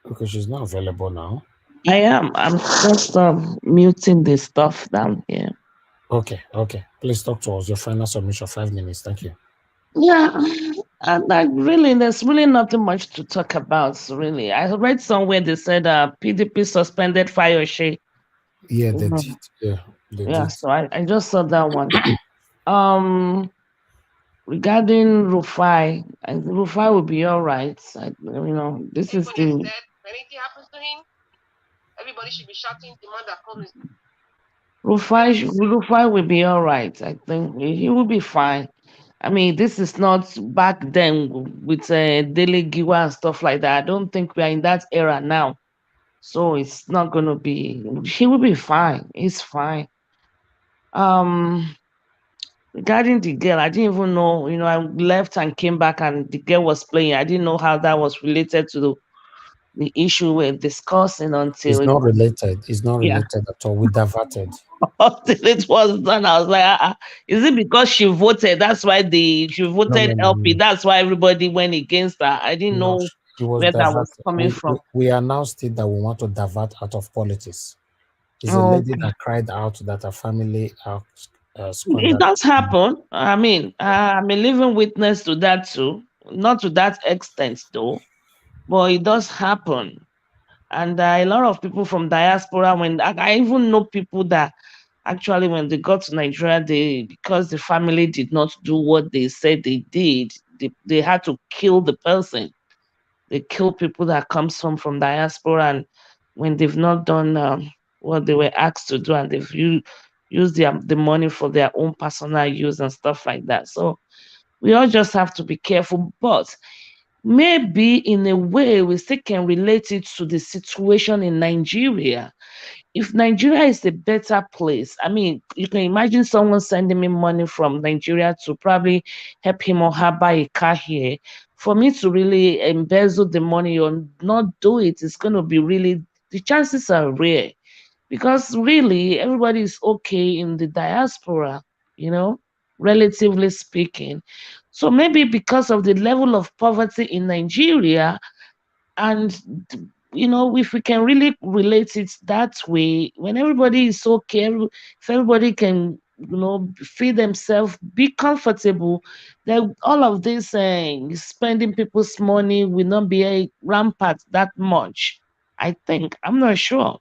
Okay, she's not available now. I am. I'm just muting the stuff down here. Okay. Please talk to us. Your final submission, 5 minutes. Thank you. Yeah, and there's really nothing much to talk about. Really, I read somewhere they said PDP suspended Fayoshe. Yeah, they did. Yeah, they did. So I just saw that one. Regarding Rufai, Rufai will be all right. This is the. If anything happens to him, everybody should be shouting the man that calls. Rufai will be all right. I think he will be fine. I mean, this is not back then with Daily Giwa and stuff like that. I don't think we are in that era now. So it's not going to be, he will be fine. He's fine. Regarding the girl, I didn't even know, I left and came back and the girl was playing. I didn't know how that was related to the issue we're discussing until it's not related. It's not related at all. We diverted. Until it was done, I was like, is it because she voted? That's why she voted LP. That's why everybody went against her. I didn't know where that was coming from. We announced it that we want to divert out of politics. It's a lady that cried out that her family it does happen. I mean, I'm a living witness to that too. Not to that extent though, but it does happen. And a lot of people from diaspora, when I even know people that actually when they got to Nigeria, because the family did not do what they said they did, they had to kill the person. They kill people that comes from diaspora, and when they've not done what they were asked to do, and they've used the money for their own personal use and stuff like that. So we all just have to be careful. But maybe in a way we still can relate it to the situation in Nigeria. If Nigeria is a better place, I mean, you can imagine someone sending me money from Nigeria to probably help him or her buy a car here. For me to really embezzle the money or not do it, it's going to be really, the chances are rare. Because really, everybody is okay in the diaspora, relatively speaking. So maybe because of the level of poverty in Nigeria, and if we can really relate it that way, when everybody is okay, if everybody can feed themselves, be comfortable, then all of this spending people's money will not be rampant that much. I think. I'm not sure.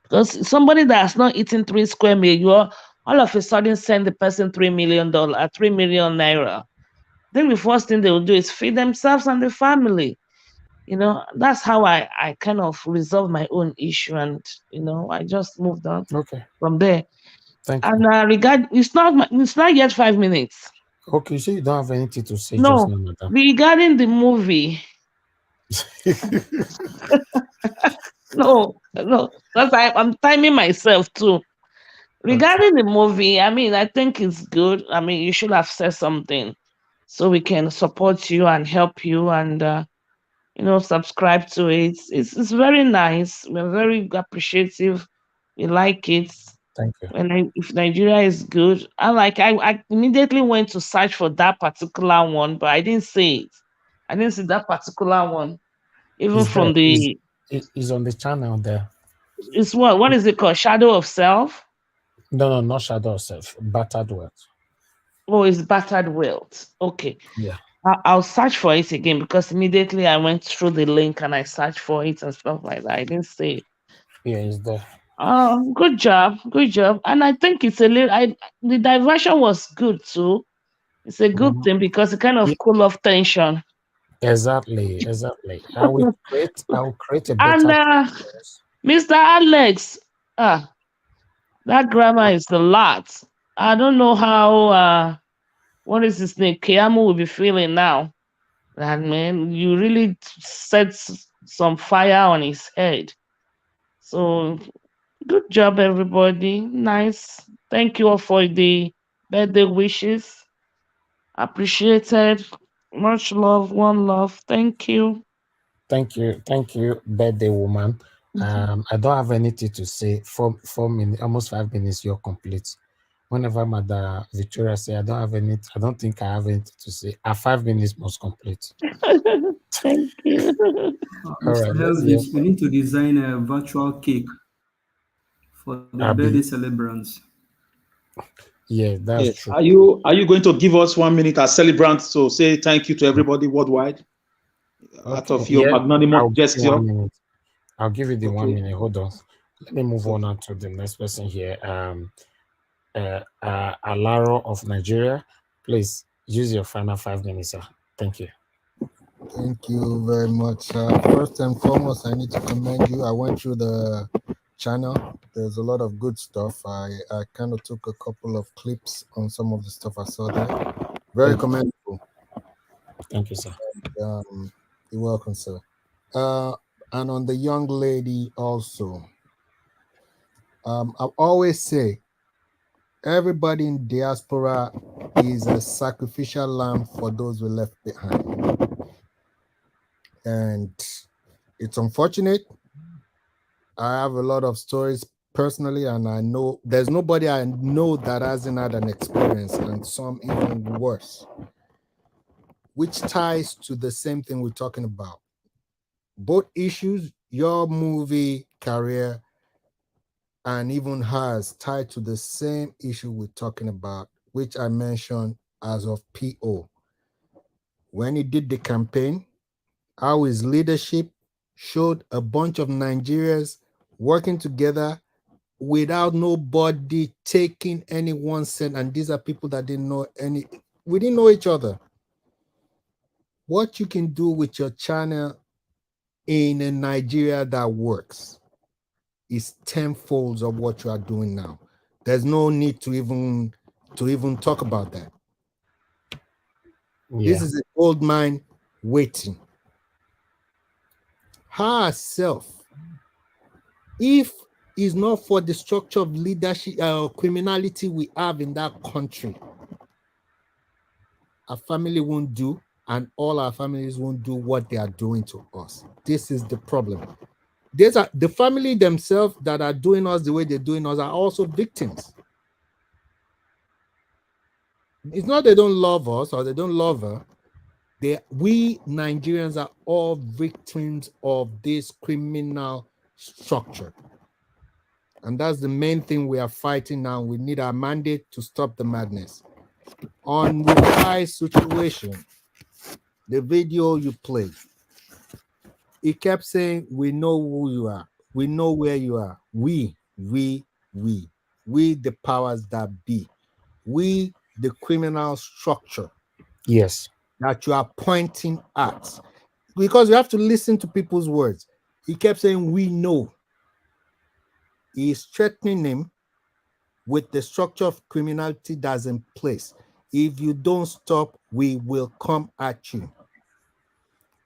Because somebody that's not eating 3 square meal, you all of a sudden send the person $3 million, 3 million naira. Then the first thing they will do is feed themselves and the family. That's how I kind of resolve my own issue, and I just moved on from there. Thank you. And it's not yet 5 minutes. Okay, so you don't have anything to say No, just now, madam. regarding the movie. No, because I'm timing myself too. Regarding the movie, I mean, I think it's good. I mean, you should have said something so we can support you and help you and subscribe to it. It's very nice. We're very appreciative. We like it. Thank you. And if Nigeria is good, I immediately went to search for that particular one, but I didn't see it. I didn't see that particular one, even It's from there. the. It's on the channel there. It's what is it called? Shadow of Self? No, not Shadow of Self. Battered Wealth. Oh, it's Battered Wealth. Okay. Yeah. I'll search for it again because immediately I went through the link and I searched for it and stuff like that. I didn't see it. Yeah, it's there. Oh, good job. And I think it's the diversion was good too. It's a good thing because it kind of cool off tension. Exactly. I will create a better. And Mr. Alex, that grammar is a lot. I don't know how what is his name? Keyamo will be feeling now. And man, you really set some fire on his head. So good job, everybody. Nice. Thank you all for the birthday wishes. Appreciated. Much love, one love. Thank you. Thank you, birthday woman. I don't have anything to say. 4 minutes, almost 5 minutes, you're complete. Whenever Mother Victoria say I don't have anything, I don't think I have anything to say. Our 5 minutes must complete. Thank you. All right, Elvis, we need to design a virtual cake for the birthday celebrants. Yeah, that's true. Are you going to give us 1 minute as celebrants to say thank you to everybody worldwide? Out of your magnanimous gesture. I'll give you the 1 minute. Hold on. Let me move on to the next person here. Alaro of Nigeria. Please use your final 5 minutes, sir. Thank you. Thank you very much. First and foremost, I need to commend you. I went through the channel. There's a lot of good stuff. I kind of took a couple of clips on some of the stuff I saw there. Very commendable. Thank you, sir. And, you're welcome, sir. And on the young lady also, I always say everybody in diaspora is a sacrificial lamb for those we left behind. And it's unfortunate. I have a lot of stories personally, and I know there's nobody I know that hasn't had an experience, and some even worse, which ties to the same thing we're talking about. Both issues, your movie career and even hers, tied to the same issue we're talking about, which I mentioned as of PO. When he did the campaign, how his leadership showed a bunch of Nigerians working together without nobody taking any 1 cent. And these are people that we didn't know each other. What you can do with your channel in a Nigeria that works is tenfolds of what you are doing now. There's no need to even talk about that. Yeah. This is a gold mine waiting. Her herself, if it's not for the structure of leadership criminality we have in that country, our family won't do, and all our families won't do what they are doing to us. This is the problem. The family themselves that are doing us the way they're doing us are also victims. It's not they don't love us or they don't love her. We Nigerians are all victims of this criminal structure. And that's the main thing we are fighting now. We need our mandate to stop the madness. On Rufai's situation, the video you played, he kept saying, we know who you are. We know where you are. We, the powers that be. We, the criminal structure. Yes. That you are pointing at. Because you have to listen to people's words. He kept saying, we know. He is threatening him with the structure of criminality that's in place. If you don't stop, we will come at you.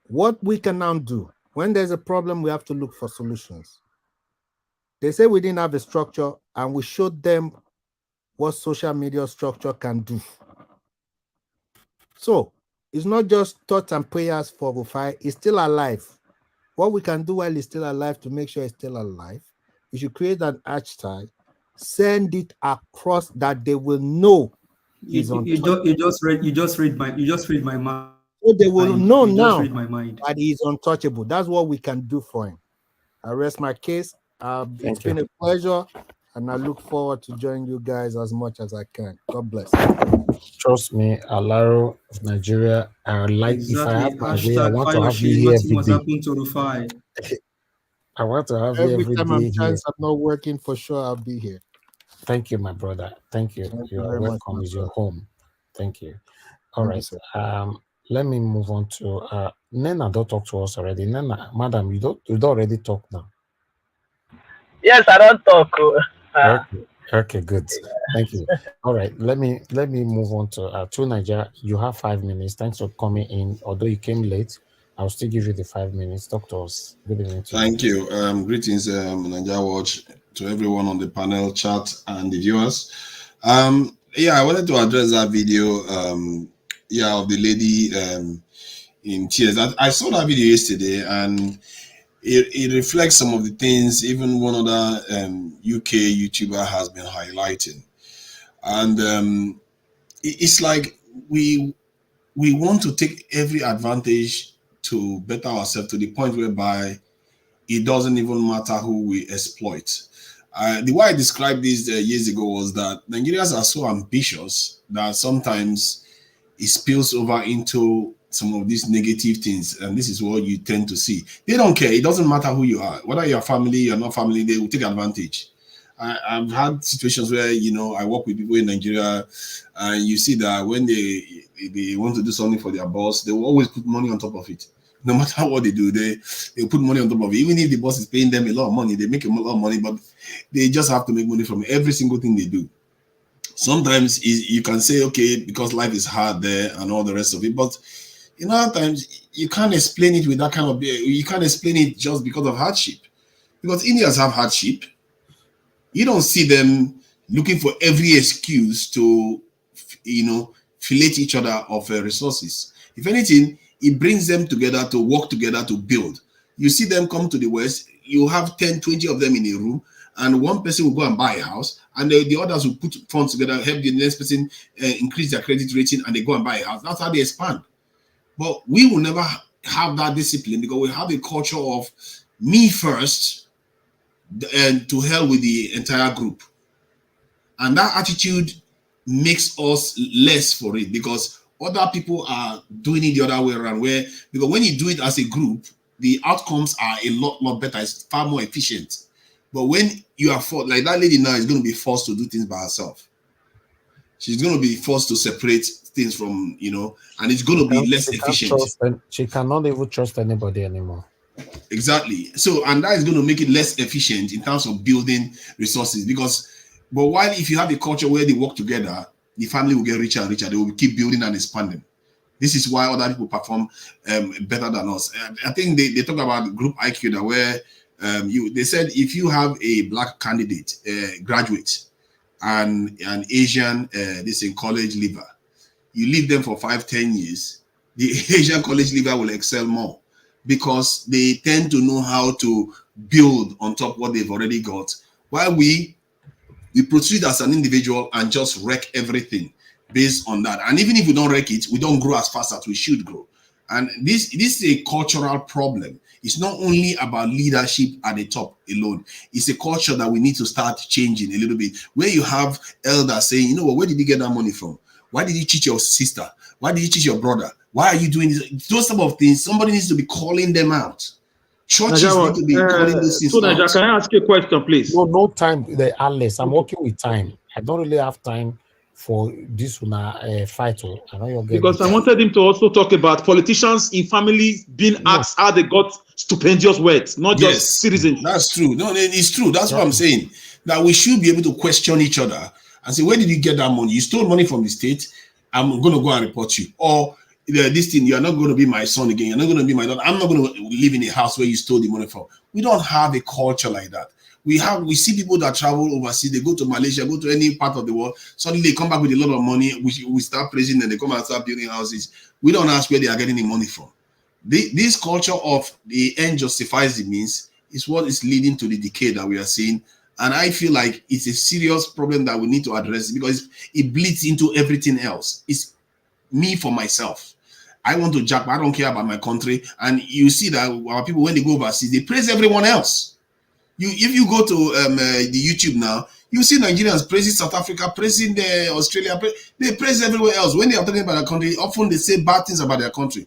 What we can now do, when there's a problem, we have to look for solutions. They say we didn't have a structure, and we showed them what social media structure can do. So it's not just thoughts and prayers for Rufai. He's still alive. What we can do while he's still alive to make sure he's still alive, we should create an hashtag, send it across that they will know he's on. You just read my mind. So they will know now read my mind. that he's untouchable. That's what we can do for him. I rest my case. It's been a pleasure, and I look forward to joining you guys as much as I can. God bless. Trust me, Alaro of Nigeria. I like if I have my way, I want to have you here every day. I want to have you every time day I'm not working, for sure I'll be here. Thank you, my brother. Thank you. Thank You you are very much, welcome. my Is your brother. home. Thank you. All Thank you, right. Let me move on to Nena. Don't talk to us already. Nena, madam, you don't already talk now. Yes, I don't talk. Okay, good. Thank you. All right, let me move on to Nigeria. You have 5 minutes. Thanks for coming in. Although you came late, I'll still give you the 5 minutes. Talk to us. Good evening to you. Thank you. Greetings, Nigeria Watch, to everyone on the panel, chat, and the viewers. I wanted to address that video. Of the lady in tears. I saw that video yesterday, and it reflects some of the things even one other UK YouTuber has been highlighting. And it's like we want to take every advantage to better ourselves to the point whereby it doesn't even matter who we exploit. The way I described this years ago was that Nigerians are so ambitious that sometimes it spills over into some of these negative things, and this is what you tend to see. They don't care. It doesn't matter who you are, whether you're family or not family, they will take advantage. I've had situations where, I work with people in Nigeria, and you see that when they want to do something for their boss, they will always put money on top of it. No matter what they do, they put money on top of it. Even if the boss is paying them a lot of money, they make a lot of money, but they just have to make money from every single thing they do. Sometimes you can say, okay, because life is hard there and all the rest of it, but other times you can't explain it with that kind of, you can't explain it just because of hardship. Because Indians have hardship. You don't see them looking for every excuse to, fillet each other of resources. If anything, it brings them together to work together to build. You see them come to the West, you have 10, 20 of them in a room, and one person will go and buy a house, and the others will put funds together, help the next person increase their credit rating, and they go and buy a house. That's how they expand. But we will never have that discipline because we have a culture of me first and to hell with the entire group. And that attitude makes us less for it because other people are doing it the other way around. Because when you do it as a group, the outcomes are a lot better. It's far more efficient. But when you are forced, like that lady now is going to be forced to do things by herself. She's going to be forced to separate things from, and it's going to be less efficient. She cannot even trust anybody anymore. Exactly. So, and that is going to make it less efficient in terms of building resources but while if you have a culture where they work together, the family will get richer and richer. They will keep building and expanding. This is why other people perform better than us. I think they talk about group IQ that where they said if you have a black candidate, graduate, and an Asian, this in college leaver, you leave them for 5-10 years, the Asian college leaver will excel more because they tend to know how to build on top of what they've already got. While we proceed as an individual and just wreck everything based on that. And even if we don't wreck it, we don't grow as fast as we should grow. And this is a cultural problem. It's not only about leadership at the top alone. It's a culture that we need to start changing a little bit. Where you have elders saying, you know what, where did you get that money from? Why did you cheat your sister? Why did you cheat your brother? Why are you doing this? Those type of things, somebody needs to be calling them out. Churches need to be calling those things out. Can I ask you a question, please? No time, Alice. I'm working with time. I don't really have time for this fight. I know you're Because I wanted him to also talk about politicians in families being asked how they got stupendous wealth, not just citizens. That's true. No, it's true. That's what I'm saying. That we should be able to question each other and say, where did you get that money? You stole money from the state. I'm going to go and report you. Or this thing, you're not going to be my son again. You're not going to be my daughter. I'm not going to live in a house where you stole the money from. We don't have a culture like that. We see people that travel overseas. They go to Malaysia, go to any part of the world. Suddenly they come back with a lot of money. We start praising them. They come and start building houses. We don't ask where they are getting the money from. This culture of the end justifies the means is what is leading to the decay that we are seeing. And I feel like it's a serious problem that we need to address because it bleeds into everything else. It's me for myself. I want to jack, but I don't care about my country. And you see that our people, when they go overseas, they praise everyone else. If you go to the YouTube now, you see Nigerians praising South Africa, praising Australia. They praise everywhere else. When they are talking about their country, often they say bad things about their country.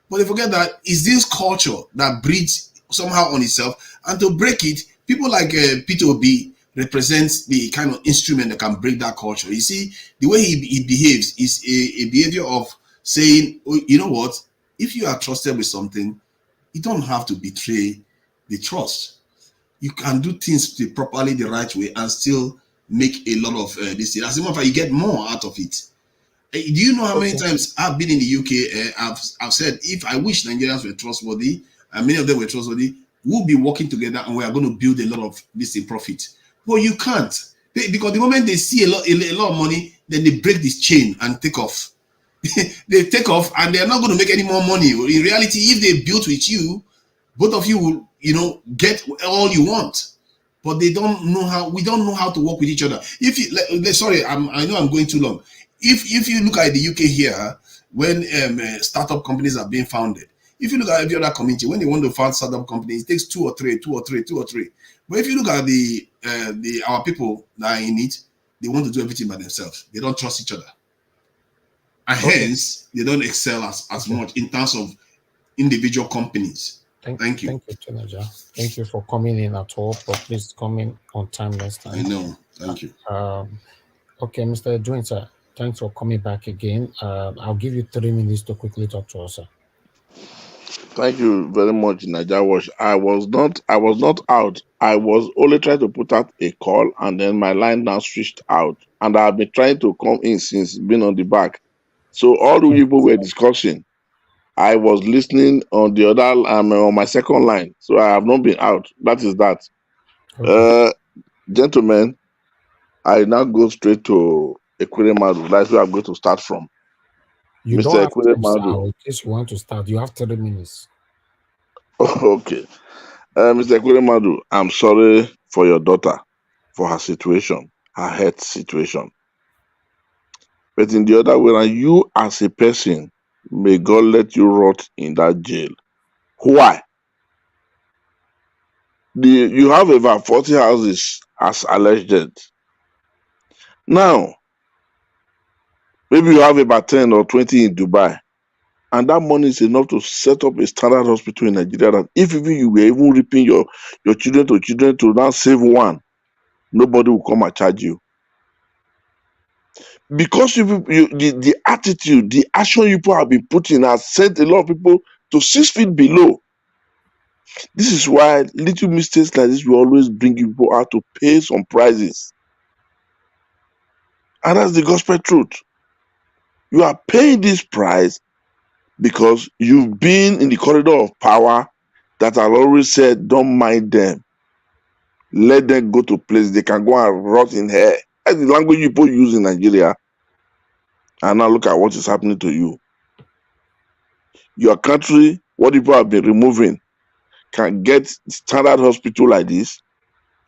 But they forget that it's this culture that breeds somehow on itself. And to break it, people like P2B represents the kind of instrument that can break that culture. You see, the way he behaves is a behavior of saying, oh, you know what? If you are trusted with something, you don't have to betray the trust. You can do things properly the right way and still make a lot of this. As a matter of fact, you get more out of it. Do you know how many times I've been in the UK? I've said, if I wish Nigerians were trustworthy, and many of them were trustworthy, we'll be working together and we are going to build a lot of this in profit. But you can't. Because the moment they see a lot of money, then they break this chain and take off. They take off and they're not going to make any more money. In reality, if they built with you, both of you will, get all you want. But they don't know how. We don't know how to work with each other. Sorry, I know I'm going too long. If you look at the UK here, when startup companies are being founded, if you look at every other community, when they want to found startup companies, it takes two or three. But if you look at our people that are in it, they want to do everything by themselves. They don't trust each other, and hence they don't excel as much in terms of individual companies. Thank you. Thank you, Tunaja. Thank you for coming in at all, but please come in on time next time. I know. Thank you. Okay, Mr. Edwin, sir. Thanks for coming back again. I'll give you 3 minutes to quickly talk to us, sir. Thank you very much, Naija Wash. I was not out. I was only trying to put out a call, and then my line now switched out. And I've been trying to come in since being on the back. So all the people were discussing. I was listening on the other on my second line, so I have not been out. That is that. Okay. Gentlemen, I now go straight to Ekweremadu. That's where I'm going to start from. You Mr. don't have Ekweremadu. in case you want to start. You have 3 minutes. Okay. Mr. Ekweremadu, I'm sorry for your daughter, for her situation, her health situation. But in the other way around, you as a person, may God let you rot in that jail. Why? You have about 40 houses as alleged. Now, maybe you have about 10 or 20 in Dubai. And that money is enough to set up a standard hospital in Nigeria. That if even you were even ripping your children to now save one, nobody will come and charge you. Because the attitude, the action you people have been putting has sent a lot of people to 6 feet below. This is why little mistakes like this will always bring people out to pay some prices. And that's the gospel truth. You are paying this price because you've been in the corridor of power that I've always said, don't mind them. Let them go to places they can go and rot in hell. That's the language you people use in Nigeria. And now look at what is happening to you. Your country, what people have been removing, can get standard hospital like this,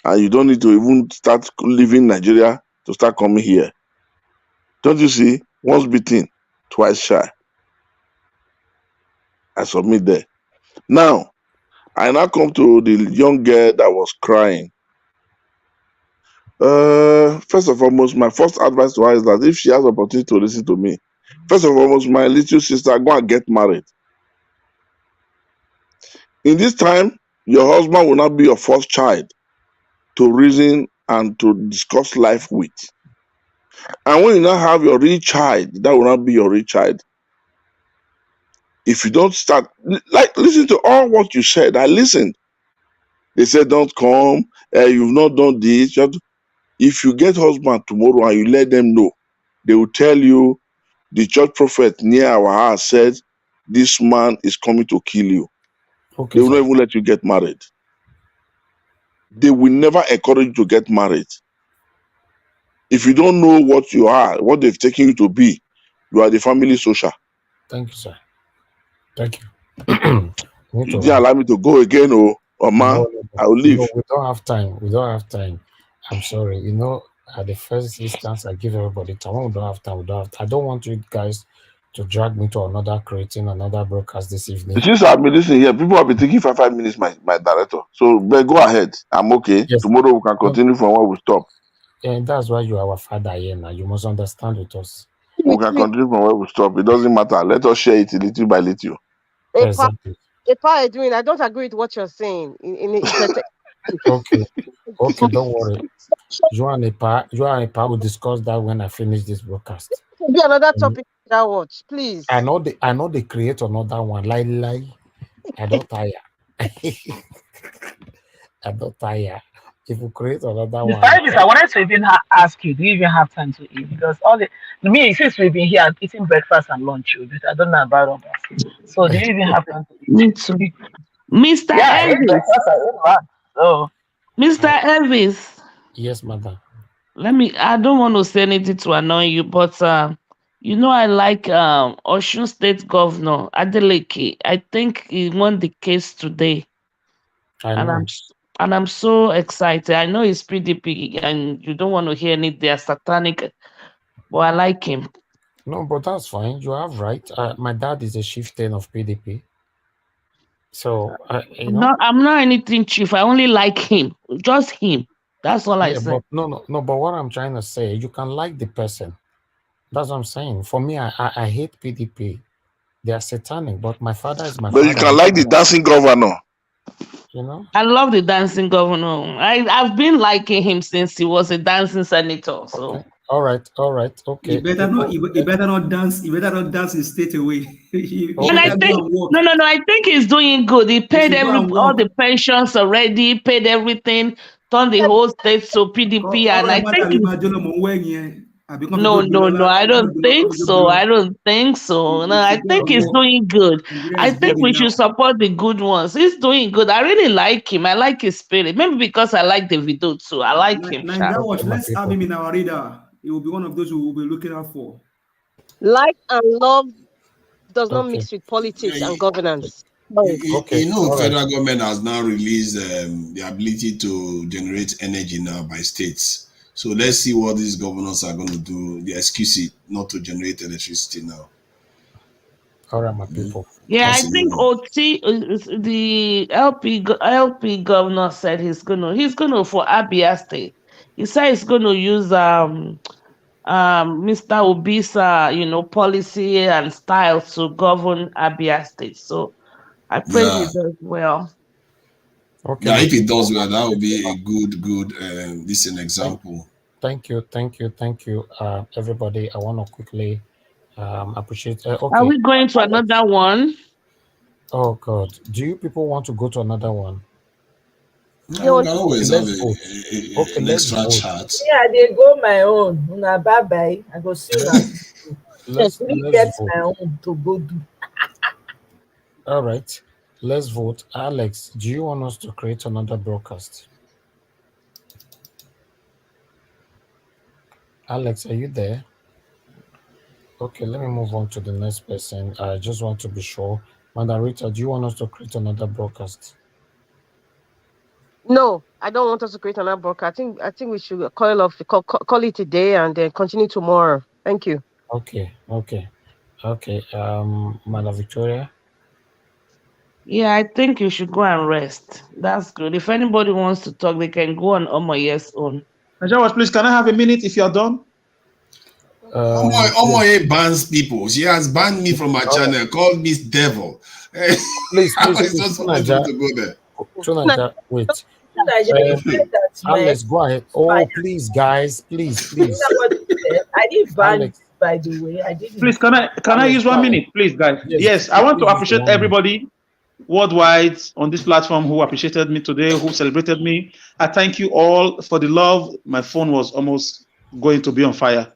and you don't need to even start leaving Nigeria to start coming here. Don't you see? Once beaten, twice shy. I submit there. Now, I now come to the young girl that was crying. First and foremost, my first advice to her is that if she has opportunity to listen to me, first and foremost, my little sister, go and get married. In this time, your husband will not be your first child to reason and to discuss life with. And when you now have your real child, that will not be your real child. If you don't start, like, listen to all what you said. I listened. They said, don't come, you've not done this. If you get husband tomorrow and you let them know, they will tell you, the church prophet near our house said, this man is coming to kill you. Okay, They will not even let you get married. They will never encourage you to get married. If you don't know what you are, what they've taken you to be, you are the family social. Thank you, sir. Thank you. You didn't allow me to go again, or man, I will leave. No, we don't have time. We don't have time. I'm sorry. You know, at the first instance, I give everybody time. When we don't have time, we don't have time. I don't want you guys to drag me to creating another broadcast this evening. Since I've been listening here, people have been taking 5 minutes, my director. So, but go ahead. I'm okay. Yes. Tomorrow we can continue from where we stop. And that's why you are our father here now. You must understand with us. We can continue from where we stop. It doesn't matter. Let us share it little by little. Exactly. Edwin, I don't agree with what you're saying. Okay, don't worry. You and Epa will discuss that when I finish this broadcast. Be another topic that watch, please. I know they create another one. Lie. I don't tire. I don't tire. If you create another one. I wanted to even ask you, do you even have time to eat? Because since we've been here eating breakfast and lunch, but I don't know about others. So do you even have time to eat? Me too. Mr. Elvis. So, Mr. Elvis. Yes, madam. I don't want to say anything to annoy you, but you know I like Osun State Governor Adeleke. I think he won the case today. And I'm so excited. I know he's PDP and you don't want to hear any they're satanic, but I like him. No, but that's fine. You have right. My dad is a chieftain of PDP. So I'm not anything chief. I only like him. Just him. That's all I say. But no, but what I'm trying to say, you can like the person. That's what I'm saying. For me, I hate PDP. They are satanic, but my father is my father. But you can like the dancing governor. You know? I love the dancing governor. I've been liking him since he was a dancing senator. So all right, okay. You better not dance. You better not dance and stay away. And I think no. I think he's doing good. He paid all the pensions already, paid everything, turned the whole state to PDP, and I think no, I don't think so. No, I think he's doing good. I think we should support the good ones. He's doing good. I really like him. I like his spirit. Maybe because I like the video too. I like him. Let's have him in our radar. He will be one of those who will be looking out for. Like and love does not mix with politics and governance. Federal government has now released the ability to generate energy now by states. So let's see what these governors are going to do. The excuse is not to generate electricity now. All right, my people. Yeah, I think OT, the LP governor said he's gonna for Abia State. He said he's gonna use Mr. Obisa, policy and style to govern Abia State. So I pray he does well. Okay. Yeah, if it does well, that would be a good this is an example. Thank you. Everybody, I want to quickly appreciate. Okay. Are we going to another one? Oh God, do you people want to go to another one? No, we can always have an extra chat. Yeah, they go my own. Bye bye. I go see you. Let's get my own to go do. All right, let's vote. Alex, do you want us to create another broadcast? Alex, are you there? Okay, let me move on to the next person. I just want to be sure. Madam Rita, do you want us to create another broadcast? No, I don't want us to create another broadcast. I think we should call it a day and then continue tomorrow. Thank you. Okay. Madam Victoria? Yeah, I think you should go and rest. That's good. If anybody wants to talk, they can go on Omoye's own. Najawas, please, can I have a minute if you're done? Omoye bans people. She has banned me from my channel, called me devil. Please, I please, was please, not supposed to go there. Wait. Nigeria, that's my Alex, go ahead. Oh, please, guys, please. I didn't ban, Alex. by the way. I didn't. Please, can I use 1 minute, please, guys? Yes, I want to appreciate everybody worldwide on this platform who appreciated me today, who celebrated me. I thank you all for the love. My phone was almost going to be on fire.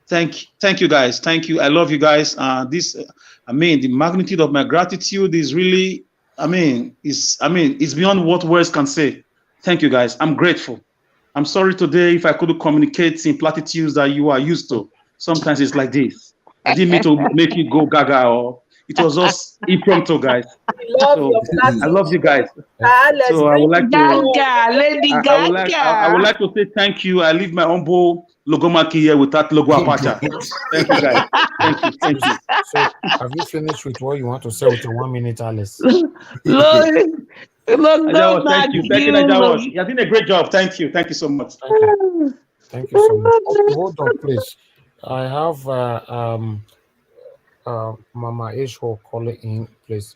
Thank you, guys. Thank you. I love you guys. The magnitude of my gratitude is really, it's beyond what words can say. Thank you, guys. I'm grateful. I'm sorry today if I couldn't communicate in platitudes that you are used to. Sometimes it's like this. I didn't mean to make you go gaga, or it was just impromptu, guys. I love you guys. So I would like to Lady Gaga. I would like to say thank you. I leave my humble logomaki here with that logo apacha. Thank you, guys. Thank you. So, have you finished with what you want to say with your 1 minute, Alice? Najawas, thank you, Najawas. You're doing a great job. Thank you so much. Thank you so much. Okay, hold on, please. I have Mama Ishwo calling in, please.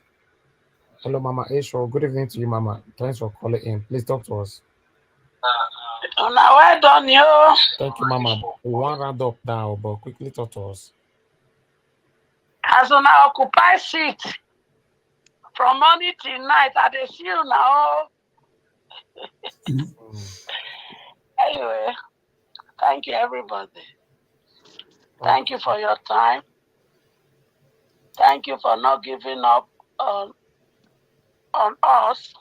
Hello, Mama Ishwo. Good evening to you, Mama. Thanks for calling in. Please talk to us. Now, well done, you. Thank you, Mama. We want round up now, but quickly talk to us. As on our occupy seat from morning till night, I dey see you now. Anyway, thank you, everybody. Thank you for your time. Thank you for not giving up on us.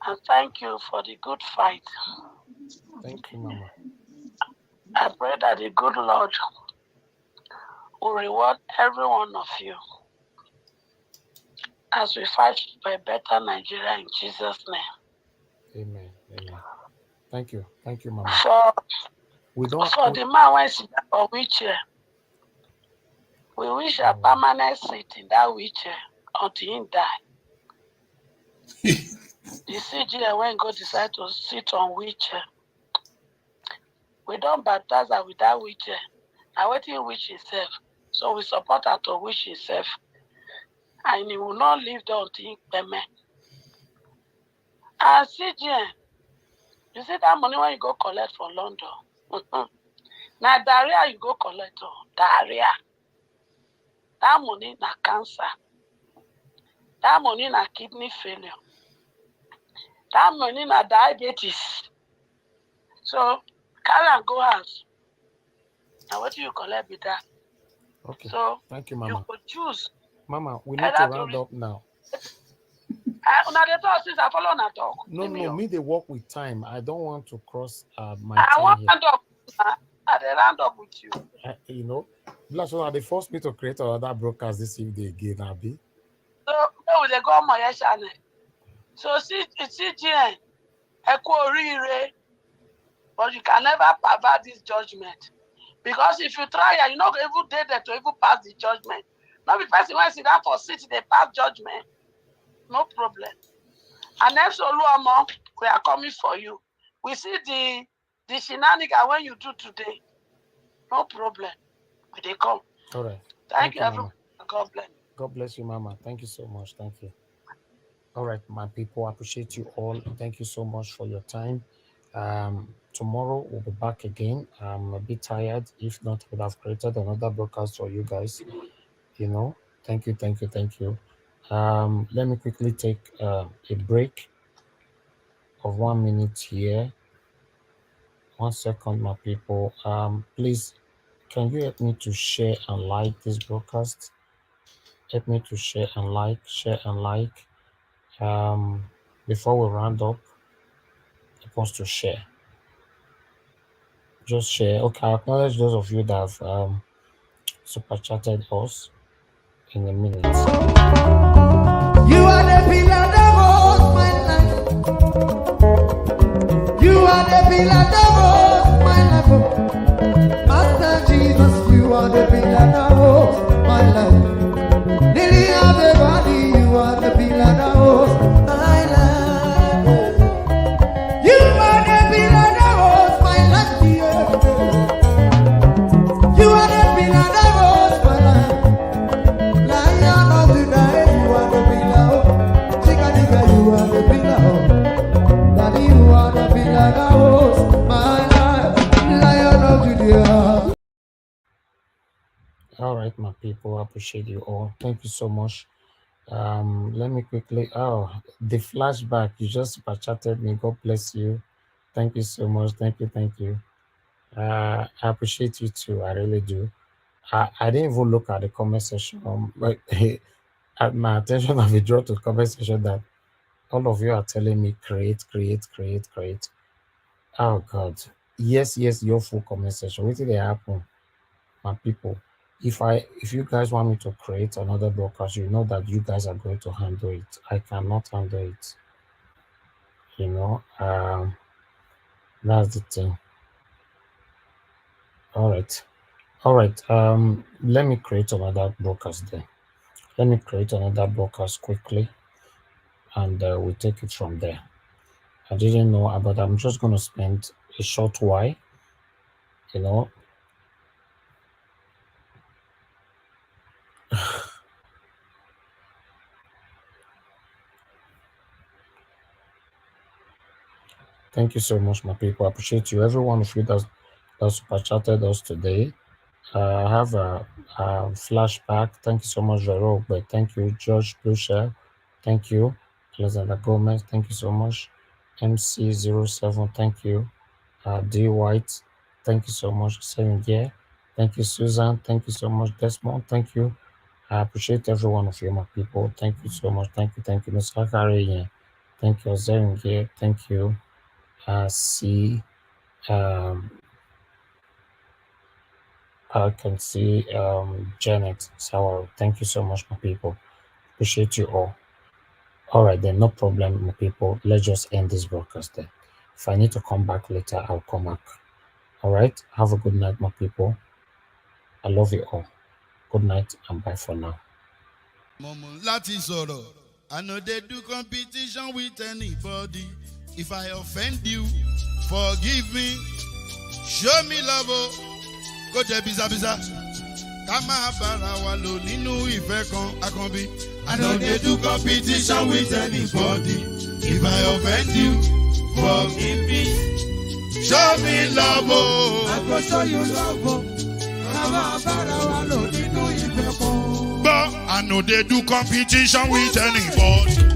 And thank you for the good fight. Thank you, Mama. I pray that the good Lord will reward every one of you as we fight for a better Nigeria in Jesus' name. Amen. Thank you, Mama. For the man when sit down for wheelchair, we wish a permanent seat in that wheelchair until he die. The CGA when God decide to sit on wheelchair, we don't baptize her with that wheelchair. Now waiting wish himself. So we support her to wish himself. And he will not leave the until he payment. And CGA, you see that money when you go collect for London. Now diarrhea you go collect diarrhea. That money na cancer. That money na kidney failure. That money na diabetes. So carry and go house. Now what do you collect with that? Okay. So thank you, Mama. You could choose. Mama, we need to round up now. Una dey talk since I follow una talk. No, me they work with time. I don't want to cross my I time want here. round up. I dey round up with you. You know, so they forced me to create another broadcast this evening again, Abi. So they go on my channel. So CGN, Echo Rire, but you can never pervert this judgment. Because if you try, you're not even there to even pass the judgment. Not the person when sit down for city, they pass judgment. No problem. And next Oluomo, we are coming for you. We see the shenanigans when you do today. No problem. They come. All right. Thank you, everyone. God bless. God bless you, Mama. Thank you so much. Thank you. All right, my people, I appreciate you all. Thank you so much for your time. Tomorrow we'll be back again. I'm a bit tired. If not, I would have created another broadcast for you guys. You know, thank you. Let me quickly take a break of 1 minute here. 1 second, my people. Please, can you help me to share and like this broadcast? Help me to share and like. Before we round up, I want to share. Just share. Okay, I acknowledge those of you that have super chatted us in a minute. You are the pillar that holds my life. You are the pillar that holds my life. Master Jesus, you are the pillar that holds my life. Lily of the body, you All right, my people, I appreciate you all. Thank you so much. Let me quickly. Oh, the flashback. You just super chatted me. God bless you. Thank you so much. Thank you. Thank you. I appreciate you too. I really do. I didn't even look at the comment section. But at my attention, I've been drawn to the comment section that all of you are telling me create. Oh God. Yes, your full comment section. What did they happen, my people? If you guys want me to create another broadcast, you know that you guys are going to handle it. I cannot handle it. You know, that's the thing. All right. Let me create another broadcast then. Let me create another broadcast quickly, and we'll take it from there. I didn't know, but I'm just going to spend a short while, you know. Thank you so much, my people. I appreciate you. Every one of you that super chatted us today. I have a flashback. Thank you so much, Vero. But thank you, George Blucher. Thank you, Alexander Gomez. Thank you so much, MC07. Thank you, D White. Thank you so much, Seven Year. Thank you, Susan. Thank you so much, Desmond. Thank you. I appreciate every one of you, my people. Thank you so much. Thank you, Mr. Harry. Thank you, Seven Year. Thank you. I can see Janet Sauer. Thank you so much, my people. Appreciate you all. All right, then, no problem, my people. Let's just end this broadcast then. If I need to come back later, I'll come back. All right, have a good night, my people. I love you all. Good night and bye for now. I know they do competition with anybody. If I offend you, forgive me. Show me love. Go to Biza. Kama bara walo ninu ife kan akanbi. I know they do competition with anybody. If I offend you, forgive me. Show me love. I go show you love. Kama bara walo ninu ife kan. But I know they do competition with anybody.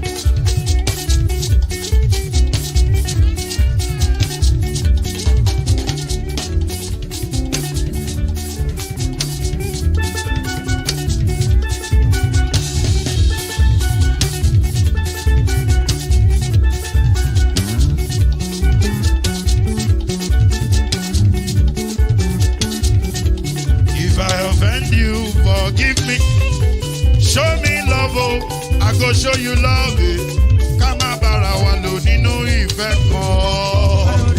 Forgive me, show me love, oh, I go show you love, Kama bara walo ninu ife kan.